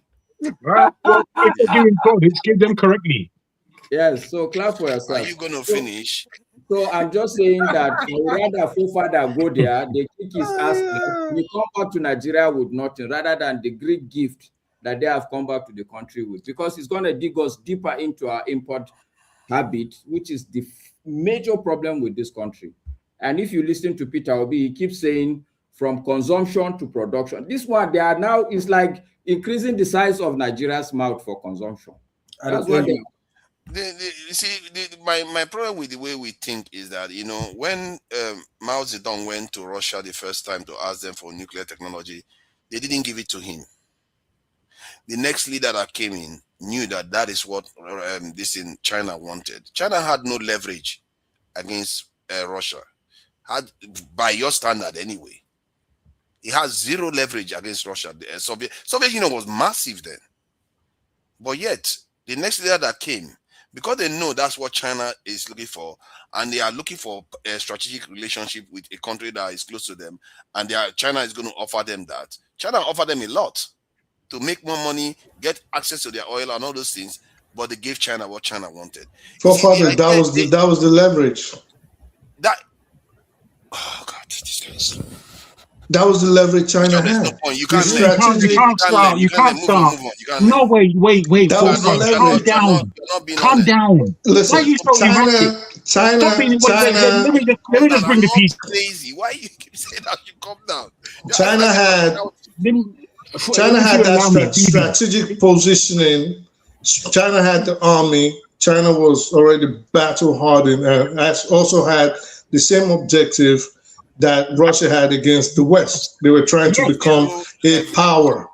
Well, if they're giving credits, give them correctly. Yes, so clap for yourself. Are you going to finish? So I'm just saying that I would rather forefather go there, they kick his ass out, we come back to Nigeria with nothing, rather than the great gift that they have come back to the country with, because it's going to dig us deeper into our import habit, which is the major problem with this country. And if you listen to Peter Obi, he keeps saying from consumption to production. This one, they are now, is like increasing the size of Nigeria's mouth for consumption. That's what they are. You see, my problem with the way we think is that, you know, when Mao Zedong went to Russia the first time to ask them for nuclear technology, they didn't give it to him. The next leader that came in knew that that is what this in China wanted. China had no leverage against Russia, had by your standard anyway. It has zero leverage against Russia. The Soviet Union was massive then, but yet the next leader that came, because they know that's what China is looking for, and they are looking for a strategic relationship with a country that is close to them, and China is going to offer them that. China offered them a lot to make more money, get access to their oil and all those things, but they gave China what China wanted. Forefathers, that was the leverage. Oh God, this guy. That was the leverage China had. No point. You can't start. No, wait. That was the leverage. Calm down. Why are you so erratic? China. Let me just bring the piece. Crazy. Why you keep saying that? You come down. China had that strategic positioning. China had the army. China was already battle hardened and also had the same objective that Russia had against the West. They were trying to become a power.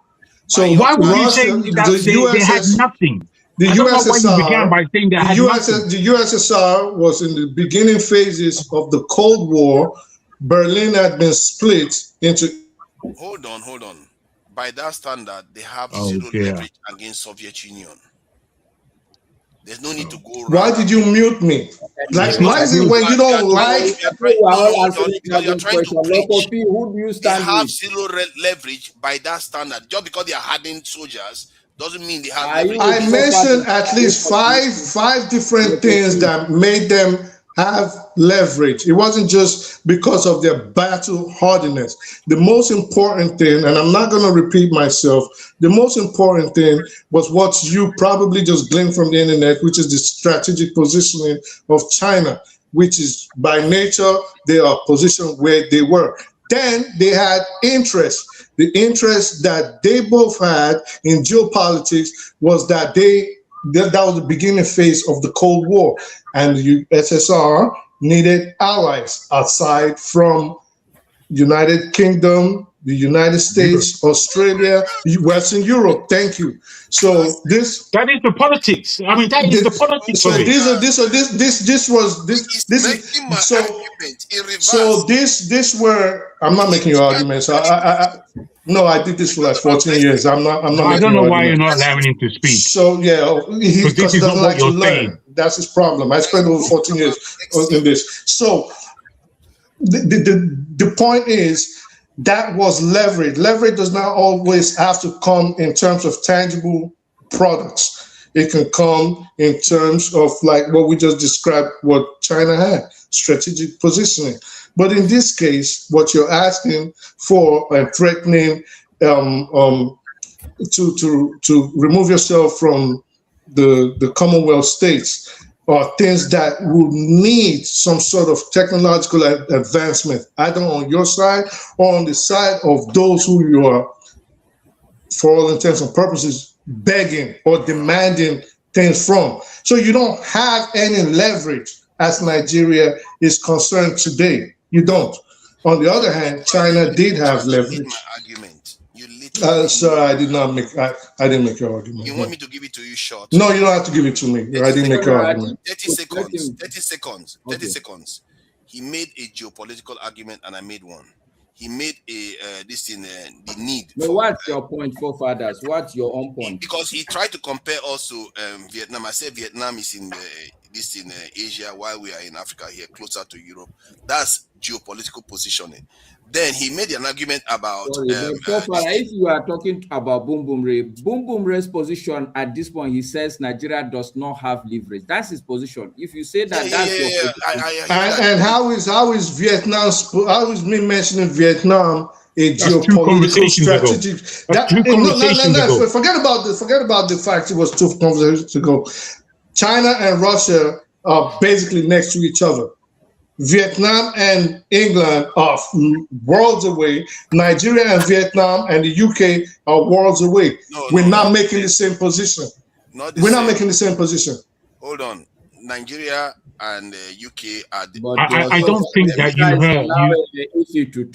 So why would you say that they had nothing? The USSR, the USSR was in the beginning phases of the Cold War. Berlin had been split into. Hold on. By that standard, they have zero leverage against Soviet Union. There's no need to go around. Why did you mute me? Like, why is it when you don't like? You're trying to preach. Who do you stand They have with? zero leverage by that standard. Just because they are hardened soldiers doesn't mean they have leverage. I mentioned at least five different things that made them have leverage. It wasn't just because of their battle hardiness. The most important thing, and I'm not going to repeat myself, the most important thing was what you probably just gleaned from the internet, which is the strategic positioning of China, which is by nature, they are positioned where they were. Then they had interest. The interest that they both had in geopolitics was that that was the beginning phase of the Cold War, and the USSR needed allies outside from United Kingdom, the United States, Australia, Western Europe. Thank you. So that is the politics. I mean, that is the politics. So this were. I'm not making your arguments. No, I did this for like 14 years. I'm not. I don't know why you're not allowing him to speak. So yeah, because he doesn't like to learn. That's his problem. I spent over 14 years in this. So the point is that was leverage. Leverage does not always have to come in terms of tangible products. It can come in terms of like what we just described, what China had, strategic positioning. But in this case, what you're asking for and threatening to remove yourself from the Commonwealth states are things that would need some sort of technological advancement, either on your side or on the side of those who you are, for all intents and purposes, begging or demanding things from. So you don't have any leverage as Nigeria is concerned today. You don't. On the other hand, China did have leverage. Sir, I did not make. I didn't make your argument. You want me to give it to you short? No, you don't have to give it to me. I didn't make your argument. 30 seconds. He made a geopolitical argument, and I made one. He made the need. No, what's your point, forefathers? What's your own point? Because he tried to compare also Vietnam. I said Vietnam is in Asia, while we are in Africa here, closer to Europe. That's geopolitical positioning. Then he made an argument about. If you are talking about Boom Boom Ray's position at this point, he says Nigeria does not have leverage. That's his position. If you say that, that's your position. And how is Vietnam? How is me mentioning Vietnam a geopolitical strategic? No. Forget about the fact it was 2 conversations ago. China and Russia are basically next to each other. Vietnam and England are worlds away. Nigeria and Vietnam and the UK are worlds away. We're not making the same position. We're not making the same position. Hold on. Nigeria and UK are. I don't think that you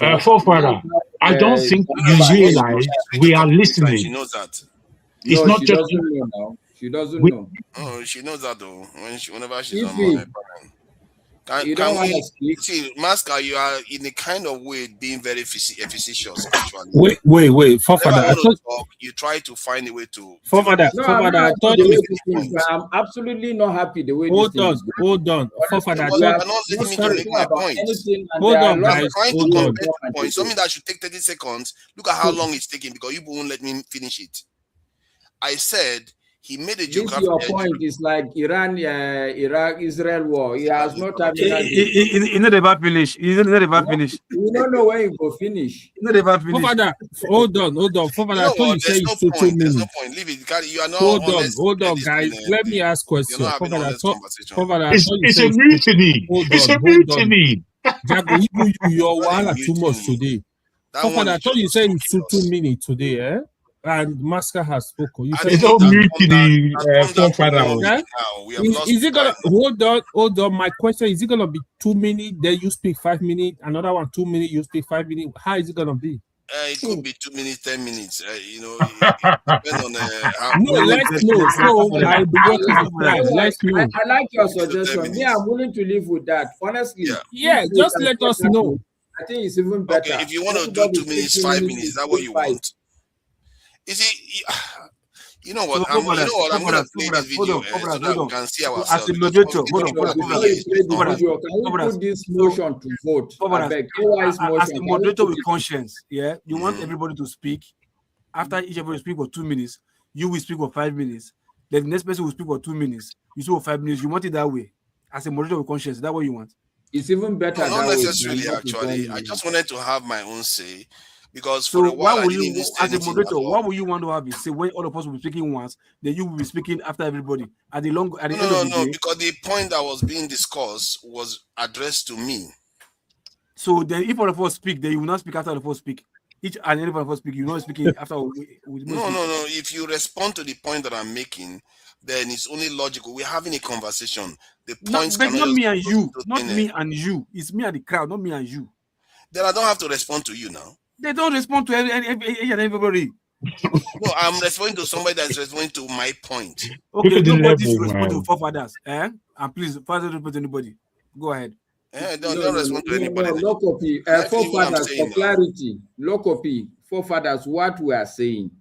heard. Forefather, I don't think you realize we are listening. She knows that. It's not just. She doesn't know. Oh, she knows that though. Whenever she's on my Can we see, Masca, you are in a kind of way being very facetious, actually. Wait, forefather. You try to find a way to. Forefather, I thought I'm absolutely not happy the way. Hold on, forefather. You're not letting me to make my point. Hold on, guys. Hold on. Something that should take 30 seconds. Look at how long it's taking because you won't let me finish it. I said He made a This geographical. your point is like Iran, Iraq, Israel war. He has no terminal. You know the about finish. You know the about finish. You don't know when you go finish. You know the about finish. Father, hold on. You know what? There's no point. There's no point. Leave it. You are not honest. Hold on, guys. Let me ask question. You're not having an honest conversation. It's a mutiny. It's a mutiny. Jago, your wahala too much today. Father, I thought you said it's 2 minutes today, eh? And Masker has spoken. You said it's all mutiny, forefather. Yeah? Is it gonna hold on? My question is: it gonna be 2 minutes? Then you speak 5 minutes. Another one 2 minutes. You speak 5 minutes. How is it gonna be? It could be 2 minutes, 10 minutes. You know, it depends on how. No, let's know. So I'll be working with that. Let's know. I like your suggestion. Me, I'm willing to live with that. Honestly, yeah. Just let us know. I think it's even better. Okay, if you want to do 2 minutes, 5 minutes, is that what you want? You see, you know what? I'm going to play this video so that we can see ourselves. As a moderator, Can you put this motion to vote? As a moderator with conscience, yeah, you want everybody to speak. After each everybody speak for 2 minutes, you will speak for 5 minutes. Then the next person will speak for 2 minutes. You speak for 5 minutes. You want it that way. As a moderator with conscience, is that what you want? It's even better. No, not necessarily, actually. I just wanted to have my own say. Because so for a while, why will you, as a moderator, what will you want to have is say when all of us will be speaking once, then you will be speaking after everybody at the end of the day? Because the point that was being discussed was addressed to me. So then, if all of us speak, then you will not speak after all of us speak. Each and every one of us speak, you're not speaking after. No. If you respond to the point that I'm making, then it's only logical. We're having a conversation. The points but not me and you, not me and you. It's me and the crowd, not me and you. Then I don't have to respond to you now. They don't respond to everybody. No, I'm responding to somebody that's responding to my point. Okay, nobody should respond to forefathers. And please, father, don't respond to anybody. Go ahead. Don't respond to anybody. No copy. Forefathers, for clarity, low copy. Forefathers, what we are saying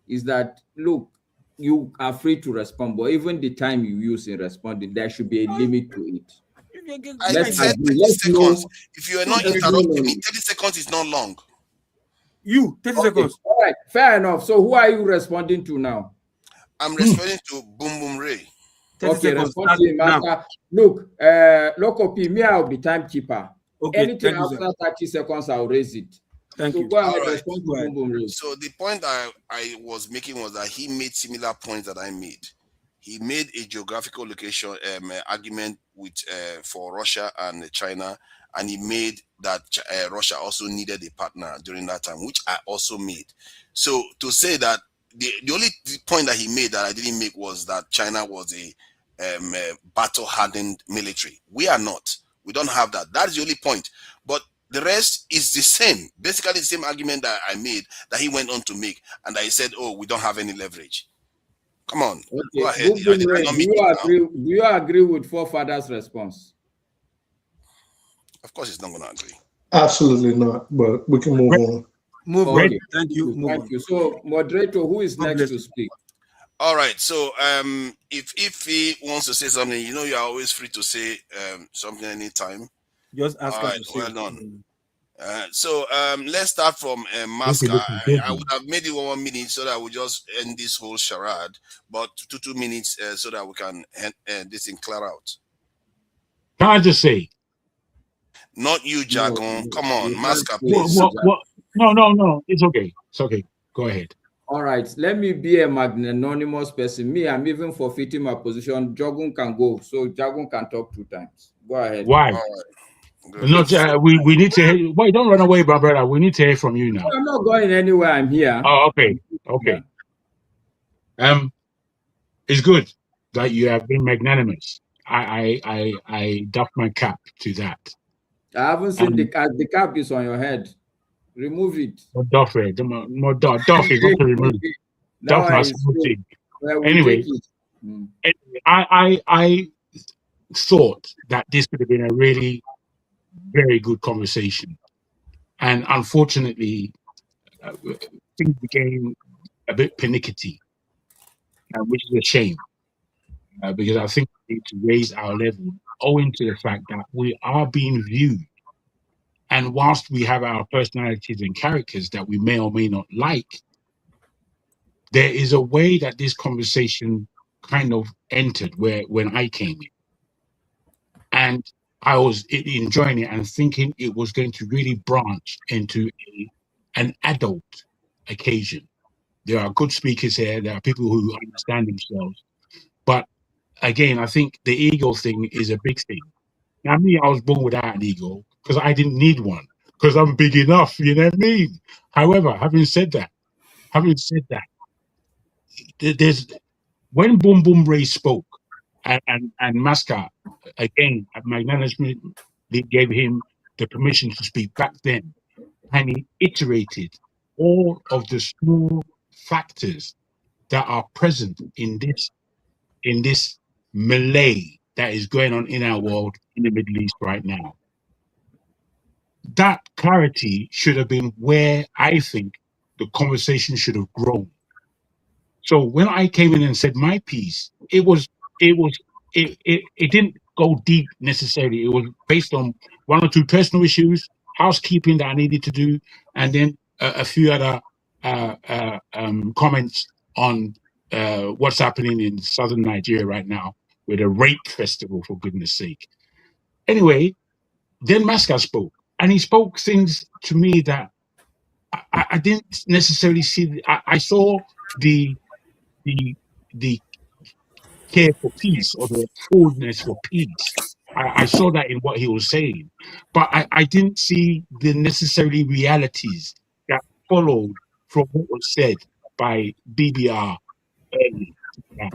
is that, look, you are free to respond, but even the time you use in responding, there should be a limit to it. I said 30 seconds. If you are not interrupting me, 30 seconds is not long. 30 seconds. All right, fair enough. So who are you responding to now? I'm responding to Boom Boom Ray. Okay, respond to him after. Look, local P, me, I'll be timekeeper. Okay, anything after 30 seconds, I'll raise it. Thank you. Go ahead, respond to Boom Boom Ray. So the point I was making was that he made similar points that I made. He made a geographical location argument with for Russia and China, and he made that Russia also needed a partner during that time, which I also made. So to say that the only point that he made that I didn't make was that China was a battle-hardened military. We are not. We don't have that. That's the only point. But the rest is the same. Basically, the same argument that I made that he went on to make, and that he said, "Oh, we don't have any leverage." Come on, go ahead. Do you agree with forefathers' response? Of course, he's not going to agree. Absolutely not. But we can move on. Move on. Thank you. Thank you. So, moderator, who is next to speak? All right. So, if he wants to say something, you know, you are always free to say something anytime. Just ask. All right. Well done. So let's start from Masker. I would have made it 1 minute so that I would just end this whole charade, but 2 minutes so that we can end this thing clear out. Can I just say? Not you, Jagon. Come on, Masker, please. No. It's okay. It's okay. Go ahead. All right. Let me be an anonymous person. Me, I'm even forfeiting my position. Jagon can go, so Jagon can talk 2 times. Go ahead. Why? Not we need to hear. Wait, don't run away, brother. We need to hear from you now. I'm not going anywhere. I'm here. Oh, okay. It's good that you have been magnanimous. I doff my cap to that. I haven't seen the cap is on your head. Remove it. Doff is not to remove. Doff must remove. Anyway, I thought that this could have been a really very good conversation, and unfortunately things became a bit pernickety, which is a shame, because I think we need to raise our level owing to the fact that we are being viewed, and whilst we have our personalities and characters that we may or may not like, there is a way that this conversation kind of entered when I came in. And I was enjoying it and thinking it was going to really branch into an adult occasion. There are good speakers here. There are people who understand themselves. But again, I think the ego thing is a big thing. Now, me, I was born without an ego because I didn't need one because I'm big enough, you know what I mean? However, having said that, there's when Boom Boom Ray spoke and Masca, again, my management, they gave him the permission to speak back then. And he iterated all of the small factors that are present in this melee that is going on in our world, in the Middle East right now. That clarity should have been where I think the conversation should have grown. So when I came in and said my piece, it didn't go deep necessarily. It was based on one or two personal issues, housekeeping that I needed to do, and then a few other comments on what's happening in southern Nigeria right now with a rape festival, for goodness sake. Anyway, then Masca spoke, and he spoke things to me that I didn't necessarily see. I saw the care for peace or the forwardness for peace. I saw that in what he was saying, but I didn't see the necessary realities that followed from what was said by BBR earlier.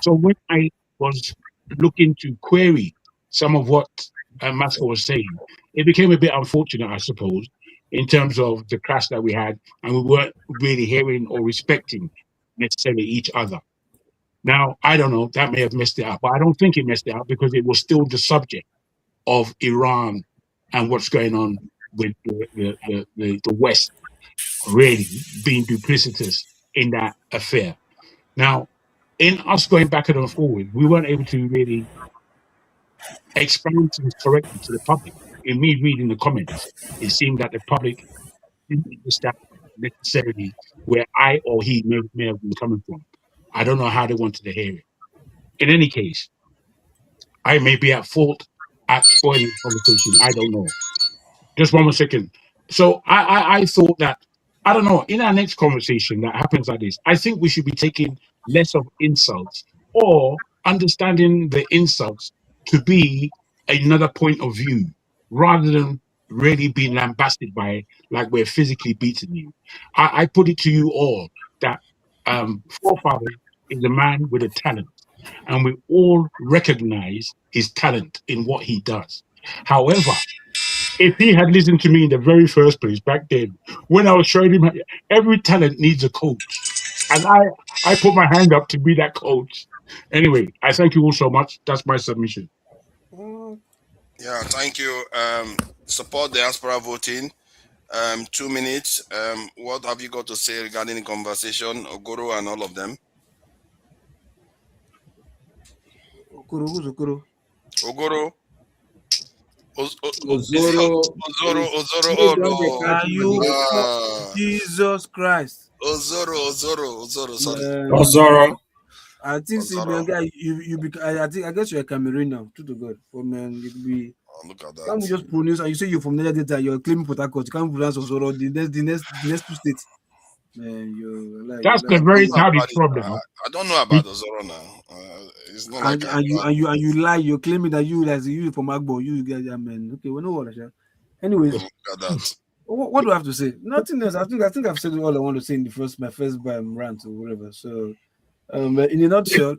So when I was looking to query some of what Masca was saying, it became a bit unfortunate, I suppose, in terms of the clash that we had, and we weren't really hearing or respecting necessarily each other. Now, I don't know, that may have messed it up, but I don't think it messed it up because it was still the subject of Iran and what's going on with the West really being duplicitous in that affair. Now, in us going back and forward, we weren't able to really explain things correctly to the public. In me reading the comments, it seemed that the public didn't understand necessarily where I or he may have been coming from. I don't know how they wanted to hear it. In any case, I may be at fault at spoiling the conversation. I don't know. Just one more second. So I thought that, I don't know, in our next conversation that happens like this, I think we should be taking less of insults or understanding the insults to be another point of view rather than really being lambasted by it like we're physically beating you. I put it to you all that forefather is a man with a talent, and we all recognize his talent in what he does. However, if he had listened to me in the very first place back then, when I was showing him every talent needs a coach, and I put my hand up to be that coach. Anyway, I thank you all so much. That's my submission. Yeah, thank you. Support diaspora voting. 2 minutes. What have you got to say regarding the conversation, Ogoro and all of them? Okoro. Ogoro. Ozoro. Oh no. Jesus Christ. Ozoro. Sorry. Ozoro. I think I guess you're a Cameroon now. True to God. For man, it be. Oh, look at that. Can't we just pronounce? And you say you're from Niger Delta. You're claiming Port Harcourt. You can't pronounce Ozoro. The next two states. Man, that's the very childish problem. I don't know about Ozoro now. It's not and you lie. You're claiming that you from Agbo. You guys, man. Okay, we know what I shall. Anyways, look at that. What do I have to say? Nothing else. I think I've said all I want to say in my first rant or whatever. So, in a nutshell,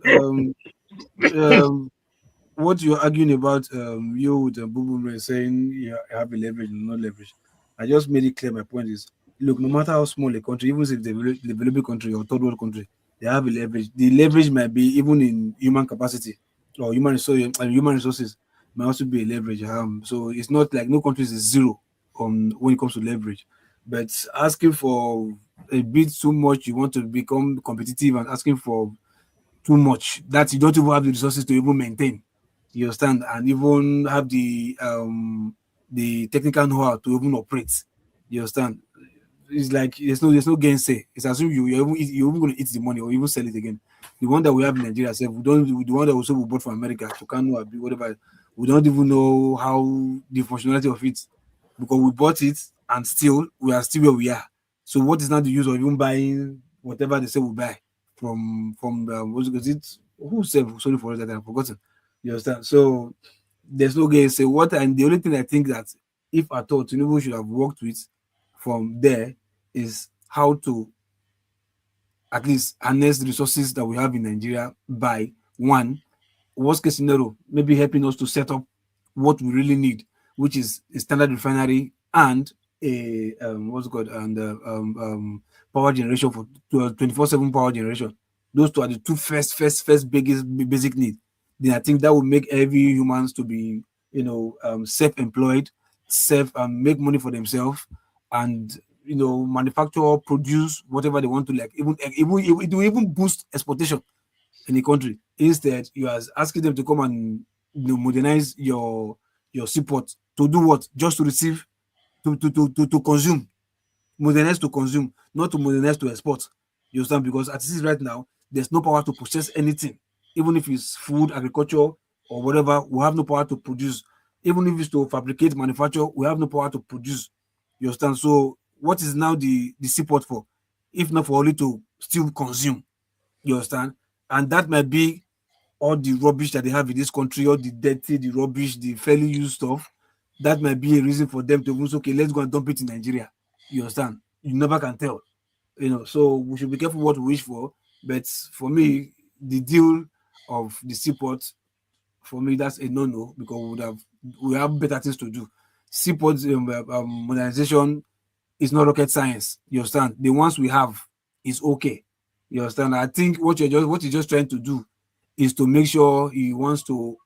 what you're arguing about, you with Bubu saying you have a leverage and not leverage. I just made it clear. My point is, look, no matter how small a country, even if they're a developing country or third world country, they have a leverage. The leverage might be even in human capacity or human resources might also be a leverage. So it's not like no country is zero when it comes to leverage. But asking for a bit too much, you want to become competitive and asking for too much that you don't even have the resources to even maintain. You understand? And even have the technical know-how to even operate. You understand? it's like there's no gainsay. It's as if you're even going to eat the money or even sell it again. The one that we have in Nigeria, the one that we bought from America to Kano, whatever, we don't even know how the functionality of it, because we bought it and still we are still where we are. So what is not the use of even buying whatever they say we buy from who said, sorry for that, I've forgotten. You understand? So there's no gainsay. And the only thing I think that if at all Tinubu should have worked with from there is how to at least harness the resources that we have in Nigeria by one, worst case scenario, maybe helping us to set up what we really need, which is a standard refinery and a power generation for 24/7 power generation. Those two are the two first basic needs. Then I think that will make every humans to be self-employed, make money for themselves, and manufacture, produce whatever they want to, like even it will even boost exportation in the country. Instead, you are asking them to come and modernize your seaport to do what? Just to receive, to consume, modernize to consume, not to modernize to export. You understand? Because as it is right now, there's no power to process anything, even if it's food, agriculture, or whatever. We have no power to produce. Even if it's to fabricate, manufacture, we have no power to produce. You understand? So what is now the seaport for, if not for only to still consume? You understand? And that might be all the rubbish that they have in this country, all the dirty, the rubbish, the fairly used stuff. That might be a reason for them to say, okay, let's go and dump it in Nigeria. You understand? You never can tell. So we should be careful what we wish for. But for me, the deal of the seaport, for me, that's a no-no, because we have better things to do. Seaport modernization is not rocket science. You understand? The ones we have is okay. You understand? I think what you're just trying to do is to make sure he wants to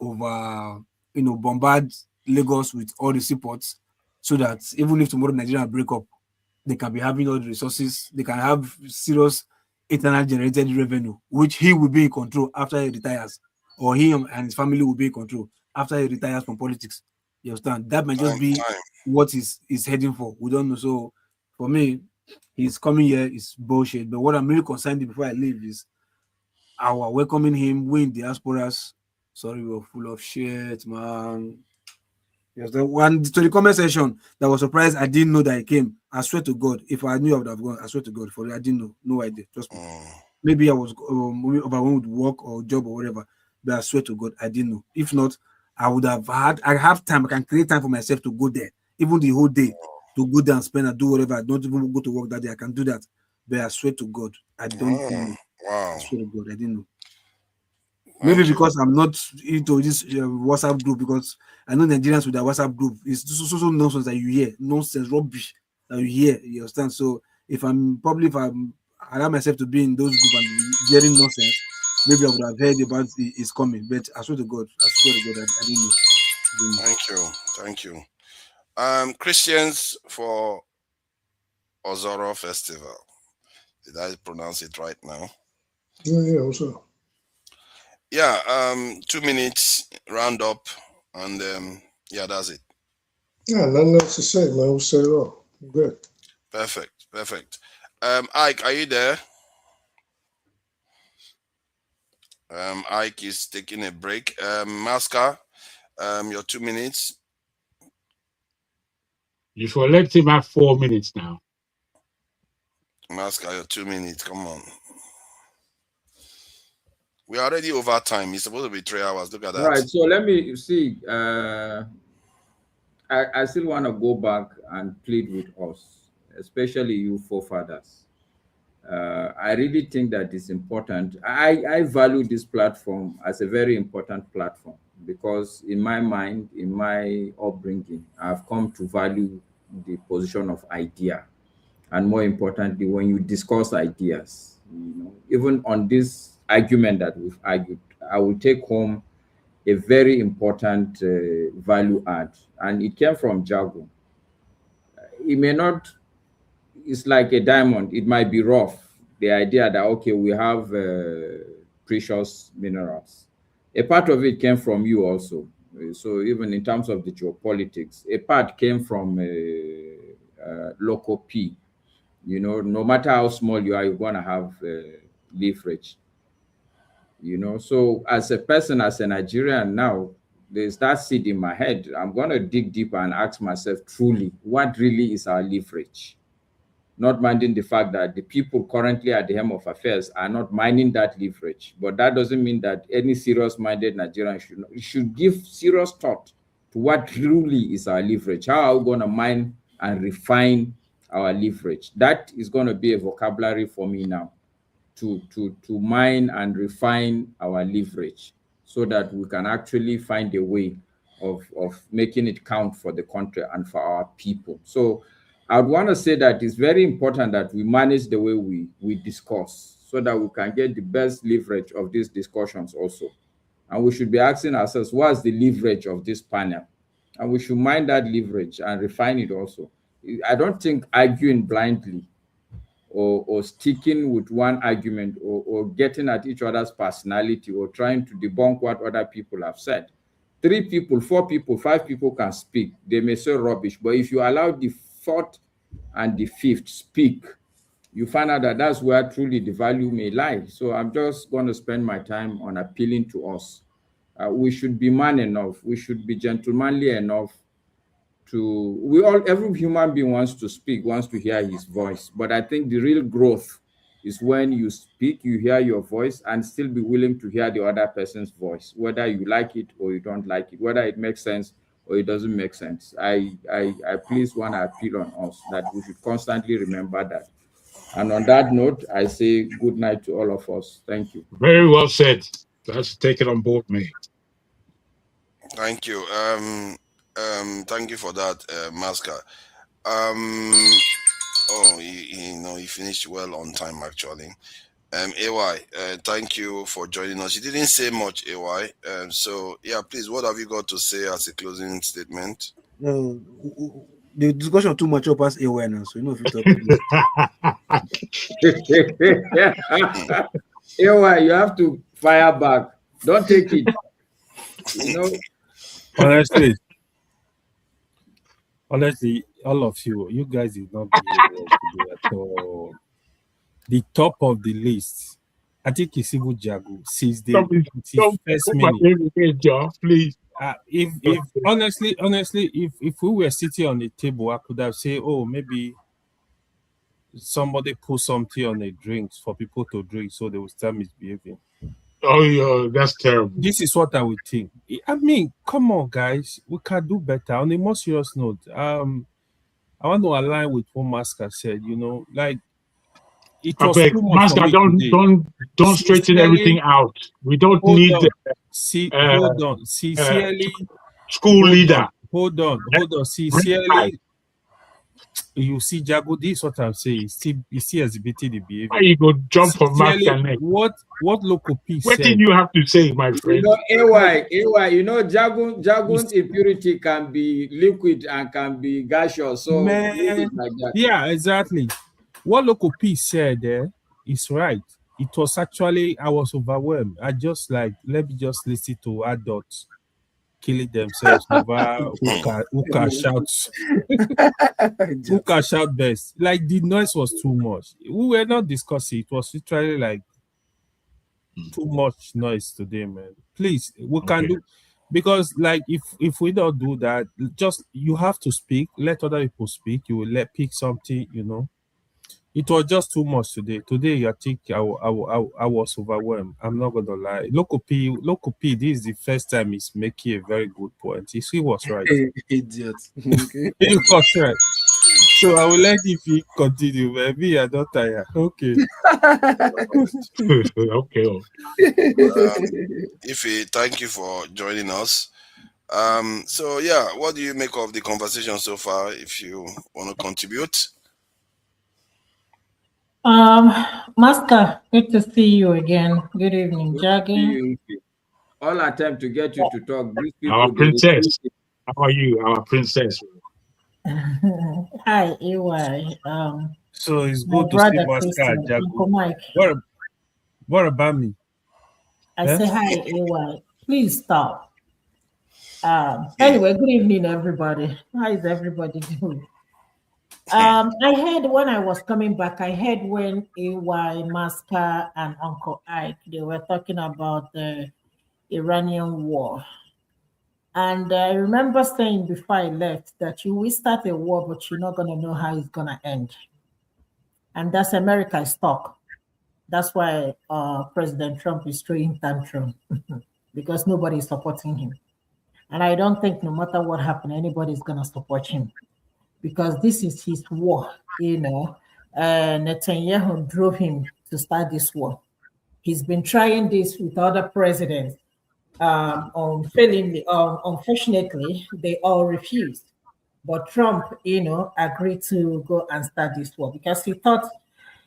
bombard Lagos with all the seaports, so that even if tomorrow Nigeria break up, they can be having all the resources. They can have serious internal generated revenue, which he will be in control after he retires, or him and his family will be in control after he retires from politics. You understand? That might just be what he's heading for. We don't know. So for me, his coming here is bullshit. But what I'm really concerned with before I leave is our welcoming him, we in diasporas. Sorry, we're full of shit, man. Yes, the one to the comment section that was surprised I didn't know that he came. I swear to God, if I knew I would have gone. I swear to God, for it, I didn't know. No idea. Trust me. Maybe I was overwhelmed with work or job or whatever. But I swear to God, I didn't know. If not, I would have had. I have time. I can create time for myself to go there, even the whole day, to go there and spend and do whatever. I don't even go to work that day. I can do that. But I swear to God, I don't know. Wow. I swear to God, I didn't know. Maybe because I'm not into this WhatsApp group, because I know Nigerians with their WhatsApp group. It's so nonsense that you hear, nonsense, rubbish that you hear. You understand? So if I allow myself to be in those groups and hearing nonsense, maybe I would have heard about it's coming. But I swear to God, I didn't know. Thank you. Christians for Ozoro Festival. Did I pronounce it right now? Yeah, what's up? Yeah, 2 minutes round up, and yeah, that's it. Yeah, nothing else to say, man. We'll say it all. Good. Perfect. Ike, are you there? Ike is taking a break. Masca, your 2 minutes. You should let him have 4 minutes now. Masca, your 2 minutes. Come on. We are already over time. It's supposed to be 3 hours. Look at that. All right. So let me see. I still want to go back and plead with us, especially you forefathers. I really think that it's important. I value this platform as a very important platform, because in my mind, in my upbringing, I've come to value the position of idea. And more importantly, when you discuss ideas, even on this argument that we've argued, I will take home a very important value add. And it came from Jago. It may not, it's like a diamond. It might be rough. The idea that, okay, we have precious minerals. A part of it came from you also. So even in terms of the geopolitics, a part came from Loco P. You know, no matter how small you are, you're going to have leverage. You know, so as a person, as a Nigerian now, there's that seed in my head. I'm going to dig deeper and ask myself, truly, what really is our leverage? Not minding the fact that the people currently at the helm of affairs are not minding that leverage. But that doesn't mean that any serious-minded Nigerian should give serious thought to what truly is our leverage. How are we going to mine and refine our leverage? That is going to be a vocabulary for me now, to mine and refine our leverage so that we can actually find a way of making it count for the country and for our people. So I would want to say that it's very important that we manage the way we discuss so that we can get the best leverage of these discussions also. And we should be asking ourselves, what's the leverage of this panel? And we should mind that leverage and refine it also. I don't think arguing blindly or sticking with one argument or getting at each other's personality or trying to debunk what other people have said. 3 people, 4 people, 5 people can speak. They may say rubbish, but if you allow the 4th and the 5th speak, you find out that that's where truly the value may lie. So I'm just going to spend my time on appealing to us. We should be man enough. We should be gentlemanly enough every human being wants to speak, wants to hear his voice. But I think the real growth is when you speak, you hear your voice and still be willing to hear the other person's voice, whether you like it or you don't like it, whether it makes sense or it doesn't make sense. I please want to appeal on us that we should constantly remember that. And on that note, I say good night to all of us. Thank you. Very well said. Let's take it on board, mate. Thank you. Thank you for that, Maska. He finished well on time actually. AY, thank you for joining us. You didn't say much, AY. So yeah, please, what have you got to say as a closing statement? The discussion too much past AY now, so you know if you talk. AY, you have to fire back. Don't take it. You know. Honestly, all of you guys did not behave well today at all. The top of the list, I think it's Ibu Jago since the first minute. Please. If honestly, if we were sitting on the table, I could have said, oh, maybe somebody put something on the drinks for people to drink so they will start misbehaving. Oh, yeah, that's terrible. This is what I would think. I mean, come on, guys. We can do better. On a more serious note, I want to align with what Maska said, you know, like, it was too much for me today. Don't straighten everything out. We don't need hold on. Sincerely, school leader. Hold on. Sincerely, you see, Jago, this is what I'm saying. You see exhibiting the behavior. Why you go jump for Master neck? What local peace What said? did you have to say, my friend? You know, AY, you know, Jagun's impurity can be liquid and can be gaseous. So man, like that. Yeah, exactly. What local peace said there is right. It was actually, I was overwhelmed. I just like, let me just listen to adults killing themselves over who can shout who can shout best. Like, the noise was too much. We were not discussing. It was literally like too much noise today, man. Please, we can do, because like if we don't do that, just you have to speak. Let other people speak. You will pick something, you know. It was just too much today. Today, I think I was overwhelmed. I'm not gonna lie. Local P, this is the first time he's making a very good point. He was right. Idiot. He was right. So I will let you continue. Maybe I don't tire. Okay. Okay. Ife, thank you for joining us. So yeah, what do you make of the conversation so far? If you want to contribute. Maska, good to see you again. Good evening, Jackie. All attempt to get you to talk. Our princess. How are you, our princess? Hi, EY. So it's good to see Maska and Jago. What about me? I say hi, EY. Please stop. Anyway, good evening, everybody. How is everybody doing? I heard when I was coming back, I heard when AY, Maska, and Uncle Ike, they were talking about the Iranian war. And I remember saying before I left that you will start a war, but you're not going to know how it's going to end. And that's America's talk. That's why President Trump is throwing tantrum because nobody is supporting him. And I don't think no matter what happens, anybody's going to support him because this is his war, you know. Netanyahu drove him to start this war. He's been trying this with other presidents. Unfortunately, they all refused. But Trump, you know, agreed to go and start this war because he thought,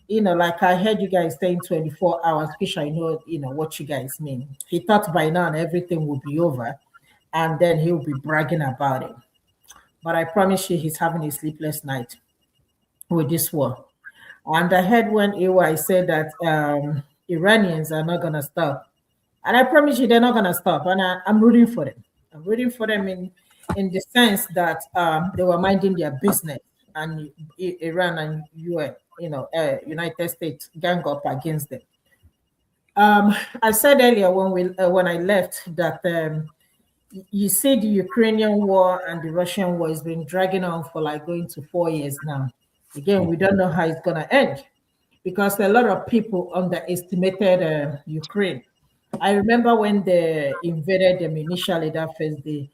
you know, like I heard you guys saying 24 hours, which I know, you know, what you guys mean. He thought by now everything would be over and then he'll be bragging about it. But I promise you, he's having a sleepless night with this war. And I heard when AY said that Iranians are not going to stop. And I promise you, they're not going to stop. And I'm rooting for them. I'm rooting for them in the sense that they were minding their business. And Iran and UN, you know, United States gang up against them. I said earlier when I left that you see the Ukrainian war and the Russian war has been dragging on for like going to 4 years now. Again, we don't know how it's going to end because a lot of people underestimated Ukraine. I remember when they invaded them initially that first day,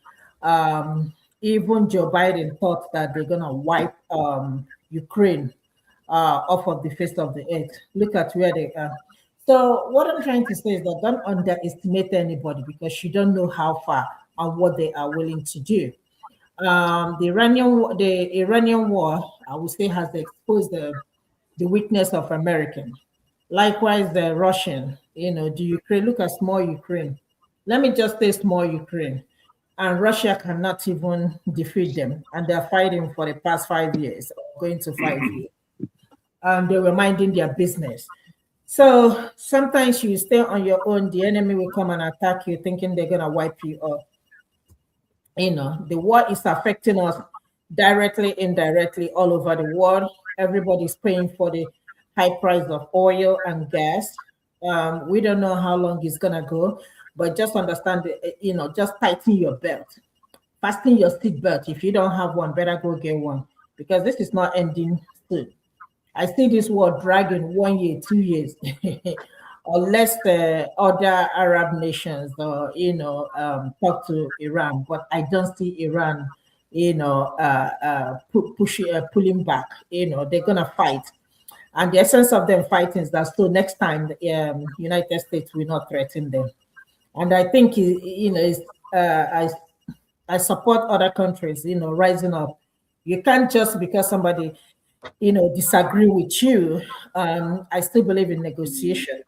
even Joe Biden thought that they're going to wipe Ukraine off of the face of the earth. Look at where they are. So what I'm trying to say is that don't underestimate anybody because you don't know how far and what they are willing to do. The Iranian war, I would say, has exposed the weakness of Americans. Likewise, the Russian, you know, the Ukraine, look at small Ukraine. Let me just say small Ukraine. And Russia cannot even defeat them. And they're fighting for the past 5 years, going to 5 years. And they were minding their business. So sometimes you stay on your own, the enemy will come and attack you thinking they're going to wipe you off. You know, the war is affecting us directly, indirectly, all over the world. Everybody's paying for the high price of oil and gas. We don't know how long it's going to go, but just understand, you know, just tighten your belt. Fasten your seat belt. If you don't have one, better go get one because this is not ending soon. I see this war dragging 1 year, 2 years, unless the other Arab nations, you know, talk to Iran. But I don't see Iran, you know, pulling back. You know, they're gonna fight, and the essence of them fighting is that so next time the United States will not threaten them. And I think you know, I support other countries, you know, rising up. You can't just because somebody, you know, disagree with you. I still believe in negotiation,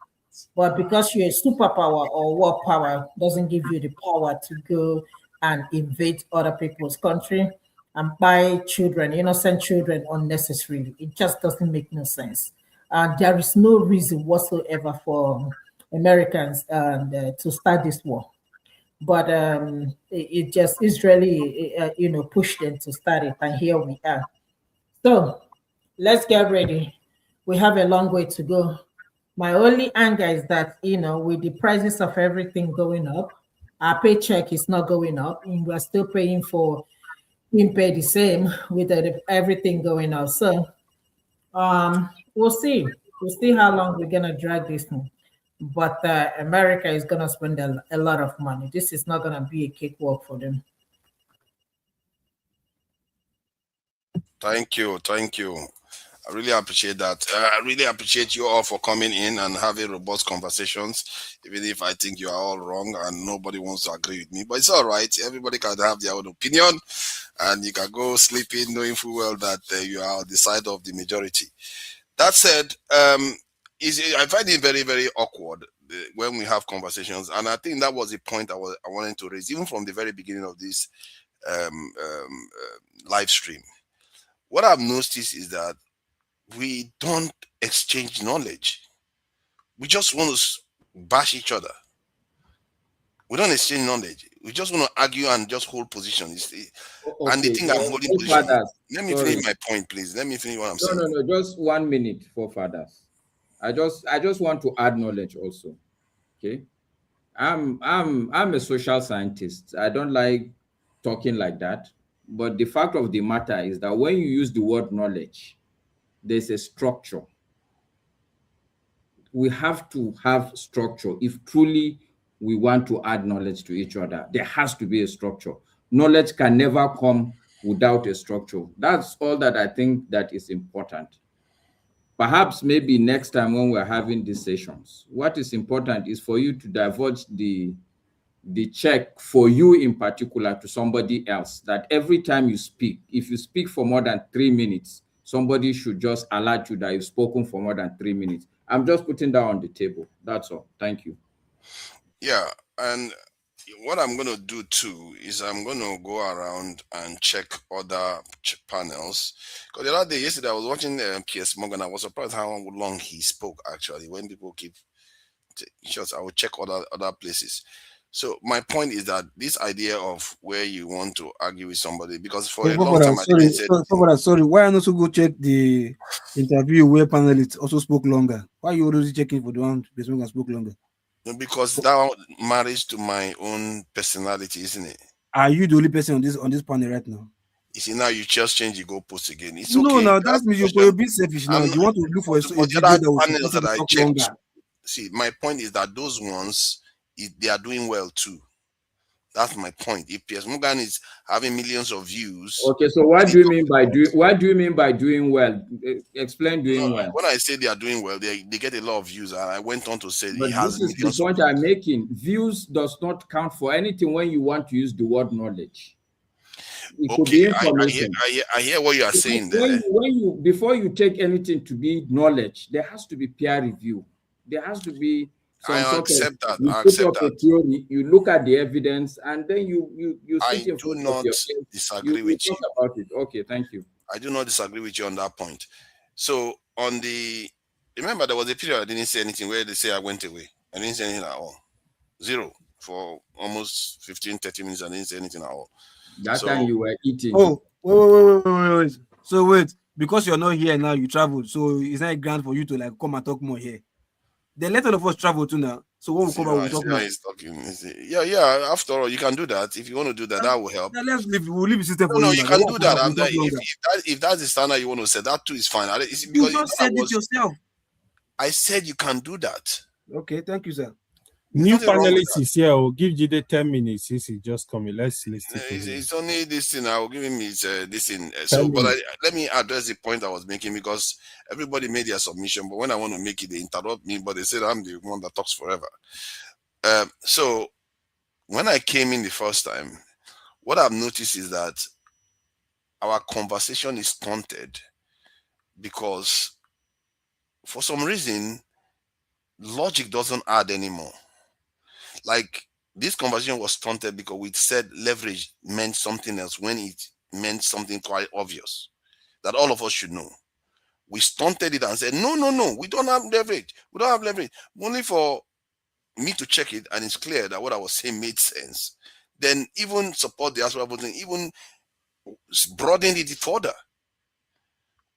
but because you're a superpower or war power doesn't give you the power to go and invade other people's country and buy children, innocent children, unnecessarily. It just doesn't make no sense. There is no reason whatsoever for Americans to start this war. But it just Israeli, you know, pushed them to start it, and here we are. So let's get ready. We have a long way to go. My only anger is that, you know, with the prices of everything going up, our paycheck is not going up, and we're still paying for being paid the same with everything going up. So we'll see. We'll see how long we're gonna drag this thing. But America is gonna spend a lot of money. This is not gonna be a cakewalk for them. Thank you. I really appreciate that. I really appreciate you all for coming in and having robust conversations, even if I think you are all wrong and nobody wants to agree with me. But it's all right. Everybody can have their own opinion, and you can go sleeping knowing full well that you are on the side of the majority. That said, I find it very, very awkward when we have conversations, and I think that was the point I wanted to raise, even from the very beginning of this live stream. What I've noticed is that we don't exchange knowledge. We just want to bash each other. We don't exchange knowledge. We just want to argue and just hold position. And the Okay, thing I'm holding position. fathers, Let me finish my point, please. Let me finish what I'm saying. No, just 1 minute for fathers. I just want to add knowledge also. Okay. I'm a social scientist. I don't like talking like that. But the fact of the matter is that when you use the word knowledge, there's a structure. We have to have structure. If truly we want to add knowledge to each other, there has to be a structure. Knowledge can never come without a structure. That's all that I think that is important. Perhaps maybe next time when we're having these sessions, what is important is for you to divulge the check for you in particular to somebody else, that every time you speak, if you speak for more than 3 minutes, somebody should just alert you that you've spoken for more than 3 minutes. I'm just putting that on the table. That's all. Thank you. Yeah, and what I'm going to do too is I'm going to go around and check other panels. Because the other day, yesterday, I was watching P.S. Morgan. I was surprised how long he spoke, actually. When people keep shots, I will check other places. So my point is that this idea of where you want to argue with somebody, because for a long time, sorry, why are you not so go check the interview where panelists also spoke longer? Why are you already checking for the one person spoke longer? Because that marries to my own personality, isn't it? Are you the only person on this panel right now? You see, now you just change the goalpost again. It's no, okay. No, that means you're being selfish now. You want to look for a video that will talk longer. See, my point is that those ones, they are doing well too. That's my point. If Piers Morgan is having millions of views. Okay, so what do you mean by doing well? Explain doing well. When I say they are doing well, they get a lot of views, and I went on to say but he has this is the point I'm making. Views does not count for anything when you want to use the word knowledge. It could be information. I hear what you are saying there. Before you take anything to be knowledge, there has to be peer review. There has to be some I accept that. You put up a theory, you look at the evidence, and then you sit in front of your case. Disagree with you about it. Okay, thank you. I do not disagree with you on that point. So remember there was a period I didn't say anything where they say I went away. I didn't say anything at all. Zero. For almost 15-30 minutes, I didn't say anything at all. That time you were eating. Oh, wait. So wait, because you're not here now, you traveled. So it's not a grant for you to like come and talk more here. Then let all of us travel too now. So when we come back, we'll talk more. Yeah. After all, you can do that. If you want to do that, that will help. Let's leave. We'll leave the system for you. No, you can do that. If that's the standard you want to set, that too is fine. You just said it yourself. I said you can do that. Okay, thank you, sir. New panelist is here. We'll give you the 10 minutes since he just coming. Let's listen to him. It's only this thing. I will give him this thing. So, but let me address the point I was making, because everybody made their submission. But when I want to make it, they interrupt me. But they said I'm the one that talks forever. So when I came in the first time, what I've noticed is that our conversation is stunted because for some reason, logic doesn't add anymore. Like, this conversation was stunted because we said leverage meant something else when it meant something quite obvious that all of us should know. We stunted it and said, no, we don't have leverage. We don't have leverage. Only for me to check it, and it's clear that what I was saying made sense. Then even support the diaspora voting, even broadened it further.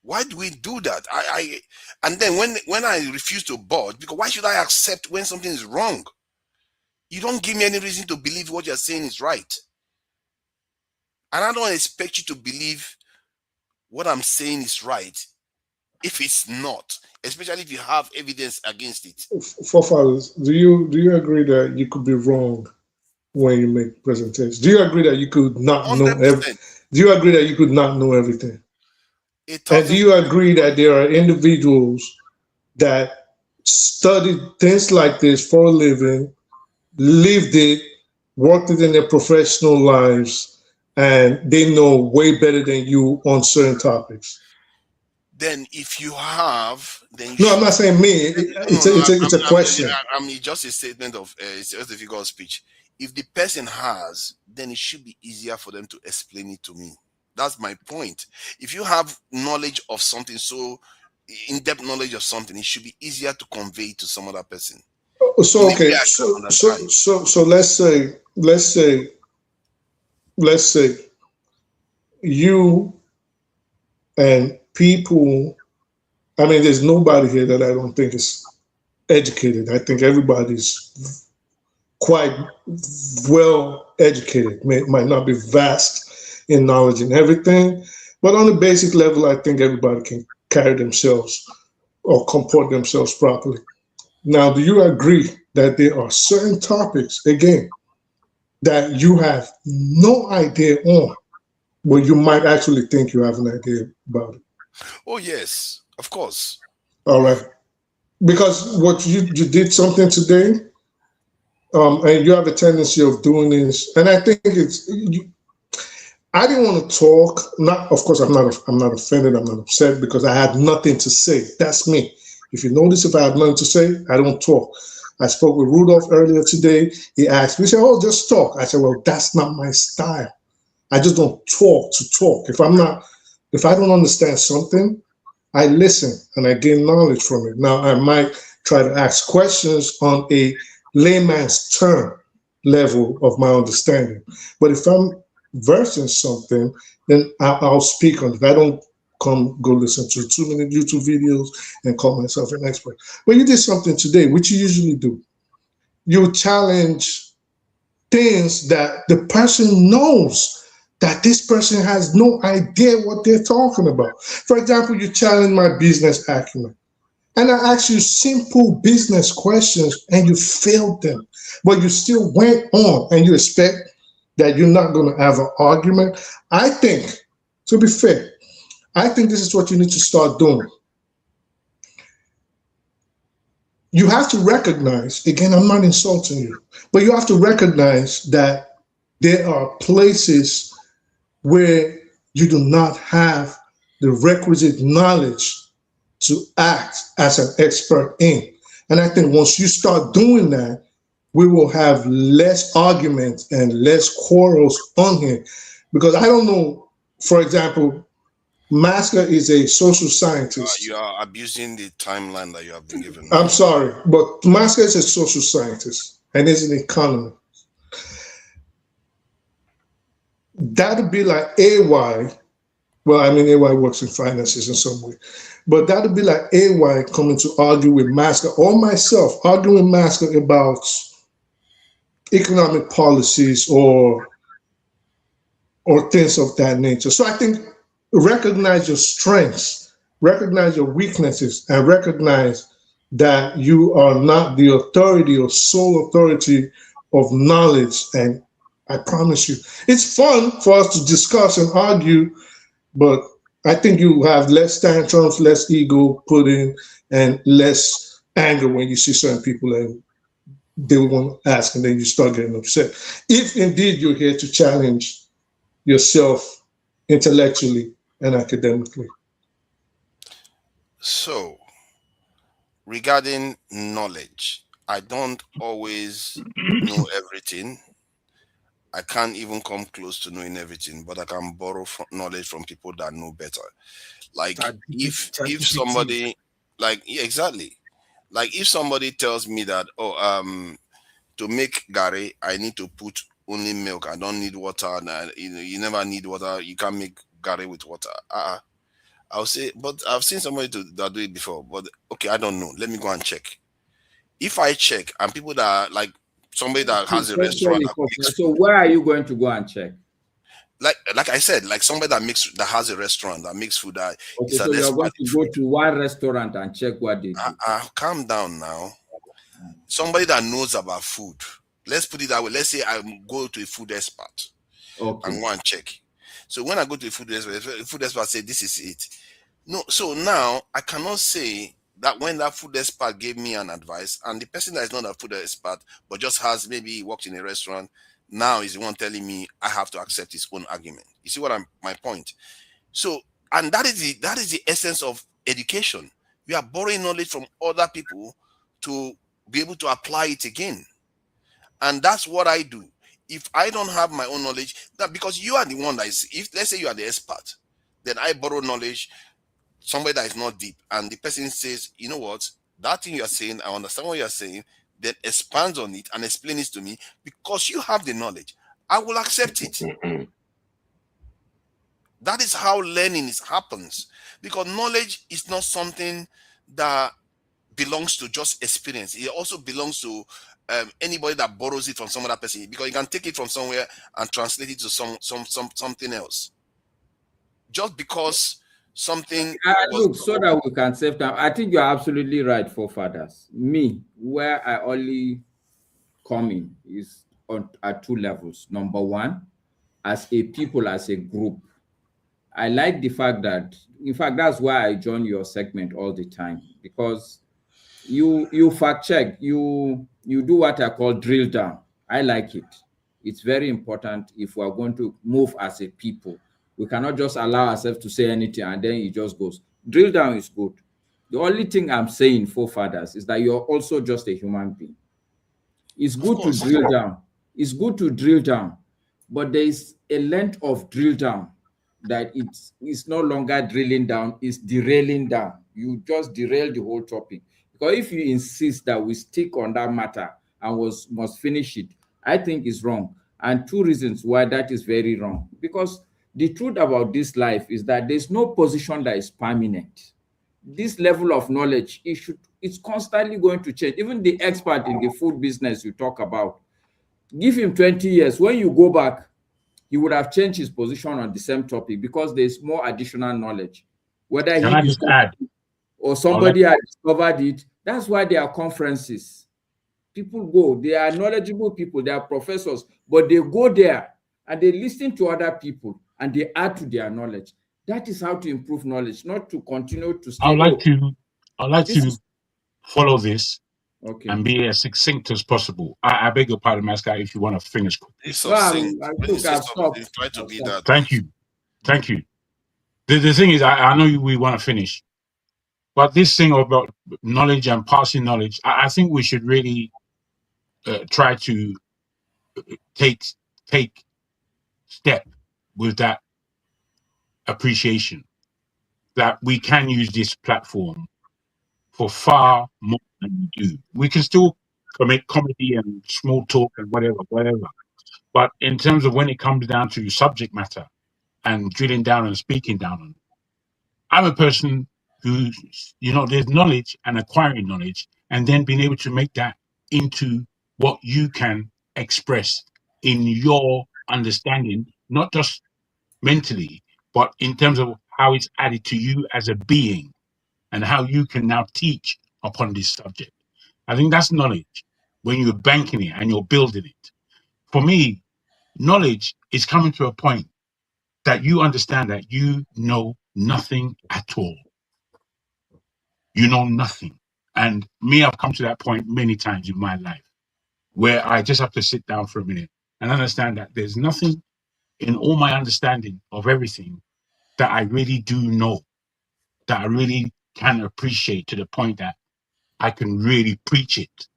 Why do we do that? And then when I refuse to budge, because why should I accept when something is wrong? You don't give me any reason to believe what you're saying is right. And I don't expect you to believe what I'm saying is right if it's not, especially if you have evidence against it. Forefathers, do you agree that you could be wrong when you make presentations? Do you agree that you could not know everything? Do you agree that you could not know everything? And do you agree that there are individuals that study things like this for a living, lived it, worked it in their professional lives, and they know way better than you on certain topics? Then if you have, then no, I'm not saying me. It's a question. It's just a statement of it's just a figure of speech. If the person has, then it should be easier for them to explain it to me. That's my point. If you have knowledge of something, so in-depth knowledge of something, it should be easier to convey to some other person. So okay, so let's say let's say you and people, I mean, there's nobody here that I don't think is educated. I think everybody's quite well educated. Might not be vast in knowledge and everything, but on a basic level, I think everybody can carry themselves or comport themselves properly. Now, do you agree that there are certain topics, again, that you have no idea on, but you might actually think you have an idea about it? Oh, yes, of course. All right. Because what you did something today, and you have a tendency of doing this, and I think I didn't want to talk. Not, of course, I'm not offended. I'm not upset because I had nothing to say. That's me. If you notice, if I have nothing to say, I don't talk. I spoke with Rudolph earlier today. He asked me, he said, "Oh, just talk." I said, "Well, that's not my style. I just don't talk to talk. If I don't understand something, I listen and I gain knowledge from it. Now, I might try to ask questions on a layman's term level of my understanding. But if I'm versing something, then I'll speak on it. I don't go listen to 2-minute YouTube videos and call myself an expert. But you did something today, which you usually do. You challenge things that the person knows that this person has no idea what they're talking about. For example, you challenge my business acumen. And I asked you simple business questions and you failed them. But you still went on and you expect that you're not going to have an argument. I think, to be fair, I think this is what you need to start doing. You have to recognize, again, I'm not insulting you, but you have to recognize that there are places where you do not have the requisite knowledge to act as an expert in. And I think once you start doing that, we will have less arguments and less quarrels on here. Because I don't know, for example, Masker is a social scientist. You are abusing the timeline that you have been given. I'm sorry, but Masker is a social scientist and is an economist. That'd be like AY. Well, I mean, AY works in finances in some way. But that'd be like AY coming to argue with Masker or myself, arguing with Masker about economic policies or things of that nature. So I think recognize your strengths, recognize your weaknesses, and recognize that you are not the authority or sole authority of knowledge. And I promise you, it's fun for us to discuss and argue, but I think you have less tantrums, less ego put in, and less anger when you see certain people and they want to ask and then you start getting upset. If indeed you're here to challenge yourself intellectually and academically. So, regarding knowledge, I don't always know everything. I can't even come close to knowing everything, but I can borrow knowledge from people that know better. Like if somebody, like yeah, exactly, like if somebody tells me that to make gari I need to put only milk, I don't need water, and you never need water, you can't make gari with water. I'll say, but I've seen somebody that do it before. But okay, I don't know. Let me go and check. If I check and people that are like somebody that has a restaurant that makes so where are you going to go and check? Like I said, like somebody that has a restaurant that makes food that okay, so you're going to go to one restaurant and check what they do. Calm down now. Somebody that knows about food. Let's put it that way. Let's say I go to a food expert and go and check. So when I go to a food expert say this is it. No, so now I cannot say that when that food expert gave me an advice and the person that is not a food expert but just has maybe he worked in a restaurant, now is the one telling me I have to accept his own argument. You see what my point? So, and that is the essence of education. We are borrowing knowledge from other people to be able to apply it again. And that's what I do. If I don't have my own knowledge, that because you are the one that is, if let's say you are the expert, then I borrow knowledge, somebody that is not deep, and the person says, you know what, that thing you are saying, I understand what you are saying, then expands on it and explain it to me because you have the knowledge. I will accept it. That is how learning happens, because knowledge is not something that belongs to just experience. It also belongs to anybody that borrows it from some other person, because you can take it from somewhere and translate it to something else. Just because something look, so that we can save time. I think you're absolutely right, forefathers. Me, where I only come in is at two levels. Number one, as a people, as a group, I like the fact that, in fact, that's why I join your segment all the time, because you fact check, you do what I call drill down. I like it. It's very important if we are going to move as a people. We cannot just allow ourselves to say anything and then it just goes. Drill down is good. The only thing I'm saying, forefathers, is that you're also just a human being. It's good to drill down. It's good to drill down, but there is a length of drill down that it's no longer drilling down, it's derailing down. You just derail the whole topic. Because if you insist that we stick on that matter and must finish it, I think it's wrong. And two reasons why that is very wrong. Because the truth about this life is that there's no position that is permanent. This level of knowledge, it's constantly going to change. Even the expert in the food business you talk about, give him 20 years. When you go back, he would have changed his position on the same topic because there's more additional knowledge. Whether Can I just add, or somebody has discovered it, that's why there are conferences. People go, they are knowledgeable people, they are professors, but they go there and they listen to other people and they add to their knowledge. That is how to improve knowledge, not to continue to stay. I'd like to follow this and be as succinct as possible. I beg your pardon, Master, if you want to finish. Try to be that. Thank you. Thank you. The thing is, I know we want to finish, but this thing about knowledge and passing knowledge, I think we should really try to take step with that appreciation that we can use this platform for far more than we do. We can still commit comedy and small talk and whatever. But in terms of when it comes down to subject matter and drilling down and speaking down on it, I'm a person who, there's knowledge and acquiring knowledge and then being able to make that into what you can express in your understanding, not just mentally, but in terms of how it's added to you as a being and how you can now teach upon this subject. I think that's knowledge when you're banking it and you're building it. For me, knowledge is coming to a point that you understand that you know nothing at all. You know nothing. And me, I've come to that point many times in my life where I just have to sit down for a minute and understand that there's nothing in all my understanding of everything that I really do know, that I really can appreciate to the point that I can really preach it.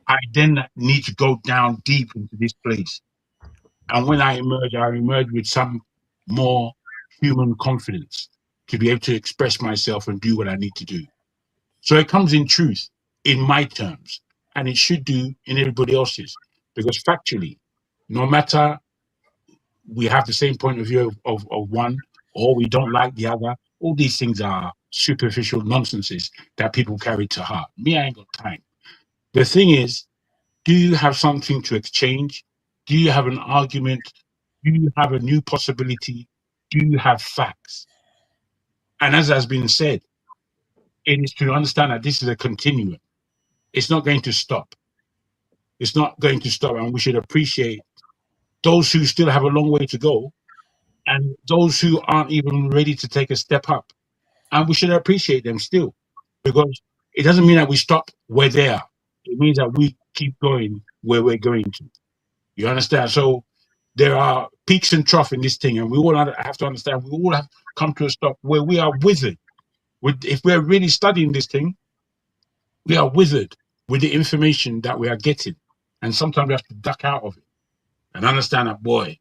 I then need to go down deep into this place. And when I emerge with some more human confidence to be able to express myself and do what I need to do. So it comes in truth, in my terms, and it should do in everybody else's. Because factually, no matter we have the same point of view of one, or we don't like the other, all these things are superficial nonsenses that people carry to heart. Me, I ain't got time. The thing is, do you have something to exchange? Do you have an argument? Do you have a new possibility? Do you have facts? And as has been said, it is to understand that this is a continuum. It's not going to stop. It's not going to stop. And we should appreciate those who still have a long way to go and those who aren't even ready to take a step up. And we should appreciate them still, because it doesn't mean that we stop where they are. It means that we keep going where we're going to. You understand? So there are peaks and troughs in this thing, and we all have to understand, we all have come to a stop where we are withered. If we're really studying this thing, we are withered with the information that we are getting. And sometimes we have to duck out of it and understand that, boy,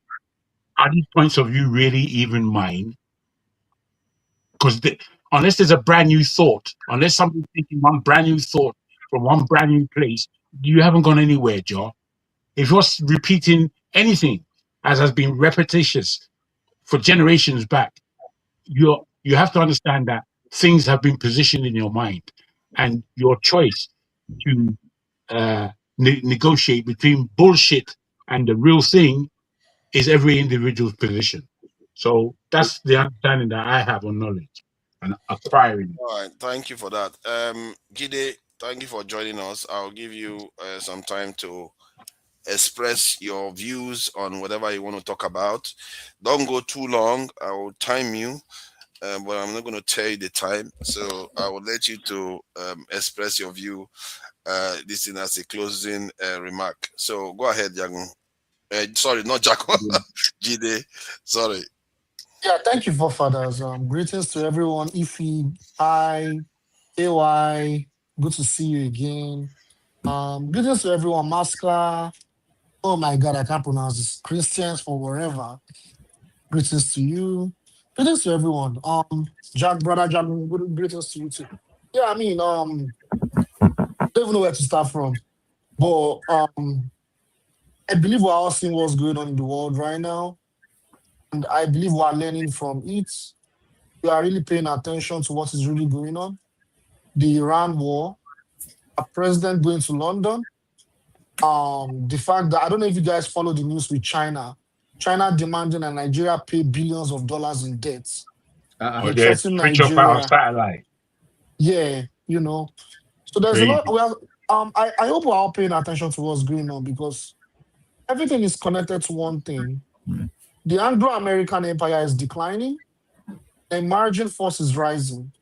are these points of view really even mine? Because unless there's a brand new thought, unless somebody's thinking one brand new thought from one brand new place, you haven't gone anywhere, Joe. if you're repeating anything as has been repetitious for generations back, you have to understand that things have been positioned in your mind, and your choice to negotiate between bullshit and the real thing is every individual's position. So that's the understanding that I have on knowledge and acquiring. All right, thank you for that. Gide, thank you for joining us. I'll give you some time to express your views on whatever you want to talk about. Don't go too long. I will time you, but I'm not going to tell you the time. So I will let you to express your view. This is as a closing remark. So go ahead, Jago. Sorry, not Jago. Gide. Sorry. Yeah, thank you, forefathers. Greetings to everyone. Ify, hi, AY, good to see you again. Greetings to everyone. Maskla, oh my God, I can't pronounce this. Christians for wherever. Greetings to you. Greetings to everyone. Jack, brother Jack, greetings to you too. Yeah, I mean, don't even know where to start from, but I believe we're all seeing what's going on in the world right now, and I believe we're learning from it. We are really paying attention to what is really going on. The Iran war, a president going to London, the fact that I don't know if you guys follow the news with China. China demanding that Nigeria pay billions of dollars in debt. They They threaten switch off our Nigeria. satellite. Yeah, you know. So there's a lot. Crazy. Well, I hope we're all paying attention to what's going on because everything is connected to one thing. The Anglo-American empire is declining, the emerging force is rising.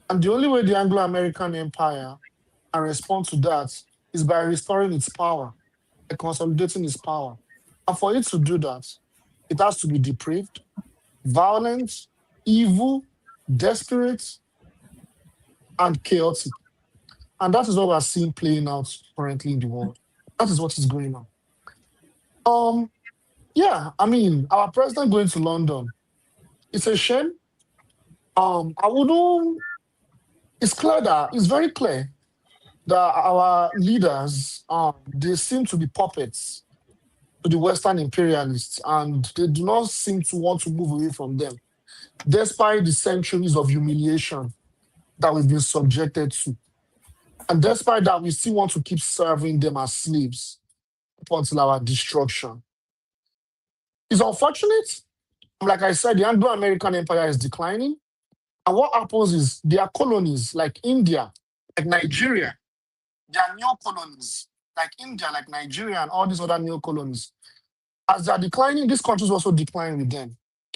And the only way the Anglo-American empire can respond to that is by restoring its power, by consolidating its power. And for it to do that, it has to be depraved, violent, evil, desperate, and chaotic. And that is what we're seeing playing out currently in the world. That is what is going on. Yeah, I mean, our president going to London, it's a shame. I wouldn't, it's very clear that our leaders, they seem to be puppets to the Western imperialists, and they do not seem to want to move away from them, despite the centuries of humiliation that we've been subjected to. And despite that, we still want to keep serving them as slaves up until our destruction. It's unfortunate. Like I said, the Anglo-American empire is declining. And what happens is their colonies, like India, like Nigeria, their neo-colonies, like India, like Nigeria, and all these other neo-colonies, as they're declining, these countries also decline with them.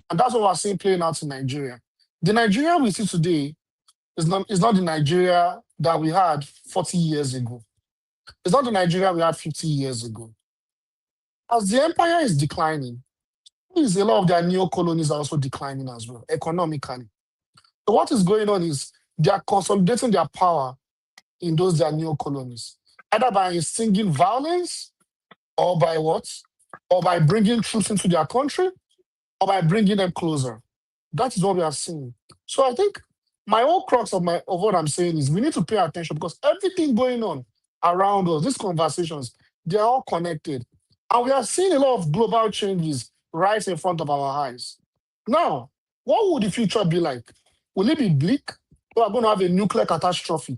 And that's what we're seeing playing out in Nigeria. The Nigeria we see today is not the Nigeria that we had 40 years ago. It's not the Nigeria we had 50 years ago. As the empire is declining, a lot of their neo-colonies are also declining as well, economically. So what is going on is they are consolidating their power in those their neo-colonies, either by instilling violence or by what? Or by bringing troops into their country or by bringing them closer. That is what we are seeing. So I think my whole crux of what I'm saying is we need to pay attention because everything going on around us, these conversations, they are all connected. And we are seeing a lot of global changes right in front of our eyes. Now, what would the future be like? Will it be bleak? We are going to have a nuclear catastrophe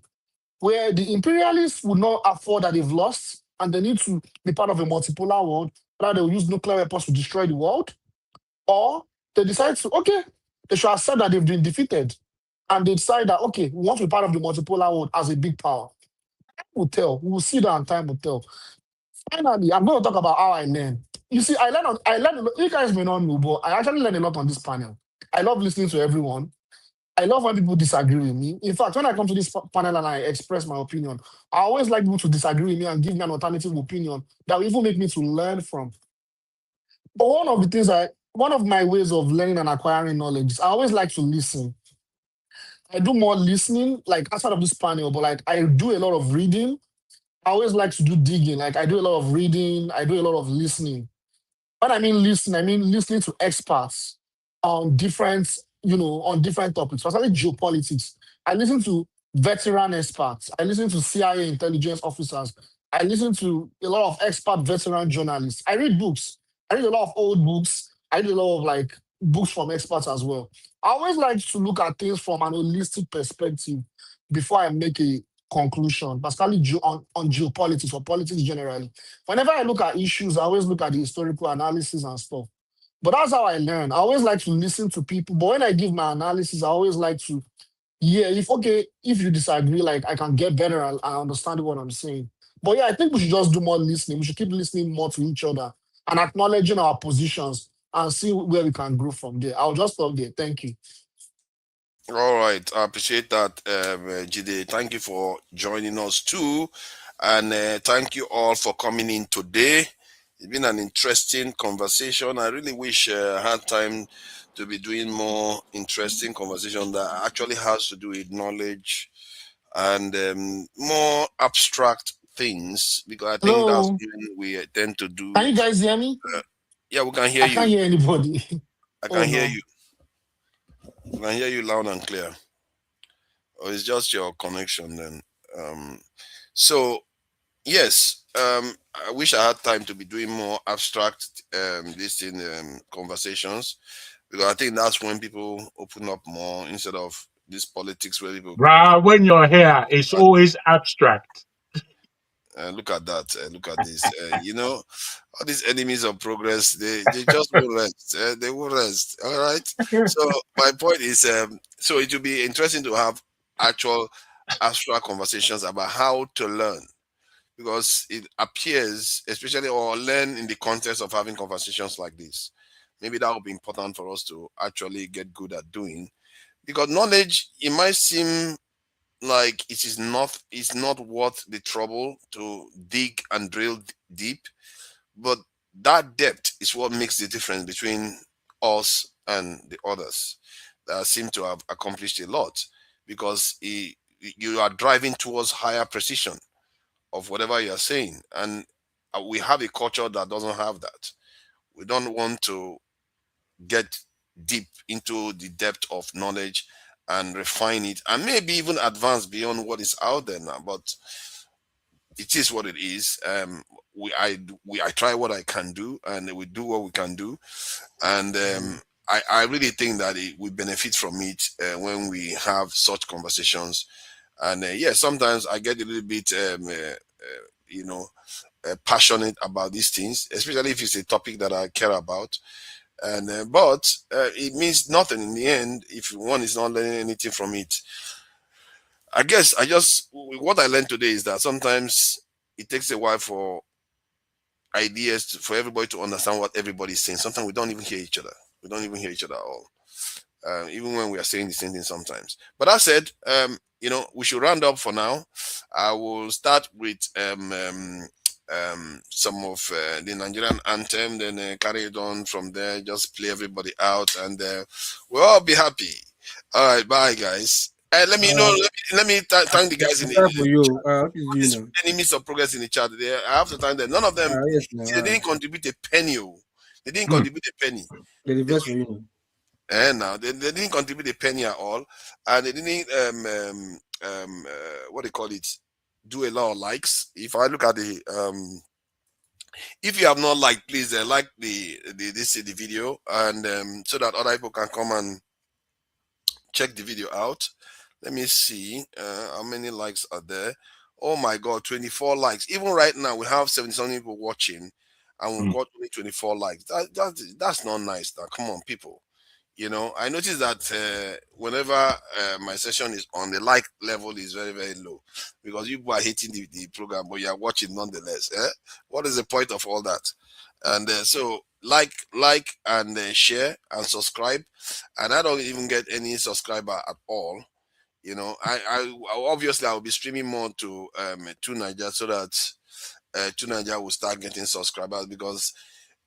where the imperialists will not afford that they've lost and they need to be part of a multipolar world, rather they will use nuclear weapons to destroy the world, or they decide to, okay, they should accept that they've been defeated and they decide that, okay, we want to be part of the multipolar world as a big power. Time will tell. We will see that and time will tell. Finally, I'm going to talk about how I learn. You see, I learn a lot. You guys may not know, but I actually learn a lot on this panel. I love listening to everyone. I love when people disagree with me. In fact, when I come to this panel and I express my opinion, I always like people to disagree with me and give me an alternative opinion that will even make me to learn from. But one of my ways of learning and acquiring knowledge is I always like to listen. I do more listening, like outside of this panel, but like I do a lot of reading. I always like to do digging. Like I do a lot of reading, I do a lot of listening. When I mean listening to experts on different topics, especially geopolitics. I listen to veteran experts. I listen to CIA intelligence officers. I listen to a lot of expert veteran journalists. I read books. I read a lot of old books. I read a lot of like books from experts as well. I always like to look at things from an holistic perspective before I make a conclusion, particularly on geopolitics or politics generally. Whenever I look at issues, I always look at the historical analysis and stuff. But that's how I learn. I always like to listen to people. But when I give my analysis, I always like to, yeah, if you disagree, like I can get better and understand what I'm saying. But yeah, I think we should just do more listening. We should keep listening more to each other and acknowledging our positions and see where we can grow from there. I'll just stop there. Thank you. All right, I appreciate that, Jide. Thank you for joining us too, and thank you all for coming in today. It's been an interesting conversation. I really wish I had time to be doing more interesting conversation that actually has to do with knowledge and more abstract things, because I think that's Hello. what we tend to do. Can you guys hear me? Yeah, we can hear I you. can't hear anybody. I can hear you. I can hear you loud and clear. Or it's just your connection then. So yes, I wish I had time to be doing more abstract conversations, because I think that's when people open up more instead of this politics where people. Bruh, when you're here, it's always abstract. Look at that! Look at this! You know, all these enemies of progress, they just won't rest. They won't rest. All right. So my point is, so it will be interesting to have actual abstract conversations about how to learn, because it appears, especially or learn in the context of having conversations like this. Maybe that would be important for us to actually get good at doing, because knowledge, it might seem like it's not worth the trouble to dig and drill deep, but that depth is what makes the difference between us and the others that seem to have accomplished a lot, because you are driving towards higher precision of whatever you are saying, and we have a culture that doesn't have that. We don't want to get deep into the depth of knowledge and refine it, and maybe even advance beyond what is out there now. But it is what it is. I try what I can do, and we do what we can do, and I really think that we benefit from it when we have such conversations. And yeah, sometimes I get a little bit, passionate about these things, especially if it's a topic that I care about. And but it means nothing in the end if one is not learning anything from it. I guess what I learned today is that sometimes it takes a while for for everybody to understand what everybody's saying. Sometimes we don't even hear each other. We don't even hear each other at all, even when we are saying the same thing sometimes. But that said, we should round up for now. I will start with some of the Nigerian anthem, then carry it on from there, just play everybody out, and we'll all be happy. All right, bye guys. Let me thank the guys in the chat. Enemies of progress in the chat. I have to thank them. None of them, they didn't contribute a penny. They didn't contribute a penny. Now they didn't contribute a penny at all, and they didn't what do you call it, do a lot of likes. If I look at the if you have not liked, please like the video, and so that other people can come and check the video out. Let me see how many likes are there. Oh my god, 24 likes. Even right now we have 70 people watching, and we've got only 24 likes. That's not nice. Now come on, people. I noticed that whenever my session is on, the like level is very, very low, because you are hating the program, but you are watching nonetheless. What is the point of all that? And so like and share and subscribe. And I don't even get any subscriber at all. I obviously I will be streaming more to Nigeria, so that Nigeria will start getting subscribers, because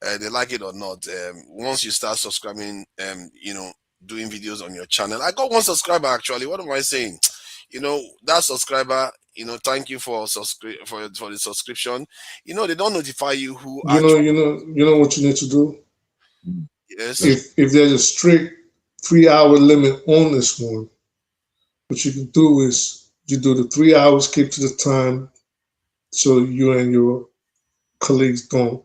they like it or not. Once you start subscribing, doing videos on your channel. I got one subscriber actually. What am I saying? That subscriber, thank you for the subscription. They don't notify you who you know what you need to do? Yes. If there's a strict 3-hour limit on this one, what you can do is you do the 3 hours, keep to the time, so you and your colleagues don't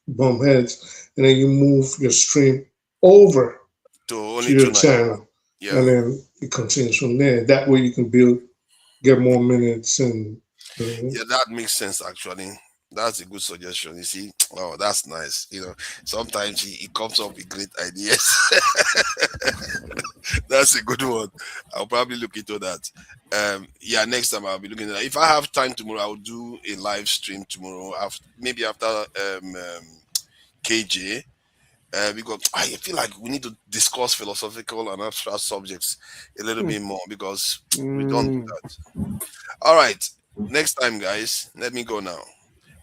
bump heads, and then you move your stream over to your channel, and then it continues from there. That way you can get more minutes, and yeah, that makes sense actually. That's a good suggestion. You see, oh, that's nice. Sometimes he comes up with great ideas. That's a good one. I'll probably look into that. Yeah, next time I'll be looking at that. If I have time tomorrow, I'll do a live stream tomorrow, maybe after KJ. Because I feel like we need to discuss philosophical and abstract subjects a little bit more, because we don't do that. All right, next time, guys. Let me go now.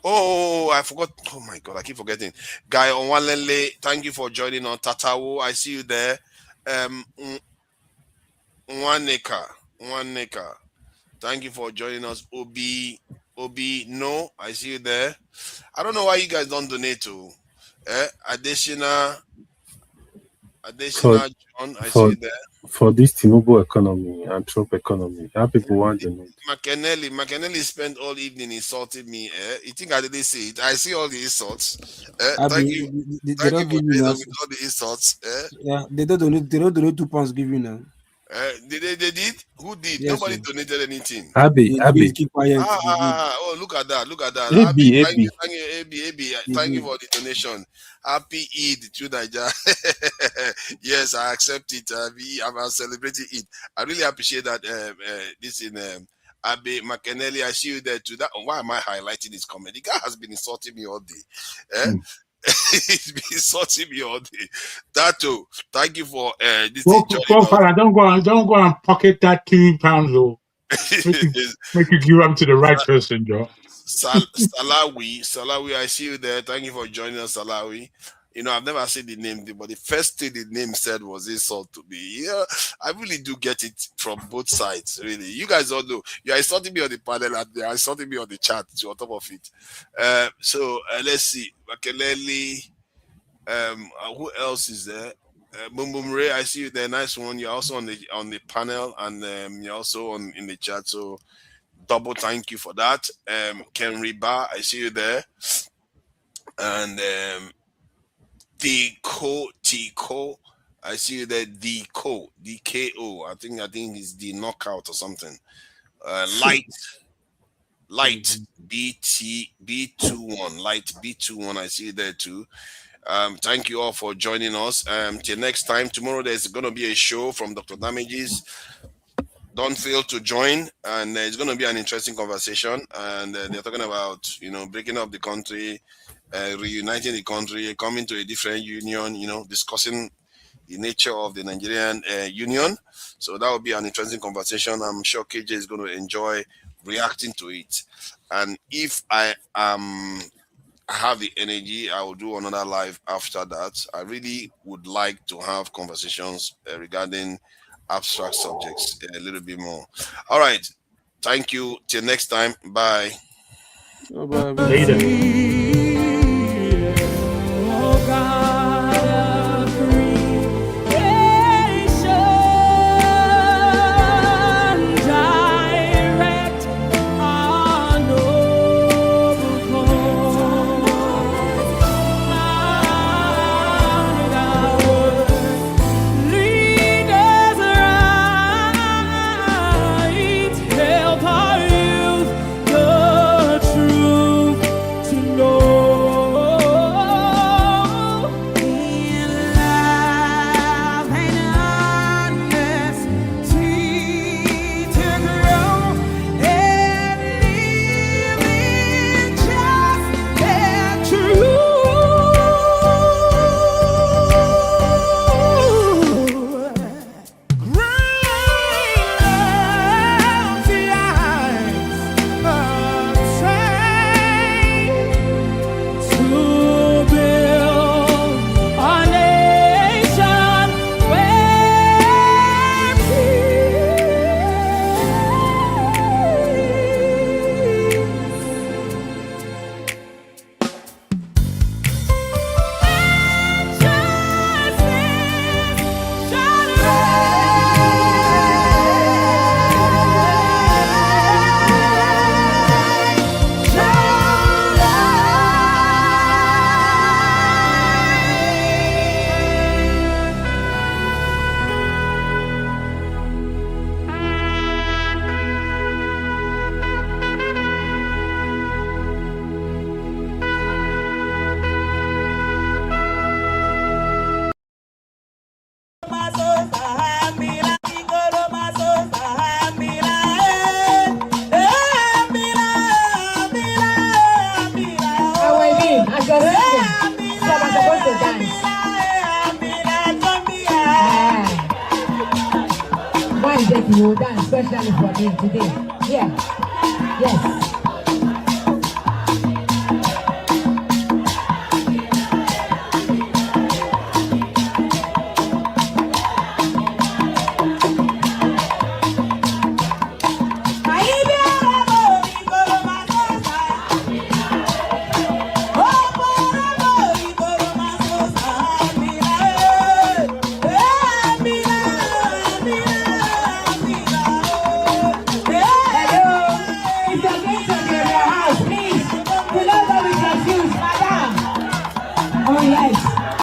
Oh, I forgot. Oh my God, I keep forgetting. Guy Onwalele, thank you for joining on. Tatawo, I see you there. Nwaneka, thank you for joining us. Obi, no, I see you there. I don't know why you guys don't donate to. Additional John, I see you there. For this Tinubu economy and Trump economy, how people want to know. McKennelly spent all evening insulting me. You think I didn't see it? I see all the insults. Thank you. They Thank don't you give you for now. with all the insults. Yeah, they don't donate £2 give you now. They did? Who did? Yes, Nobody sir. donated anything. Abby. Keep quiet. Oh, look at that. AB. Thank you, AB. Thank you for the donation. Happy Eid to Nigeria. Yes, I accept it. I'm celebrating it. I really appreciate that. This in Abe McKennelly, I see you there too. Why am I highlighting this comment? The guy has been insulting me all day. He's been insulting me all day. Tato, thank you for this. Don't go and pocket that £2, though. Make you give up to the right person, Joe. Salawi, I see you there. Thank you for joining us, Salawi. I've never seen the name, but the first thing the name said was insult to me. Yeah, I really do get it from both sides, really. You guys all know. You are insulting me on the panel and they are insulting me on the chat on top of it. So let's see. Makelele, who else is there? Boom Boom Ray, I see you there. Nice one. You're also on the panel, and you're also in the chat. So double thank you for that. Ken Riba, I see you there. And Tico, I see you there. DKO, I think it's the knockout or something. Light B21, Light B21, I see you there too. Thank you all for joining us. Till next time, tomorrow there's going to be a show from Dr. Damages. Don't fail to join, and it's going to be an interesting conversation. And they're talking about, breaking up the country, reuniting the country, coming to a different union, discussing the nature of the Nigerian union. So that will be an interesting conversation. I'm sure KJ is going to enjoy reacting to it. And if I have the energy, I will do another live after that. I really would like to have conversations regarding abstract subjects a little bit more. All right. Thank you. Till next time. Bye. Later. To know Anytime that you dance, especially for me today. Yeah. Yes.